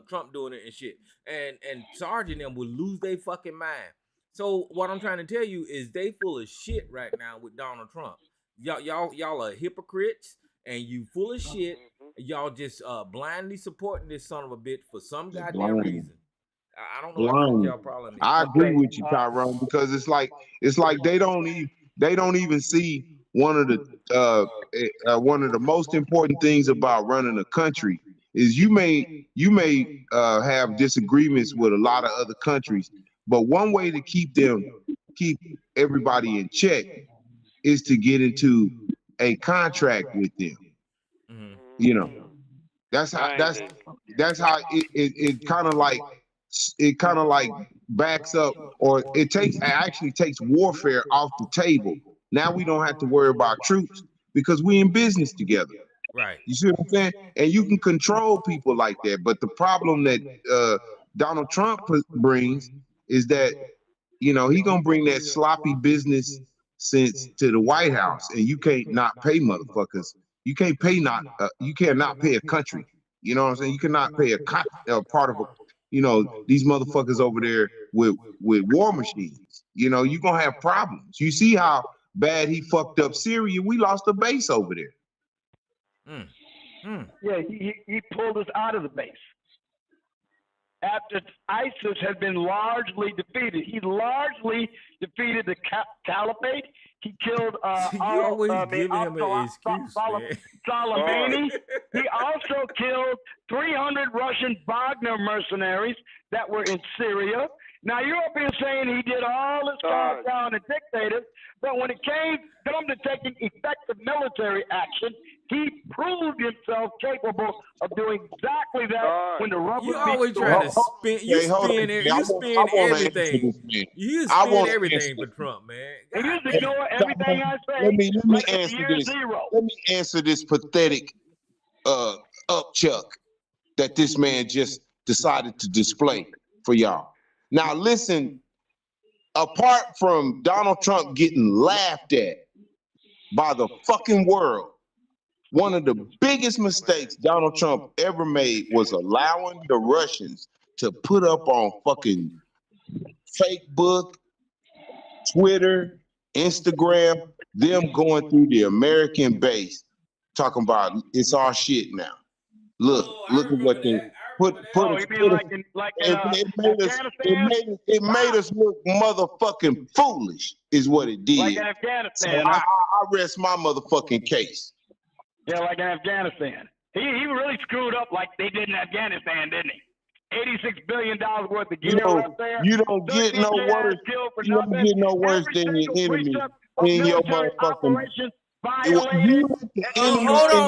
Trump doing it and shit. And Sarge and them would lose their fucking mind. So what I'm trying to tell you is they full of shit right now with Donald Trump. Y'all are hypocrites and you full of shit. Y'all just blindly supporting this son of a bitch for some goddamn reason. I don't know what y'all problem is. I agree with you, Tyrone, because it's like they don't even see one of the most important things about running a country is you may have disagreements with a lot of other countries, but one way to keep everybody in check is to get into a contract with them. You know, that's how it kind of like backs up, or it actually takes warfare off the table. Now we don't have to worry about troops because we in business together. Right. You see what I'm saying? And you can control people like that. But the problem that Donald Trump brings is that, you know, he gonna bring that sloppy business sense to the White House, and you can't not pay motherfuckers. You can't pay you cannot pay a country. You know what I'm saying? You cannot pay a part of a, you know, these motherfuckers over there with war machines. You know, you're gonna have problems. You see how bad he fucked up Syria? We lost a base over there. Yeah, he pulled us out of the base. After ISIS had been largely defeated, he largely defeated the caliphate. He killed you always giving him an excuse, man. Soleimani. He also killed 300 Russian Wagner mercenaries that were in Syria. Now you're up here saying he did all this down and dictators, but when it come to taking effective military action, he proved himself capable of doing exactly that when the rubber You always trying to spin. You spin everything. You spin everything for Trump, man. And you just ignore everything I say. Let me answer this. Let me answer this pathetic upchuck that this man just decided to display for y'all. Now listen, apart from Donald Trump getting laughed at by the fucking world, one of the biggest mistakes Donald Trump ever made was allowing the Russians to put up on fucking Facebook, Twitter, Instagram, them going through the American base, talking about it's our shit now. Look at what they it made us look motherfucking foolish, is what it did. Like Afghanistan. So I rest my motherfucking case. Yeah, like in Afghanistan. He really screwed up like they did in Afghanistan, didn't he? $86 billion worth of gear left there. You don't get no 13 worse. killed for You don't nothing. get no worse Every than your single enemy precept of in your military motherfucking. operations You violated. let the Oh, enemy hold in on.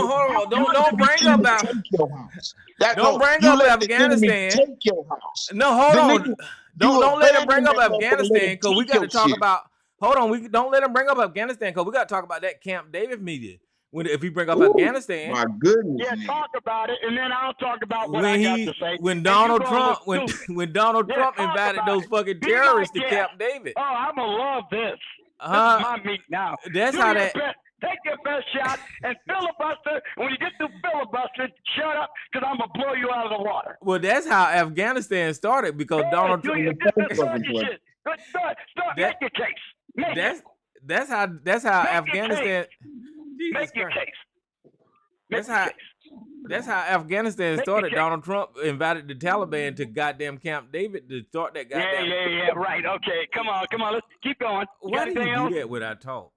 you let Don't the bring up enemy take your house. don't bring You up let the enemy Afghanistan. take your house. No, hold The on. nigga, you Don't let him bring abandon up that motherfucker and let Afghanistan him because we take got to your talk shit. about. Hold on, we don't let him bring up Afghanistan because we got to talk about that Camp David meeting. If we bring up Ooh, Afghanistan, my goodness. Yeah, talk about it, and then I'll talk about what I when got to say. when Donald Trump Yeah, Trump talk invited about those it. fucking Be my terrorists to guest. Camp David. Oh, I'm gonna love this. This is my meat now. That's Do how your that. best. Take your best shot and filibuster. And when you get through filibustering, shut up, because I'm gonna blow you out of the water. Well, that's how Afghanistan started because Donald Trump. Start your shit. Start. Make your case. That's how Make Afghanistan. Make your case. That's how Afghanistan Make started. your case. Donald Trump invited the Taliban to goddamn Camp David to start that goddamn. Yeah. Right. Okay. Come on. Let's keep going. Why do you anything do else? that without talk?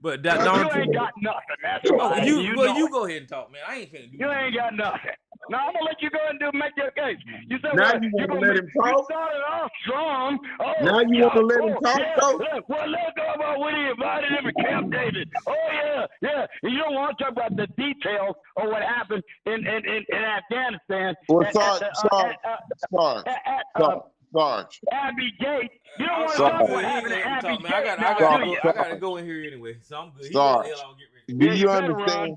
But You Donald ain't got nothing. That's why. you know go ahead and talk, man. I ain't finna do. You ain't got nothing. No, I'm gonna let you go and make your case. You said, Now well, you want to gonna let him talk? You started off strong. Oh, Now you want to let him talk, though? Well, let's go about when he invited him to Camp David. Oh yeah. And you don't want to talk about the details of what happened in Afghanistan. Well, Sarge. Abbey Gate. You don't want to Sarge. talk what happened at Abbey Gate. I gotta go in here anyway. So I'm good. Sarge, do you understand?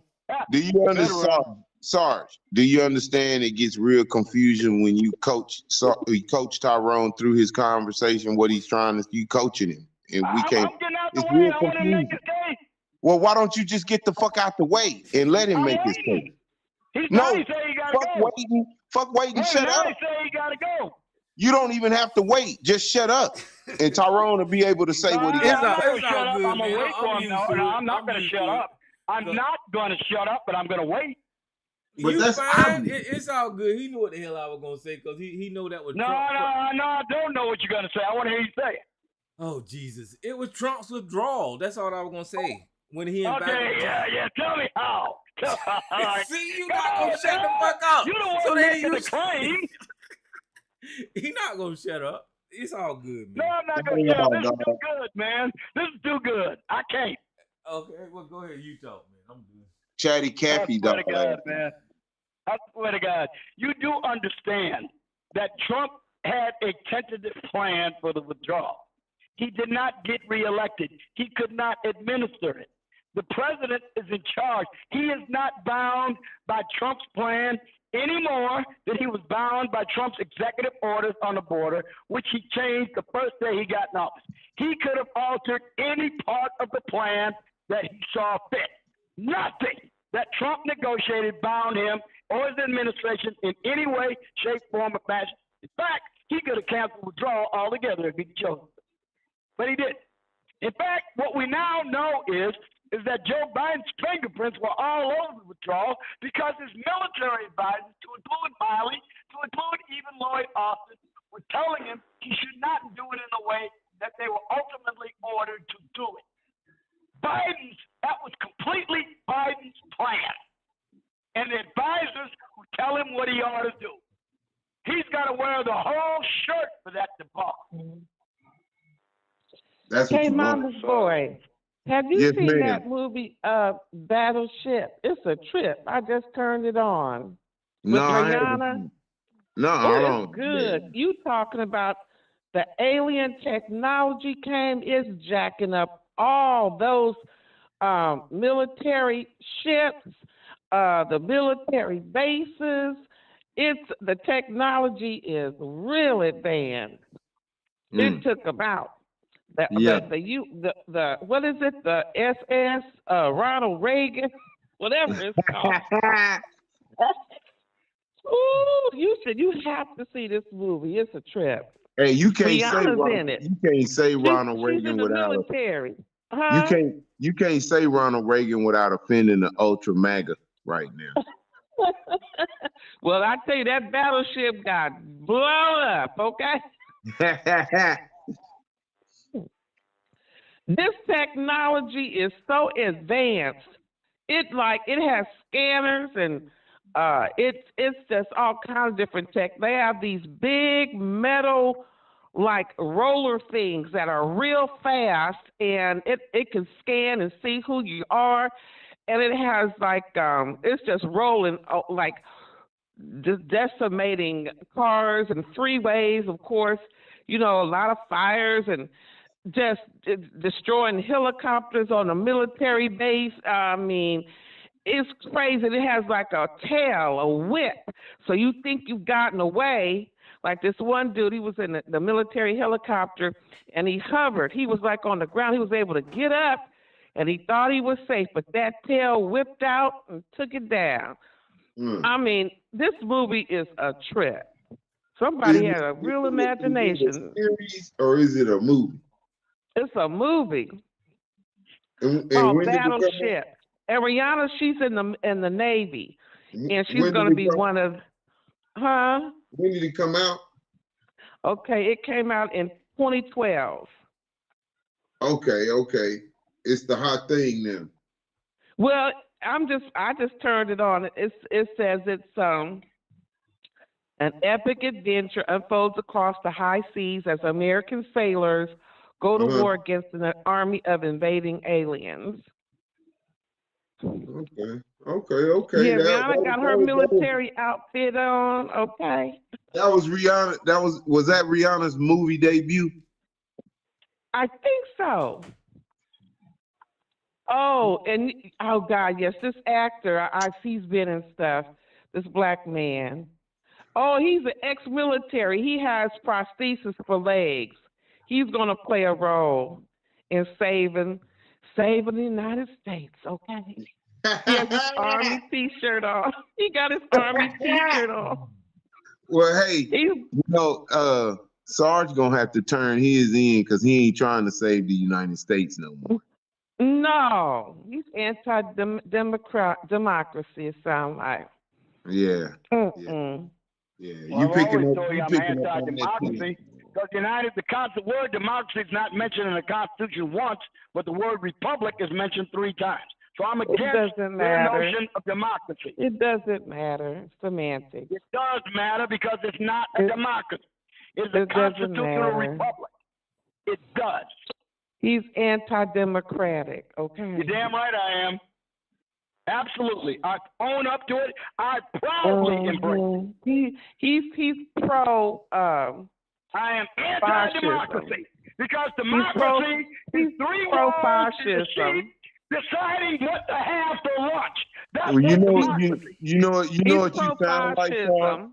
Do you understand, Sarge? Do you understand? It gets real confusion when you coach Tyrone through his conversation. What he's trying to, you coaching him, and we can't. It's real confusing. Well, why don't you just get the fuck out the way and let him make his case? Fuck waiting. Shut up. He said he gotta go. You don't even have to wait. Just shut up, and Tyrone will be able to say what he got. I'm gonna wait for him. No, I'm not gonna shut up. I'm not gonna shut up, but I'm gonna wait. But that's fine. It's all good. He knew what the hell I was gonna say because he know that was No, I don't know what you're gonna say. I want to hear you say it. Oh Jesus! It was Trump's withdrawal. That's all I was gonna say when he invited. Okay, yeah. Tell me how. See, you not gonna shut the fuck up. You don't want to make the claim. He not gonna shut up. It's all good, man. No, I'm not gonna shut up. This is too good, man. This is too good. I can't. Okay, well, go ahead. You talk, man. I'm good. Chatty Cathy, I swear to God, man. I swear to God. You do understand that Trump had a tentative plan for the withdrawal. He did not get reelected. He could not administer it. The president is in charge. He is not bound by Trump's plan any more than he was bound by Trump's executive orders on the border, which he changed the first day he got in office. He could have altered any part of the plan that he saw fit. Nothing that Trump negotiated bound him or his administration in any way, shape, form, or fashion. In fact, he could have canceled withdrawal altogether if he chose. But he didn't. In fact, what we now know is that Joe Biden's fingerprints were all over the withdrawal because his military advisors, to include Miley, to include even Lloyd Austin, were telling him he should not do it in the way that they were ultimately ordered to do it. That was completely Biden's plan. And the advisors would tell him what he ought to do. He's got to wear the whole shirt for that debacle. That's what Hey, you Mama's want. boy, have you Yes, seen ma'am. that movie, Battleship? It's a trip. I just turned it on. With No, I Rihanna. haven't. No, Oh, I it's don't. good. You talking about the alien technology came, it's jacking up all those military ships, the military bases. The technology is real advanced. It took about what is it? The SS Ronald Reagan, whatever it's called. Ooh, you have to see this movie. It's a trip. Hey, you can't Rihanna's in it. You can't say Ronald She's Reagan in the without military. Huh? You can't say Ronald Reagan without offending the ultra MAGA right now. Well, I tell you, that battleship got blown up, okay? This technology is so advanced. it has scanners and it's just all kinds of different tech. They have these big metal like roller things that are real fast, and it can scan and see who you are, and it has like it's just rolling like just decimating cars and freeways, of course, a lot of fires and just destroying helicopters on a military base. I mean, it's crazy. It has like a tail, a whip. So you think you've gotten away. Like this one dude, he was in the military helicopter and he hovered. He was like on the ground. He was able to get up and he thought he was safe, but that tail whipped out and took it down. I mean, this movie is a trip. Somebody had a real imagination. Is it a series or is it a movie? It's a movie And called when did it come out? Battleship. And Rihanna, she's in the Navy, and she's going to be one of, When did it come out? Okay, it came out in 2012. Okay. It's the hot thing now. Well, I just turned it on. It says it's an epic adventure unfolds across the high seas as American sailors go to war against an army of invading aliens. Okay. Yeah, Rihanna got her military outfit on. Okay. That was Rihanna. Was that Rihanna's movie debut? I think so. Oh God, yes, this actor, he's been in stuff. This black man. Oh, he's an ex-military. He has prosthesis for legs. He's gonna play a role in saving the United States. Okay. He has his Army T-shirt on. He got his Army T-shirt on. Well, hey, Sarge gonna have to turn his in because he ain't trying to save the United States no more. No, he's anti-democracy. It sounds like. Yeah. Well, You picking up? I'm anti-democracy because the word democracy is not mentioned in the Constitution once, but the word republic is mentioned 3 times. So I'm against the notion of democracy. It doesn't matter. It's semantics. It does matter because it's not a democracy. It's a constitutional republic. It does. He's anti-democratic, okay? You're damn right I am. Absolutely. I own up to it. I proudly embrace it. He's pro I am anti-democracy because democracy is 3 wolves in the sheep deciding what to have for lunch. That's democracy. You know what you sound like, Sarge?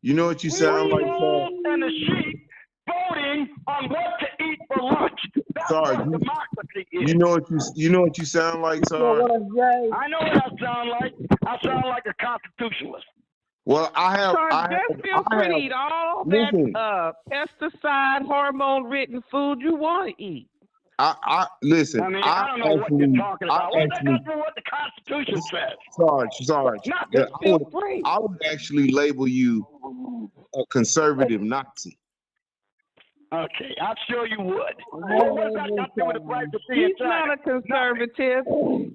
You know what you sound like, Sarge? And the sheep voting on what to eat for lunch. That's what democracy is. You know what you sound like, Sarge? I know what I sound like. I sound like a constitutionalist. Well, just feel free to eat all that pesticide, hormone-ridden food you want to eat. Listen. I mean, I don't know what you're talking about. That's what the Constitution says. Sarge. I would actually label you a conservative Nazi. Okay, I'm sure you would. What's that got to do with the price of tea in China? He's not a conservative.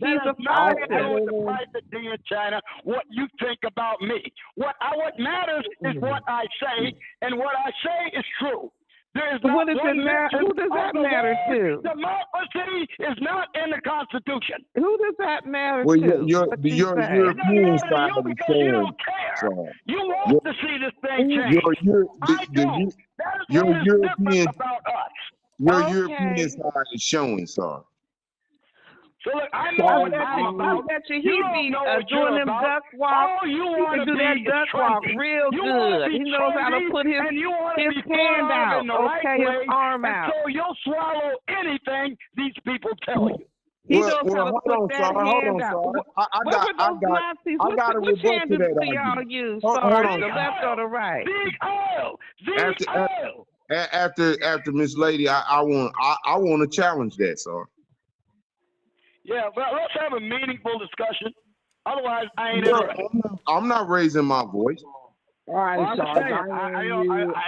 He's a fighter. That has nothing to do with the price of tea in China, what you think about me. What matters is what I say, and what I say is true. There is not what does it matter? Who does that matter to? Democracy is not in the Constitution. Who does that matter to? Your European side of the you don't care. You want to see this thing change. I don't. Your European about us. Your European side is showing, Sarge. So look, I know I bet you he'd be doing them duck walks. All you he want can to do that duck walk real good. He knows how to put his hand out, his arm out. So you'll swallow anything these people tell you. He knows how to put that hand out. I got a rebuttal to that argument. Hold on, the left or the right? After Miss Lady, I want to challenge that, Sarge. Yeah, but let's have a meaningful discussion. Otherwise, I ain't interested. I'm not raising my voice. All right, well, I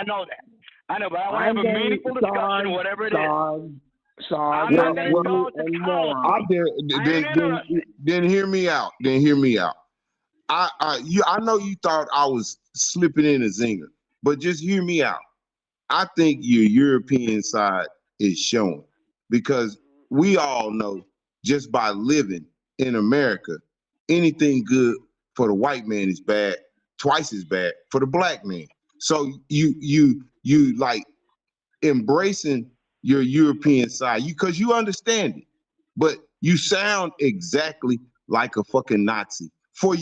know that. I know, but I want to have a meaningful discussion, whatever it is. Sarge, I'm not Well, going to well, go to college. I I ain't interested. then hear me out. Then hear me out. I know you thought I was slipping in a zinger, but just hear me out. I think your European side is showing because we all know just by living in America, anything good for the white man is bad, twice as bad for the black man. So you like embracing your European side, because you understand it, but you sound exactly like a fucking Nazi for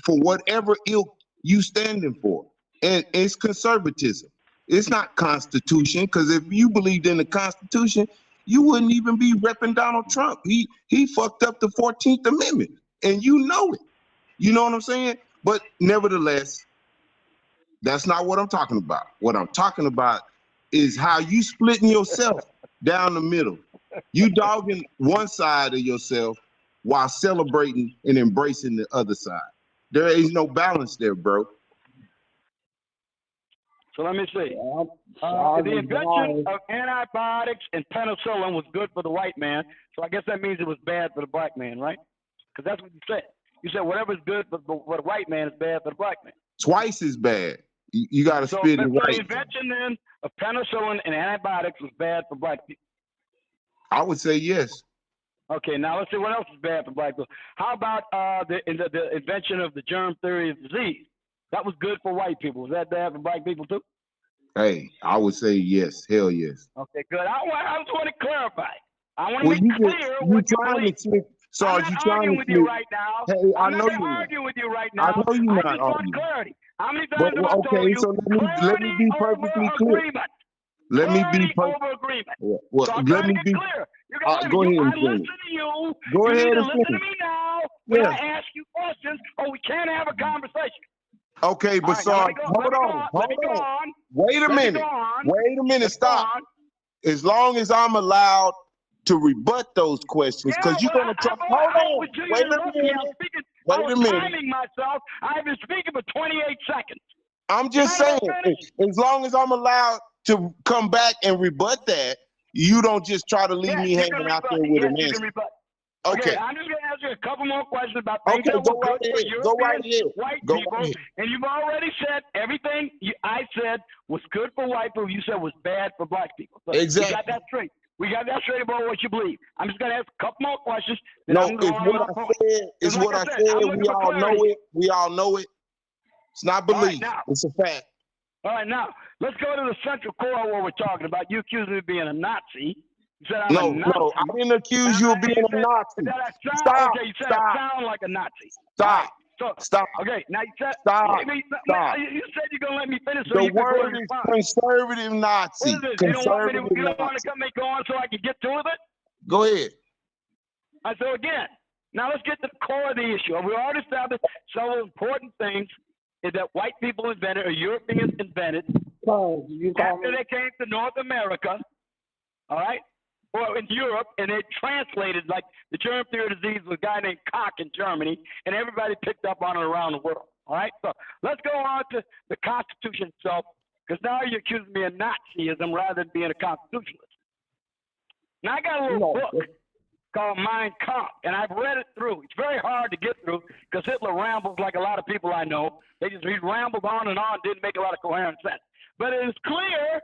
whatever ilk you standing for, and it's conservatism. It's not Constitution, because if you believed in the Constitution, you wouldn't even be repping Donald Trump. He fucked up the 14th Amendment, and you know it. You know what I'm saying? But nevertheless, that's not what I'm talking about. What I'm talking about is how you splitting yourself down the middle. You dogging one side of yourself while celebrating and embracing the other side. There is no balance there, bro. So let me see. The invention of antibiotics and penicillin was good for the white man. So I guess that means it was bad for the black man, right? Because that's what you said. You said whatever's good for the white man is bad for the black man. Twice as bad. You got to So spit it the right. invention then of penicillin and antibiotics was bad for black people. I would say yes. Okay, now let's see what else is bad for black people. How about the invention of the germ theory of disease? That was good for white people. Was that bad for black people too? Hey, I would say yes. Hell yes. Okay, good. I just want to clarify. I want to Well, make clear what you trying believe. to slip. Sarge, I'm you not trying arguing to with slip. you right now. Hey, I I'm know not going to you're argue with you right I now. know you're I not just want arguing. clarity. How many But times have I told okay, you so let me be perfectly clear. agreement? Let me be Clarity over agreement. well. So I'm Let trying me to get be. clear. You got Go ahead I and listen finish. to you. Go You ahead need to and listen to finish. me now when Yeah. I ask you questions, or we can't have a conversation. Okay, but All right, now Sarge, let me go on. Wait a minute. Wait a minute. Let's go Stop. on. As long as I'm allowed to rebut those questions, because you're gonna talk. Hold on. Wait a minute. I Wait was a minute. timing myself. I've been speaking for 28 seconds. I'm just saying, as long as I'm allowed to come back and rebut that, you don't just try to leave me hanging out there with an answer. Okay. I'm just going to ask you a couple more questions about things Okay, that go were good right for ahead. Go right European ahead. white Go people, right ahead. and you've already said everything I said was good for white people. You said was bad for black people. So Exactly. We got that straight. We got that straight about what you believe. I'm just going to ask a couple more questions. No, it's what I said. It's what I said. We all know it. We all know it. It's not belief. It's a fact. All right, now let's go to the central core of what we're talking about. You accused me of being a Nazi. You said I'm a Nazi. No, I didn't accuse you of being a Nazi. Stop. Okay, you said Stop. I sound like a Nazi. Stop. So, Stop. Okay, now you said Stop. Stop. You said you're gonna let me finish so The you can go word and is respond. conservative Nazi. What is this? You don't want me to Nazi. come and go on so I can get to it? Go ahead. So again, now let's get to the core of the issue. We already established several important things that white people invented or Europeans invented after they came to North America, all right, or in Europe, and they translated, like the germ theory of disease was a guy named Koch in Germany, and everybody picked up on it around the world, all right? So let's go on to the Constitution itself, because now you're accusing me of Nazism rather than being a constitutionalist. Now I got a little book called Mein Kampf, and I've read it through. It's very hard to get through because Hitler rambles like a lot of people I know. He rambled on and on, didn't make a lot of coherent sense. But it is clear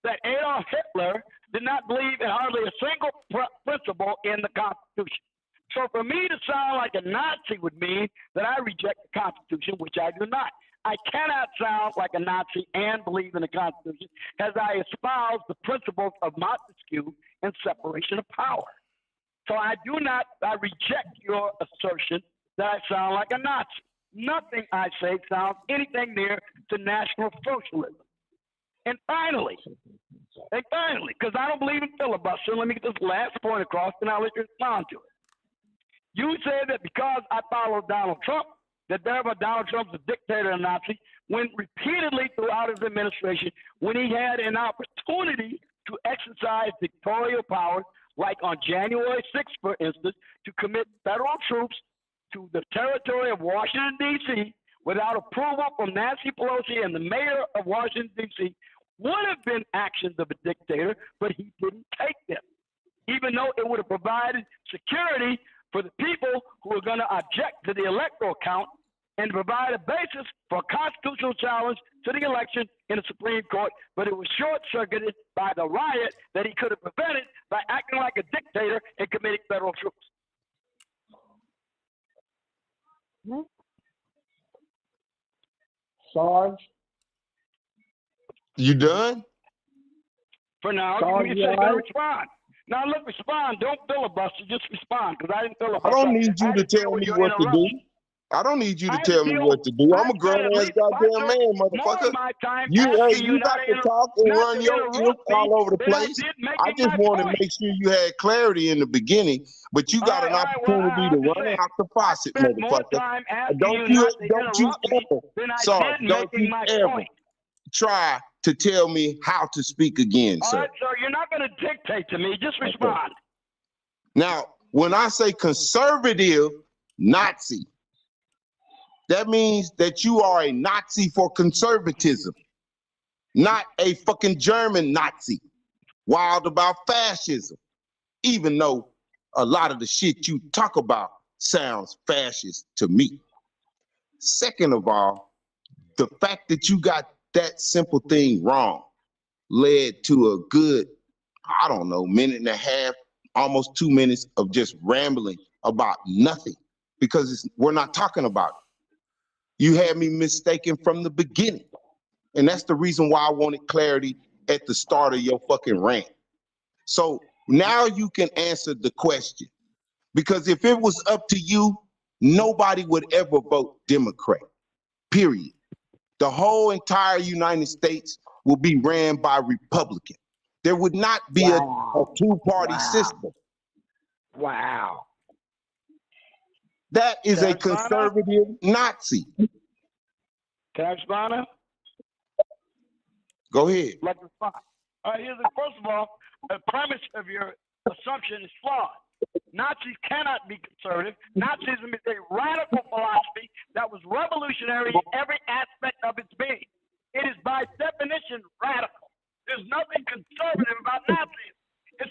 that Adolf Hitler did not believe in hardly a single principle in the Constitution. So for me to sound like a Nazi would mean that I reject the Constitution, which I do not. I cannot sound like a Nazi and believe in the Constitution as I espouse the principles of Montesquieu and separation of power. So I reject your assertion that I sound like a Nazi. Nothing I say sounds anything near to National Socialism. And finally, because I don't believe in filibuster, let me get this last point across and I'll let you respond to it. You said that because I followed Donald Trump, that therefore Donald Trump's a dictator and a Nazi, when repeatedly throughout his administration, when he had an opportunity to exercise dictatorial powers, like on January 6th, for instance, to commit federal troops to the territory of Washington, D.C., without approval from Nancy Pelosi and the mayor of Washington, D.C., would have been actions of a dictator, but he didn't take them. even though it would have provided security for the people who are going to object to the electoral count and provide a basis for a constitutional challenge to the election in the Supreme Court, but it was short-circuited by the riot that he could have prevented by acting like a dictator and committing federal troops. Sarge? You done? For now, Sarge, give me a second to respond. Now, look, respond. Don't filibuster. Just respond, because I didn't filibuster. I don't need you to tell me what to do. I don't need you to tell me what to do. I'm a grown-ass goddamn man, motherfucker. You got to talk and run your ears all over the place. I just want to make sure you had clarity in the beginning, but you got an opportunity to run out the faucet, motherfucker. Don't you ever try to tell me how to speak again, sir. All right, sir, you're not going to dictate to me. Just respond. Now, when I say conservative Nazi, that means that you are a Nazi for conservatism, not a fucking German Nazi, wild about fascism, even though a lot of the shit you talk about sounds fascist to me. Second of all, the fact that you got that simple thing wrong led to a good, I don't know, minute and a half, almost 2 minutes of just rambling about nothing, because we're not talking about it. You had me mistaken from the beginning. And that's the reason why I wanted clarity at the start of your fucking rant. So now you can answer the question. Because if it was up to you, nobody would ever vote Democrat, period. The whole entire United States will be ran by Republican. There would not be a two-party system. Wow. That is a conservative Nazi. Can I respond now? Go ahead. Let's respond. First of all, the premise of your assumption is flawed. Nazis cannot be conservative. Nazism is a radical philosophy that was revolutionary in every aspect of its being. It is by definition radical. There's nothing conservative about Nazism. It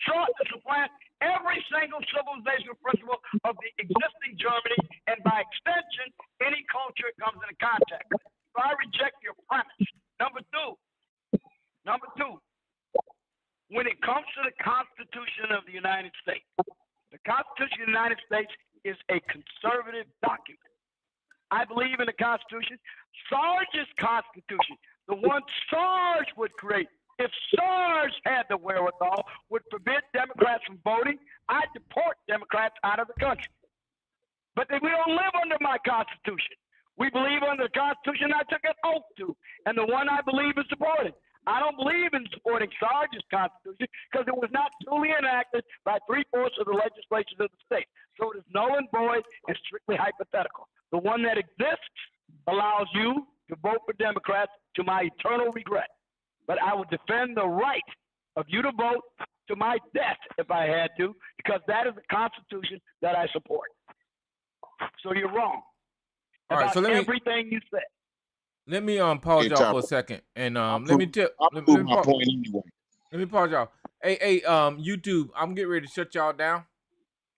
sought to supplant every single civilizational principle of the existing Germany, and by extension, any culture it comes into contact with. So I reject your premise. Number two, when it comes to the Constitution of the United States, the Constitution of the United States is a conservative document. I believe in the Constitution. Sarge's Constitution, the one Sarge would create, if Sarge had the wherewithal, would forbid Democrats from voting, I'd deport Democrats out of the country. But we don't live under my Constitution. We believe under the Constitution I took an oath to, and the one I believe is supported. I don't believe in supporting Sarge's Constitution because it was not duly enacted by 3/4 of the legislatures of the state. So it is null and void and strictly hypothetical. The one that exists allows you to vote for Democrats to my eternal regret. But I would defend the right of you to vote to my death if I had to, because that is the Constitution that I support. So you're wrong about everything you said. Let me pause y'all for a second, and let me pause y'all. Hey, YouTube, I'm getting ready to shut y'all down,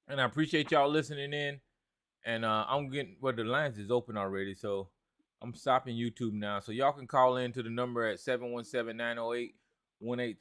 and I appreciate y'all listening in. And I'm getting the lines is open already, so I'm stopping YouTube now. So y'all can call in to the number at 717-908-183.